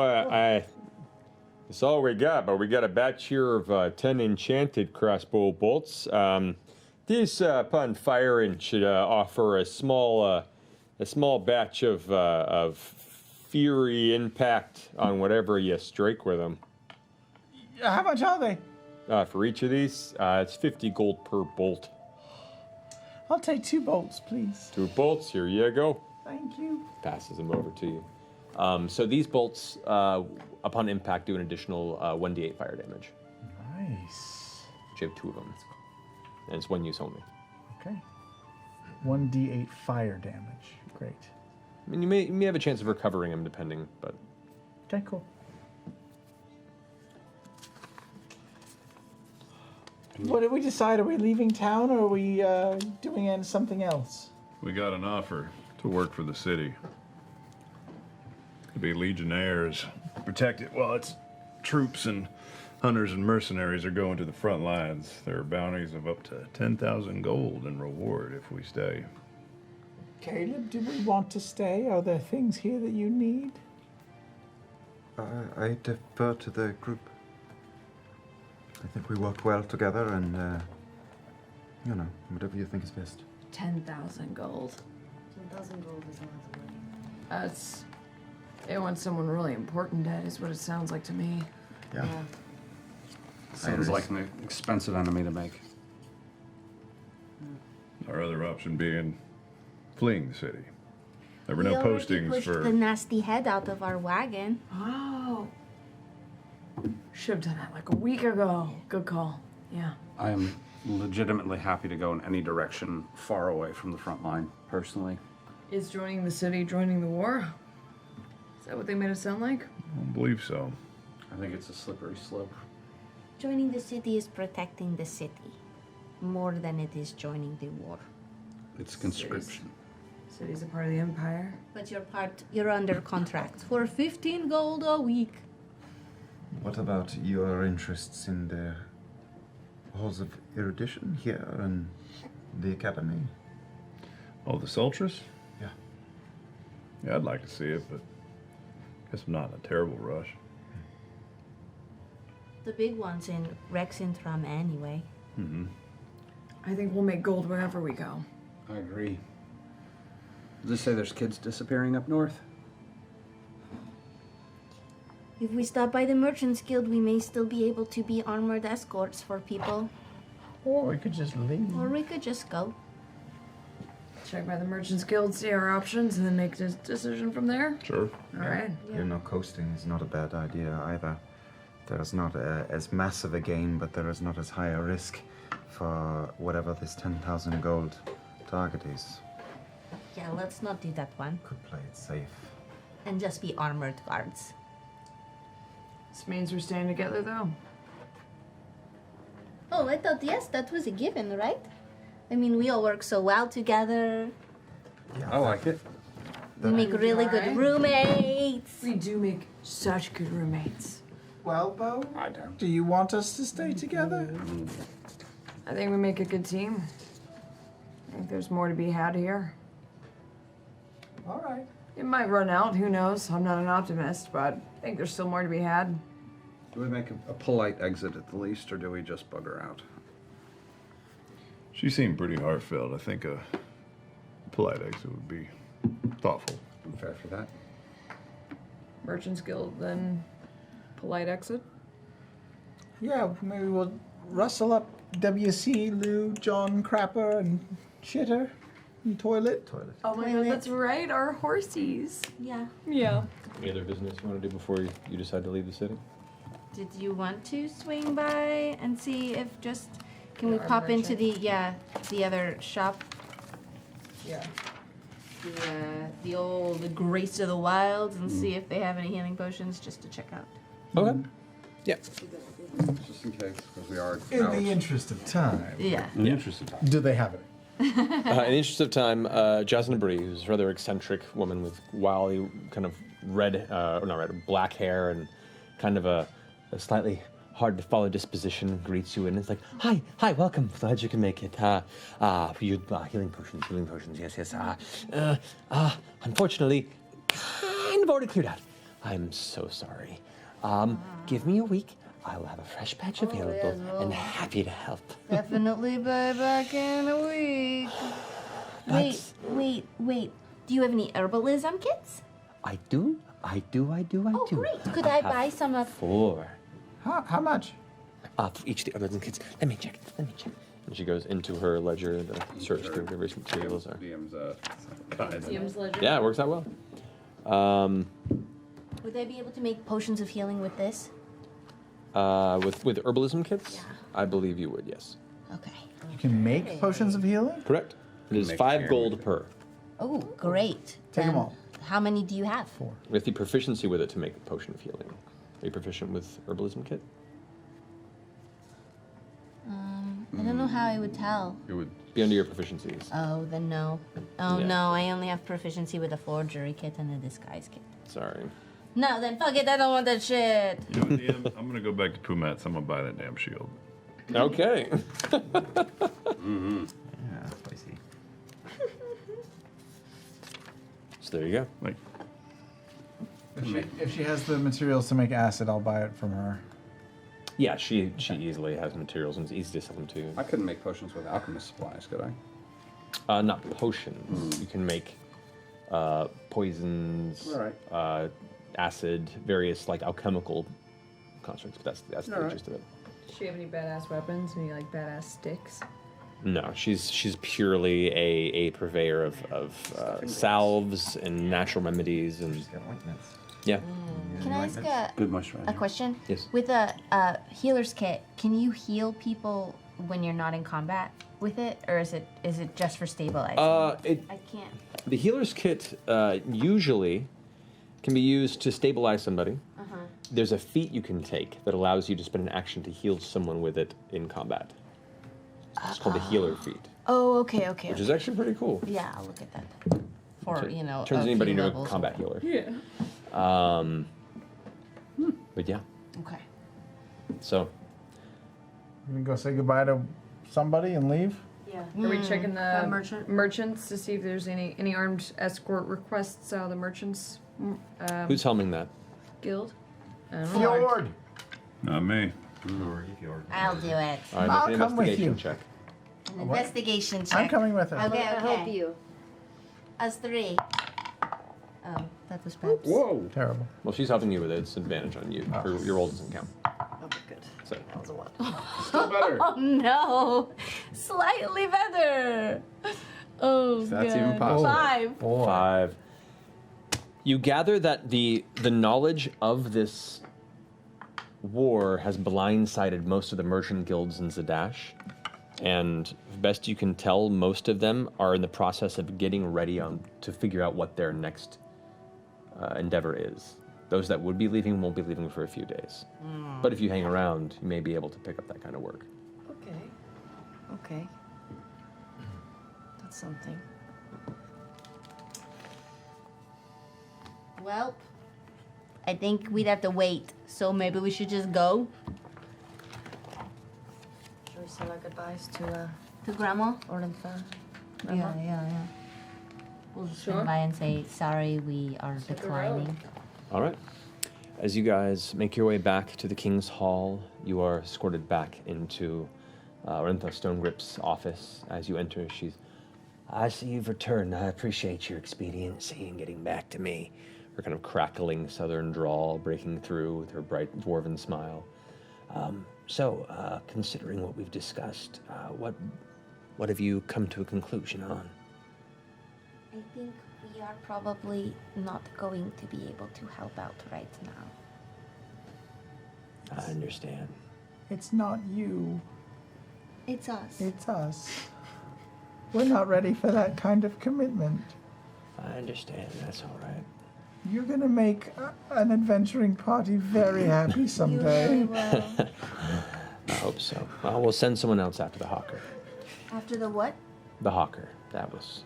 that's all we got, but we got a batch here of 10 enchanted crossbow bolts. These, upon firing, should offer a small batch of fury impact on whatever you strike with them. How much are they? For each of these, it's 50 gold per bolt. I'll take 2 bolts, please. 2 bolts, here you go." Thank you. Passes them over to you. So these bolts, upon impact, do an additional 1d8 fire damage. Nice. You have 2 of them. And it's one use only. Okay. 1d8 fire damage. Great. I mean, you may have a chance of recovering them, depending, but... Okay, cool. What did we decide? Are we leaving town, or are we doing something else? We got an offer to work for the city. To be legionnaires. Protect it while its troops and hunters and mercenaries are going to the front lines. There are bounties of up to 10,000 gold in reward if we stay. Caleb, do we want to stay? Are there things here that you need? I defer to the group. I think we work well together, and, whatever you think is best. 10,000 gold. 10,000 gold is a lot of money. That's. They want someone really important dead, is what it sounds like to me. Yeah. Sounds like an expensive enemy to make. Our other option being fleeing the city. There were We no already postings pushed for... the nasty head out of our wagon. Oh. Should have done that like a week ago. Good call. Yeah. I am legitimately happy to go in any direction far away from the front line, personally. Is joining the city joining the war? Is that what they made it sound like? I don't believe so. I think it's a slippery slope. Joining the city is protecting the city more than it is joining the war. It's conscription. City's a part of the Empire. But you're under contract for 15 gold a week. What about your interests in the halls of erudition here and the academy? Oh, the Sultrus? Yeah. Yeah, I'd like to see it, but I guess I'm not in a terrible rush. The big one's in Rexentrum anyway. Mm-hmm. I think we'll make gold wherever we go. I agree. Does this say there's kids disappearing up north? If we stop by the Merchants Guild, we may still be able to be armored escorts for people. Or we could just leave. Or we could just go. Check by the Merchants Guild, see our options, and then make a decision from there. Sure. All right. Coasting is not a bad idea either. There's not as massive a gain, but there is not as high a risk for whatever this 10,000 gold target is. Yeah, let's not do that one. Could play it safe. And just be armored guards. This means we're staying together, though. Oh, I thought, yes, that was a given, right? I mean, we all work so well together. I like it. We make really good roommates. We do make such good roommates. Well, Bo, I don't. do you want us to stay together? I think we make a good team. I think there's more to be had here. All right. It might run out, who knows? I'm not an optimist, but I think there's still more to be had. Do we make a polite exit at the least, or do we just bug her out? She seemed pretty heartfelt. I think a polite exit would be thoughtful. I'm fair for that. Merchants Guild, then polite exit. Yeah, maybe we'll rustle up WC, Lou, John, Crapper, and Shitter, and Toilet. Oh my god, that's right, our horsies. Yeah. Yeah. Any other business you want to do before you decide to leave the city? Did you want to swing by and see if just can we Our pop into merchant. the other shop? Yeah. The old Grace of the Wilds and see if they have any healing potions just to check out. Okay. Yeah. Just in case, because we are In out. the interest of time. Yeah. In the interest of time. Do they have it? In the interest of time, Jasmine Brie, who's a rather eccentric woman with wildly kind of black hair and kind of a slightly hard to follow disposition, greets you and it's like, hi, welcome. Glad you can make it. Healing potions, yes. Unfortunately, kind of already cleared out. I'm so sorry. Give me a week. I will have a fresh batch available and happy to help. Definitely buy back in a week. Wait. Do you have any herbalism kits? I do. Oh, great. Could I buy some of... 4. How much? For each of the other kids. Let me check. And she goes into her ledger to search through the various materials. DM's DM's ledger. Yeah, it works out well. Would I be able to make potions of healing with this? With herbalism kits? Yeah. I believe you would, yes. Okay. You can make potions of healing? Correct. It is Make 5 care. gold per. Oh, great. Take 'em Then all. How many do you have? 4. With the proficiency with it to make a potion of healing. Are you proficient with herbalism kit? I don't know how I would tell. It would be under your proficiencies. Oh, then no. Oh, Yeah. no, I only have proficiency with a forgery kit and a disguise kit. Sorry. No, then fuck it, I don't want that shit. You know what, DM? I'm gonna go back to Pumat's. I'm gonna buy that damn shield. Okay. Yeah, spicy. So there you go. Like, If she has the materials to make acid, I'll buy it from her. Yeah, she easily has materials and it's easy to sell them to. I couldn't make potions with alchemist supplies, could I? Not potions. You can make poisons, Alright. acid, various like alchemical constructs. But that's the Alright. gist of it. Does she have any badass weapons? Any like badass sticks? No, she's purely a purveyor of salves and natural remedies and yeah. Can I ask Good moisturizer. a question? Yes. With a healer's kit, can you heal people when you're not in combat with it, or is it just for stabilizing? I can't. The healer's kit usually can be used to stabilize somebody. Uh-huh. There's a feat you can take that allows you to spend an action to heal someone with it in combat. It's called the healer feat, Oh, okay. which is actually pretty cool. Yeah, I'll look at that. For, Turns a anybody few into a levels. combat healer. Yeah. But yeah, Okay. so You can go say goodbye to somebody and leave? Yeah. Are we checking the merchant? merchants to see if there's any armed escort requests out of the merchants who's helming that? guild? I don't know. Fjord! not me. I'll do it. All right, I'll make an come with investigation you. check. An investigation check. I'm coming with her. Okay, I'll help you. Us 3. Oh, that was bad. Whoa! Terrible. Well, she's helping you with it. It's an advantage on you. Your roll doesn't count. Oh, good. So. That was a 1. Still better. Oh no! Slightly better. Oh That's god. even possible. 5. 5. You gather that the knowledge of this war has blindsided most of the merchant guilds in Zadash, and best you can tell, most of them are in the process of getting ready to figure out what their next endeavor is. Those that would be leaving won't be leaving for a few days. But if you hang around, you may be able to pick up that kind of work. Okay. Okay. That's something. Well, I think we'd have to wait, so maybe we should just go. Should we say our goodbyes to Grandma? Orlantha? Yeah. We'll just Sure. swing by and say, sorry, we are declining. All right. As you guys make your way back to the King's Hall, you are escorted back into Orentha Stonegrip's office. As you enter, I see you've returned. I appreciate your expediency in getting back to me. Her kind of crackling southern drawl breaking through with her bright dwarven smile. Considering what we've discussed, what have you come to a conclusion on? I think we are probably not going to be able to help out right now. I understand. It's not you. It's us. It's us. We're not ready for that kind of commitment. I understand. That's all right. You're gonna make an adventuring party very happy someday. I hope so. Well, we'll send someone else after the hawker. After the what? The hawker. That was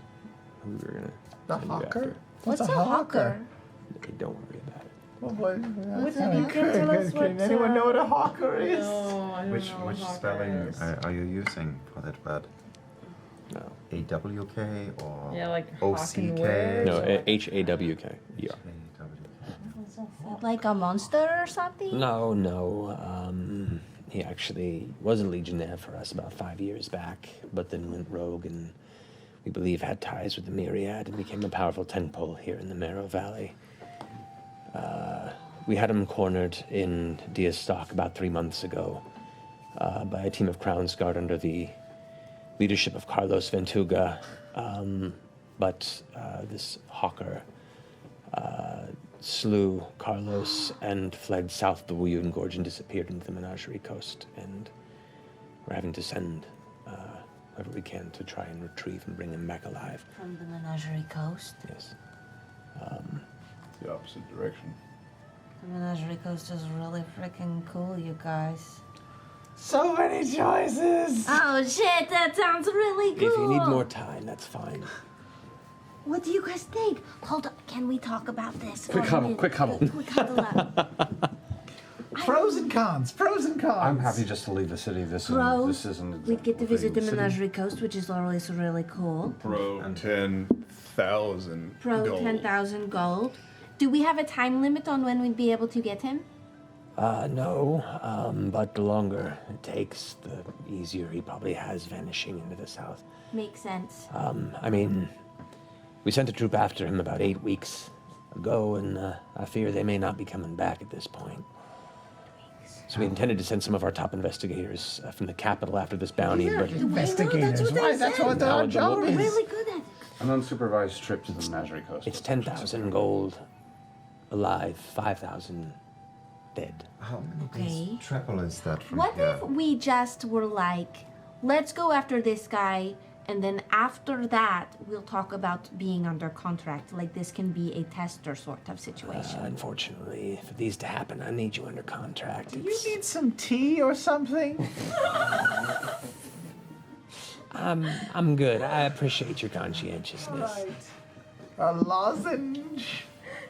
who we were gonna The send you hawker? after. What's a hawker? Hey, don't worry about it. Well, what? What's a hawker? Tell us Can what, anyone know what a hawker is? No, I don't Which know what hawker spelling is. are you using for that word? No. AWK or Yeah, like OCK? No, HAWK. Yeah. Like a monster or something? No. He actually was a legionnaire for us about 5 years back, but then went rogue and we believe had ties with the Myriad and became a powerful tentpole here in the Marrow Valley. We had him cornered in Diastock about 3 months ago by a team of Crownsguard under the leadership of Carlos Ventuga. But this hawker slew Carlos and fled south of the Wuyun Gorge and disappeared into the Menagerie Coast. And we're having to send whoever we can to try and retrieve and bring him back alive. From the Menagerie Coast? Yes. The opposite direction. The Menagerie Coast is really freaking cool, you guys. So many choices! Oh shit, that sounds really cool! If you need more time, that's fine. What do you guys think? Hold up, can we talk about this? Quick huddle, quick huddle. Quick huddle up. Pros and cons, pros and cons. I'm happy just to leave the city. This isn't. We'd get to visit the city. Menagerie Coast, which is always really cool. Pro 10,000 Pro gold. 10,000 gold. Do we have a time limit on when we'd be able to get him? No, but the longer it takes, the easier he probably has vanishing into the south. Makes sense. I mean, we sent a troop after him about 8 weeks ago, and I fear they may not be coming back at this point. So we intended to send some of our top investigators from the capital after this bounty, but Investigators. Why? That's what our job is. Really good at it. An unsupervised trip to the Menagerie Coast. it's 10,000 gold alive, 5,000 dead. How many Okay. days travel is that from What here? if we just were like, let's go after this guy, and then after that, we'll talk about being under contract. Like this can be a tester sort of situation. Unfortunately, for these to happen, I need you under contract. Do you need some tea or something? I'm good. I appreciate your conscientiousness. A lozenge?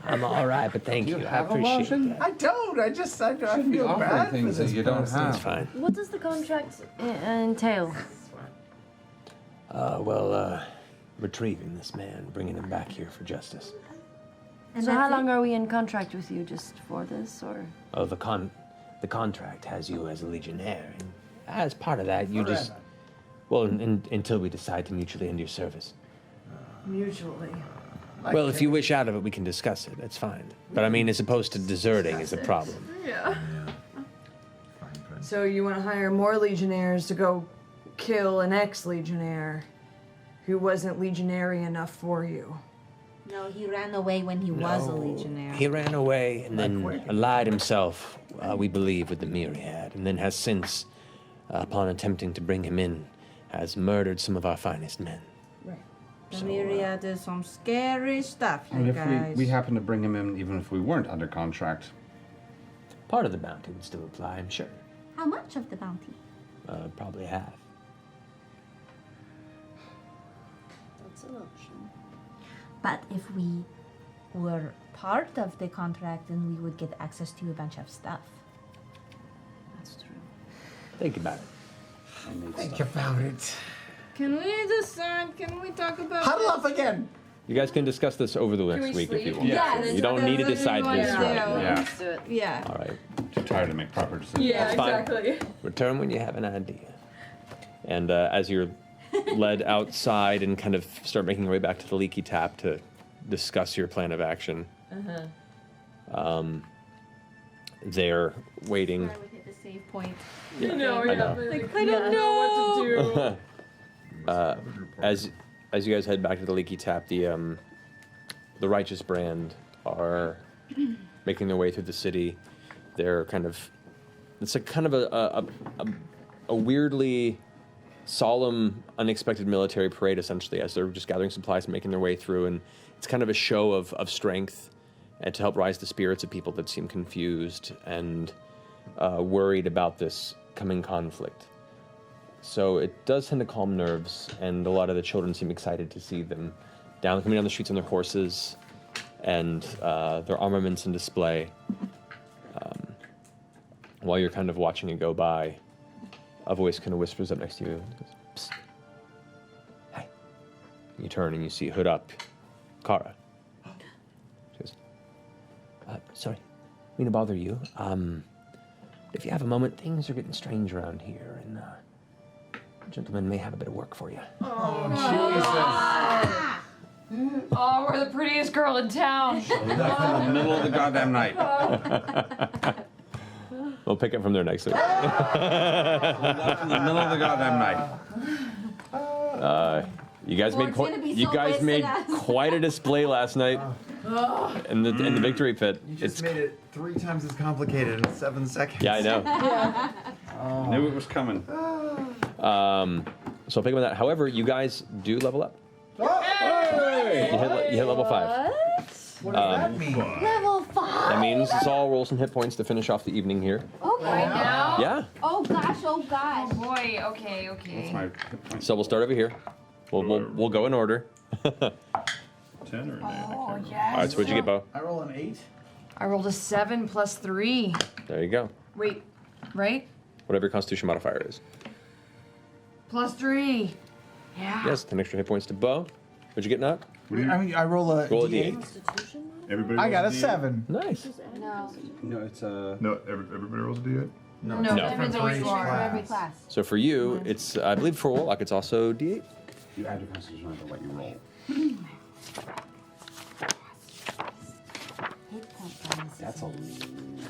I'm all right, but thank you. I have a appreciate lotion? that. I don't. I Shouldn't be feel offering bad for things that this you don't person. have. It's fine. What does the contract entail? Retrieving this man, bringing him back here for justice. So how long are we in contract with you, just for this, or? Oh, the contract has you as a legionnaire, and as part of that, you just, well, until we decide to mutually end your service. Mutually. Well, if you wish out of it, we can discuss it. That's fine. But I mean, as opposed to deserting is a problem. Yeah. So you want to hire more legionnaires to go kill an ex-legionnaire who wasn't legionary enough for you? No, he ran away when he was a legionnaire. He ran away and then allied himself, we believe, with the Myriad, and then has since, upon attempting to bring him in, has murdered some of our finest men. Right. The myriad is some scary stuff, you And if guys. we happen to bring him in, even if we weren't under contract, Part of the bounty would still apply, I'm sure. How much of the bounty? Probably half. That's an option. But if we were part of the contract, then we would get access to a bunch of stuff. That's true. Think about it. Think about it. Can we decide? Can we talk about Huddle up again. You guys can discuss this over the next we week if you sleep? want. Yeah, You don't need to decide this right now. Let's do it. Yeah. All right. too tired to make proper decisions. Yeah, That's fine. exactly. Return when you have an idea. And as you're led outside and kind of start making your way back to the leaky tap to discuss your plan of action, they're waiting. I would hit the save point. You know, I yeah. know. Like, I don't know what to do. As you guys head back to the leaky tap, the righteous brand are making their way through the city. They're kind of, it's a kind of a weirdly solemn, unexpected military parade, essentially, as they're just gathering supplies and making their way through. And it's kind of a show of strength and to help rise the spirits of people that seem confused and worried about this coming conflict. So it does tend to calm nerves, and a lot of the children seem excited to see them coming down the streets on their horses and their armaments in display. While you're kind of watching it go by, a voice kind of whispers up next to you and goes, "Psst. Hi." You turn and you see hood up, Kara. She goes, sorry, mean to bother you. If you have a moment, things are getting strange around here, and the gentleman may have a bit of work for you. Oh, we're the prettiest girl in town. In the middle of the goddamn night. We'll pick it from there next week. In the middle of the goddamn night. You guys Well, made it's gonna be you so guys wasted made us. quite a display last night in the victory pit. You just made it 3 times as complicated in 7 seconds. Yeah, I know. Knew it was coming. So I'll pick up on that. However, you guys do level up. You hit level 5. What does that mean? Level 5. That means it's all roll some hit points to finish off the evening here. Okay. Right now? Yeah. Oh gosh. Oh gosh. Oh boy. Okay. Okay. That's my hit point. So we'll start over here. We'll go in order. 10 or an 8? Oh yes. All right. So what'd you get, Bo? I roll an 8. I rolled a 7 plus 3. There you go. Wait. Right? Whatever your Constitution modifier is. Plus 3. Yeah. Yes, 10 extra hit points to Bo. What'd you get, Nut? I mean, I roll a Roll a D8. D8. Everybody I got a rolls D8? 7. Nice. No. No, it's a. No, everybody rolls a D8? No, No. Different always each more. For every class. So for you, it's I believe for Warlock, it's also D8. You add your constitution, I have to let you roll.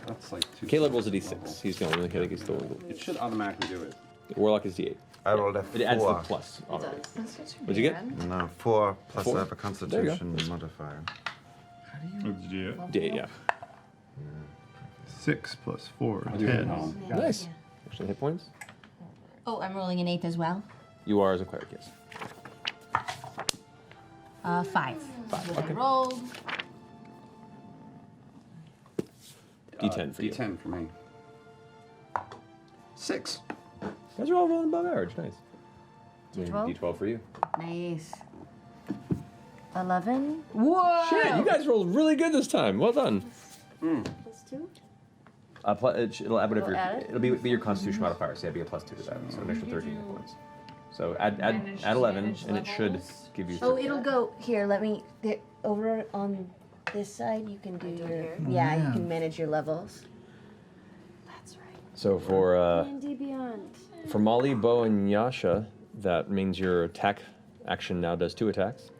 That's like 2. Caleb rolls a D6. He's the only kid that gets the It should automatically do it. Warlock is D8. I rolled a 4. It adds the plus. Already. What'd you get? No, 4 plus 4? I have a There you go. constitution modifier. What's the D8? D8, yeah. 6 plus 4, I do it 10. now. Nice. Extra hit points. Oh, I'm rolling an 8 as well. You are as a cleric, yes. 5. 5. I Okay. rolled. D10 for you. D10 for me. 6. You guys are all rolling above average. Nice. D12? D12 for you. Nice. 11 Whoa. Shit, you guys rolled really good this time. Well done. plus 2. It'll add whatever. You'll add it? It'll be your Constitution modifier, so it'll be a plus 2 to that. So an extra 13 hit points. So add Manage 11, damage and it should levels. give you. Oh, it'll go here. Let me over on this side. You can do your yeah. You can manage your levels. That's right. So for D&D Beyond. for Molly, Bo, and Yasha, that means your attack action now does 2 attacks.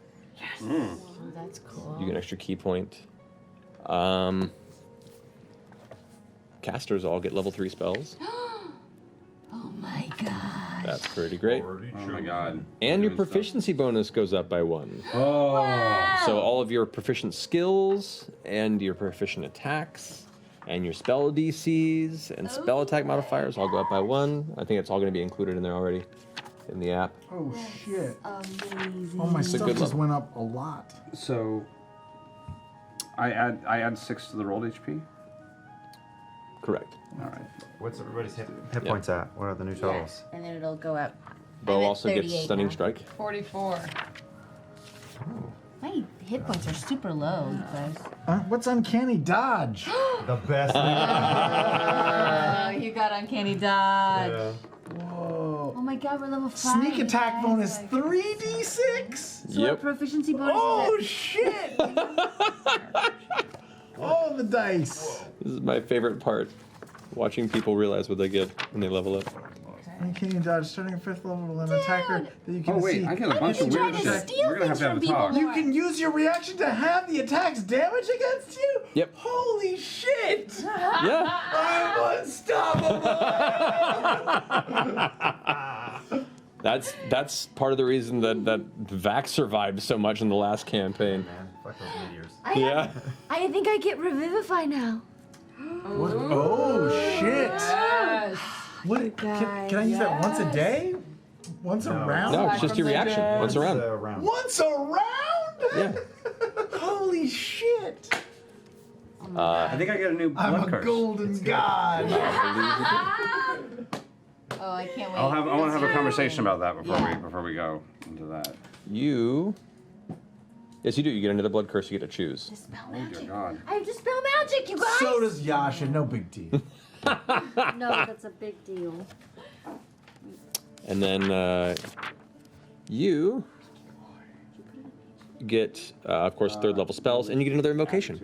Oh, that's cool. You get an extra key point. Casters all get level 3 spells. Oh my god. That's pretty great. Oh my god. And your proficiency bonus goes up by 1. Oh. So all of your proficient skills and your proficient attacks and your spell DCs and spell attack modifiers all go up by 1. I think it's all going to be included in there already. in the app. Oh shit! Amazing. Oh, my It's a stuff good just level. went up a lot. So I add 6 to the rolled HP. Correct. All right. What's everybody's hit points at? What are the new totals? And then it'll go up. Bo I'm at also gets 38 stunning now. strike. 44. My hit points are super low, you guys. What's uncanny dodge? The best thing. Oh, you got uncanny dodge. Whoa. Oh my god, we're level 5. Sneak attack bonus 3d6. So our proficiency bonus Oh is shit! Oh, the dice. This is my favorite part. Watching people realize what they get when they level up. Uncanny dodge, starting at 5th level, an attacker that you can Oh wait, see. I get a bunch of weird shit. We're gonna have to have a talk. You can use your reaction to have the attacks damage against you? Yep. Holy shit! Yeah. I'm unstoppable! That's part of the reason that Vax survived so much in the last campaign. Man, fuck those meteors. Yeah. I think I get Revivify now. Oh shit! Yes. What? Can I use that once a day? Once a round? No, it's just your reaction. Once around. Once a round? Yeah. Holy shit! I think I get a new blood I'm a curse. golden god. Oh, I can't wait. I want to have a conversation about that before we go into that. Yes, you do. You get another blood curse. You get to choose. Oh dear God. I have to spell magic, you guys. So does Yasha. No big deal. No, that's a big deal. And then you get, of course, 3rd level spells, and you get another invocation.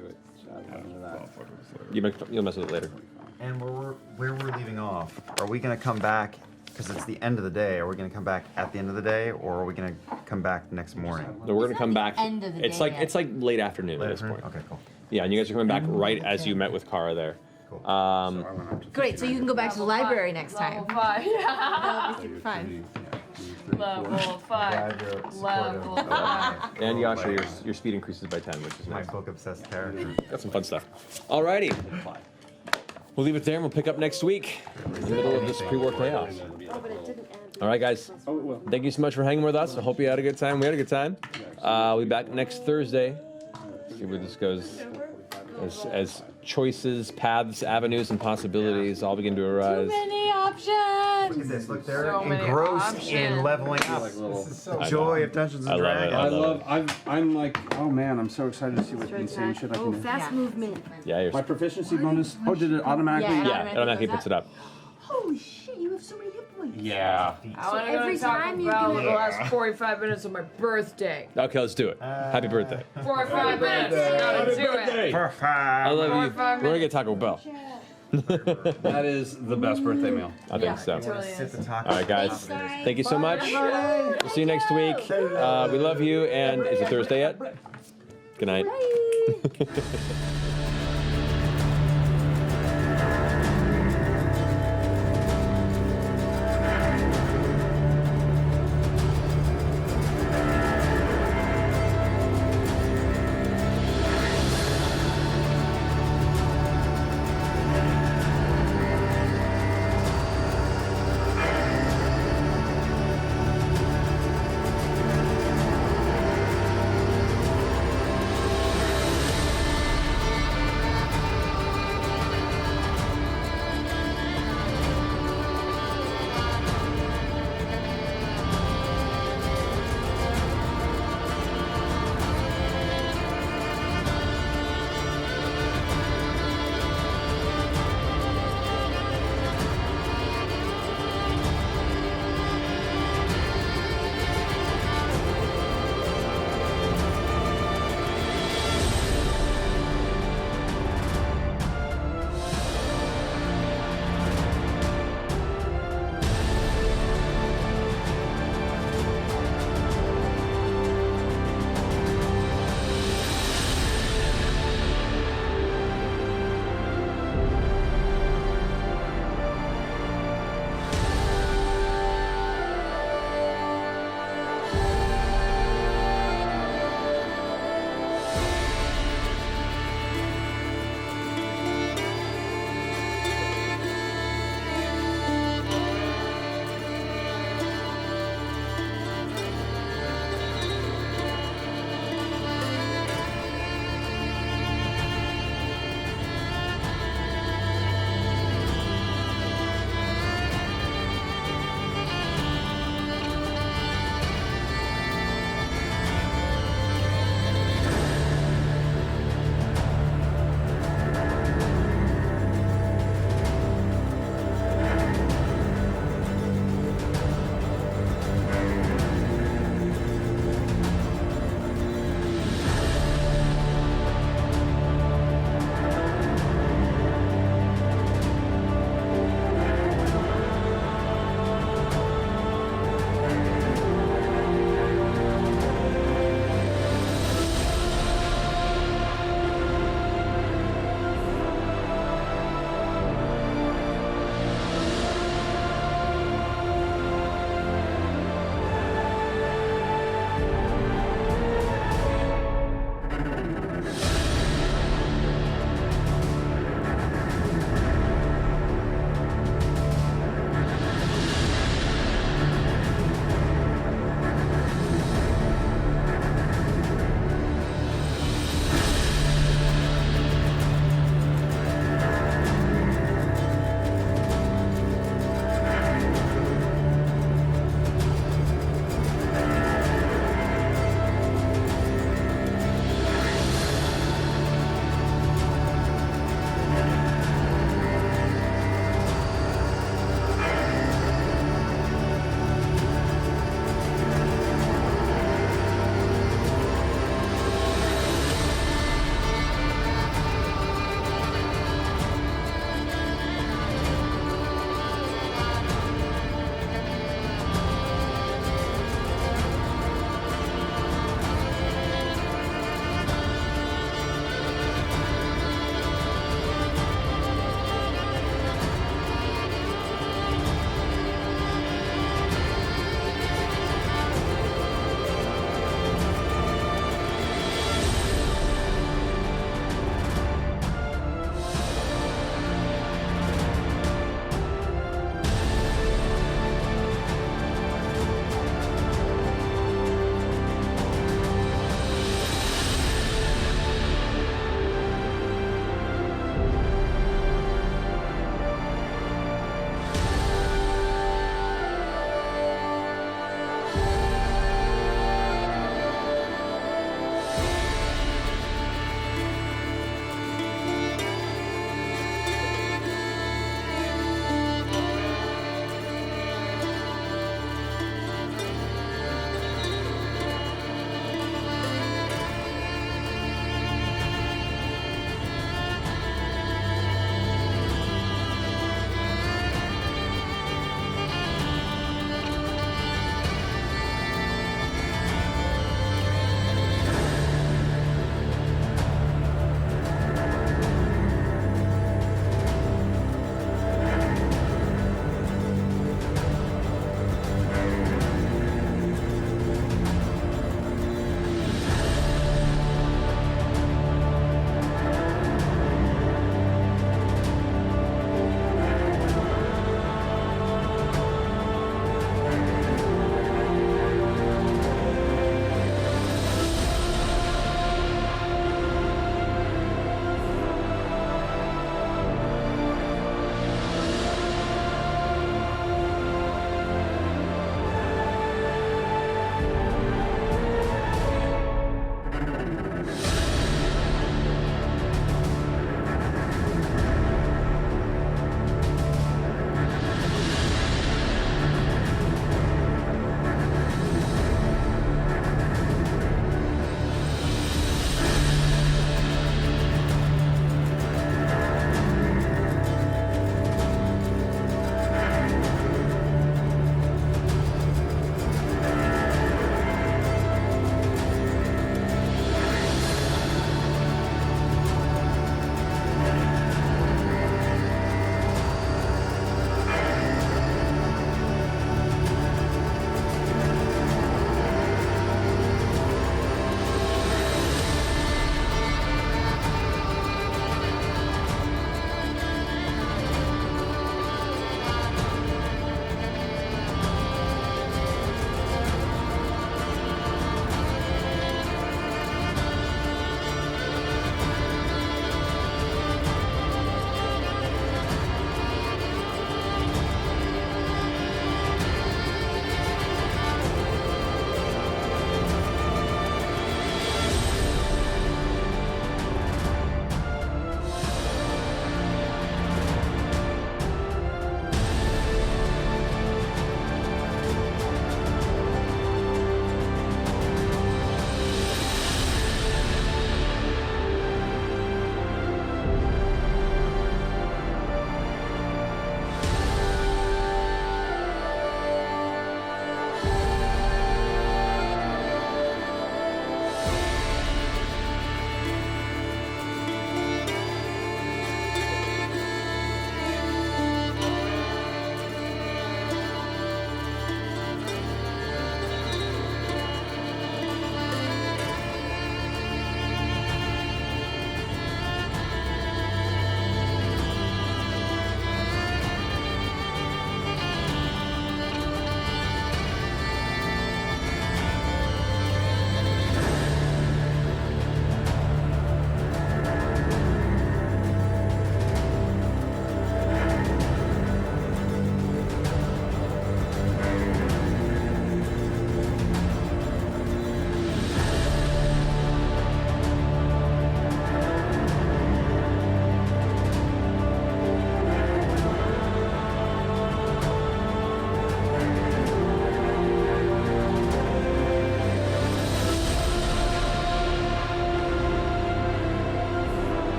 You'll mess with it later. And where we're leaving off, are we going to come back, because it's the end of the day, are we going to come back at the end of the day, or are we going to come back next morning? No, we're gonna come back. end of the It's day like yet. it's like late afternoon at this point. Okay, cool. Yeah, and you guys are coming back right as you met with Kara there. Great, so you can go back to the library next time. Level 5. That'll be super fun. Level 5. Level 5. And Yasha, your speed increases by 10, which is My nice. book obsessed character. Got some fun stuff. Alrighty. We'll leave it there and we'll pick up next week in the middle of this pre-war chaos. All right, guys. Thank you so much for hanging with us. I hope you had a good time. We had a good time. We'll be back next Thursday. See where this goes. As choices, paths, avenues, and possibilities all begin to arise. Many options. Look at this. Look, they're So many engrossed in options. leveling up. This is so joy of Dungeons and Dragons. I love it. I'm like, oh man, I'm so excited to see what insane shit I can Oh, do. fast movement. Yeah, My proficiency bonus. Oh, did it automatically? Yeah, it automatically puts it up. Holy shit, you have so many hit points. Yeah. I want to every go talk time you about do the it- last 45 minutes of my birthday. Okay, let's do it. Happy birthday. 45 minutes. Gotta do it. I love you. 45 We're gonna get Taco Bell. That is the best birthday meal. I think so. it totally is. All right, guys. Thank you so much. We'll see you next week. We love you. And is it Thursday yet? Good night.